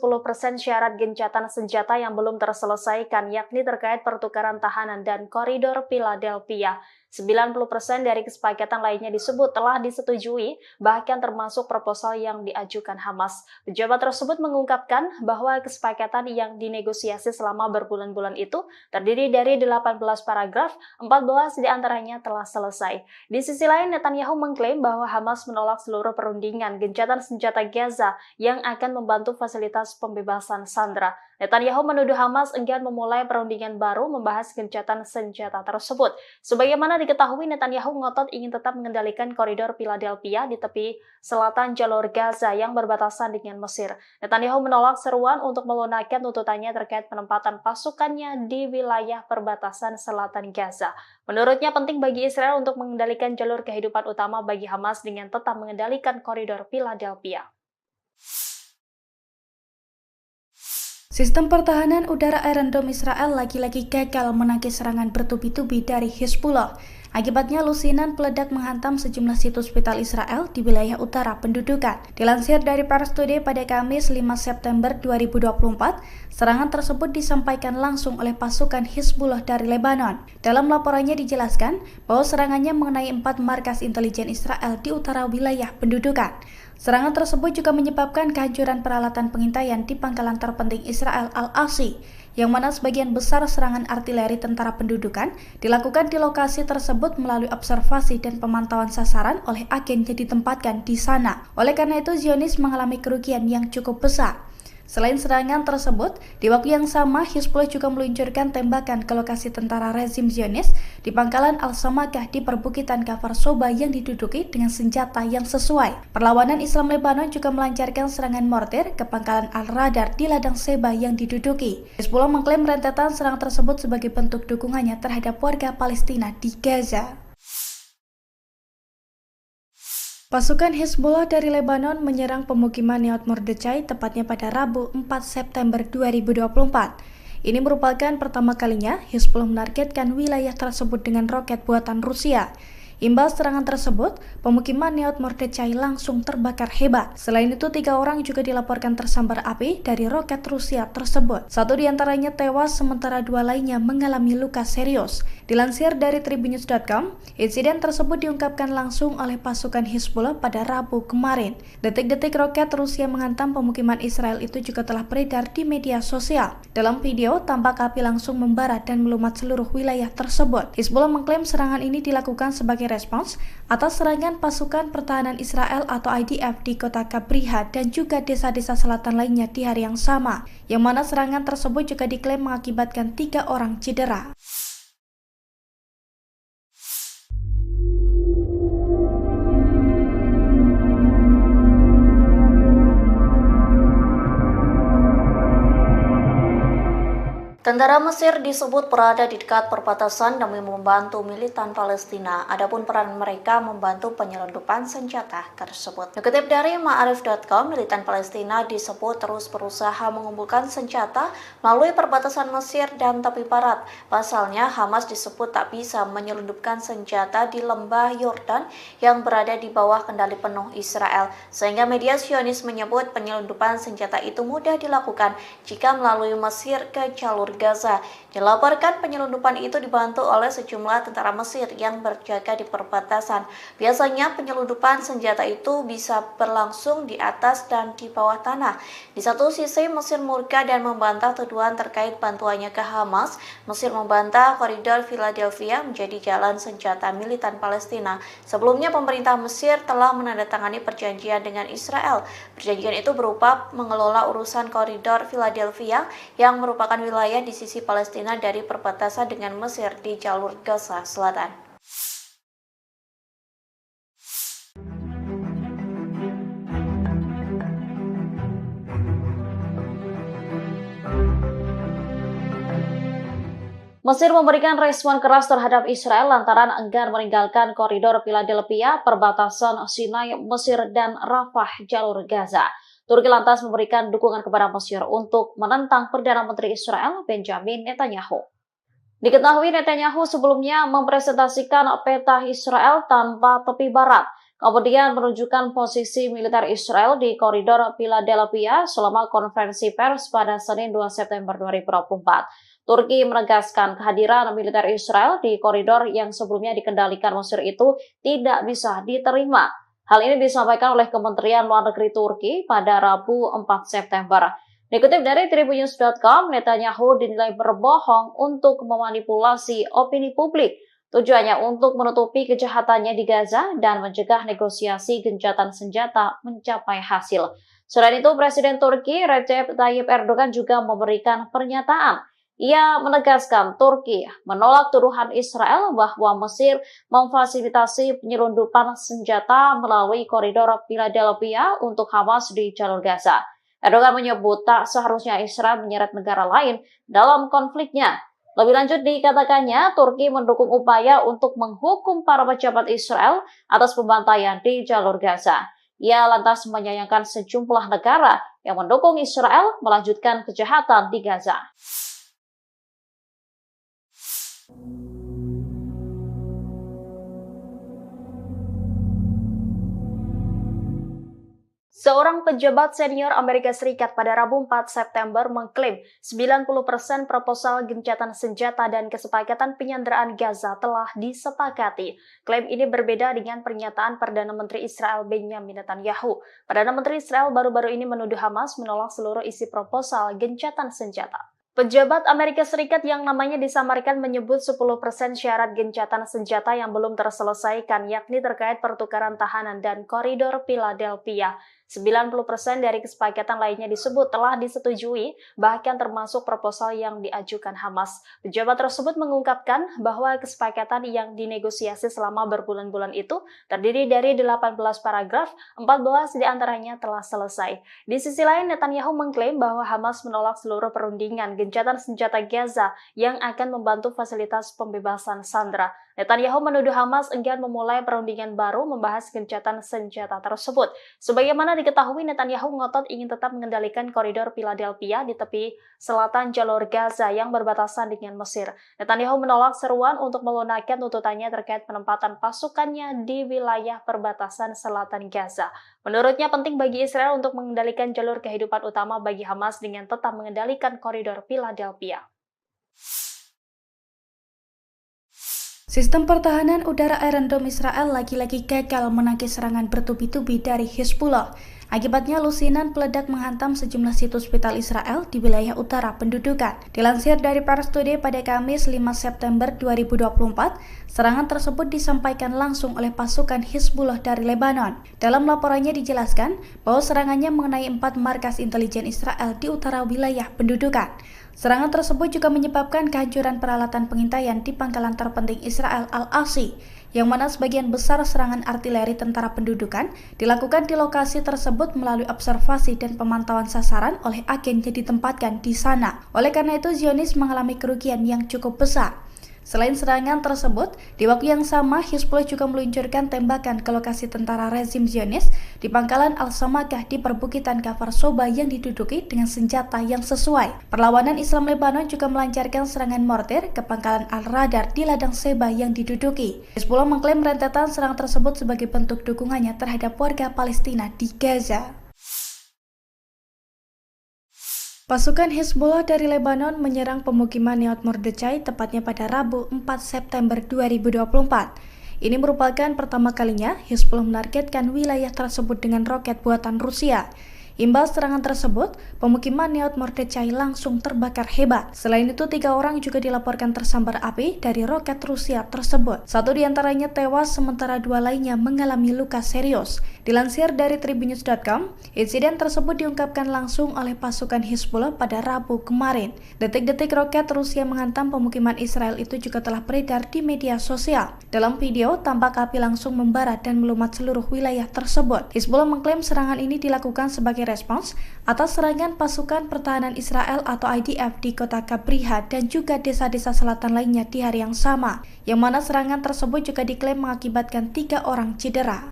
syarat gencatan senjata yang belum terselesaikan, yakni terkait pertukaran tahanan dan koridor Philadelphia. 90% dari kesepakatan lainnya disebut telah disetujui, bahkan termasuk proposal yang diajukan Hamas. Pejabat tersebut mengungkapkan bahwa kesepakatan yang dinegosiasi selama berbulan-bulan itu terdiri dari 18 paragraf, 14 diantaranya telah selesai. Di sisi lain, Netanyahu mengklaim bahwa Hamas menolak seluruh perundingan gencatan senjata Gaza yang akan membantu fasilitas pembebasan sandera. Netanyahu menuduh Hamas enggan memulai perundingan baru membahas gencatan senjata tersebut. Sebagaimana diketahui, Netanyahu ngotot ingin tetap mengendalikan koridor Philadelphia di tepi selatan jalur Gaza yang berbatasan dengan Mesir. Netanyahu menolak seruan untuk melunakkan tuntutannya terkait penempatan pasukannya di wilayah perbatasan selatan Gaza. Menurutnya penting bagi Israel untuk mengendalikan jalur kehidupan utama bagi Hamas dengan tetap mengendalikan koridor Philadelphia. Sistem pertahanan udara Iron Dome Israel lagi-lagi gagal menangkis serangan bertubi-tubi dari Hizbullah. Akibatnya lusinan peledak menghantam sejumlah situs vital Israel di wilayah utara pendudukan. Dilansir dari Pars Today pada Kamis 5 September 2024, serangan tersebut disampaikan langsung oleh pasukan Hizbullah dari Lebanon. Dalam laporannya dijelaskan bahwa serangannya mengenai 4 markas intelijen Israel di utara wilayah pendudukan. Serangan tersebut juga menyebabkan kehancuran peralatan pengintaian di pangkalan terpenting Israel Al-Asi, yang mana sebagian besar serangan artileri tentara pendudukan dilakukan di lokasi tersebut melalui observasi dan pemantauan sasaran oleh agen yang ditempatkan di sana. Oleh karena itu, Zionis mengalami kerugian yang cukup besar. Selain serangan tersebut, di waktu yang sama Hizbullah juga meluncurkan tembakan ke lokasi tentara rezim Zionis di pangkalan Al-Samakah di perbukitan Kafar Soba yang diduduki dengan senjata yang sesuai. Perlawanan Islam Lebanon juga melancarkan serangan mortir ke pangkalan Al-Radar di ladang Seba yang diduduki. Hizbullah mengklaim rentetan serangan tersebut sebagai bentuk dukungannya terhadap warga Palestina di Gaza. Pasukan Hezbollah dari Lebanon menyerang pemukiman Neot Mordechai tepatnya pada Rabu 4 September 2024. Ini merupakan pertama kalinya Hezbollah menargetkan wilayah tersebut dengan roket buatan Rusia. Imbas serangan tersebut, pemukiman Neot Mordechai langsung terbakar hebat. Selain itu, 3 orang juga dilaporkan tersambar api dari roket Rusia tersebut. 1 diantaranya tewas, sementara 2 lainnya mengalami luka serius. Dilansir dari tribunnews.com, insiden tersebut diungkapkan langsung oleh pasukan Hezbollah pada Rabu kemarin. Detik-detik roket Rusia menghantam pemukiman Israel itu juga telah beredar di media sosial. Dalam video, tampak api langsung membara dan melumat seluruh wilayah tersebut. Hezbollah mengklaim serangan ini dilakukan sebagai respons atas serangan pasukan pertahanan Israel atau IDF di kota Kabriha dan juga desa-desa selatan lainnya di hari yang sama, yang mana serangan tersebut juga diklaim mengakibatkan 3 orang cedera. Tentara Mesir disebut berada di dekat perbatasan demi membantu militan Palestina. Adapun peran mereka membantu penyelundupan senjata tersebut. Dikutip dari Ma'arif.com, militan Palestina disebut terus berusaha mengumpulkan senjata melalui perbatasan Mesir dan tepi barat. Pasalnya, Hamas disebut tak bisa menyelundupkan senjata di lembah Yordan yang berada di bawah kendali penuh Israel. Sehingga media Zionis menyebut penyelundupan senjata itu mudah dilakukan jika melalui Mesir ke jalur Gaza. Dilaporkan penyelundupan itu dibantu oleh sejumlah tentara Mesir yang berjaga di perbatasan. Biasanya penyelundupan senjata itu bisa berlangsung di atas dan di bawah tanah. Di satu sisi Mesir murka dan membantah tuduhan terkait bantuannya ke Hamas. Mesir membantah koridor Philadelphia menjadi jalan senjata militan Palestina. Sebelumnya pemerintah Mesir telah menandatangani perjanjian dengan Israel. Perjanjian itu berupa mengelola urusan koridor Philadelphia yang merupakan wilayah di sisi Palestina dari perbatasan dengan Mesir di jalur Gaza Selatan. Mesir memberikan respon keras terhadap Israel lantaran enggan meninggalkan koridor Philadelphia, perbatasan Sinai, Mesir, dan Rafah, jalur Gaza. Turki lantas memberikan dukungan kepada Mesir untuk menentang Perdana Menteri Israel Benjamin Netanyahu. Diketahui Netanyahu sebelumnya mempresentasikan peta Israel tanpa tepi barat, kemudian menunjukkan posisi militer Israel di koridor Philadelphia selama konferensi pers pada Senin 2 September 2024. Turki menegaskan kehadiran militer Israel di koridor yang sebelumnya dikendalikan Mesir itu tidak bisa diterima. Hal ini disampaikan oleh Kementerian Luar Negeri Turki pada Rabu 4 September. Dikutip dari tribunnews.com, Netanyahu dinilai berbohong untuk memanipulasi opini publik. Tujuannya untuk menutupi kejahatannya di Gaza dan mencegah negosiasi gencatan senjata mencapai hasil. Selain itu, Presiden Turki Recep Tayyip Erdogan juga memberikan pernyataan. Ia menegaskan Turki menolak tuduhan Israel bahwa Mesir memfasilitasi penyelundupan senjata melalui koridor Philadelphia untuk Hamas di jalur Gaza. Erdogan menyebut tak seharusnya Israel menyeret negara lain dalam konfliknya. Lebih lanjut dikatakannya, Turki mendukung upaya untuk menghukum para pejabat Israel atas pembantaian di jalur Gaza. Ia lantas menyayangkan sejumlah negara yang mendukung Israel melanjutkan kejahatan di Gaza. Seorang pejabat senior Amerika Serikat pada Rabu 4 September mengklaim 90% proposal gencatan senjata dan kesepakatan penyanderaan Gaza telah disepakati. Klaim ini berbeda dengan pernyataan Perdana Menteri Israel Benjamin Netanyahu. Perdana Menteri Israel baru-baru ini menuduh Hamas menolak seluruh isi proposal gencatan senjata. Pejabat Amerika Serikat yang namanya disamarkan menyebut 10% syarat gencatan senjata yang belum terselesaikan, yakni terkait pertukaran tahanan dan koridor Philadelphia. 90% dari kesepakatan lainnya disebut telah disetujui, bahkan termasuk proposal yang diajukan Hamas. Pejabat tersebut mengungkapkan bahwa kesepakatan yang dinegosiasi selama berbulan-bulan itu terdiri dari 18 paragraf, 14 diantaranya telah selesai. Di sisi lain, Netanyahu mengklaim bahwa Hamas menolak seluruh perundingan gencatan senjata Gaza yang akan membantu fasilitas pembebasan sandera. Netanyahu menuduh Hamas enggan memulai perundingan baru membahas gencatan senjata tersebut. Sebagaimana diketahui, Netanyahu ngotot ingin tetap mengendalikan koridor Philadelphia di tepi selatan jalur Gaza yang berbatasan dengan Mesir. Netanyahu menolak seruan untuk melunakkan tuntutannya terkait penempatan pasukannya di wilayah perbatasan selatan Gaza. Menurutnya penting bagi Israel untuk mengendalikan jalur kehidupan utama bagi Hamas dengan tetap mengendalikan koridor Philadelphia. Sistem pertahanan udara Iron Dome Israel lagi-lagi gagal menangkis serangan bertubi-tubi dari Hizbullah. Akibatnya lusinan peledak menghantam sejumlah situs vital Israel di wilayah utara pendudukan. Dilansir dari Pars Today pada Kamis 5 September 2024, serangan tersebut disampaikan langsung oleh pasukan Hizbullah dari Lebanon. Dalam laporannya dijelaskan bahwa serangannya mengenai 4 markas intelijen Israel di utara wilayah pendudukan. Serangan tersebut juga menyebabkan kehancuran peralatan pengintaian di pangkalan terpenting Israel Al-Asi, yang mana sebagian besar serangan artileri tentara pendudukan dilakukan di lokasi tersebut melalui observasi dan pemantauan sasaran oleh agen yang ditempatkan di sana. Oleh karena itu, Zionis mengalami kerugian yang cukup besar. Selain serangan tersebut, di waktu yang sama Hizbullah juga meluncurkan tembakan ke lokasi tentara rezim Zionis di pangkalan Al-Samakah di perbukitan Kafar Soba yang diduduki dengan senjata yang sesuai. Perlawanan Islam Lebanon juga melancarkan serangan mortir ke pangkalan Al-Radar di ladang Seba yang diduduki. Hizbullah mengklaim rentetan serangan tersebut sebagai bentuk dukungannya terhadap warga Palestina di Gaza. Pasukan Hizbullah dari Lebanon menyerang pemukiman Neot Mordechai tepatnya pada Rabu 4 September 2024. Ini merupakan pertama kalinya Hizbullah menargetkan wilayah tersebut dengan roket buatan Rusia. Imbas serangan tersebut, pemukiman Neot Mordechai langsung terbakar hebat. Selain itu, 3 orang juga dilaporkan tersambar api dari roket Rusia tersebut. 1 diantaranya tewas, sementara 2 lainnya mengalami luka serius. Dilansir dari Tribunnews.com, insiden tersebut diungkapkan langsung oleh pasukan Hizbullah pada Rabu kemarin. Detik-detik roket Rusia menghantam pemukiman Israel itu juga telah beredar di media sosial. Dalam video, tampak api langsung membara dan melumat seluruh wilayah tersebut. Hizbullah mengklaim serangan ini dilakukan sebagai respons atas serangan pasukan pertahanan Israel atau IDF di kota Kabriha dan juga desa-desa selatan lainnya di hari yang sama, yang mana serangan tersebut juga diklaim mengakibatkan 3 orang cedera.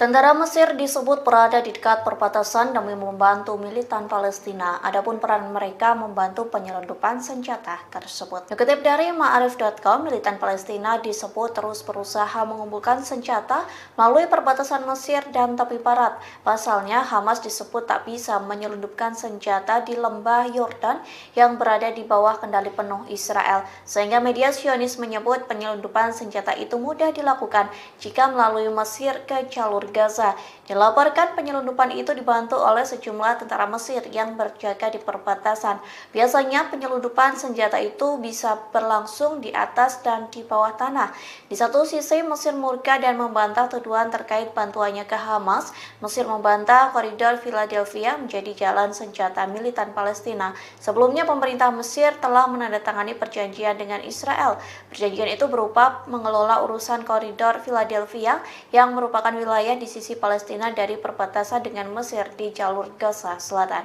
Tentara Mesir disebut berada di dekat perbatasan demi membantu militan Palestina. Adapun peran mereka membantu penyelundupan senjata tersebut. Dikutip dari Ma'arif.com, militan Palestina disebut terus berusaha mengumpulkan senjata melalui perbatasan Mesir dan tepi barat. Pasalnya, Hamas disebut tak bisa menyelundupkan senjata di lembah Yordan yang berada di bawah kendali penuh Israel. Sehingga media Zionis menyebut penyelundupan senjata itu mudah dilakukan jika melalui Mesir ke jalur Gaza. Dilaporkan penyelundupan itu dibantu oleh sejumlah tentara Mesir yang berjaga di perbatasan. Biasanya penyelundupan senjata itu bisa berlangsung di atas dan di bawah tanah. Di satu sisi Mesir murka dan membantah tuduhan terkait bantuannya ke Hamas. Mesir membantah koridor Philadelphia menjadi jalan senjata militan Palestina. Sebelumnya pemerintah Mesir telah menandatangani perjanjian dengan Israel. Perjanjian itu berupa mengelola urusan koridor Philadelphia yang merupakan wilayah di sisi Palestina dari perbatasan dengan Mesir di jalur Gaza Selatan.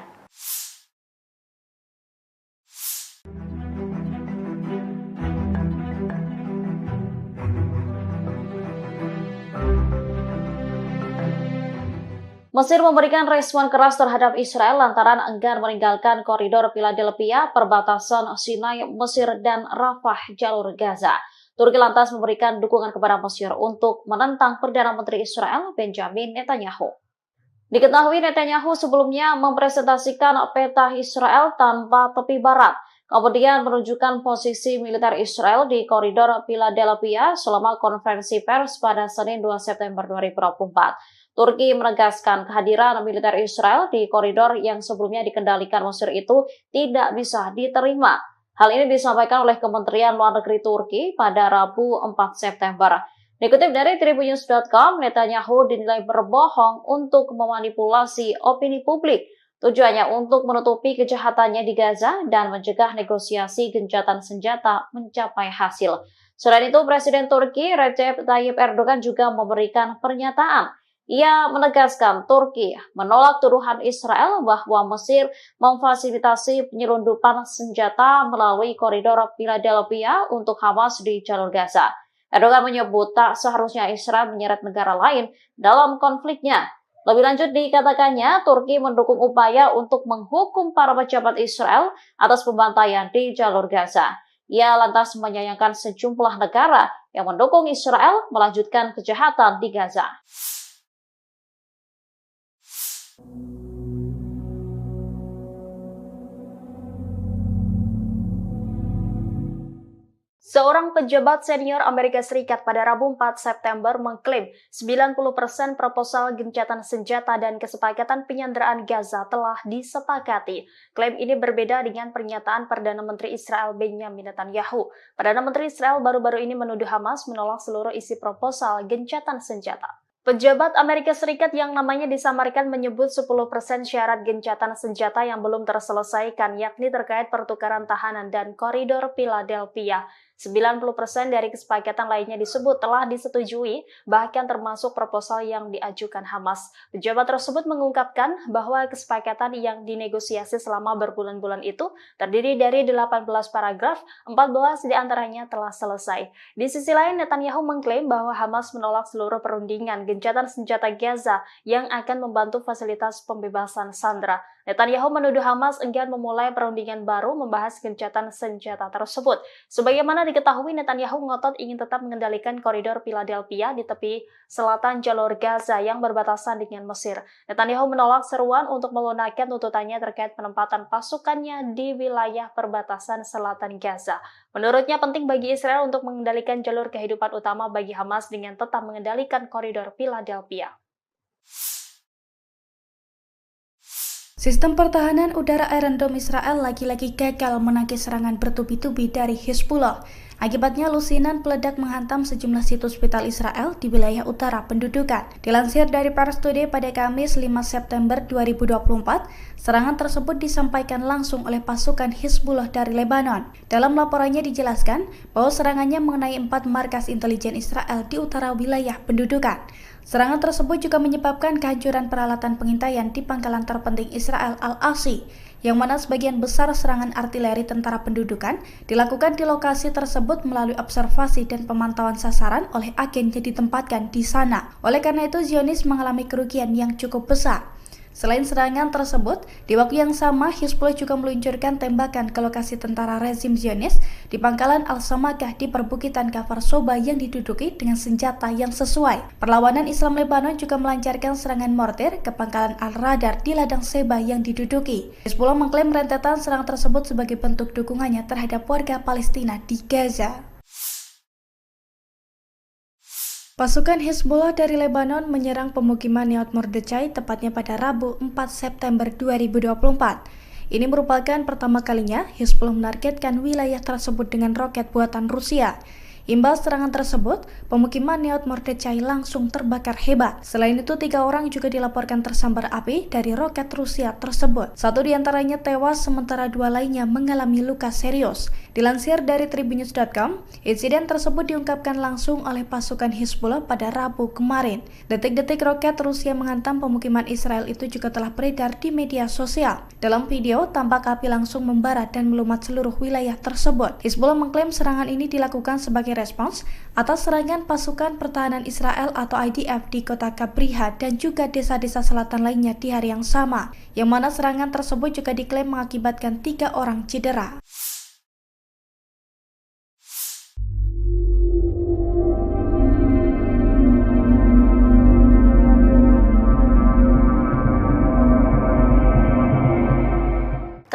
Mesir memberikan respon keras terhadap Israel lantaran enggan meninggalkan koridor Philadelphia, perbatasan Sinai, Mesir, dan Rafah, jalur Gaza. Turki lantas memberikan dukungan kepada Mesir untuk menentang Perdana Menteri Israel Benjamin Netanyahu. Diketahui Netanyahu sebelumnya mempresentasikan peta Israel tanpa tepi barat, kemudian menunjukkan posisi militer Israel di koridor Philadelphia selama konferensi pers pada Senin 2 September 2024. Turki menegaskan kehadiran militer Israel di koridor yang sebelumnya dikendalikan Mesir itu tidak bisa diterima. Hal ini disampaikan oleh Kementerian Luar Negeri Turki pada Rabu 4 September. Dikutip dari Tribunnews.com, Netanyahu dinilai berbohong untuk memanipulasi opini publik. Tujuannya untuk menutupi kejahatannya di Gaza dan mencegah negosiasi gencatan senjata mencapai hasil. Selain itu, Presiden Turki Recep Tayyip Erdogan juga memberikan pernyataan. Ia menegaskan Turki menolak tuduhan Israel bahwa Mesir memfasilitasi penyelundupan senjata melalui koridor Philadelphia untuk Hamas di jalur Gaza. Erdogan menyebut tak seharusnya Israel menyeret negara lain dalam konfliknya. Lebih lanjut dikatakannya, Turki mendukung upaya untuk menghukum para pejabat Israel atas pembantaian di jalur Gaza. Ia lantas menyayangkan sejumlah negara yang mendukung Israel melanjutkan kejahatan di Gaza. Seorang pejabat senior Amerika Serikat pada Rabu 4 September mengklaim 90% proposal gencatan senjata dan kesepakatan penyanderaan Gaza telah disepakati. Klaim ini berbeda dengan pernyataan Perdana Menteri Israel Benjamin Netanyahu. Perdana Menteri Israel baru-baru ini menuduh Hamas menolak seluruh isi proposal gencatan senjata. Pejabat Amerika Serikat yang namanya disamarkan menyebut 10% syarat gencatan senjata yang belum terselesaikan, yakni terkait pertukaran tahanan dan koridor Philadelphia. 90% dari kesepakatan lainnya disebut telah disetujui, bahkan termasuk proposal yang diajukan Hamas. Pejabat tersebut mengungkapkan bahwa kesepakatan yang dinegosiasi selama berbulan-bulan itu terdiri dari 18 paragraf, 14 diantaranya telah selesai. Di sisi lain, Netanyahu mengklaim bahwa Hamas menolak seluruh perundingan gencatan senjata Gaza yang akan membantu fasilitas pembebasan sandera. Netanyahu menuduh Hamas enggan memulai perundingan baru membahas gencatan senjata tersebut. Sebagaimana diketahui, Netanyahu ngotot ingin tetap mengendalikan koridor Philadelphia di tepi selatan jalur Gaza yang berbatasan dengan Mesir. Netanyahu menolak seruan untuk melunakkan tuntutannya terkait penempatan pasukannya di wilayah perbatasan selatan Gaza. Menurutnya penting bagi Israel untuk mengendalikan jalur kehidupan utama bagi Hamas dengan tetap mengendalikan koridor Philadelphia. Sistem pertahanan udara Iron Dome Israel lagi-lagi gagal menangkis serangan bertubi-tubi dari Hezbollah. Akibatnya lusinan peledak menghantam sejumlah situs vital Israel di wilayah utara pendudukan. Dilansir dari Pars Today pada Kamis 5 September 2024, serangan tersebut disampaikan langsung oleh pasukan Hezbollah dari Lebanon. Dalam laporannya dijelaskan bahwa serangannya mengenai 4 markas intelijen Israel di utara wilayah pendudukan. Serangan tersebut juga menyebabkan kehancuran peralatan pengintaian di pangkalan terpenting Israel Al-Asi, yang mana sebagian besar serangan artileri tentara pendudukan dilakukan di lokasi tersebut melalui observasi dan pemantauan sasaran oleh agen yang ditempatkan di sana. Oleh karena itu, Zionis mengalami kerugian yang cukup besar. Selain serangan tersebut, di waktu yang sama Hizbullah juga meluncurkan tembakan ke lokasi tentara rezim Zionis di pangkalan Al-Samakah di perbukitan Kafar Soba yang diduduki dengan senjata yang sesuai. Perlawanan Islam Lebanon juga melancarkan serangan mortir ke pangkalan Al-Radar di ladang Seba yang diduduki. Hizbullah mengklaim rentetan serangan tersebut sebagai bentuk dukungannya terhadap warga Palestina di Gaza. Pasukan Hezbollah dari Lebanon menyerang pemukiman Nahal Mordechai tepatnya pada Rabu 4 September 2024. Ini merupakan pertama kalinya Hezbollah menargetkan wilayah tersebut dengan roket buatan Rusia. Imbas serangan tersebut, pemukiman Nahal Mordechai langsung terbakar hebat. Selain itu, 3 orang juga dilaporkan tersambar api dari roket Rusia tersebut. 1 diantaranya tewas, sementara 2 lainnya mengalami luka serius. Dilansir dari Tribunnews.com, insiden tersebut diungkapkan langsung oleh pasukan Hezbollah pada Rabu kemarin. Detik-detik roket Rusia menghantam pemukiman Israel itu juga telah beredar di media sosial. Dalam video, tampak api langsung membara dan melumat seluruh wilayah tersebut. Hezbollah mengklaim serangan ini dilakukan sebagai respons atas serangan pasukan pertahanan Israel atau IDF di kota Kabriha dan juga desa-desa selatan lainnya di hari yang sama, yang mana serangan tersebut juga diklaim mengakibatkan 3 orang cedera.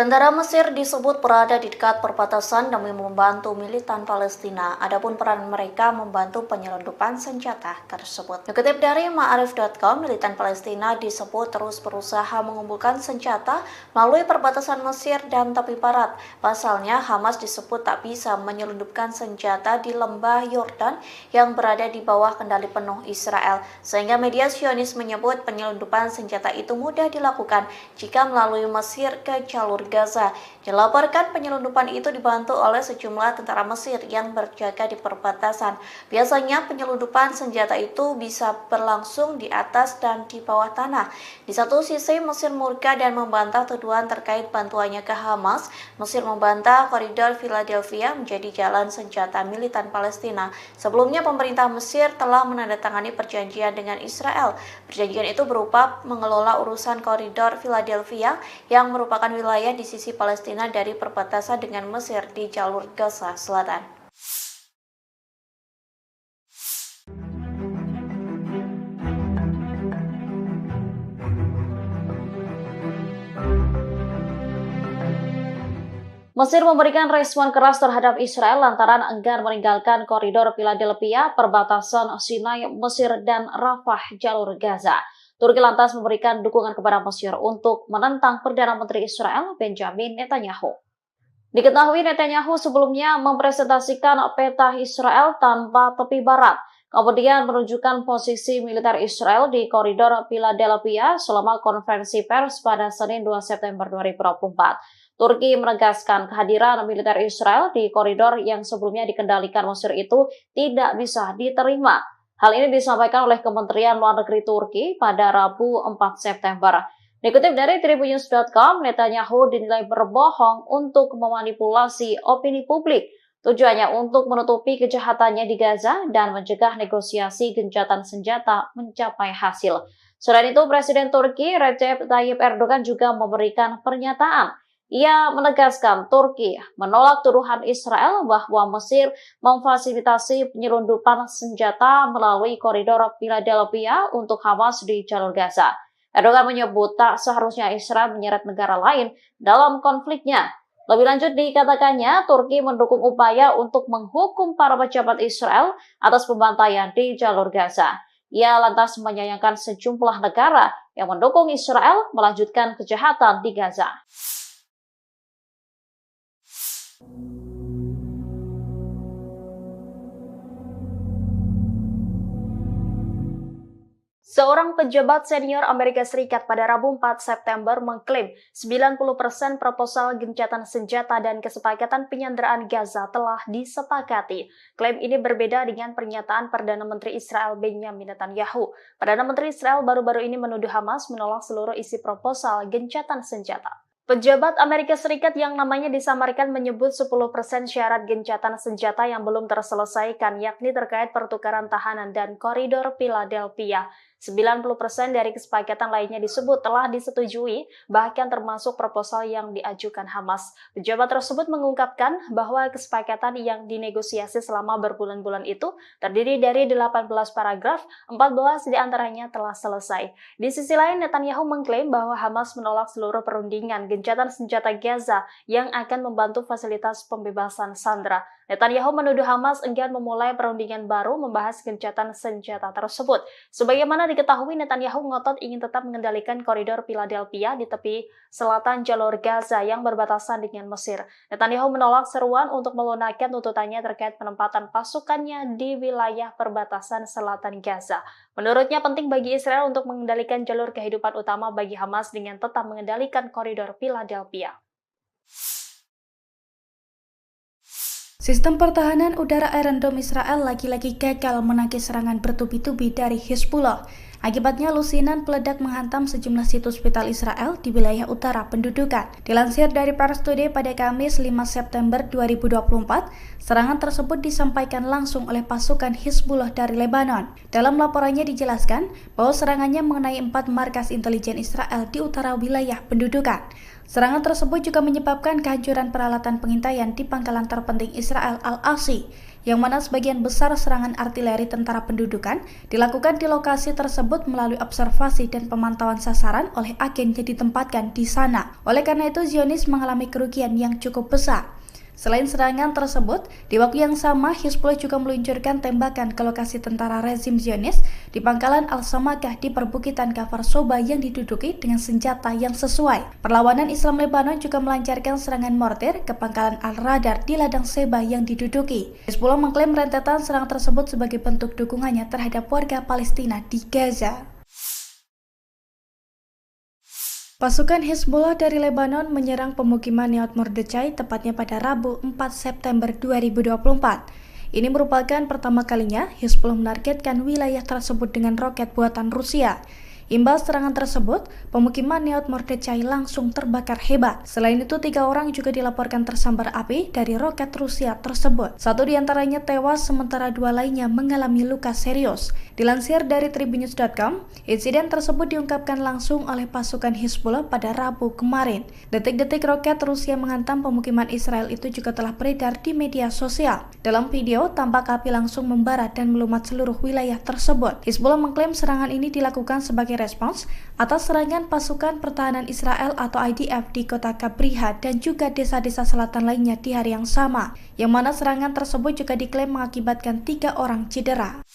Tentara Mesir disebut berada di dekat perbatasan demi membantu militan Palestina. Adapun peran mereka membantu penyelundupan senjata tersebut. Dikutip dari Ma'arif.com, militan Palestina disebut terus berusaha mengumpulkan senjata melalui perbatasan Mesir dan tepi barat. Pasalnya, Hamas disebut tak bisa menyelundupkan senjata di lembah Yordan yang berada di bawah kendali penuh Israel. Sehingga media Zionis menyebut penyelundupan senjata itu mudah dilakukan jika melalui Mesir ke jalur Gaza. Dilaporkan penyelundupan itu dibantu oleh sejumlah tentara Mesir yang berjaga di perbatasan. Biasanya penyelundupan senjata itu bisa berlangsung di atas dan di bawah tanah. Di satu sisi Mesir murka dan membantah tuduhan terkait bantuannya ke Hamas. Mesir membantah koridor Philadelphia menjadi jalan senjata militan Palestina. Sebelumnya pemerintah Mesir telah menandatangani perjanjian dengan Israel. Perjanjian itu berupa mengelola urusan koridor Philadelphia yang merupakan wilayah di sisi Palestina dari perbatasan dengan Mesir di jalur Gaza Selatan. Mesir memberikan respon keras terhadap Israel lantaran enggan meninggalkan koridor Philadelphia, perbatasan Sinai, Mesir, dan Rafah, jalur Gaza. Turki lantas memberikan dukungan kepada Mesir untuk menentang Perdana Menteri Israel Benjamin Netanyahu. Diketahui Netanyahu sebelumnya mempresentasikan peta Israel tanpa tepi barat, kemudian menunjukkan posisi militer Israel di koridor Philadelphia selama konferensi pers pada Senin 2 September 2024. Turki menegaskan kehadiran militer Israel di koridor yang sebelumnya dikendalikan Mesir itu tidak bisa diterima. Hal ini disampaikan oleh Kementerian Luar Negeri Turki pada Rabu 4 September. Dikutip dari Tribunnews.com, Netanyahu dinilai berbohong untuk memanipulasi opini publik. Tujuannya untuk menutupi kejahatannya di Gaza dan mencegah negosiasi gencatan senjata mencapai hasil. Selain itu, Presiden Turki Recep Tayyip Erdogan juga memberikan pernyataan. Ia menegaskan Turki menolak tuduhan Israel bahwa Mesir memfasilitasi penyelundupan senjata melalui koridor Philadelphia untuk Hamas di jalur Gaza. Erdogan menyebut tak seharusnya Israel menyeret negara lain dalam konfliknya. Lebih lanjut dikatakannya, Turki mendukung upaya untuk menghukum para pejabat Israel atas pembantaian di jalur Gaza. Ia lantas menyayangkan sejumlah negara yang mendukung Israel melanjutkan kejahatan di Gaza. Seorang pejabat senior Amerika Serikat pada Rabu 4 September mengklaim 90% proposal gencatan senjata dan kesepakatan penyanderaan Gaza telah disepakati. Klaim ini berbeda dengan pernyataan Perdana Menteri Israel Benjamin Netanyahu. Perdana Menteri Israel baru-baru ini menuduh Hamas menolak seluruh isi proposal gencatan senjata. Pejabat Amerika Serikat yang namanya disamarkan menyebut 10% syarat gencatan senjata yang belum terselesaikan, yakni terkait pertukaran tahanan dan koridor Philadelphia. 90% dari kesepakatan lainnya disebut telah disetujui, bahkan termasuk proposal yang diajukan Hamas. Pejabat tersebut mengungkapkan bahwa kesepakatan yang dinegosiasi selama berbulan-bulan itu terdiri dari 18 paragraf, 14 diantaranya telah selesai. Di sisi lain, Netanyahu mengklaim bahwa Hamas menolak seluruh perundingan gencatan senjata Gaza yang akan membantu fasilitas pembebasan sandera. Netanyahu menuduh Hamas enggan memulai perundingan baru membahas gencatan senjata tersebut. Sebagaimana diketahui, Netanyahu ngotot ingin tetap mengendalikan koridor Philadelphia di tepi selatan jalur Gaza yang berbatasan dengan Mesir. Netanyahu menolak seruan untuk melunakkan tuntutannya terkait penempatan pasukannya di wilayah perbatasan selatan Gaza. Menurutnya penting bagi Israel untuk mengendalikan jalur kehidupan utama bagi Hamas dengan tetap mengendalikan koridor Philadelphia. Sistem pertahanan udara Iron Dome Israel lagi-lagi gagal menangkis serangan bertubi-tubi dari Hezbollah. Akibatnya lusinan peledak menghantam sejumlah situs vital Israel di wilayah utara pendudukan. Dilansir dari Pars Today pada Kamis 5 September 2024, serangan tersebut disampaikan langsung oleh pasukan Hezbollah dari Lebanon. Dalam laporannya dijelaskan bahwa serangannya mengenai 4 markas intelijen Israel di utara wilayah pendudukan. Serangan tersebut juga menyebabkan kehancuran peralatan pengintaian di pangkalan terpenting Israel Al-Asi yang mana sebagian besar serangan artileri tentara pendudukan dilakukan di lokasi tersebut melalui observasi dan pemantauan sasaran oleh agen yang ditempatkan di sana. Oleh karena itu, Zionis mengalami kerugian yang cukup besar. Selain serangan tersebut, di waktu yang sama Hizbullah juga meluncurkan tembakan ke lokasi tentara rezim Zionis di pangkalan Al-Samakah di perbukitan Kafar Soba yang diduduki dengan senjata yang sesuai. Perlawanan Islam Lebanon juga melancarkan serangan mortir ke pangkalan Al-Radar di ladang Seba yang diduduki. Hizbullah mengklaim rentetan serangan tersebut sebagai bentuk dukungannya terhadap warga Palestina di Gaza. Pasukan Hizbullah dari Lebanon menyerang pemukiman Nahal Mordechai tepatnya pada Rabu 4 September 2024. Ini merupakan pertama kalinya Hizbullah menargetkan wilayah tersebut dengan roket buatan Rusia. Imbas serangan tersebut, pemukiman Nahal Mordechai langsung terbakar hebat. Selain itu, 3 orang juga dilaporkan tersambar api dari roket Rusia tersebut. 1 diantaranya tewas, sementara 2 lainnya mengalami luka serius. Dilansir dari Tribunnews.com, insiden tersebut diungkapkan langsung oleh pasukan Hizbullah pada Rabu kemarin. Detik-detik roket Rusia menghantam pemukiman Israel itu juga telah beredar di media sosial. Dalam video, tampak api langsung membara dan melumat seluruh wilayah tersebut. Hizbullah mengklaim serangan ini dilakukan sebagai respons atas serangan pasukan pertahanan Israel atau IDF di kota Kabriha dan juga desa-desa selatan lainnya di hari yang sama, yang mana serangan tersebut juga diklaim mengakibatkan 3 orang cedera.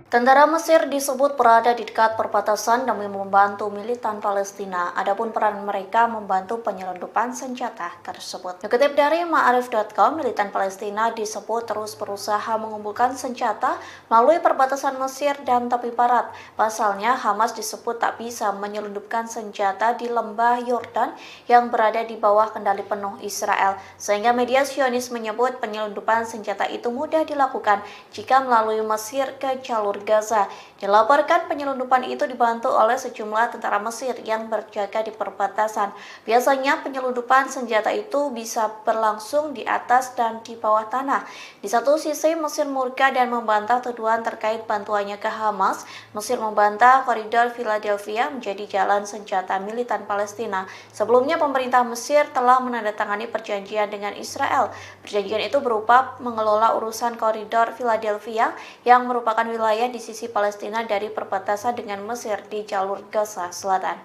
Tentara Mesir disebut berada di dekat perbatasan demi membantu militan Palestina. Adapun peran mereka membantu penyelundupan senjata tersebut. Dikutip dari Ma'arif.com, militan Palestina disebut terus berusaha mengumpulkan senjata melalui perbatasan Mesir dan tepi barat. Pasalnya, Hamas disebut tak bisa menyelundupkan senjata di lembah Yordan yang berada di bawah kendali penuh Israel. Sehingga media Zionis menyebut penyelundupan senjata itu mudah dilakukan jika melalui Mesir ke jalur Gaza. Dilaporkan penyelundupan itu dibantu oleh sejumlah tentara Mesir yang berjaga di perbatasan. Biasanya penyelundupan senjata itu bisa berlangsung di atas dan di bawah tanah. Di satu sisi Mesir murka dan membantah tuduhan terkait bantuannya ke Hamas. Mesir membantah koridor Philadelphia menjadi jalan senjata militan Palestina. Sebelumnya pemerintah Mesir telah menandatangani perjanjian dengan Israel. Perjanjian itu berupa mengelola urusan koridor Philadelphia yang merupakan wilayah di sisi Palestina dari perbatasan dengan Mesir di jalur Gaza Selatan.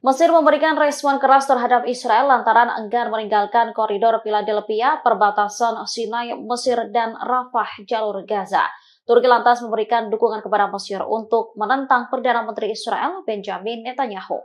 Mesir memberikan respon keras terhadap Israel lantaran enggan meninggalkan koridor Philadelphia, perbatasan Sinai, Mesir, dan Rafah, jalur Gaza. Turki lantas memberikan dukungan kepada Mesir untuk menentang Perdana Menteri Israel Benjamin Netanyahu.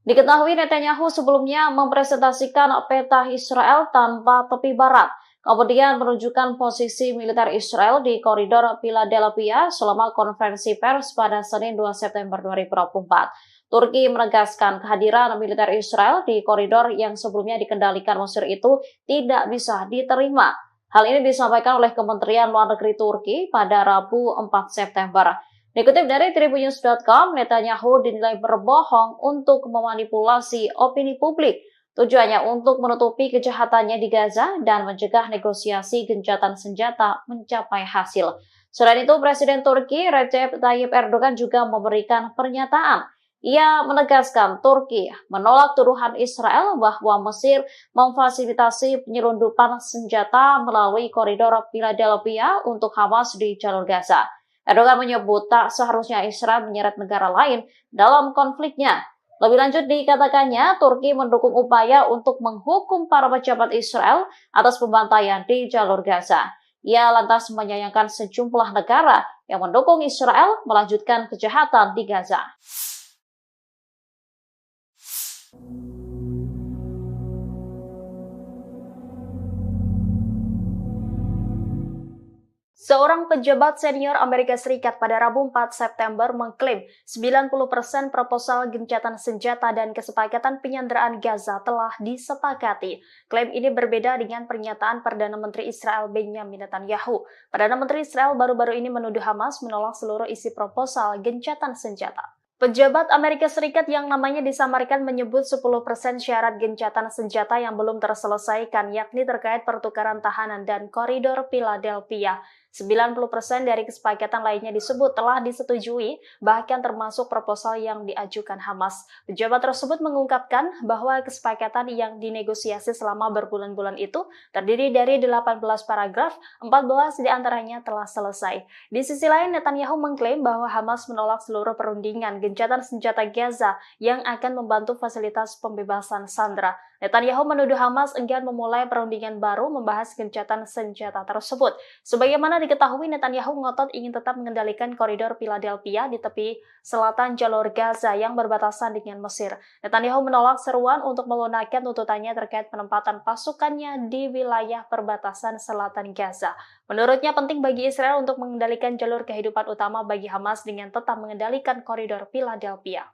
Diketahui Netanyahu sebelumnya mempresentasikan peta Israel tanpa tepi barat, kemudian menunjukkan posisi militer Israel di koridor Philadelphia selama konferensi pers pada Senin 2 September 2024. Turki menegaskan kehadiran militer Israel di koridor yang sebelumnya dikendalikan Mesir itu tidak bisa diterima. Hal ini disampaikan oleh Kementerian Luar Negeri Turki pada Rabu 4 September. Dikutip dari Tribunnews.com, Netanyahu dinilai berbohong untuk memanipulasi opini publik. Tujuannya untuk menutupi kejahatannya di Gaza dan mencegah negosiasi gencatan senjata mencapai hasil. Selain itu, Presiden Turki Recep Tayyip Erdogan juga memberikan pernyataan. Ia menegaskan Turki menolak tuduhan Israel bahwa Mesir memfasilitasi penyelundupan senjata melalui koridor Philadelphia untuk Hamas di jalur Gaza. Erdogan menyebut tak seharusnya Israel menyeret negara lain dalam konfliknya. Lebih lanjut dikatakannya, Turki mendukung upaya untuk menghukum para pejabat Israel atas pembantaian di jalur Gaza. Ia lantas menyayangkan sejumlah negara yang mendukung Israel melanjutkan kejahatan di Gaza. Seorang pejabat senior Amerika Serikat pada Rabu 4 September mengklaim 90% proposal gencatan senjata dan kesepakatan penyanderaan Gaza telah disepakati. Klaim ini berbeda dengan pernyataan Perdana Menteri Israel Benjamin Netanyahu. Perdana Menteri Israel baru-baru ini menuduh Hamas menolak seluruh isi proposal gencatan senjata. Pejabat Amerika Serikat yang namanya disamarkan menyebut 10% syarat gencatan senjata yang belum terselesaikan, yakni terkait pertukaran tahanan dan koridor Philadelphia. 90% dari kesepakatan lainnya disebut telah disetujui, bahkan termasuk proposal yang diajukan Hamas. Pejabat tersebut mengungkapkan bahwa kesepakatan yang dinegosiasi selama berbulan-bulan itu terdiri dari 18 paragraf, 14 diantaranya telah selesai. Di sisi lain, Netanyahu mengklaim bahwa Hamas menolak seluruh perundingan gencatan senjata Gaza yang akan membantu fasilitas pembebasan sandera. Netanyahu menuduh Hamas enggan memulai perundingan baru membahas gencatan senjata tersebut. Sebagaimana diketahui, Netanyahu ngotot ingin tetap mengendalikan koridor Philadelphia di tepi selatan jalur Gaza yang berbatasan dengan Mesir. Netanyahu menolak seruan untuk melunakkan tuntutannya terkait penempatan pasukannya di wilayah perbatasan selatan Gaza. Menurutnya penting bagi Israel untuk mengendalikan jalur kehidupan utama bagi Hamas dengan tetap mengendalikan koridor Philadelphia.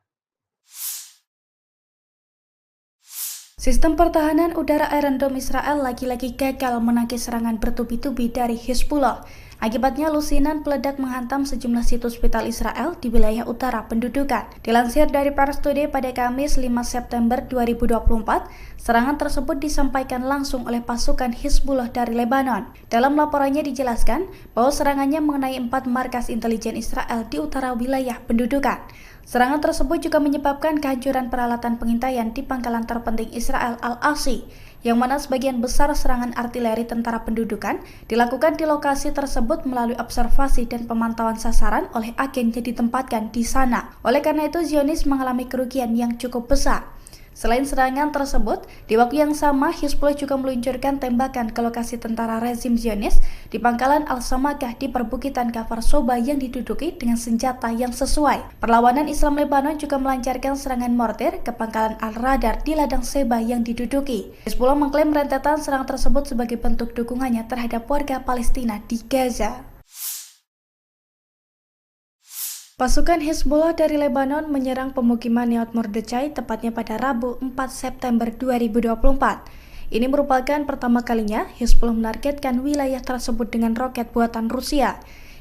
Sistem pertahanan udara Iron Dome Israel lagi-lagi gagal menangkis serangan bertubi-tubi dari Hizbullah. Akibatnya lusinan peledak menghantam sejumlah situs vital Israel di wilayah utara pendudukan. Dilansir dari Pars Today pada Kamis 5 September 2024, serangan tersebut disampaikan langsung oleh pasukan Hizbullah dari Lebanon. Dalam laporannya dijelaskan bahwa serangannya mengenai 4 markas intelijen Israel di utara wilayah pendudukan. Serangan tersebut juga menyebabkan kehancuran peralatan pengintaian di pangkalan terpenting Israel Al-Asi, yang mana sebagian besar serangan artileri tentara pendudukan dilakukan di lokasi tersebut melalui observasi dan pemantauan sasaran oleh agen yang ditempatkan di sana. Oleh karena itu, Zionis mengalami kerugian yang cukup besar. Selain serangan tersebut, di waktu yang sama Hizbullah juga meluncurkan tembakan ke lokasi tentara rezim Zionis di pangkalan Al-Samakah di perbukitan Kafar Soba yang diduduki dengan senjata yang sesuai. Perlawanan Islam Lebanon juga melancarkan serangan mortir ke pangkalan Al-Radar di ladang Seba yang diduduki. Hizbullah mengklaim rentetan serangan tersebut sebagai bentuk dukungannya terhadap warga Palestina di Gaza. Pasukan Hizbullah dari Lebanon menyerang pemukiman Neot Mordechai tepatnya pada Rabu 4 September 2024. Ini merupakan pertama kalinya Hizbullah menargetkan wilayah tersebut dengan roket buatan Rusia.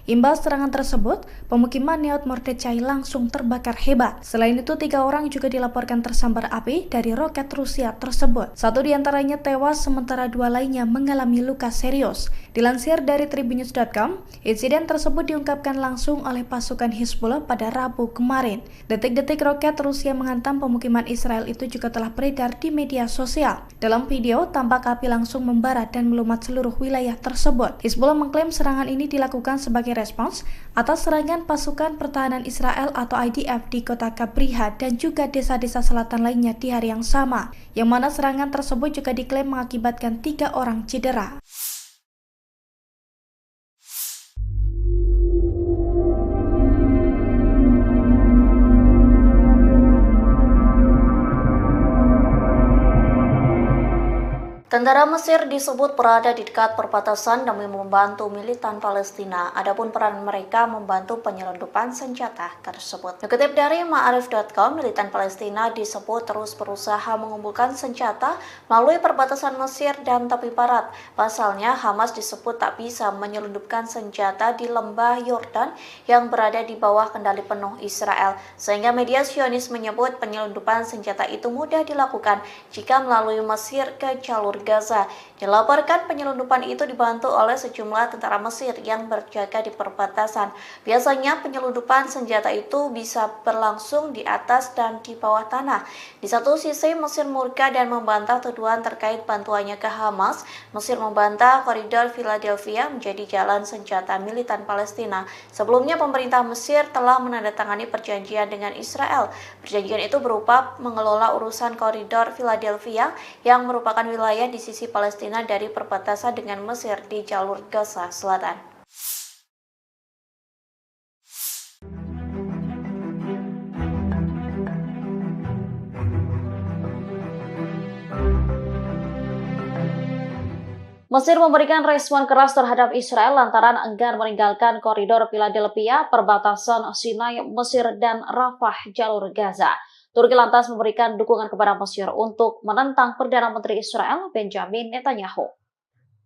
Imbas serangan tersebut, pemukiman Neot Mordechai langsung terbakar hebat. Selain itu, 3 orang juga dilaporkan tersambar api dari roket Rusia tersebut. 1 diantaranya tewas, sementara 2 lainnya mengalami luka serius. Dilansir dari Tribunnews.com, insiden tersebut diungkapkan langsung oleh pasukan Hizbullah pada Rabu kemarin. Detik-detik roket Rusia menghantam pemukiman Israel itu juga telah beredar di media sosial. Dalam video, tampak api langsung membara dan melumat seluruh wilayah tersebut. Hizbullah mengklaim serangan ini dilakukan sebagai respons atas serangan pasukan pertahanan Israel atau IDF di kota Kabriha dan juga desa-desa selatan lainnya di hari yang sama, yang mana serangan tersebut juga diklaim mengakibatkan 3 orang cedera. Tentara Mesir disebut berada di dekat perbatasan demi membantu militan Palestina. Adapun peran mereka membantu penyelundupan senjata tersebut. Dikutip dari Ma'arif.com, militan Palestina disebut terus berusaha mengumpulkan senjata melalui perbatasan Mesir dan tepi barat. Pasalnya, Hamas disebut tak bisa menyelundupkan senjata di lembah Yordan yang berada di bawah kendali penuh Israel. Sehingga media Zionis menyebut penyelundupan senjata itu mudah dilakukan jika melalui Mesir ke jalur Gaza. Dilaporkan penyelundupan itu dibantu oleh sejumlah tentara Mesir yang berjaga di perbatasan. Biasanya penyelundupan senjata itu bisa berlangsung di atas dan di bawah tanah. Di satu sisi Mesir murka dan membantah tuduhan terkait bantuannya ke Hamas. Mesir membantah koridor Philadelphia menjadi jalan senjata militan Palestina. Sebelumnya pemerintah Mesir telah menandatangani perjanjian dengan Israel. Perjanjian itu berupa mengelola urusan koridor Philadelphia yang merupakan wilayah di sisi Palestina dari perbatasan dengan Mesir di jalur Gaza Selatan. Mesir memberikan respon keras terhadap Israel lantaran enggan meninggalkan koridor Philadelphia, perbatasan Sinai, Mesir, dan Rafah, jalur Gaza. Turki lantas memberikan dukungan kepada Mesir untuk menentang Perdana Menteri Israel Benjamin Netanyahu.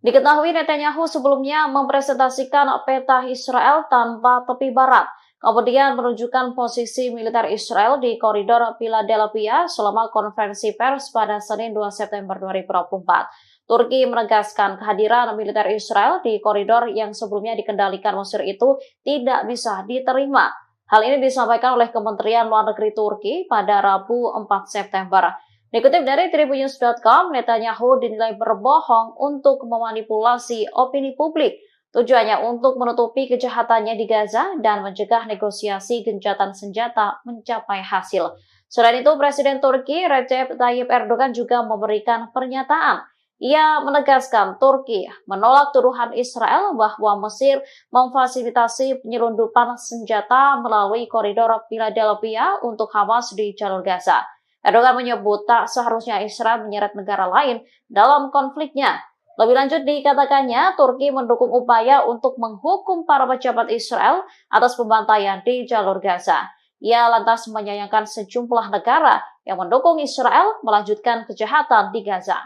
Diketahui Netanyahu sebelumnya mempresentasikan peta Israel tanpa tepi barat. kemudian menunjukkan posisi militer Israel di koridor Philadelphia selama konferensi pers pada Senin 2 September 2024. Turki menegaskan kehadiran militer Israel di koridor yang sebelumnya dikendalikan Mesir itu tidak bisa diterima. Hal ini disampaikan oleh Kementerian Luar Negeri Turki pada Rabu 4 September. Dikutip dari Tribunnews.com, Netanyahu dinilai berbohong untuk memanipulasi opini publik. Tujuannya untuk menutupi kejahatannya di Gaza dan mencegah negosiasi gencatan senjata mencapai hasil. Selain itu, Presiden Turki Recep Tayyip Erdogan juga memberikan pernyataan. Ia menegaskan Turki menolak tuduhan Israel bahwa Mesir memfasilitasi penyelundupan senjata melalui koridor Philadelphia untuk Hamas di jalur Gaza. Erdogan menyebut tak seharusnya Israel menyeret negara lain dalam konfliknya. Lebih lanjut dikatakannya, Turki mendukung upaya untuk menghukum para pejabat Israel atas pembantaian di jalur Gaza. Ia lantas menyayangkan sejumlah negara yang mendukung Israel melanjutkan kejahatan di Gaza.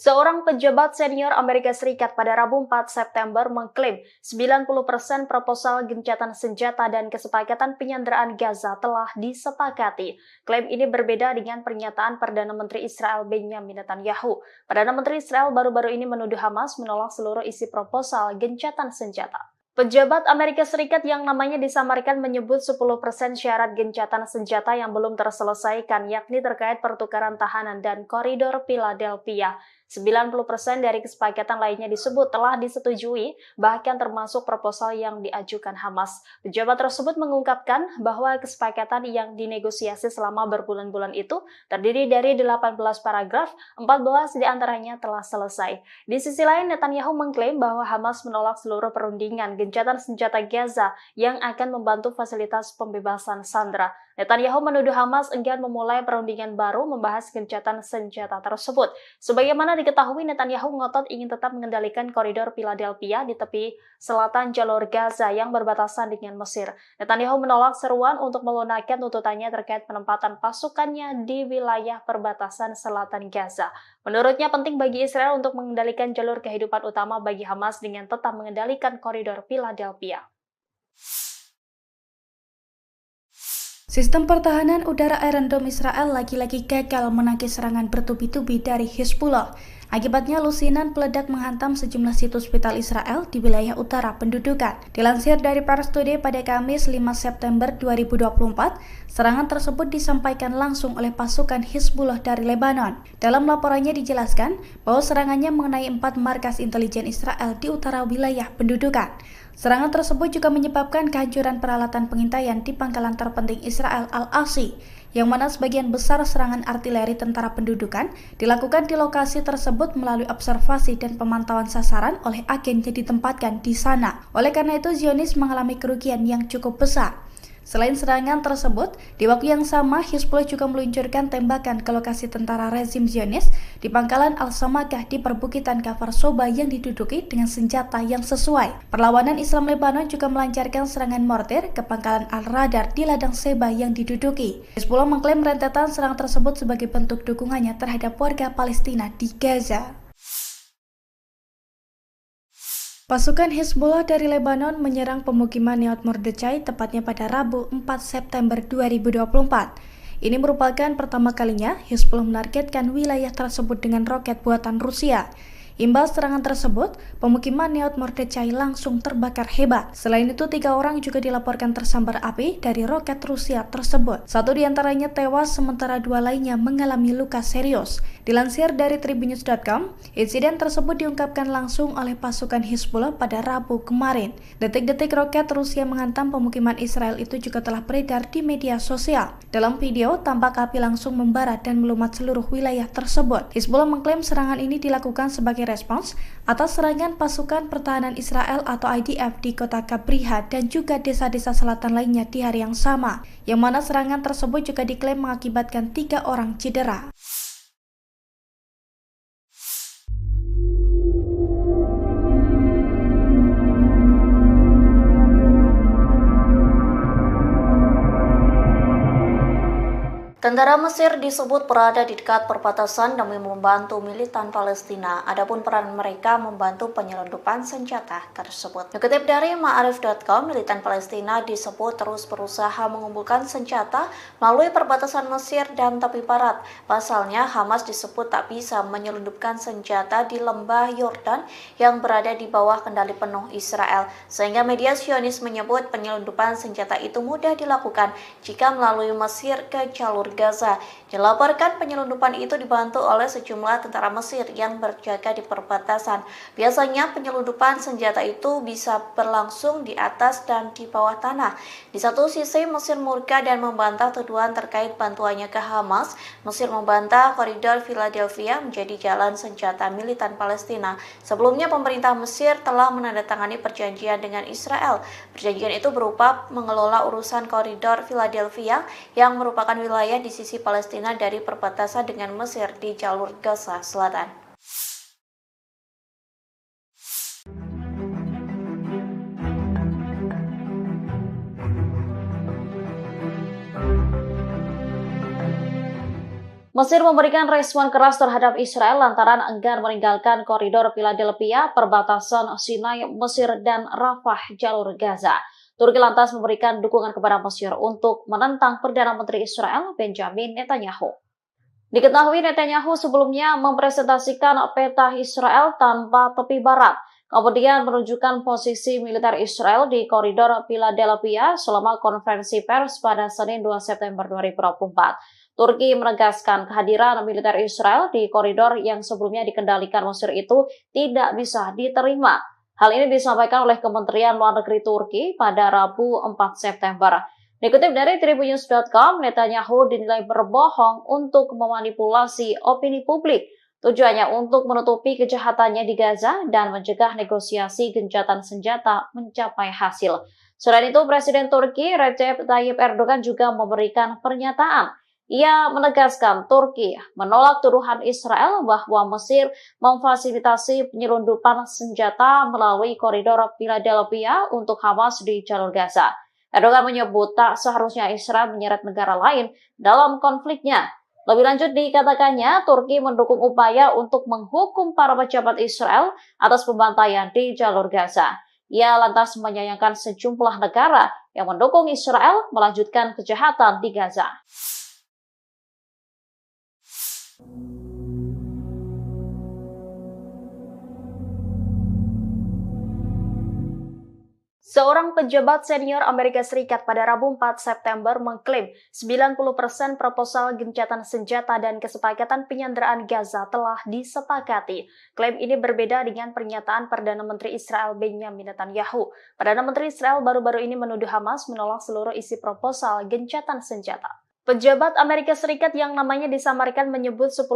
Seorang pejabat senior Amerika Serikat pada Rabu 4 September mengklaim 90% proposal gencatan senjata dan kesepakatan penyanderaan Gaza telah disepakati. Klaim ini berbeda dengan pernyataan Perdana Menteri Israel Benjamin Netanyahu. Perdana Menteri Israel baru-baru ini menuduh Hamas menolak seluruh isi proposal gencatan senjata. Pejabat Amerika Serikat yang namanya disamarkan menyebut 10% syarat gencatan senjata yang belum terselesaikan, yakni terkait pertukaran tahanan dan koridor Philadelphia. 90% dari kesepakatan lainnya disebut telah disetujui, bahkan termasuk proposal yang diajukan Hamas. Pejabat tersebut mengungkapkan bahwa kesepakatan yang dinegosiasi selama berbulan-bulan itu terdiri dari 18 paragraf, 14 diantaranya telah selesai. Di sisi lain, Netanyahu mengklaim bahwa Hamas menolak seluruh perundingan gencatan senjata Gaza yang akan membantu fasilitas pembebasan sandera. Netanyahu menuduh Hamas enggan memulai perundingan baru membahas gencatan senjata tersebut. Sebagaimana diketahui, Netanyahu ngotot ingin tetap mengendalikan koridor Philadelphia di tepi selatan jalur Gaza yang berbatasan dengan Mesir. Netanyahu menolak seruan untuk melunakkan tuntutannya terkait penempatan pasukannya di wilayah perbatasan selatan Gaza. Menurutnya penting bagi Israel untuk mengendalikan jalur kehidupan utama bagi Hamas dengan tetap mengendalikan koridor Philadelphia. Sistem pertahanan udara Iron Dome Israel lagi-lagi gagal menangkis serangan bertubi-tubi dari Hezbollah. Akibatnya lusinan peledak menghantam sejumlah situs vital Israel di wilayah utara pendudukan. Dilansir dari Pars Today pada Kamis 5 September 2024, serangan tersebut disampaikan langsung oleh pasukan Hezbollah dari Lebanon. Dalam laporannya dijelaskan bahwa serangannya mengenai 4 markas intelijen Israel di utara wilayah pendudukan. Serangan tersebut juga menyebabkan kehancuran peralatan pengintaian di pangkalan terpenting Israel Al-Asi, yang mana sebagian besar serangan artileri tentara pendudukan dilakukan di lokasi tersebut melalui observasi dan pemantauan sasaran oleh agen yang ditempatkan di sana. Oleh karena itu, Zionis mengalami kerugian yang cukup besar. Selain serangan tersebut, di waktu yang sama Hezbollah juga meluncurkan tembakan ke lokasi tentara rezim Zionis di pangkalan Al-Samakah di perbukitan Kafar Soba yang diduduki dengan senjata yang sesuai. Perlawanan Islam Lebanon juga melancarkan serangan mortir ke pangkalan Al-Radar di ladang Seba yang diduduki. Hezbollah mengklaim rentetan serangan tersebut sebagai bentuk dukungannya terhadap warga Palestina di Gaza. Pasukan Hezbollah dari Lebanon menyerang pemukiman Neot Mordechai tepatnya pada Rabu 4 September 2024. Ini merupakan pertama kalinya Hezbollah menargetkan wilayah tersebut dengan roket buatan Rusia. Imbas serangan tersebut, pemukiman Neot Mordechai langsung terbakar hebat. Selain itu, 3 orang juga dilaporkan tersambar api dari roket Rusia tersebut. 1 diantaranya tewas, sementara 2 lainnya mengalami luka serius. Dilansir dari Tribunnews.com, insiden tersebut diungkapkan langsung oleh pasukan Hezbollah pada Rabu kemarin. Detik-detik roket Rusia menghantam pemukiman Israel itu juga telah beredar di media sosial. Dalam video, tampak api langsung membara dan melumat seluruh wilayah tersebut. Hezbollah mengklaim serangan ini dilakukan sebagai respons atas serangan pasukan pertahanan Israel atau IDF di kota Kabriha dan juga desa-desa selatan lainnya di hari yang sama, yang mana serangan tersebut juga diklaim mengakibatkan 3 orang cedera. Tentara Mesir disebut berada di dekat perbatasan demi membantu militan Palestina. Adapun peran mereka membantu penyelundupan senjata tersebut. Dikutip dari Ma'arif.com, militan Palestina disebut terus berusaha mengumpulkan senjata melalui perbatasan Mesir dan tepi barat. Pasalnya, Hamas disebut tak bisa menyelundupkan senjata di lembah Yordan yang berada di bawah kendali penuh Israel. Sehingga media Zionis menyebut penyelundupan senjata itu mudah dilakukan jika melalui Mesir ke jalur Gaza. Dilaporkan penyelundupan itu dibantu oleh sejumlah tentara Mesir yang berjaga di perbatasan. Biasanya penyelundupan senjata itu bisa berlangsung di atas dan di bawah tanah. Di satu sisi Mesir murka dan membantah tuduhan terkait bantuannya ke Hamas. Mesir membantah koridor Philadelphia menjadi jalan senjata militan Palestina. Sebelumnya pemerintah Mesir telah menandatangani perjanjian dengan Israel. Perjanjian itu berupa mengelola urusan koridor Philadelphia yang merupakan wilayah di sisi Palestina dari perbatasan dengan Mesir di jalur Gaza Selatan. Mesir memberikan respon keras terhadap Israel lantaran enggan meninggalkan koridor Philadelphia, perbatasan Sinai, Mesir, dan Rafah, jalur Gaza. Turki lantas memberikan dukungan kepada Mesir untuk menentang Perdana Menteri Israel Benjamin Netanyahu. Diketahui Netanyahu sebelumnya mempresentasikan peta Israel tanpa tepi barat, kemudian menunjukkan posisi militer Israel di koridor Philadelphia selama konferensi pers pada Senin 2 September 2024. Turki menegaskan kehadiran militer Israel di koridor yang sebelumnya dikendalikan Mesir itu tidak bisa diterima. Hal ini disampaikan oleh Kementerian Luar Negeri Turki pada Rabu 4 September. Dikutip dari Tribunnews.com, Netanyahu dinilai berbohong untuk memanipulasi opini publik. Tujuannya untuk menutupi kejahatannya di Gaza dan mencegah negosiasi gencatan senjata mencapai hasil. Selain itu, Presiden Turki Recep Tayyip Erdogan juga memberikan pernyataan. Ia menegaskan Turki menolak tuduhan Israel bahwa Mesir memfasilitasi penyelundupan senjata melalui koridor Philadelphia untuk Hamas di jalur Gaza. Erdogan menyebut tak seharusnya Israel menyeret negara lain dalam konfliknya. Lebih lanjut dikatakannya, Turki mendukung upaya untuk menghukum para pejabat Israel atas pembantaian di jalur Gaza. Ia lantas menyayangkan sejumlah negara yang mendukung Israel melanjutkan kejahatan di Gaza. Seorang pejabat senior Amerika Serikat pada Rabu 4 September mengklaim 90% proposal gencatan senjata dan kesepakatan penyanderaan Gaza telah disepakati. Klaim ini berbeda dengan pernyataan Perdana Menteri Israel Benjamin Netanyahu. Perdana Menteri Israel baru-baru ini menuduh Hamas menolak seluruh isi proposal gencatan senjata. Pejabat Amerika Serikat yang namanya disamarkan menyebut 10%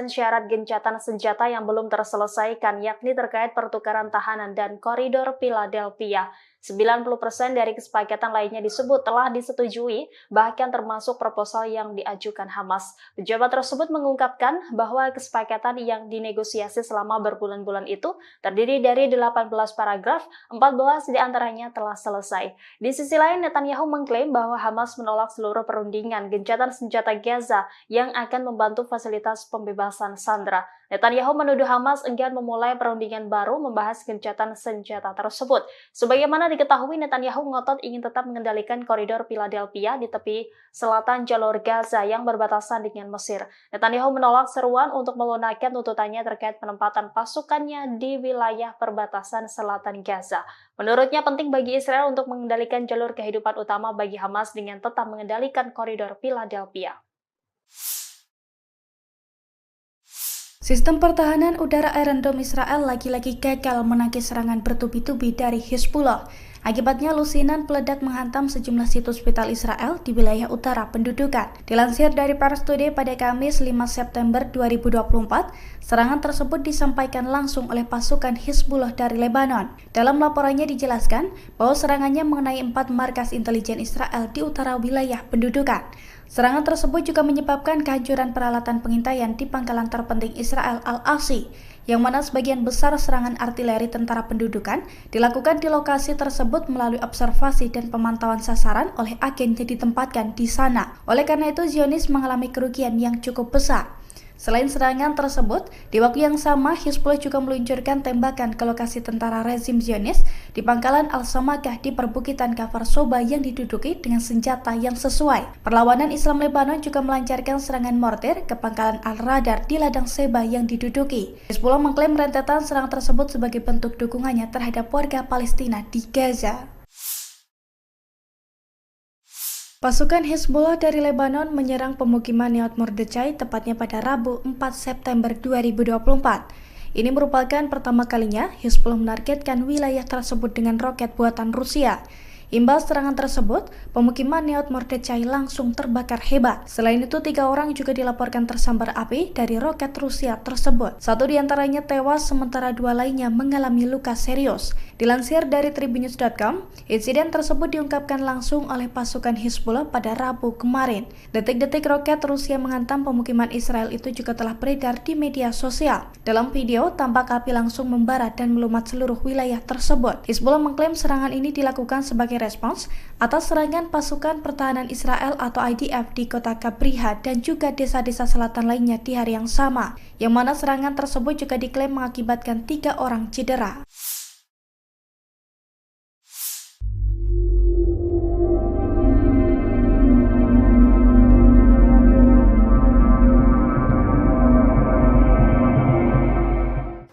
syarat gencatan senjata yang belum terselesaikan, yakni terkait pertukaran tahanan dan koridor Philadelphia. 90% dari kesepakatan lainnya disebut telah disetujui, bahkan termasuk proposal yang diajukan Hamas. Pejabat tersebut mengungkapkan bahwa kesepakatan yang dinegosiasi selama berbulan-bulan itu terdiri dari 18 paragraf, 14 diantaranya telah selesai. Di sisi lain, Netanyahu mengklaim bahwa Hamas menolak seluruh perundingan gencatan senjata Gaza yang akan membantu fasilitas pembebasan sandera. Netanyahu menuduh Hamas enggan memulai perundingan baru membahas gencatan senjata tersebut. Sebagaimana diketahui, Netanyahu ngotot ingin tetap mengendalikan koridor Philadelphia di tepi selatan jalur Gaza yang berbatasan dengan Mesir. Netanyahu menolak seruan untuk melunakkan tuntutannya terkait penempatan pasukannya di wilayah perbatasan selatan Gaza. Menurutnya penting bagi Israel untuk mengendalikan jalur kehidupan utama bagi Hamas dengan tetap mengendalikan koridor Philadelphia. Sistem pertahanan udara Iron Dome Israel lagi-lagi gagal menangkis serangan bertubi-tubi dari Hizbullah. Akibatnya lusinan peledak menghantam sejumlah situs vital Israel di wilayah utara pendudukan. Dilansir dari Pars Today pada Kamis 5 September 2024, serangan tersebut disampaikan langsung oleh pasukan Hizbullah dari Lebanon. Dalam laporannya dijelaskan bahwa serangannya mengenai 4 markas intelijen Israel di utara wilayah pendudukan. Serangan tersebut juga menyebabkan kehancuran peralatan pengintaian di pangkalan terpenting Israel Al-Asi, yang mana sebagian besar serangan artileri tentara pendudukan dilakukan di lokasi tersebut melalui observasi dan pemantauan sasaran oleh agen yang ditempatkan di sana. Oleh karena itu, Zionis mengalami kerugian yang cukup besar. Selain serangan tersebut, di waktu yang sama Hizbullah juga meluncurkan tembakan ke lokasi tentara rezim Zionis di pangkalan Al-Samakah di perbukitan Kafar Soba yang diduduki dengan senjata yang sesuai. Perlawanan Islam Lebanon juga melancarkan serangan mortir ke pangkalan Al-Radar di ladang Seba yang diduduki. Hizbullah mengklaim rentetan serangan tersebut sebagai bentuk dukungannya terhadap warga Palestina di Gaza. Pasukan Hizbullah dari Lebanon menyerang pemukiman Neot Mordechai tepatnya pada Rabu 4 September 2024. Ini merupakan pertama kalinya Hizbullah menargetkan wilayah tersebut dengan roket buatan Rusia. Imbas serangan tersebut, pemukiman Neot Mordechai langsung terbakar hebat. Selain itu, 3 orang juga dilaporkan tersambar api dari roket Rusia tersebut. 1 diantaranya tewas, sementara 2 lainnya mengalami luka serius. Dilansir dari Tribunnews.com, insiden tersebut diungkapkan langsung oleh pasukan Hizbullah pada Rabu kemarin. Detik-detik roket Rusia menghantam pemukiman Israel itu juga telah beredar di media sosial. Dalam video, tampak api langsung membara dan melumat seluruh wilayah tersebut. Hizbullah mengklaim serangan ini dilakukan sebagai respons atas serangan pasukan pertahanan Israel atau IDF di kota Kabriha dan juga desa-desa selatan lainnya di hari yang sama, yang mana serangan tersebut juga diklaim mengakibatkan 3 orang cedera.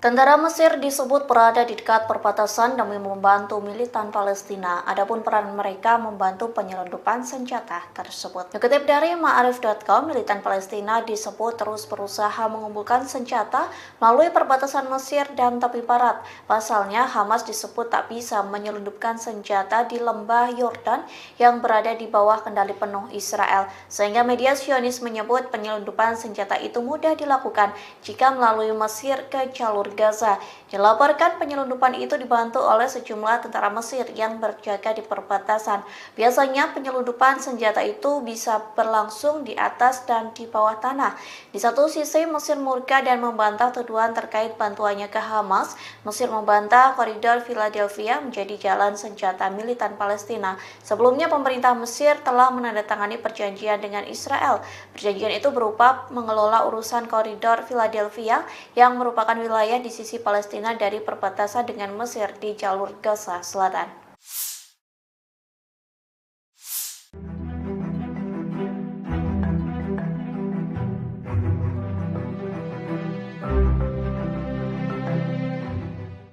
Tentara Mesir disebut berada di dekat perbatasan demi membantu militan Palestina. Adapun peran mereka membantu penyelundupan senjata tersebut. Dikutip dari Ma'arif.com, militan Palestina disebut terus berusaha mengumpulkan senjata melalui perbatasan Mesir dan tepi barat. Pasalnya, Hamas disebut tak bisa menyelundupkan senjata di lembah Yordan yang berada di bawah kendali penuh Israel. Sehingga media Zionis menyebut penyelundupan senjata itu mudah dilakukan jika melalui Mesir ke jalur Gaza. Dilaporkan penyelundupan itu dibantu oleh sejumlah tentara Mesir yang berjaga di perbatasan. Biasanya penyelundupan senjata itu bisa berlangsung di atas dan di bawah tanah. Di satu sisi Mesir murka dan membantah tuduhan terkait bantuannya ke Hamas. Mesir membantah koridor Philadelphia menjadi jalan senjata militan Palestina. Sebelumnya pemerintah Mesir telah menandatangani perjanjian dengan Israel. Perjanjian itu berupa mengelola urusan koridor Philadelphia yang merupakan wilayah di sisi Palestina dari perbatasan dengan Mesir di jalur Gaza Selatan.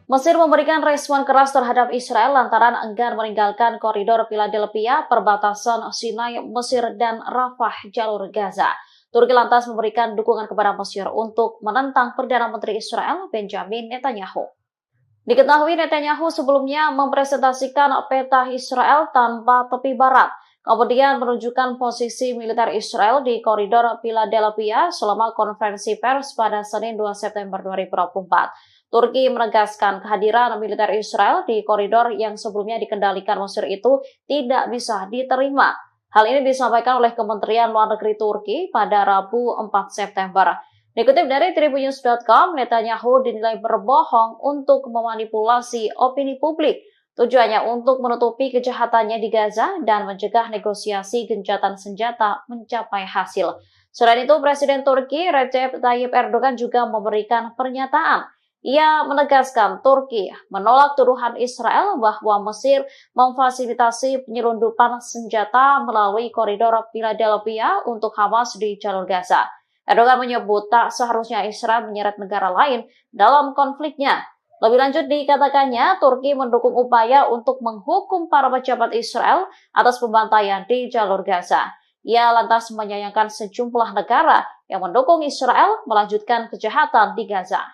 Mesir memberikan respon keras terhadap Israel lantaran enggan meninggalkan koridor Philadelphia, perbatasan Sinai, Mesir, dan Rafah, jalur Gaza. Turki lantas memberikan dukungan kepada Mesir untuk menentang Perdana Menteri Israel Benjamin Netanyahu. Diketahui Netanyahu sebelumnya mempresentasikan peta Israel tanpa tepi barat, kemudian menunjukkan posisi militer Israel di koridor Philadelphia selama konferensi pers pada Senin 2 September 2024. Turki menegaskan kehadiran militer Israel di koridor yang sebelumnya dikendalikan Mesir itu tidak bisa diterima. Hal ini disampaikan oleh Kementerian Luar Negeri Turki pada Rabu 4 September. Dikutip dari Tribunnews.com, Netanyahu dinilai berbohong untuk memanipulasi opini publik. Tujuannya untuk menutupi kejahatannya di Gaza dan mencegah negosiasi gencatan senjata mencapai hasil. Selain itu, Presiden Turki Recep Tayyip Erdogan juga memberikan pernyataan. Ia menegaskan Turki menolak tuduhan Israel bahwa Mesir memfasilitasi penyelundupan senjata melalui koridor Philadelphia untuk Hamas di jalur Gaza. Erdogan menyebut tak seharusnya Israel menyeret negara lain dalam konfliknya. Lebih lanjut dikatakannya, Turki mendukung upaya untuk menghukum para pejabat Israel atas pembantaian di jalur Gaza. Ia lantas menyayangkan sejumlah negara yang mendukung Israel melanjutkan kejahatan di Gaza.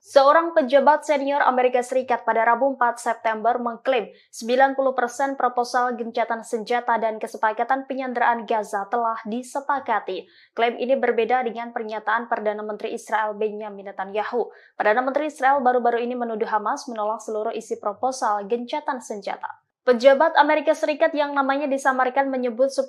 Seorang pejabat senior Amerika Serikat pada Rabu 4 September mengklaim 90% proposal gencatan senjata dan kesepakatan penyanderaan Gaza telah disepakati. Klaim ini berbeda dengan pernyataan Perdana Menteri Israel Benjamin Netanyahu. Perdana Menteri Israel baru-baru ini menuduh Hamas menolak seluruh isi proposal gencatan senjata. Pejabat Amerika Serikat yang namanya disamarkan menyebut 10%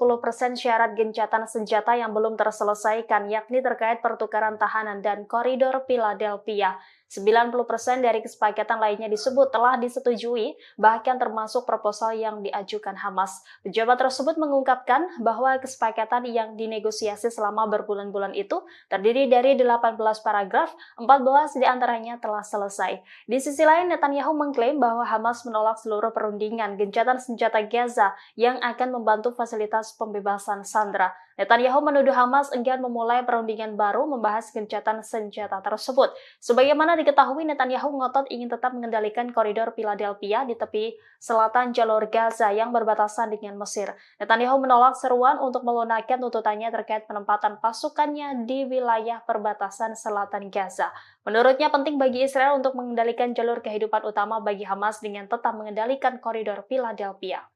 syarat gencatan senjata yang belum terselesaikan, yakni terkait pertukaran tahanan dan koridor Philadelphia. 90% dari kesepakatan lainnya disebut telah disetujui, bahkan termasuk proposal yang diajukan Hamas. Pejabat tersebut mengungkapkan bahwa kesepakatan yang dinegosiasi selama berbulan-bulan itu terdiri dari 18 paragraf, 14 diantaranya telah selesai. Di sisi lain, Netanyahu mengklaim bahwa Hamas menolak seluruh perundingan gencatan senjata Gaza yang akan membantu fasilitas pembebasan sandera. Netanyahu menuduh Hamas enggan memulai perundingan baru membahas gencatan senjata tersebut. Sebagaimana diketahui, Netanyahu ngotot ingin tetap mengendalikan koridor Philadelphia di tepi selatan jalur Gaza yang berbatasan dengan Mesir. Netanyahu menolak seruan untuk melunakkan tuntutannya terkait penempatan pasukannya di wilayah perbatasan selatan Gaza. Menurutnya penting bagi Israel untuk mengendalikan jalur kehidupan utama bagi Hamas dengan tetap mengendalikan koridor Philadelphia.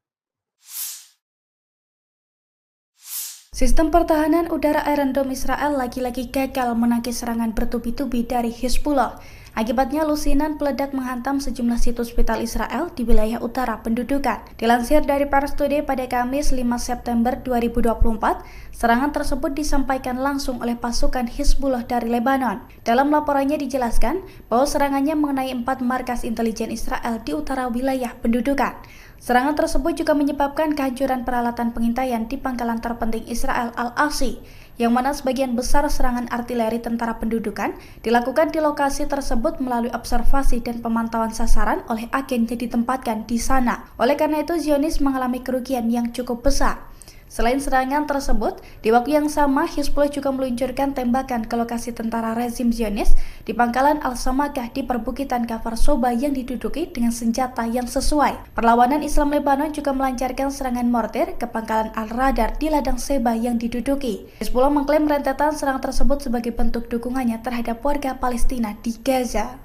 Sistem pertahanan udara Iron Dome Israel lagi-lagi gagal menangkis serangan bertubi-tubi dari Hizbullah. Akibatnya lusinan peledak menghantam sejumlah situs vital Israel di wilayah utara pendudukan. Dilansir dari Pars Today pada Kamis 5 September 2024, serangan tersebut disampaikan langsung oleh pasukan Hizbullah dari Lebanon. Dalam laporannya dijelaskan bahwa serangannya mengenai 4 markas intelijen Israel di utara wilayah pendudukan. Serangan tersebut juga menyebabkan kehancuran peralatan pengintaian di pangkalan terpenting Israel Al-Aqsi, yang mana sebagian besar serangan artileri tentara pendudukan dilakukan di lokasi tersebut melalui observasi dan pemantauan sasaran oleh agen yang ditempatkan di sana. Oleh karena itu, Zionis mengalami kerugian yang cukup besar. Selain serangan tersebut, di waktu yang sama Hizbullah juga meluncurkan tembakan ke lokasi tentara rezim Zionis di pangkalan Al-Samakah di perbukitan Kfar Soba yang diduduki dengan senjata yang sesuai. Perlawanan Islam Lebanon juga melancarkan serangan mortir ke pangkalan Al-Radar di ladang Seba yang diduduki. Hizbullah mengklaim rentetan serangan tersebut sebagai bentuk dukungannya terhadap warga Palestina di Gaza.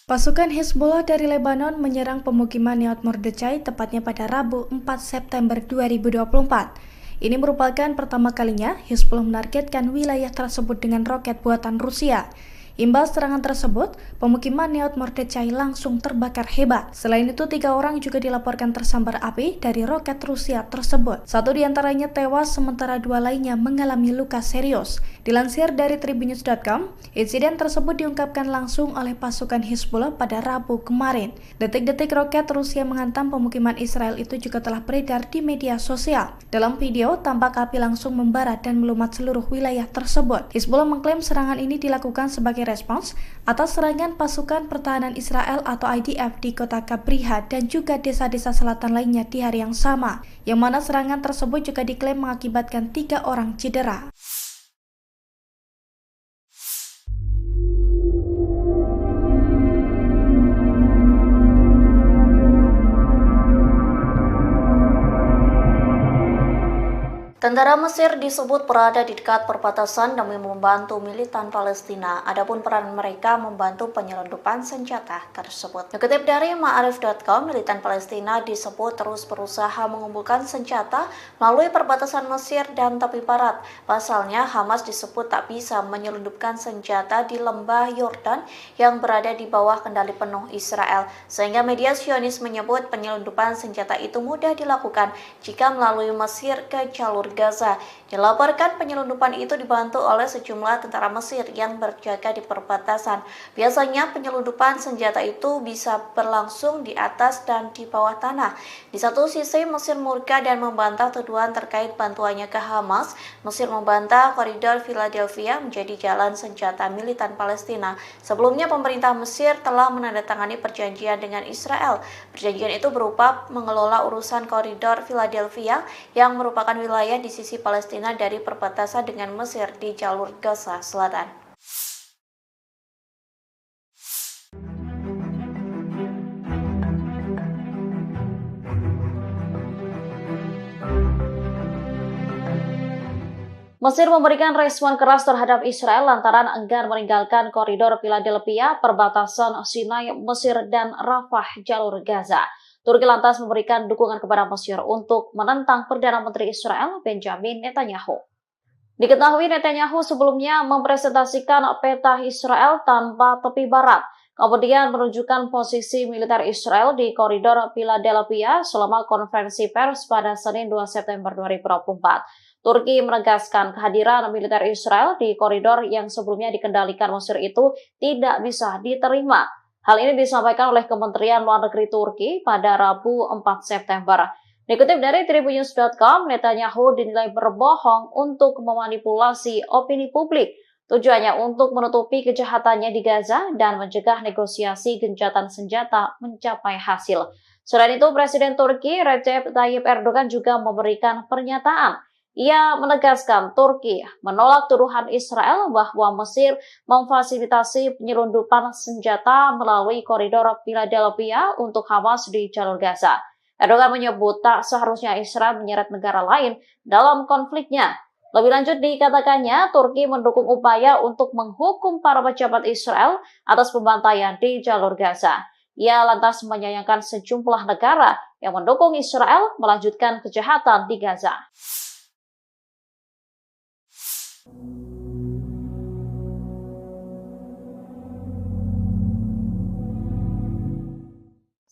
Pasukan Hizbullah dari Lebanon menyerang pemukiman Nahal Mordechai tepatnya pada Rabu 4 September 2024. Ini merupakan pertama kalinya Hizbullah menargetkan wilayah tersebut dengan roket buatan Rusia. Imbas serangan tersebut, pemukiman Nahal Mordechai langsung terbakar hebat. Selain itu, 3 orang juga dilaporkan tersambar api dari roket Rusia tersebut. 1 diantaranya tewas, sementara 2 lainnya mengalami luka serius. Dilansir dari Tribunnews.com, insiden tersebut diungkapkan langsung oleh pasukan Hizbullah pada Rabu kemarin. Detik-detik roket Rusia menghantam pemukiman Israel itu juga telah beredar di media sosial. Dalam video, tampak api langsung membara dan melumat seluruh wilayah tersebut. Hizbullah mengklaim serangan ini dilakukan sebagai respons atas serangan pasukan pertahanan Israel atau IDF di kota Kabriha dan juga desa-desa selatan lainnya di hari yang sama, yang mana serangan tersebut juga diklaim mengakibatkan 3 orang cedera. Tentara Mesir disebut berada di dekat perbatasan demi membantu militan Palestina. Adapun peran mereka membantu penyelundupan senjata tersebut. Dikutip dari Ma'arif.com, militan Palestina disebut terus berusaha mengumpulkan senjata melalui perbatasan Mesir dan tepi barat. Pasalnya, Hamas disebut tak bisa menyelundupkan senjata di lembah Yordan yang berada di bawah kendali penuh Israel. Sehingga media Zionis menyebut penyelundupan senjata itu mudah dilakukan jika melalui Mesir ke jalur Gaza. Dilaporkan penyelundupan itu dibantu oleh sejumlah tentara Mesir yang berjaga di perbatasan. Biasanya penyelundupan senjata itu bisa berlangsung di atas dan di bawah tanah. Di satu sisi Mesir murka dan membantah tuduhan terkait bantuannya ke Hamas. Mesir membantah koridor Philadelphia menjadi jalan senjata militan Palestina. Sebelumnya pemerintah Mesir telah menandatangani perjanjian dengan Israel. Perjanjian itu berupa mengelola urusan koridor Philadelphia yang merupakan wilayah di sisi Palestina dari perbatasan dengan Mesir di jalur Gaza Selatan. Mesir memberikan respon keras terhadap Israel lantaran enggan meninggalkan koridor Philadelphia, perbatasan Sinai, Mesir, dan Rafah, jalur Gaza. Turki lantas memberikan dukungan kepada Mesir untuk menentang Perdana Menteri Israel, Benjamin Netanyahu. Diketahui Netanyahu sebelumnya mempresentasikan peta Israel tanpa tepi barat, kemudian menunjukkan posisi militer Israel di koridor Philadelphia selama konferensi pers pada Senin 2 September 2024. Turki menegaskan kehadiran militer Israel di koridor yang sebelumnya dikendalikan Mesir itu tidak bisa diterima. Hal ini disampaikan oleh Kementerian Luar Negeri Turki pada Rabu 4 September. Dikutip dari Tribunnews.com, Netanyahu dinilai berbohong untuk memanipulasi opini publik. Tujuannya untuk menutupi kejahatannya di Gaza dan mencegah negosiasi gencatan senjata mencapai hasil. Selain itu, Presiden Turki Recep Tayyip Erdogan juga memberikan pernyataan. Ia menegaskan Turki menolak tuduhan Israel bahwa Mesir memfasilitasi penyelundupan senjata melalui koridor Philadelphia untuk Hamas di jalur Gaza. Erdogan menyebut tak seharusnya Israel menyeret negara lain dalam konfliknya. Lebih lanjut dikatakannya, Turki mendukung upaya untuk menghukum para pejabat Israel atas pembantaian di jalur Gaza. Ia lantas menyayangkan sejumlah negara yang mendukung Israel melanjutkan kejahatan di Gaza.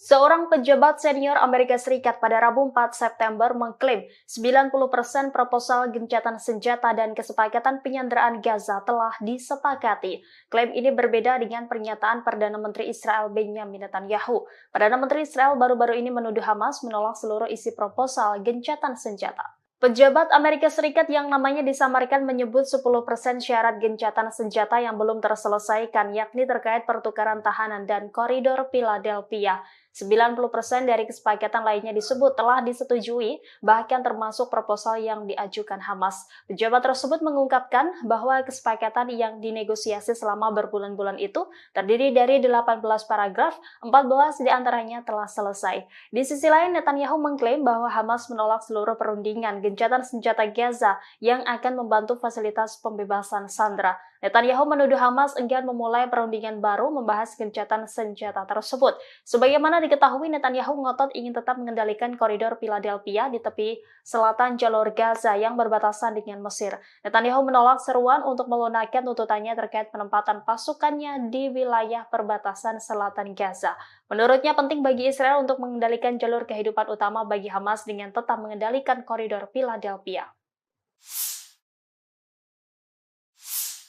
Seorang pejabat senior Amerika Serikat pada Rabu 4 September mengklaim 90% proposal gencatan senjata dan kesepakatan penyanderaan Gaza telah disepakati. Klaim ini berbeda dengan pernyataan Perdana Menteri Israel Benjamin Netanyahu. Perdana Menteri Israel baru-baru ini menuduh Hamas menolak seluruh isi proposal gencatan senjata. Pejabat Amerika Serikat yang namanya disamarkan menyebut 10% syarat gencatan senjata yang belum terselesaikan, yakni terkait pertukaran tahanan dan koridor Philadelphia. 90% dari kesepakatan lainnya disebut telah disetujui, bahkan termasuk proposal yang diajukan Hamas. Pejabat tersebut mengungkapkan bahwa kesepakatan yang dinegosiasi selama berbulan-bulan itu terdiri dari 18 paragraf, 14 diantaranya telah selesai. Di sisi lain, Netanyahu mengklaim bahwa Hamas menolak seluruh perundingan gencatan senjata Gaza yang akan membantu fasilitas pembebasan sandera. Netanyahu menuduh Hamas enggan memulai perundingan baru membahas gencatan senjata tersebut. Sebagaimana diketahui, Netanyahu ngotot ingin tetap mengendalikan koridor Philadelphia di tepi selatan jalur Gaza yang berbatasan dengan Mesir. Netanyahu menolak seruan untuk melunakkan tuntutannya terkait penempatan pasukannya di wilayah perbatasan selatan Gaza. Menurutnya penting bagi Israel untuk mengendalikan jalur kehidupan utama bagi Hamas dengan tetap mengendalikan koridor Philadelphia.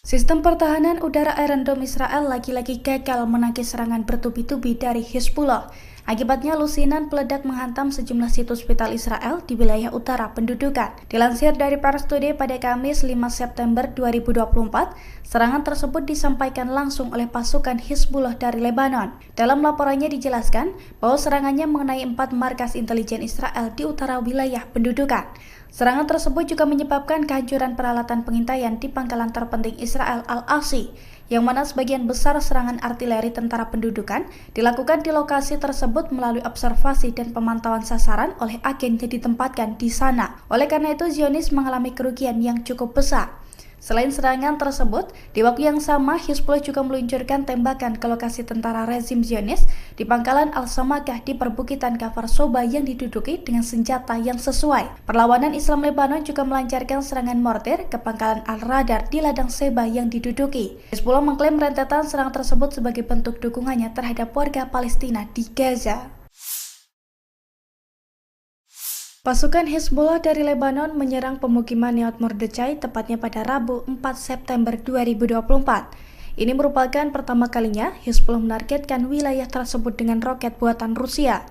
Sistem pertahanan udara Iron Dome Israel lagi-lagi gagal menangkis serangan bertubi-tubi dari Hizbullah. Akibatnya lusinan peledak menghantam sejumlah situs vital Israel di wilayah utara pendudukan. Dilansir dari Pars Today pada Kamis 5 September 2024, serangan tersebut disampaikan langsung oleh pasukan Hizbullah dari Lebanon. Dalam laporannya dijelaskan bahwa serangannya mengenai 4 markas intelijen Israel di utara wilayah pendudukan. Serangan tersebut juga menyebabkan kehancuran peralatan pengintaian di pangkalan terpenting Israel Al-Asi, yang mana sebagian besar serangan artileri tentara pendudukan dilakukan di lokasi tersebut melalui observasi dan pemantauan sasaran oleh agen yang ditempatkan di sana. Oleh karena itu, Zionis mengalami kerugian yang cukup besar. Selain serangan tersebut, di waktu yang sama Hizbullah juga meluncurkan tembakan ke lokasi tentara rezim Zionis di pangkalan Al-Samakah di perbukitan Kafar Soba yang diduduki dengan senjata yang sesuai. Perlawanan Islam Lebanon juga melancarkan serangan mortir ke pangkalan Al-Radar di ladang Seba yang diduduki. Hizbullah mengklaim rentetan serangan tersebut sebagai bentuk dukungannya terhadap warga Palestina di Gaza. Pasukan Hizbullah dari Lebanon menyerang pemukiman Nahal Mordechai tepatnya pada Rabu 4 September 2024. Ini merupakan pertama kalinya Hizbullah menargetkan wilayah tersebut dengan roket buatan Rusia.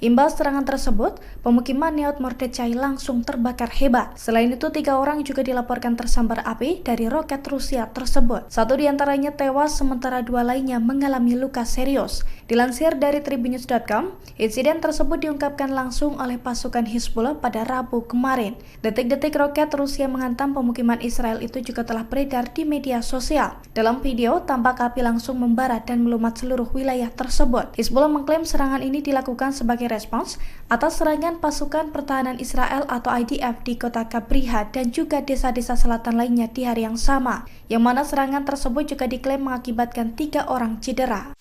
Imbas serangan tersebut, pemukiman Nahal Mordechai langsung terbakar hebat. Selain itu, 3 orang juga dilaporkan tersambar api dari roket Rusia tersebut. 1 diantaranya tewas, sementara 2 lainnya mengalami luka serius. Dilansir dari Tribunnews.com, insiden tersebut diungkapkan langsung oleh pasukan Hizbullah pada Rabu kemarin. Detik-detik roket Rusia menghantam pemukiman Israel itu juga telah beredar di media sosial. Dalam video, tampak api langsung membara dan melumat seluruh wilayah tersebut. Hizbullah mengklaim serangan ini dilakukan sebagai respons atas serangan pasukan pertahanan Israel atau IDF di kota Kabriha dan juga desa-desa selatan lainnya di hari yang sama, yang mana serangan tersebut juga diklaim mengakibatkan 3 orang cedera.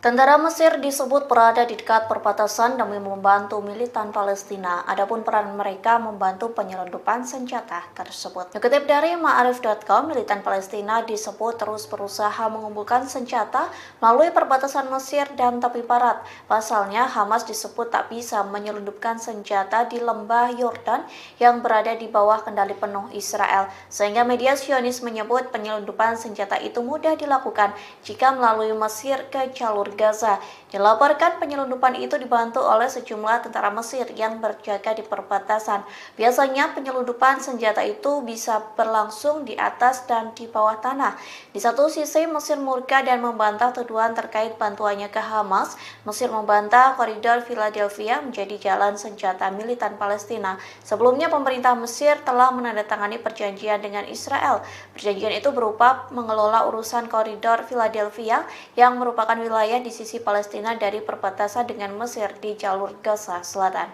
Tentara Mesir disebut berada di dekat perbatasan demi membantu militan Palestina. Adapun peran mereka membantu penyelundupan senjata tersebut. Dikutip dari Ma'arif.com, militan Palestina disebut terus berusaha mengumpulkan senjata melalui perbatasan Mesir dan tepi barat. Pasalnya, Hamas disebut tak bisa menyelundupkan senjata di lembah Yordan yang berada di bawah kendali penuh Israel. Sehingga media Zionis menyebut penyelundupan senjata itu mudah dilakukan jika melalui Mesir ke jalur Gaza. Dilaporkan penyelundupan itu dibantu oleh sejumlah tentara Mesir yang berjaga di perbatasan. Biasanya penyelundupan senjata itu bisa berlangsung di atas dan di bawah tanah. Di satu sisi Mesir murka dan membantah tuduhan terkait bantuannya ke Hamas. Mesir membantah koridor Philadelphia menjadi jalan senjata militan Palestina. Sebelumnya pemerintah Mesir telah menandatangani perjanjian dengan Israel. Perjanjian itu berupa mengelola urusan koridor Philadelphia yang merupakan wilayah di sisi Palestina dari perbatasan dengan Mesir di jalur Gaza Selatan.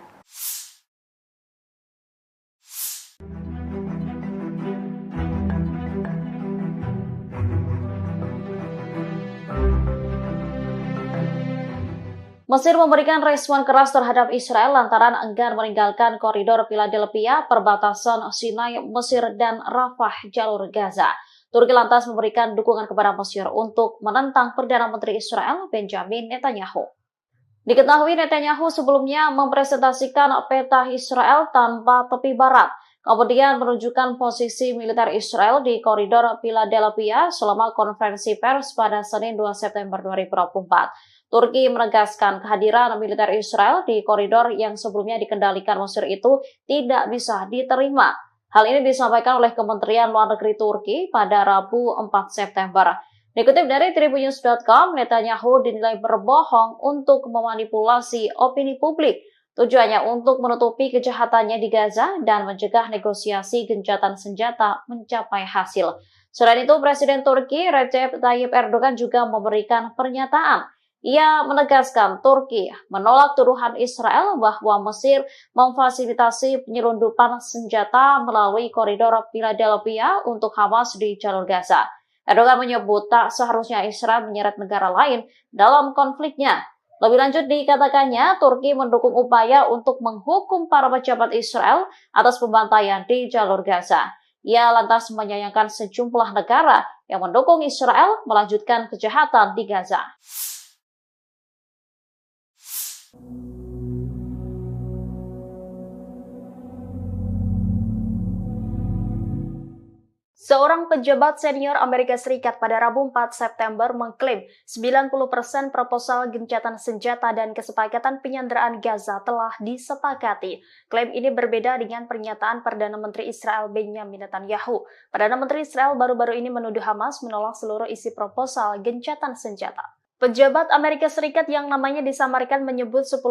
Mesir memberikan respon keras terhadap Israel lantaran enggan meninggalkan koridor Philadelphia, perbatasan Sinai, Mesir, dan Rafah, jalur Gaza. Turki lantas memberikan dukungan kepada Mesir untuk menentang Perdana Menteri Israel Benjamin Netanyahu. Diketahui Netanyahu sebelumnya mempresentasikan peta Israel tanpa tepi barat, kemudian menunjukkan posisi militer Israel di koridor Philadelphia selama konferensi pers pada Senin 2 September 2024. Turki menegaskan kehadiran militer Israel di koridor yang sebelumnya dikendalikan Mesir itu tidak bisa diterima. Hal ini disampaikan oleh Kementerian Luar Negeri Turki pada Rabu 4 September. Dikutip dari Tribunnews.com, Netanyahu dinilai berbohong untuk memanipulasi opini publik. Tujuannya untuk menutupi kejahatannya di Gaza dan mencegah negosiasi gencatan senjata mencapai hasil. Selain itu, Presiden Turki Recep Tayyip Erdogan juga memberikan pernyataan. Ia menegaskan Turki menolak tuduhan Israel bahwa Mesir memfasilitasi penyelundupan senjata melalui koridor Philadelphia untuk Hamas di jalur Gaza. Erdogan menyebut tak seharusnya Israel menyeret negara lain dalam konfliknya. Lebih lanjut dikatakannya, Turki mendukung upaya untuk menghukum para pejabat Israel atas pembantaian di jalur Gaza. Ia lantas menyayangkan sejumlah negara yang mendukung Israel melanjutkan kejahatan di Gaza. Seorang pejabat senior Amerika Serikat pada Rabu 4 September mengklaim 90% proposal gencatan senjata dan kesepakatan penyanderaan Gaza telah disepakati. Klaim ini berbeda dengan pernyataan Perdana Menteri Israel Benjamin Netanyahu. Perdana Menteri Israel baru-baru ini menuduh Hamas menolak seluruh isi proposal gencatan senjata. Pejabat Amerika Serikat yang namanya disamarkan menyebut 10%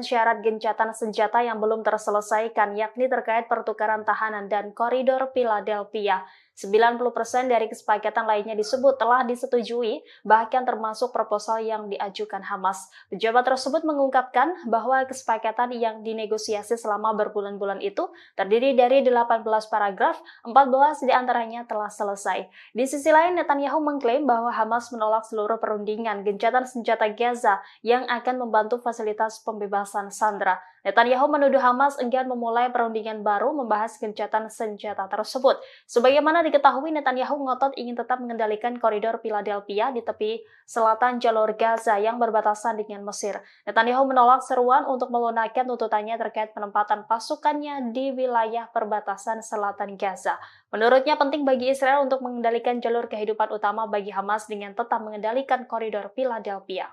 syarat gencatan senjata yang belum terselesaikan, yakni terkait pertukaran tahanan dan koridor Philadelphia. 90% dari kesepakatan lainnya disebut telah disetujui, bahkan termasuk proposal yang diajukan Hamas. Pejabat tersebut mengungkapkan bahwa kesepakatan yang dinegosiasi selama berbulan-bulan itu terdiri dari 18 paragraf, 14 diantaranya telah selesai. Di sisi lain, Netanyahu mengklaim bahwa Hamas menolak seluruh perundingan gencatan senjata Gaza yang akan membantu fasilitas pembebasan sandera. Netanyahu menuduh Hamas enggan memulai perundingan baru membahas gencatan senjata tersebut. Sebagaimana diketahui, Netanyahu ngotot ingin tetap mengendalikan koridor Philadelphia di tepi selatan jalur Gaza yang berbatasan dengan Mesir. Netanyahu menolak seruan untuk melunakkan tuntutannya terkait penempatan pasukannya di wilayah perbatasan selatan Gaza. Menurutnya penting bagi Israel untuk mengendalikan jalur kehidupan utama bagi Hamas dengan tetap mengendalikan koridor Philadelphia.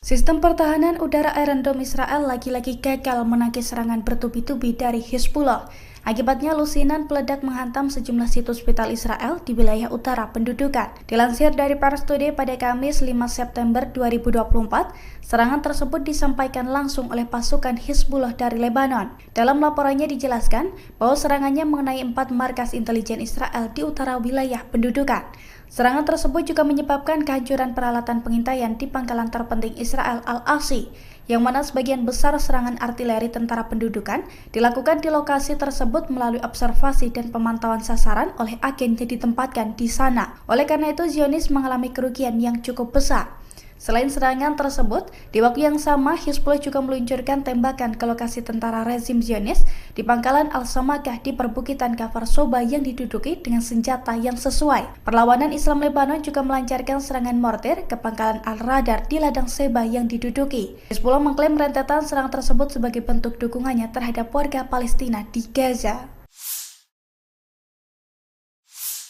Sistem pertahanan udara Iron Dome Israel lagi-lagi gagal menangkis serangan bertubi-tubi dari Hezbollah. Akibatnya lusinan peledak menghantam sejumlah situs vital Israel di wilayah utara pendudukan. Dilansir dari Pars Today pada Kamis 5 September 2024, serangan tersebut disampaikan langsung oleh pasukan Hizbullah dari Lebanon. Dalam laporannya dijelaskan bahwa serangannya mengenai 4 markas intelijen Israel di utara wilayah pendudukan. Serangan tersebut juga menyebabkan kehancuran peralatan pengintaian di pangkalan terpenting Israel Al-Asi, yang mana sebagian besar serangan artileri tentara pendudukan dilakukan di lokasi tersebut melalui observasi dan pemantauan sasaran oleh agen yang ditempatkan di sana. Oleh karena itu, Zionis mengalami kerugian yang cukup besar. Selain serangan tersebut, di waktu yang sama Hizbullah juga meluncurkan tembakan ke lokasi tentara rezim Zionis di pangkalan Al-Samakah di perbukitan Kafar Soba yang diduduki dengan senjata yang sesuai. Perlawanan Islam Lebanon juga melancarkan serangan mortir ke pangkalan Al-Radar di ladang Seba yang diduduki. Hizbullah mengklaim rentetan serangan tersebut sebagai bentuk dukungannya terhadap warga Palestina di Gaza.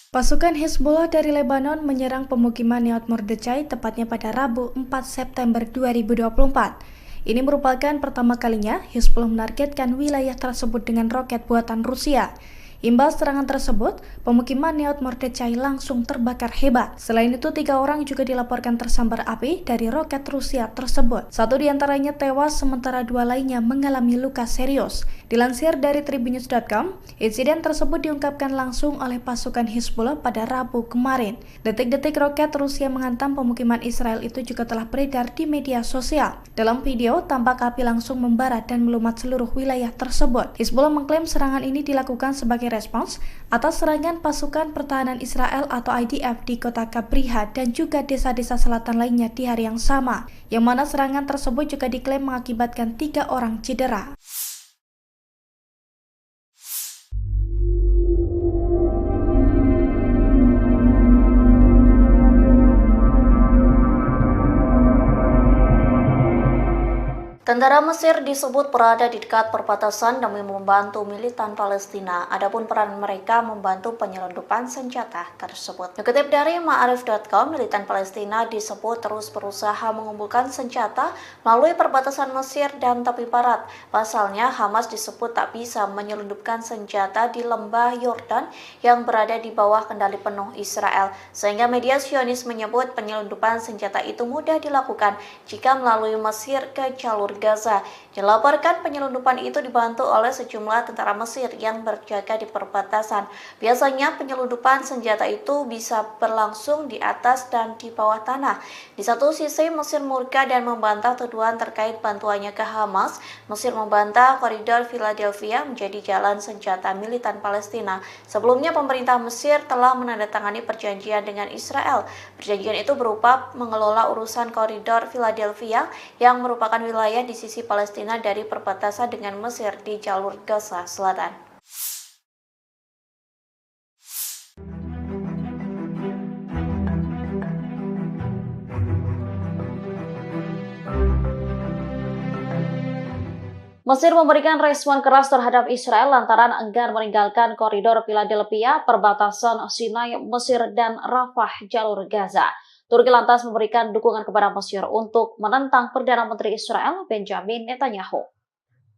Pasukan Hizbullah dari Lebanon menyerang pemukiman Neot Mordechai tepatnya pada Rabu 4 September 2024. Ini merupakan pertama kalinya Hizbullah menargetkan wilayah tersebut dengan roket buatan Rusia. Imbas serangan tersebut, pemukiman Neot Mordechai langsung terbakar hebat. Selain itu, 3 orang juga dilaporkan tersambar api dari roket Rusia tersebut. 1 diantaranya tewas, sementara 2 lainnya mengalami luka serius. Dilansir dari Tribunnews.com, insiden tersebut diungkapkan langsung oleh pasukan Hizbullah pada Rabu kemarin. Detik-detik roket Rusia menghantam pemukiman Israel itu juga telah beredar di media sosial. Dalam video, tampak api langsung membara dan melumat seluruh wilayah tersebut. Hizbullah mengklaim serangan ini dilakukan sebagai respons atas serangan pasukan pertahanan Israel atau IDF di kota Kabriha dan juga desa-desa selatan lainnya di hari yang sama, yang mana serangan tersebut juga diklaim mengakibatkan 3 orang cedera. Tentara Mesir disebut berada di dekat perbatasan demi membantu militan Palestina. Adapun peran mereka membantu penyelundupan senjata tersebut. Dikutip dari Ma'arif.com, militan Palestina disebut terus berusaha mengumpulkan senjata melalui perbatasan Mesir dan tepi barat. Pasalnya, Hamas disebut tak bisa menyelundupkan senjata di lembah Yordan yang berada di bawah kendali penuh Israel. Sehingga media Zionis menyebut penyelundupan senjata itu mudah dilakukan jika melalui Mesir ke jalur Gaza. Dilaporkan penyelundupan itu dibantu oleh sejumlah tentara Mesir yang berjaga di perbatasan. Biasanya penyelundupan senjata itu bisa berlangsung di atas dan di bawah tanah. Di satu sisi Mesir murka dan membantah tuduhan terkait bantuannya ke Hamas. Mesir membantah koridor Philadelphia menjadi jalan senjata militan Palestina. Sebelumnya pemerintah Mesir telah menandatangani perjanjian dengan Israel. Perjanjian itu berupa mengelola urusan koridor Philadelphia yang merupakan wilayah di sisi Palestina dari perbatasan dengan Mesir di jalur Gaza Selatan. Mesir memberikan respon keras terhadap Israel lantaran enggan meninggalkan koridor Philadelphia, perbatasan Sinai, Mesir, dan Rafah, jalur Gaza. Turki lantas memberikan dukungan kepada Mesir untuk menentang Perdana Menteri Israel Benjamin Netanyahu.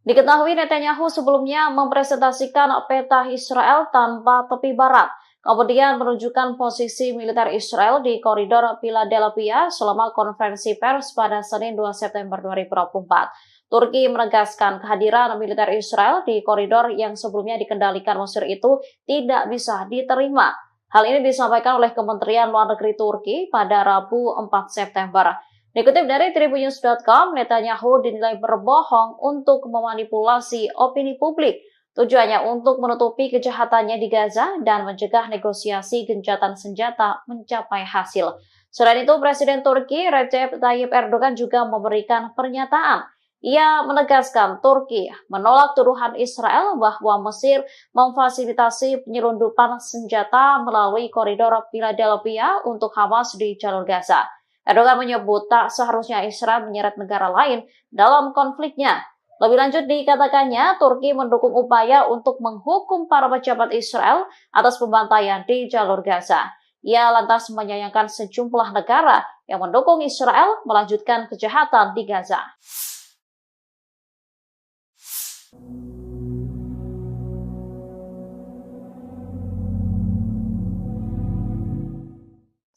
Diketahui Netanyahu sebelumnya mempresentasikan peta Israel tanpa tepi barat, kemudian menunjukkan posisi militer Israel di koridor Philadelphia selama konferensi pers pada Senin 2 September 2024. Turki menegaskan kehadiran militer Israel di koridor yang sebelumnya dikendalikan Mesir itu tidak bisa diterima. Hal ini disampaikan oleh Kementerian Luar Negeri Turki pada Rabu 4 September. Dikutip dari Tribunnews.com, Netanyahu dinilai berbohong untuk memanipulasi opini publik. Tujuannya untuk menutupi kejahatannya di Gaza dan mencegah negosiasi gencatan senjata mencapai hasil. Selain itu, Presiden Turki Recep Tayyip Erdogan juga memberikan pernyataan. Ia menegaskan Turki menolak tuduhan Israel bahwa Mesir memfasilitasi penyelundupan senjata melalui koridor Philadelphia untuk Hamas di jalur Gaza. Erdogan menyebut tak seharusnya Israel menyeret negara lain dalam konfliknya. Lebih lanjut dikatakannya, Turki mendukung upaya untuk menghukum para pejabat Israel atas pembantaian di jalur Gaza. Ia lantas menyayangkan sejumlah negara yang mendukung Israel melanjutkan kejahatan di Gaza.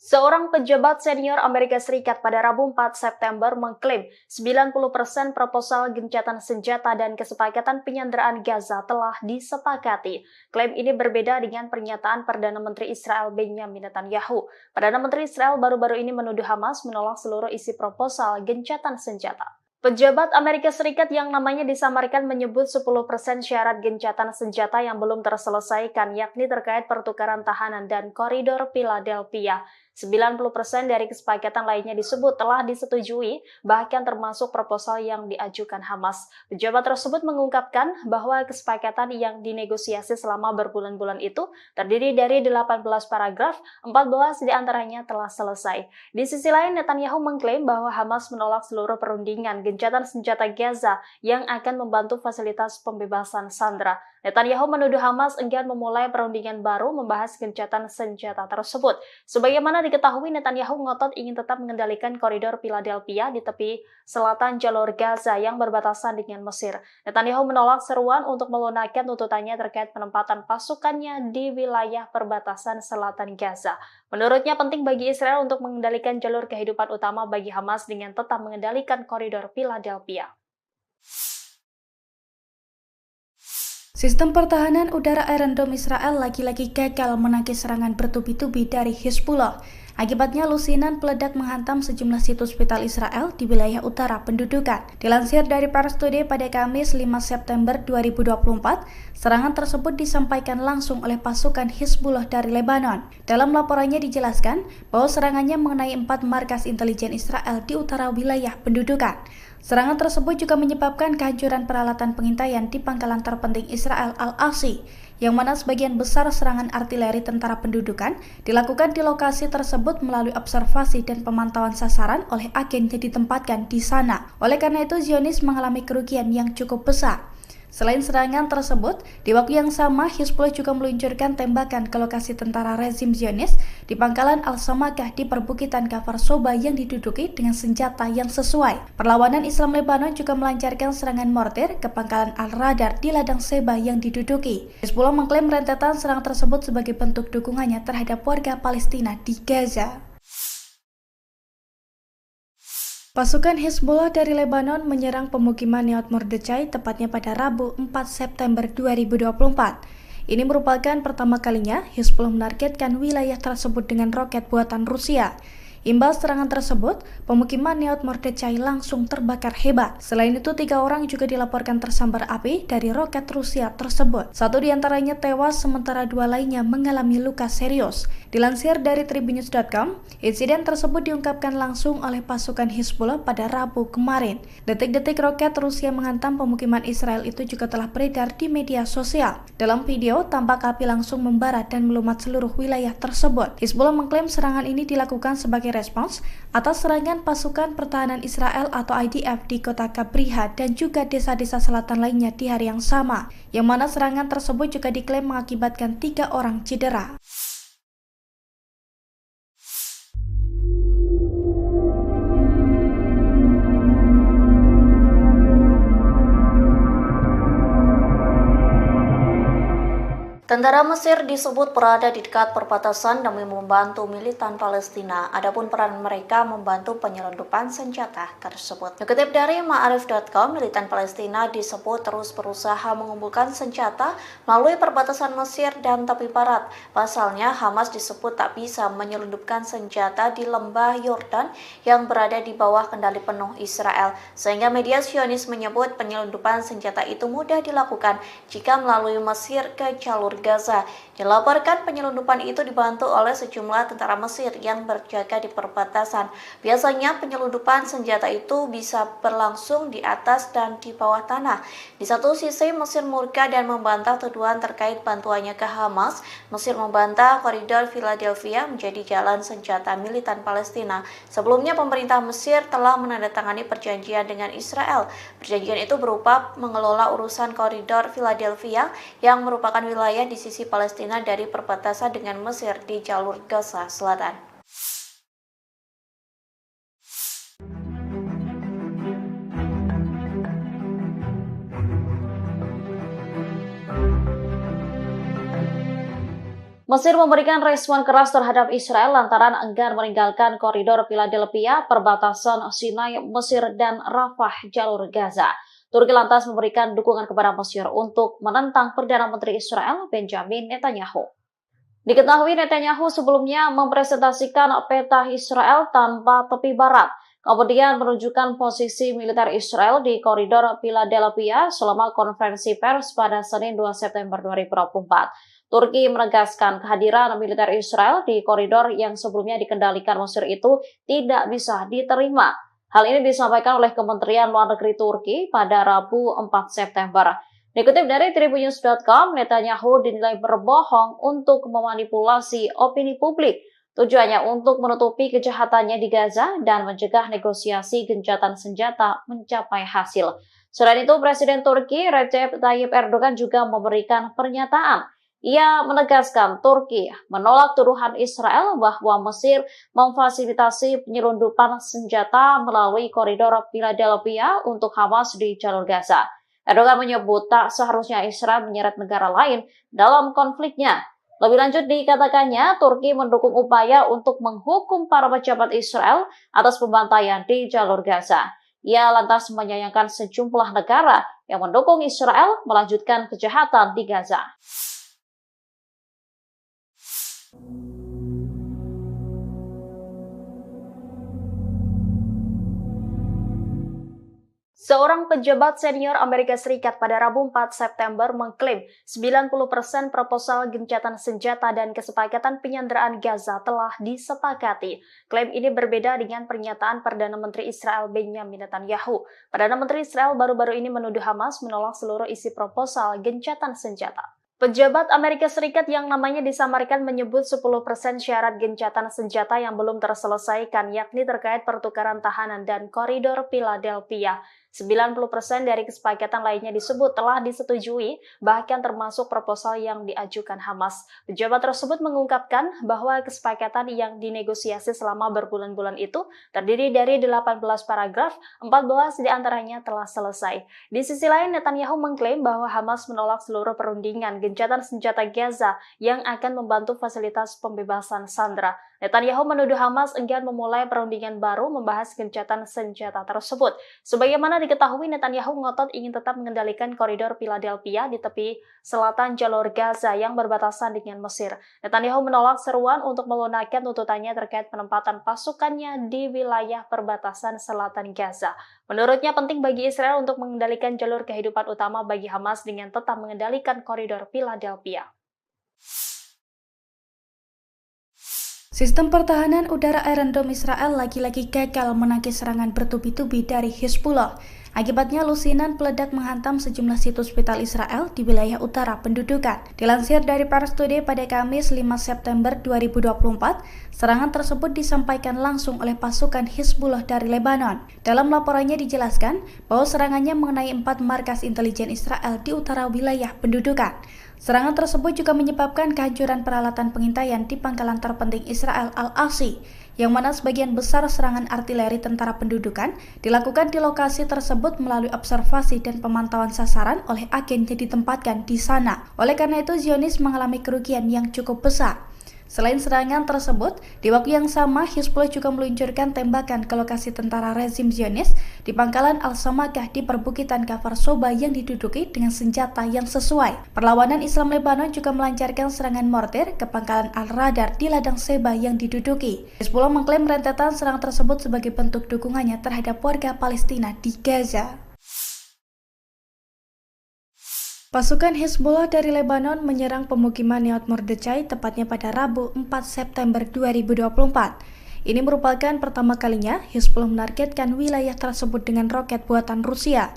Seorang pejabat senior Amerika Serikat pada Rabu 4 September mengklaim 90% proposal gencatan senjata dan kesepakatan penyanderaan Gaza telah disepakati. Klaim ini berbeda dengan pernyataan Perdana Menteri Israel Benjamin Netanyahu. Perdana Menteri Israel baru-baru ini menuduh Hamas menolak seluruh isi proposal gencatan senjata. Pejabat Amerika Serikat yang namanya disamarkan menyebut 10% syarat gencatan senjata yang belum terselesaikan, yakni terkait pertukaran tahanan dan koridor Philadelphia. 90% dari kesepakatan lainnya disebut telah disetujui, bahkan termasuk proposal yang diajukan Hamas. Pejabat tersebut mengungkapkan bahwa kesepakatan yang dinegosiasi selama berbulan-bulan itu terdiri dari 18 paragraf, 14 diantaranya telah selesai. Di sisi lain, Netanyahu mengklaim bahwa Hamas menolak seluruh perundingan gencatan senjata Gaza yang akan membantu fasilitas pembebasan sandera. Netanyahu menuduh Hamas enggan memulai perundingan baru membahas gencatan senjata tersebut. Sebagaimana diketahui, Netanyahu ngotot ingin tetap mengendalikan koridor Philadelphia di tepi selatan jalur Gaza yang berbatasan dengan Mesir. Netanyahu menolak seruan untuk melunakkan tuntutannya terkait penempatan pasukannya di wilayah perbatasan selatan Gaza. Menurutnya penting bagi Israel untuk mengendalikan jalur kehidupan utama bagi Hamas dengan tetap mengendalikan koridor Philadelphia. Sistem pertahanan udara Iron Dome Israel lagi-lagi gagal menangkis serangan bertubi-tubi dari Hizbullah. Akibatnya lusinan peledak menghantam sejumlah situs vital Israel di wilayah utara pendudukan. Dilansir dari Pars Today pada Kamis 5 September 2024, serangan tersebut disampaikan langsung oleh pasukan Hizbullah dari Lebanon. Dalam laporannya dijelaskan bahwa serangannya mengenai 4 markas intelijen Israel di utara wilayah pendudukan. Serangan tersebut juga menyebabkan kehancuran peralatan pengintaian di pangkalan terpenting Israel Al-Asi, yang mana sebagian besar serangan artileri tentara pendudukan dilakukan di lokasi tersebut melalui observasi dan pemantauan sasaran oleh agen yang ditempatkan di sana. Oleh karena itu, Zionis mengalami kerugian yang cukup besar. Selain serangan tersebut, di waktu yang sama Hizbullah juga meluncurkan tembakan ke lokasi tentara rezim Zionis di pangkalan Al-Samakah di perbukitan Kafar Soba yang diduduki dengan senjata yang sesuai. Perlawanan Islam Lebanon juga melancarkan serangan mortir ke pangkalan Al-Radar di ladang Seba yang diduduki. Hizbullah mengklaim rentetan serangan tersebut sebagai bentuk dukungannya terhadap warga Palestina di Gaza. Pasukan Hizbullah dari Lebanon menyerang pemukiman Neot Mordechai tepatnya pada Rabu 4 September 2024. Ini merupakan pertama kalinya Hizbullah menargetkan wilayah tersebut dengan roket buatan Rusia. Imbas serangan tersebut, pemukiman Neot Mordechai langsung terbakar hebat. Selain itu, 3 orang juga dilaporkan tersambar api dari roket Rusia tersebut. 1 diantaranya tewas, sementara 2 lainnya mengalami luka serius. Dilansir dari Tribunnews.com, insiden tersebut diungkapkan langsung oleh pasukan Hizbullah pada Rabu kemarin. Detik-detik roket Rusia menghantam pemukiman Israel itu juga telah beredar di media sosial. Dalam video, tampak api langsung membara dan melumat seluruh wilayah tersebut. Hizbullah mengklaim serangan ini dilakukan sebagai respons atas serangan pasukan pertahanan Israel atau IDF di kota Kabriha dan juga desa-desa selatan lainnya di hari yang sama, yang mana serangan tersebut juga diklaim mengakibatkan 3 orang cedera. Tentara Mesir disebut berada di dekat perbatasan demi membantu militan Palestina. Adapun peran mereka membantu penyelundupan senjata tersebut. Dikutip dari Ma'arif.com, militan Palestina disebut terus berusaha mengumpulkan senjata melalui perbatasan Mesir dan tepi barat. Pasalnya, Hamas disebut tak bisa menyelundupkan senjata di lembah Yordan yang berada di bawah kendali penuh Israel. Sehingga media Zionis menyebut penyelundupan senjata itu mudah dilakukan jika melalui Mesir ke jalur Gaza. Dilaporkan penyelundupan itu dibantu oleh sejumlah tentara Mesir yang berjaga di perbatasan. Biasanya penyelundupan senjata itu bisa berlangsung di atas dan di bawah tanah. Di satu sisi, Mesir murka dan membantah tuduhan terkait bantuannya ke Hamas. Mesir membantah koridor Philadelphia menjadi jalan senjata militan Palestina. Sebelumnya, pemerintah Mesir telah menandatangani perjanjian dengan Israel. Perjanjian itu berupa mengelola urusan koridor Philadelphia yang merupakan wilayah di sisi Palestina dari perbatasan dengan Mesir di jalur Gaza Selatan. Mesir memberikan respon keras terhadap Israel lantaran enggan meninggalkan koridor Philadelphia, perbatasan Sinai, Mesir, dan Rafah, jalur Gaza. Turki lantas memberikan dukungan kepada Mesir untuk menentang Perdana Menteri Israel, Benjamin Netanyahu. Diketahui Netanyahu sebelumnya mempresentasikan peta Israel tanpa tepi barat, kemudian menunjukkan posisi militer Israel di koridor Philadelphia selama konferensi pers pada Senin 2 September 2024. Turki menegaskan kehadiran militer Israel di koridor yang sebelumnya dikendalikan Mesir itu tidak bisa diterima. Hal ini disampaikan oleh Kementerian Luar Negeri Turki pada Rabu 4 September. Dikutip dari Tribunnews.com, Netanyahu dinilai berbohong untuk memanipulasi opini publik. Tujuannya untuk menutupi kejahatannya di Gaza dan mencegah negosiasi gencatan senjata mencapai hasil. Selain itu, Presiden Turki Recep Tayyip Erdogan juga memberikan pernyataan. Ia menegaskan Turki menolak tuduhan Israel bahwa Mesir memfasilitasi penyelundupan senjata melalui koridor Philadelphia untuk Hamas di jalur Gaza. Erdogan menyebut tak seharusnya Israel menyeret negara lain dalam konfliknya. Lebih lanjut dikatakannya, Turki mendukung upaya untuk menghukum para pejabat Israel atas pembantaian di jalur Gaza. Ia lantas menyayangkan sejumlah negara yang mendukung Israel melanjutkan kejahatan di Gaza. Seorang pejabat senior Amerika Serikat pada Rabu 4 September mengklaim 90% proposal gencatan senjata dan kesepakatan penyanderaan Gaza telah disepakati. Klaim ini berbeda dengan pernyataan Perdana Menteri Israel Benjamin Netanyahu. Perdana Menteri Israel baru-baru ini menuduh Hamas menolak seluruh isi proposal gencatan senjata. Pejabat Amerika Serikat yang namanya disamarkan menyebut 10% syarat gencatan senjata yang belum terselesaikan, yakni terkait pertukaran tahanan dan koridor Philadelphia. 90% dari kesepakatan lainnya disebut telah disetujui, bahkan termasuk proposal yang diajukan Hamas. Pejabat tersebut mengungkapkan bahwa kesepakatan yang dinegosiasi selama berbulan-bulan itu terdiri dari 18 paragraf, 14 diantaranya telah selesai. Di sisi lain, Netanyahu mengklaim bahwa Hamas menolak seluruh perundingan gencatan senjata Gaza yang akan membantu fasilitas pembebasan sandera. Netanyahu menuduh Hamas enggan memulai perundingan baru membahas gencatan senjata tersebut. Sebagaimana diketahui, Netanyahu ngotot ingin tetap mengendalikan koridor Philadelphia di tepi selatan jalur Gaza yang berbatasan dengan Mesir. Netanyahu menolak seruan untuk melunakkan tuntutannya terkait penempatan pasukannya di wilayah perbatasan selatan Gaza. Menurutnya penting bagi Israel untuk mengendalikan jalur kehidupan utama bagi Hamas dengan tetap mengendalikan koridor Philadelphia. Sistem pertahanan udara Iron Dome Israel lagi-lagi gagal menangkis serangan bertubi-tubi dari Hezbollah. Akibatnya lusinan peledak menghantam sejumlah situs vital Israel di wilayah utara pendudukan. Dilansir dari Pars Today pada Kamis 5 September 2024, serangan tersebut disampaikan langsung oleh pasukan Hezbollah dari Lebanon. Dalam laporannya dijelaskan bahwa serangannya mengenai 4 markas intelijen Israel di utara wilayah pendudukan. Serangan tersebut juga menyebabkan kehancuran peralatan pengintaian di pangkalan terpenting Israel Al-Asi, yang mana sebagian besar serangan artileri tentara pendudukan dilakukan di lokasi tersebut melalui observasi dan pemantauan sasaran oleh agen yang ditempatkan di sana. Oleh karena itu, Zionis mengalami kerugian yang cukup besar. Selain serangan tersebut, di waktu yang sama Hezbollah juga meluncurkan tembakan ke lokasi tentara rezim Zionis di pangkalan Al-Samakah di perbukitan Kfar Soba yang diduduki dengan senjata yang sesuai. Perlawanan Islam Lebanon juga melancarkan serangan mortir ke pangkalan Al-Radar di ladang Seba yang diduduki. Hezbollah mengklaim rentetan serangan tersebut sebagai bentuk dukungannya terhadap warga Palestina di Gaza. Pasukan Hezbollah dari Lebanon menyerang pemukiman Nahal Mordechai tepatnya pada Rabu 4 September 2024. Ini merupakan pertama kalinya Hezbollah menargetkan wilayah tersebut dengan roket buatan Rusia.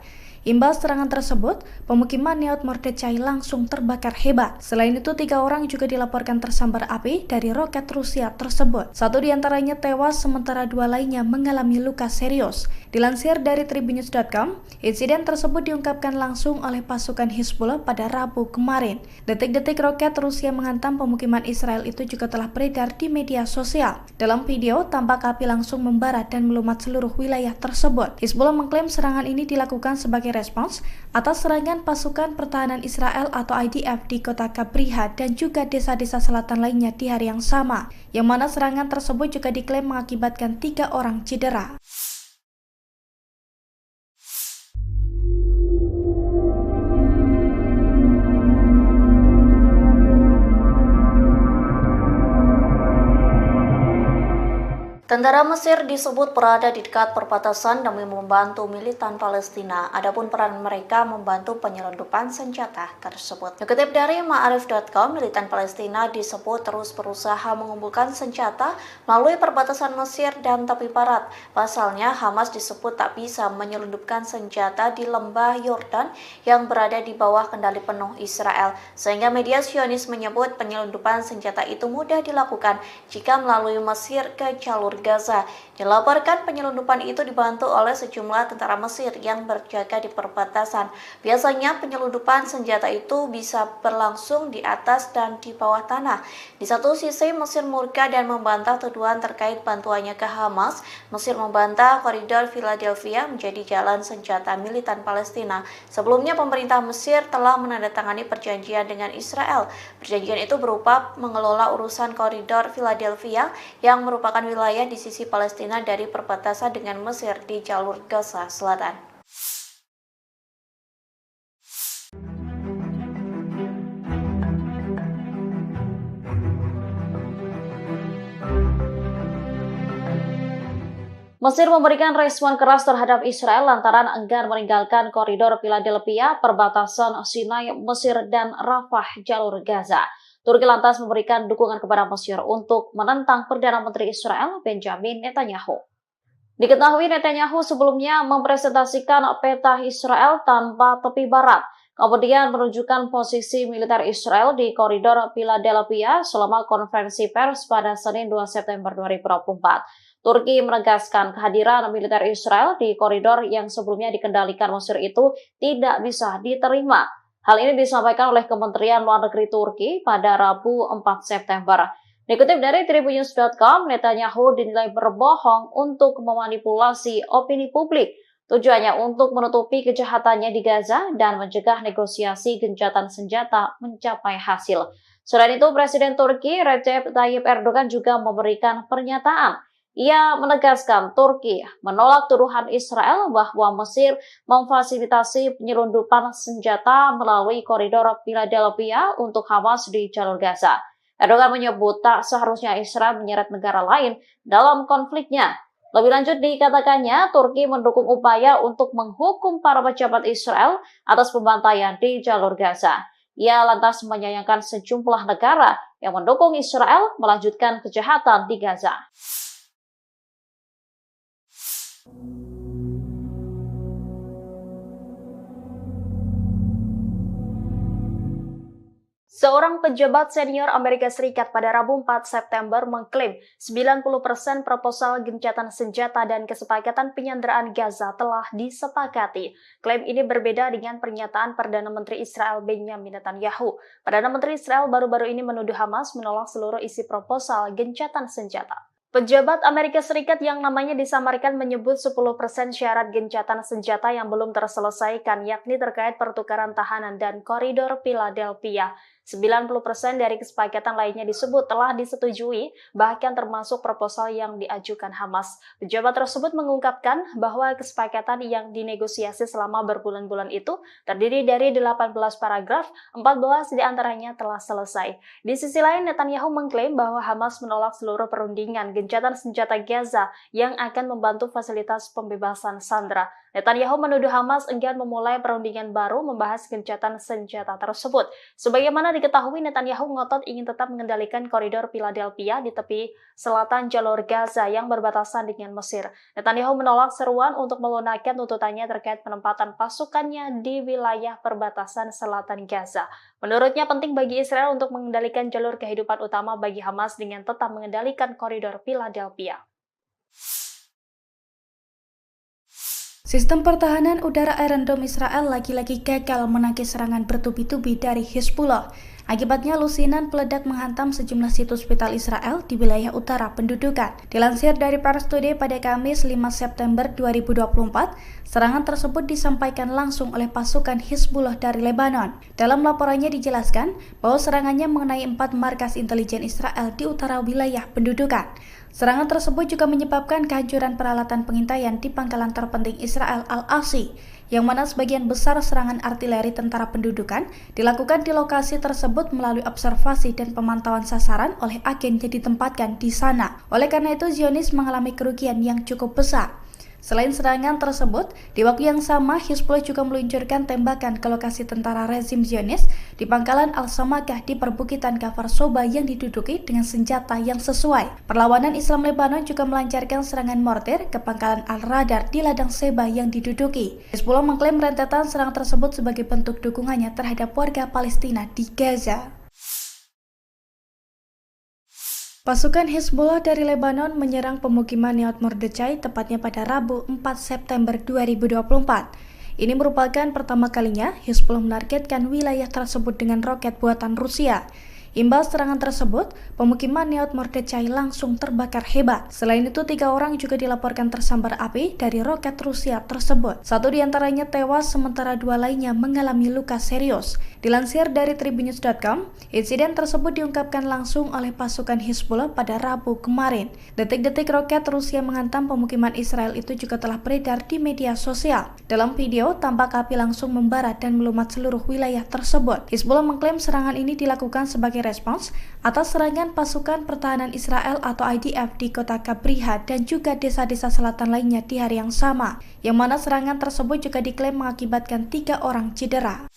Imbas serangan tersebut, pemukiman Nahal Mordechai langsung terbakar hebat. Selain itu, 3 orang juga dilaporkan tersambar api dari roket Rusia tersebut. 1 diantaranya tewas, sementara 2 lainnya mengalami luka serius. Dilansir dari Tribunnews.com, insiden tersebut diungkapkan langsung oleh pasukan Hezbollah pada Rabu kemarin. Detik-detik roket Rusia menghantam pemukiman Israel itu juga telah beredar di media sosial. Dalam video, tampak api langsung membara dan melumat seluruh wilayah tersebut. Hezbollah mengklaim serangan ini dilakukan sebagai respons atas serangan pasukan pertahanan Israel atau IDF di kota Kabriha dan juga desa-desa selatan lainnya di hari yang sama, yang mana serangan tersebut juga diklaim mengakibatkan 3 orang cedera. Tentara Mesir disebut berada di dekat perbatasan demi membantu militan Palestina. Adapun peran mereka membantu penyelundupan senjata tersebut. Dikutip dari Ma'arif.com, militan Palestina disebut terus berusaha mengumpulkan senjata melalui perbatasan Mesir dan tepi barat. Pasalnya, Hamas disebut tak bisa menyelundupkan senjata di lembah Yordan yang berada di bawah kendali penuh Israel. Sehingga media Zionis menyebut penyelundupan senjata itu mudah dilakukan jika melalui Mesir ke jalur Gaza. Dilaporkan penyelundupan itu dibantu oleh sejumlah tentara Mesir yang berjaga di perbatasan. Biasanya penyelundupan senjata itu bisa berlangsung di atas dan di bawah tanah. Di satu sisi Mesir murka dan membantah tuduhan terkait bantuannya ke Hamas. Mesir membantah koridor Philadelphia menjadi jalan senjata militan Palestina. Sebelumnya pemerintah Mesir telah menandatangani perjanjian dengan Israel. Perjanjian itu berupa mengelola urusan koridor Philadelphia yang merupakan wilayah di sisi Palestina dari perbatasan dengan Mesir di jalur Gaza Selatan. Mesir memberikan respon keras terhadap Israel lantaran enggan meninggalkan koridor Philadelphia, perbatasan Sinai, Mesir, dan Rafah, jalur Gaza. Turki lantas memberikan dukungan kepada Mesir untuk menentang Perdana Menteri Israel Benjamin Netanyahu. Diketahui Netanyahu sebelumnya mempresentasikan peta Israel tanpa tepi barat, kemudian menunjukkan posisi militer Israel di koridor Philadelphia selama konferensi pers pada Senin 2 September 2024. Turki menegaskan kehadiran militer Israel di koridor yang sebelumnya dikendalikan Mesir itu tidak bisa diterima. Hal ini disampaikan oleh Kementerian Luar Negeri Turki pada Rabu 4 September. Dikutip dari Tribunnews.com, Netanyahu dinilai berbohong untuk memanipulasi opini publik. Tujuannya untuk menutupi kejahatannya di Gaza dan mencegah negosiasi gencatan senjata mencapai hasil. Selain itu, Presiden Turki Recep Tayyip Erdogan juga memberikan pernyataan. Ia menegaskan Turki menolak tuduhan Israel bahwa Mesir memfasilitasi penyelundupan senjata melalui koridor Philadelphia untuk Hamas di jalur Gaza. Erdogan menyebut tak seharusnya Israel menyeret negara lain dalam konfliknya. Lebih lanjut dikatakannya, Turki mendukung upaya untuk menghukum para pejabat Israel atas pembantaian di jalur Gaza. Ia lantas menyayangkan sejumlah negara yang mendukung Israel melanjutkan kejahatan di Gaza. Seorang pejabat senior Amerika Serikat pada Rabu 4 September mengklaim 90% proposal gencatan senjata dan kesepakatan penyanderaan Gaza telah disepakati. Klaim ini berbeda dengan pernyataan Perdana Menteri Israel Benjamin Netanyahu. Perdana Menteri Israel baru-baru ini menuduh Hamas menolak seluruh isi proposal gencatan senjata. Pejabat Amerika Serikat yang namanya disamarkan menyebut 10% syarat gencatan senjata yang belum terselesaikan, yakni terkait pertukaran tahanan dan koridor Philadelphia. 90% dari kesepakatan lainnya disebut telah disetujui, bahkan termasuk proposal yang diajukan Hamas. Pejabat tersebut mengungkapkan bahwa kesepakatan yang dinegosiasi selama berbulan-bulan itu terdiri dari 18 paragraf, 14 diantaranya telah selesai. Di sisi lain, Netanyahu mengklaim bahwa Hamas menolak seluruh perundingan gencatan senjata Gaza yang akan membantu fasilitas pembebasan sandera. Netanyahu menuduh Hamas enggan memulai perundingan baru membahas gencatan senjata tersebut. Sebagaimana diketahui, Netanyahu ngotot ingin tetap mengendalikan koridor Philadelphia di tepi selatan jalur Gaza yang berbatasan dengan Mesir. Netanyahu menolak seruan untuk melunakkan tuntutannya terkait penempatan pasukannya di wilayah perbatasan selatan Gaza. Menurutnya penting bagi Israel untuk mengendalikan jalur kehidupan utama bagi Hamas dengan tetap mengendalikan koridor Philadelphia. Sistem pertahanan udara Iron Dome Israel lagi-lagi gagal menangkis serangan bertubi-tubi dari Hezbollah. Akibatnya lusinan peledak menghantam sejumlah situs vital Israel di wilayah utara pendudukan. Dilansir dari Pars Today pada Kamis 5 September 2024, serangan tersebut disampaikan langsung oleh pasukan Hizbullah dari Lebanon. Dalam laporannya dijelaskan bahwa serangannya mengenai 4 markas intelijen Israel di utara wilayah pendudukan. Serangan tersebut juga menyebabkan kehancuran peralatan pengintaian di pangkalan terpenting Israel Al-Asi, yang mana sebagian besar serangan artileri tentara pendudukan dilakukan di lokasi tersebut melalui observasi dan pemantauan sasaran oleh agen yang ditempatkan di sana. Oleh karena itu, Zionis mengalami kerugian yang cukup besar. Selain serangan tersebut, di waktu yang sama Hizbullah juga meluncurkan tembakan ke lokasi tentara rezim Zionis di pangkalan Al-Samakah di perbukitan Kafar Soba yang diduduki dengan senjata yang sesuai. Perlawanan Islam Lebanon juga melancarkan serangan mortir ke pangkalan Al-Radar di ladang Seba yang diduduki. Hizbullah mengklaim rentetan serangan tersebut sebagai bentuk dukungannya terhadap warga Palestina di Gaza. Pasukan Hizbullah dari Lebanon menyerang pemukiman Nahal Mordechai tepatnya pada Rabu 4 September 2024. Ini merupakan pertama kalinya Hizbullah menargetkan wilayah tersebut dengan roket buatan Rusia. Imbas serangan tersebut, pemukiman Nahal Mordechai langsung terbakar hebat. Selain itu, 3 orang juga dilaporkan tersambar api dari roket Rusia tersebut. 1 diantaranya tewas, sementara 2 lainnya mengalami luka serius. Dilansir dari tribunnews.com, insiden tersebut diungkapkan langsung oleh pasukan Hizbullah pada Rabu kemarin. Detik-detik roket Rusia menghantam pemukiman Israel itu juga telah beredar di media sosial. Dalam video, tampak api langsung membara dan melumat seluruh wilayah tersebut. Hizbullah mengklaim serangan ini dilakukan sebagai respons atas serangan pasukan pertahanan Israel atau IDF di kota Kabriha dan juga desa-desa selatan lainnya di hari yang sama, yang mana serangan tersebut juga diklaim mengakibatkan 3 orang cedera.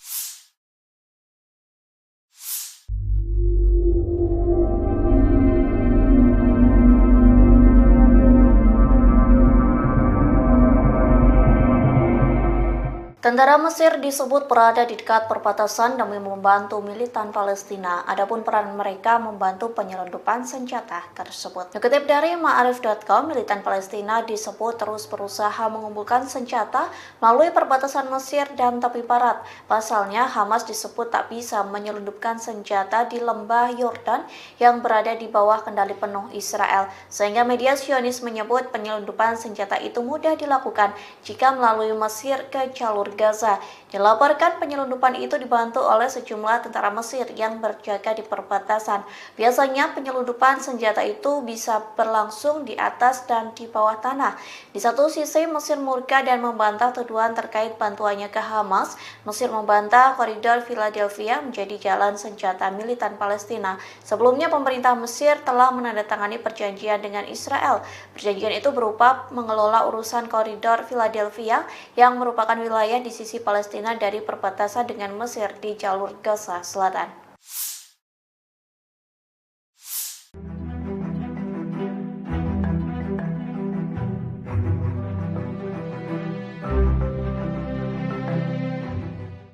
Tentara Mesir disebut berada di dekat perbatasan demi membantu militan Palestina. Adapun peran mereka membantu penyelundupan senjata tersebut. Dikutip dari Ma'arif.com, militan Palestina disebut terus berusaha mengumpulkan senjata melalui perbatasan Mesir dan tepi barat. Pasalnya, Hamas disebut tak bisa menyelundupkan senjata di lembah Yordan yang berada di bawah kendali penuh Israel. Sehingga media Zionis menyebut penyelundupan senjata itu mudah dilakukan jika melalui Mesir ke jalur Gaza. Dilaporkan penyelundupan itu dibantu oleh sejumlah tentara Mesir yang berjaga di perbatasan. Biasanya penyelundupan senjata itu bisa berlangsung di atas dan di bawah tanah. Di satu sisi Mesir murka dan membantah tuduhan terkait bantuannya ke Hamas. Mesir membantah koridor Philadelphia menjadi jalan senjata militan Palestina. Sebelumnya pemerintah Mesir telah menandatangani perjanjian dengan Israel. Perjanjian itu berupa mengelola urusan koridor Philadelphia yang merupakan wilayah di sisi Palestina dari perbatasan dengan Mesir di jalur Gaza Selatan.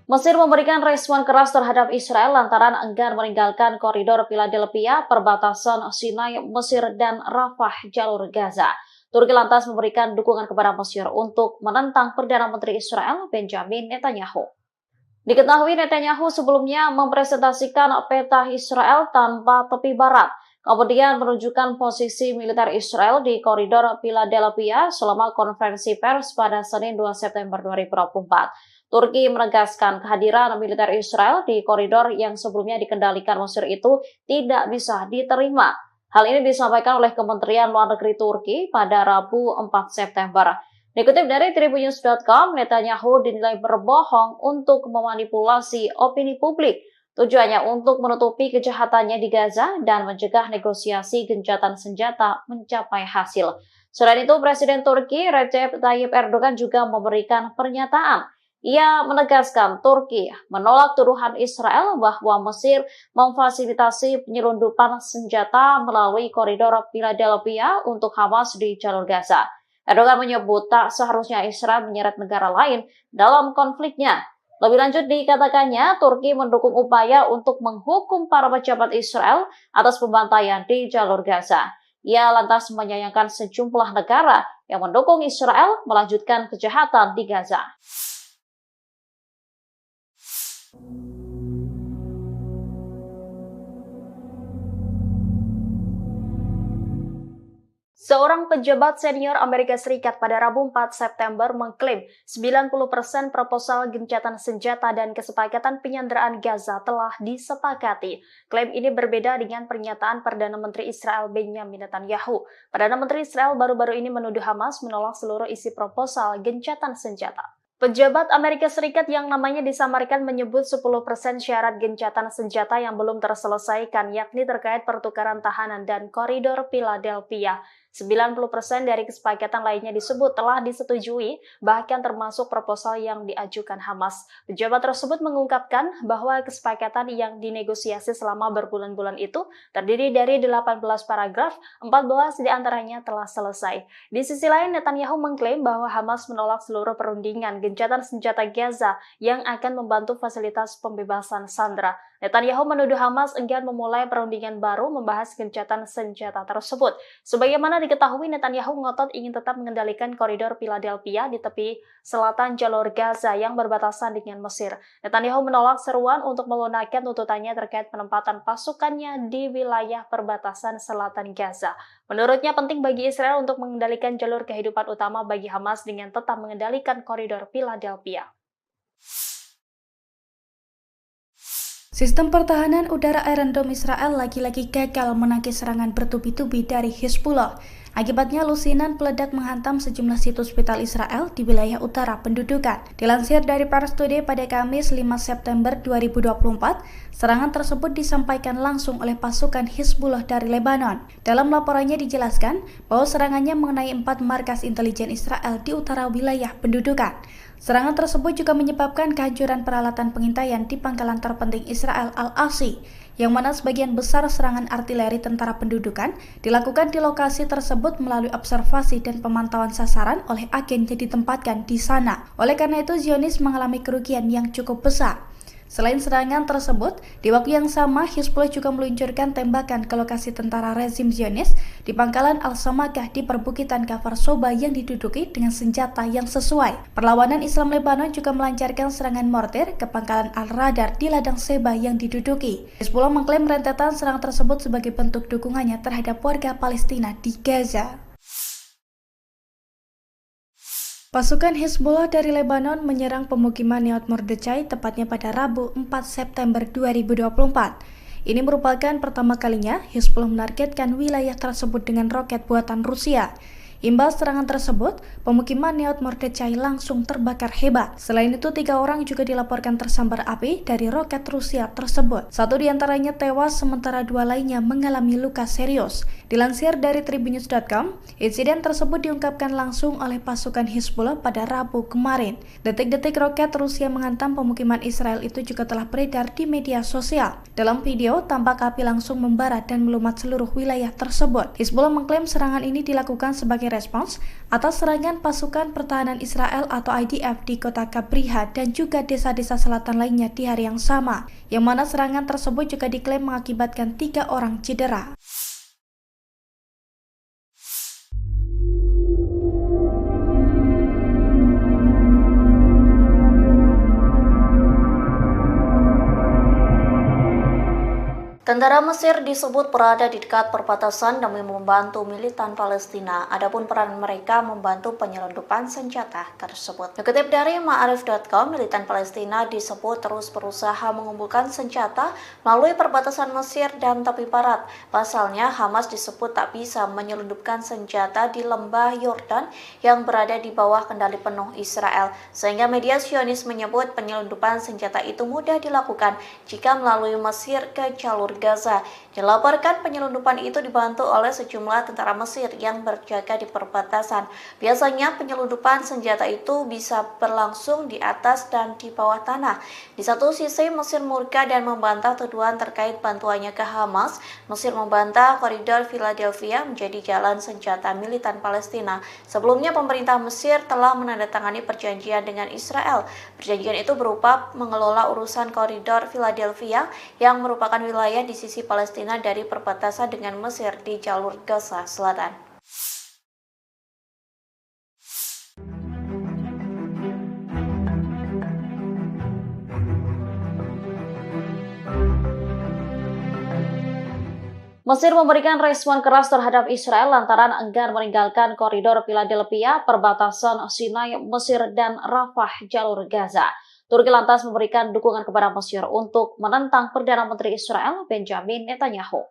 Mesir memberikan respon keras terhadap Israel lantaran enggan meninggalkan koridor Philadelphia, perbatasan Sinai, Mesir, dan Rafah, jalur Gaza. Turki lantas memberikan dukungan kepada Mesir untuk menentang Perdana Menteri Israel Benjamin Netanyahu. Diketahui Netanyahu sebelumnya mempresentasikan peta Israel tanpa tepi barat, kemudian menunjukkan posisi militer Israel di koridor Philadelphia selama konferensi pers pada Senin 2 September 2024. Turki menegaskan kehadiran militer Israel di koridor yang sebelumnya dikendalikan Mesir itu tidak bisa diterima. Hal ini disampaikan oleh Kementerian Luar Negeri Turki pada Rabu 4 September. Dikutip dari tribunnews.com, Netanyahu dinilai berbohong untuk memanipulasi opini publik. Tujuannya untuk menutupi kejahatannya di Gaza dan mencegah negosiasi gencatan senjata mencapai hasil. Selain itu, Presiden Turki Recep Tayyip Erdogan juga memberikan pernyataan. Ia menegaskan Turki menolak tuduhan Israel bahwa Mesir memfasilitasi penyelundupan senjata melalui koridor Philadelphia untuk Hamas di jalur Gaza. Erdogan menyebut tak seharusnya Israel menyeret negara lain dalam konfliknya. Lebih lanjut dikatakannya, Turki mendukung upaya untuk menghukum para pejabat Israel atas pembantaian di jalur Gaza. Ia lantas menyayangkan sejumlah negara yang mendukung Israel melanjutkan kejahatan di Gaza. Seorang pejabat senior Amerika Serikat pada Rabu 4 September mengklaim 90% proposal gencatan senjata dan kesepakatan penyanderaan Gaza telah disepakati. Klaim ini berbeda dengan pernyataan Perdana Menteri Israel Benjamin Netanyahu. Perdana Menteri Israel baru-baru ini menuduh Hamas menolak seluruh isi proposal gencatan senjata. Pejabat Amerika Serikat yang namanya disamarkan menyebut 10% syarat gencatan senjata yang belum terselesaikan, yakni terkait pertukaran tahanan dan koridor Philadelphia. 90% dari kesepakatan lainnya disebut telah disetujui, bahkan termasuk proposal yang diajukan Hamas. Pejabat tersebut mengungkapkan bahwa kesepakatan yang dinegosiasi selama berbulan-bulan itu terdiri dari 18 paragraf, 14 diantaranya telah selesai. Di sisi lain, Netanyahu mengklaim bahwa Hamas menolak seluruh perundingan gencatan senjata Gaza yang akan membantu fasilitas pembebasan sandera. Netanyahu menuduh Hamas enggan memulai perundingan baru membahas gencatan senjata tersebut. Sebagaimana diketahui, Netanyahu ngotot ingin tetap mengendalikan koridor Philadelphia di tepi selatan jalur Gaza yang berbatasan dengan Mesir. Netanyahu menolak seruan untuk melunakkan tuntutannya terkait penempatan pasukannya di wilayah perbatasan selatan Gaza. Menurutnya penting bagi Israel untuk mengendalikan jalur kehidupan utama bagi Hamas dengan tetap mengendalikan koridor Philadelphia. Sistem pertahanan udara Iron Dome Israel lagi-lagi gagal menangkis serangan bertubi-tubi dari Hizbullah. Akibatnya lusinan peledak menghantam sejumlah situs vital Israel di wilayah utara pendudukan. Dilansir dari Pars Today pada Kamis 5 September 2024, serangan tersebut disampaikan langsung oleh pasukan Hizbullah dari Lebanon. Dalam laporannya dijelaskan bahwa serangannya mengenai 4 markas intelijen Israel di utara wilayah pendudukan. Serangan tersebut juga menyebabkan kehancuran peralatan pengintaian di pangkalan terpenting Israel Al-Asi, yang mana sebagian besar serangan artileri tentara pendudukan dilakukan di lokasi tersebut melalui observasi dan pemantauan sasaran oleh agen yang ditempatkan di sana. Oleh karena itu, Zionis mengalami kerugian yang cukup besar. Selain serangan tersebut, di waktu yang sama Hizbullah juga meluncurkan tembakan ke lokasi tentara rezim Zionis di pangkalan Al-Samakah di perbukitan Kafar Soba yang diduduki dengan senjata yang sesuai. Perlawanan Islam Lebanon juga melancarkan serangan mortir ke pangkalan Al-Radar di ladang Seba yang diduduki. Hizbullah mengklaim rentetan serangan tersebut sebagai bentuk dukungannya terhadap warga Palestina di Gaza. Pasukan Hizbullah dari Lebanon menyerang pemukiman Neot Mordechai tepatnya pada Rabu 4 September 2024. Ini merupakan pertama kalinya Hizbullah menargetkan wilayah tersebut dengan roket buatan Rusia. Imbas serangan tersebut, pemukiman Neot Mordechai langsung terbakar hebat. Selain itu, 3 orang juga dilaporkan tersambar api dari roket Rusia tersebut. 1 diantaranya tewas, sementara 2 lainnya mengalami luka serius. Dilansir dari Tribunnews.com, insiden tersebut diungkapkan langsung oleh pasukan Hizbullah pada Rabu kemarin. Detik-detik roket Rusia menghantam pemukiman Israel itu juga telah beredar di media sosial. Dalam video, tampak api langsung membara dan melumat seluruh wilayah tersebut. Hizbullah mengklaim serangan ini dilakukan sebagai respons atas serangan pasukan pertahanan Israel atau IDF di kota Kabriha dan juga desa-desa selatan lainnya di hari yang sama, yang mana serangan tersebut juga diklaim mengakibatkan 3 orang cedera. Tentara Mesir disebut berada di dekat perbatasan demi membantu militan Palestina. Adapun peran mereka membantu penyelundupan senjata tersebut. Dikutip dari Ma'arif.com, militan Palestina disebut terus berusaha mengumpulkan senjata melalui perbatasan Mesir dan tepi barat. Pasalnya, Hamas disebut tak bisa menyelundupkan senjata di lembah Yordan yang berada di bawah kendali penuh Israel. Sehingga media Zionis menyebut penyelundupan senjata itu mudah dilakukan jika melalui Mesir ke jalur Gaza. Dilaporkan penyelundupan itu dibantu oleh sejumlah tentara Mesir yang berjaga di perbatasan. Biasanya penyelundupan senjata itu bisa berlangsung di atas dan di bawah tanah. Di satu sisi Mesir murka dan membantah tuduhan terkait bantuannya ke Hamas. Mesir membantah koridor Philadelphia menjadi jalan senjata militan Palestina. Sebelumnya pemerintah Mesir telah menandatangani perjanjian dengan Israel. Perjanjian itu berupa mengelola urusan koridor Philadelphia yang merupakan wilayah di sisi Palestina dari perbatasan dengan Mesir di jalur Gaza Selatan. Mesir memberikan respon keras terhadap Israel lantaran enggan meninggalkan koridor Philadelphia, perbatasan Sinai, Mesir, dan Rafah, jalur Gaza. Turki lantas memberikan dukungan kepada Mesir untuk menentang Perdana Menteri Israel, Benjamin Netanyahu.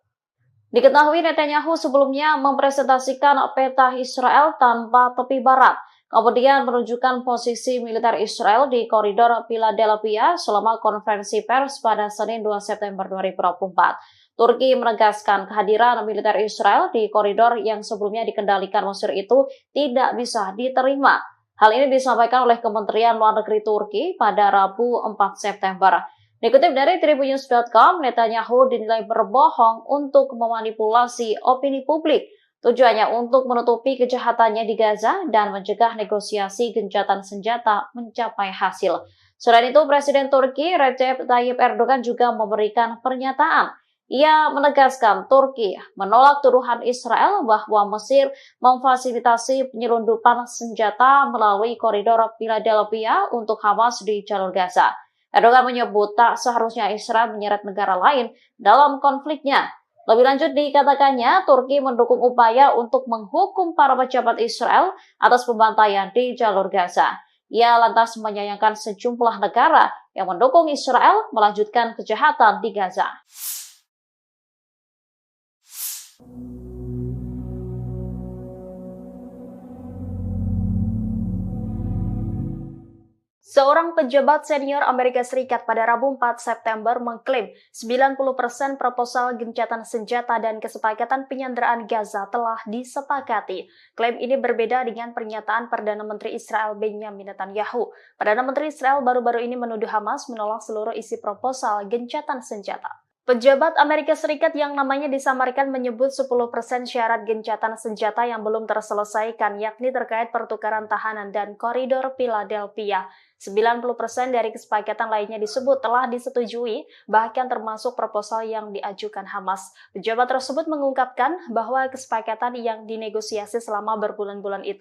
Diketahui Netanyahu sebelumnya mempresentasikan peta Israel tanpa tepi barat, kemudian menunjukkan posisi militer Israel di koridor Philadelphia selama konferensi pers pada Senin 2 September 2024. Turki menegaskan kehadiran militer Israel di koridor yang sebelumnya dikendalikan Mesir itu tidak bisa diterima. Hal ini disampaikan oleh Kementerian Luar Negeri Turki pada Rabu 4 September. Dikutip dari Tribunnews.com, Netanyahu dinilai berbohong untuk memanipulasi opini publik. Tujuannya untuk menutupi kejahatannya di Gaza dan mencegah negosiasi gencatan senjata mencapai hasil. Selain itu, Presiden Turki Recep Tayyip Erdogan juga memberikan pernyataan. Ia menegaskan Turki menolak tuduhan Israel bahwa Mesir memfasilitasi penyelundupan senjata melalui koridor Philadelphia untuk Hamas di jalur Gaza. Erdogan menyebut tak seharusnya Israel menyeret negara lain dalam konfliknya. Lebih lanjut dikatakannya, Turki mendukung upaya untuk menghukum para pejabat Israel atas pembantaian di jalur Gaza. Ia lantas menyayangkan sejumlah negara yang mendukung Israel melanjutkan kejahatan di Gaza. Seorang pejabat senior Amerika Serikat pada Rabu 4 September mengklaim 90% proposal gencatan senjata dan kesepakatan penyanderaan Gaza telah disepakati. Klaim ini berbeda dengan pernyataan Perdana Menteri Israel Benjamin Netanyahu. Perdana Menteri Israel baru-baru ini menuduh Hamas menolak seluruh isi proposal gencatan senjata. Pejabat Amerika Serikat yang namanya disamarkan menyebut 10% syarat gencatan senjata yang belum terselesaikan, yakni terkait pertukaran tahanan dan koridor Philadelphia. 90% dari kesepakatan lainnya disebut telah disetujui, bahkan termasuk proposal yang diajukan Hamas. Pejabat tersebut mengungkapkan bahwa kesepakatan yang dinegosiasi selama berbulan-bulan itu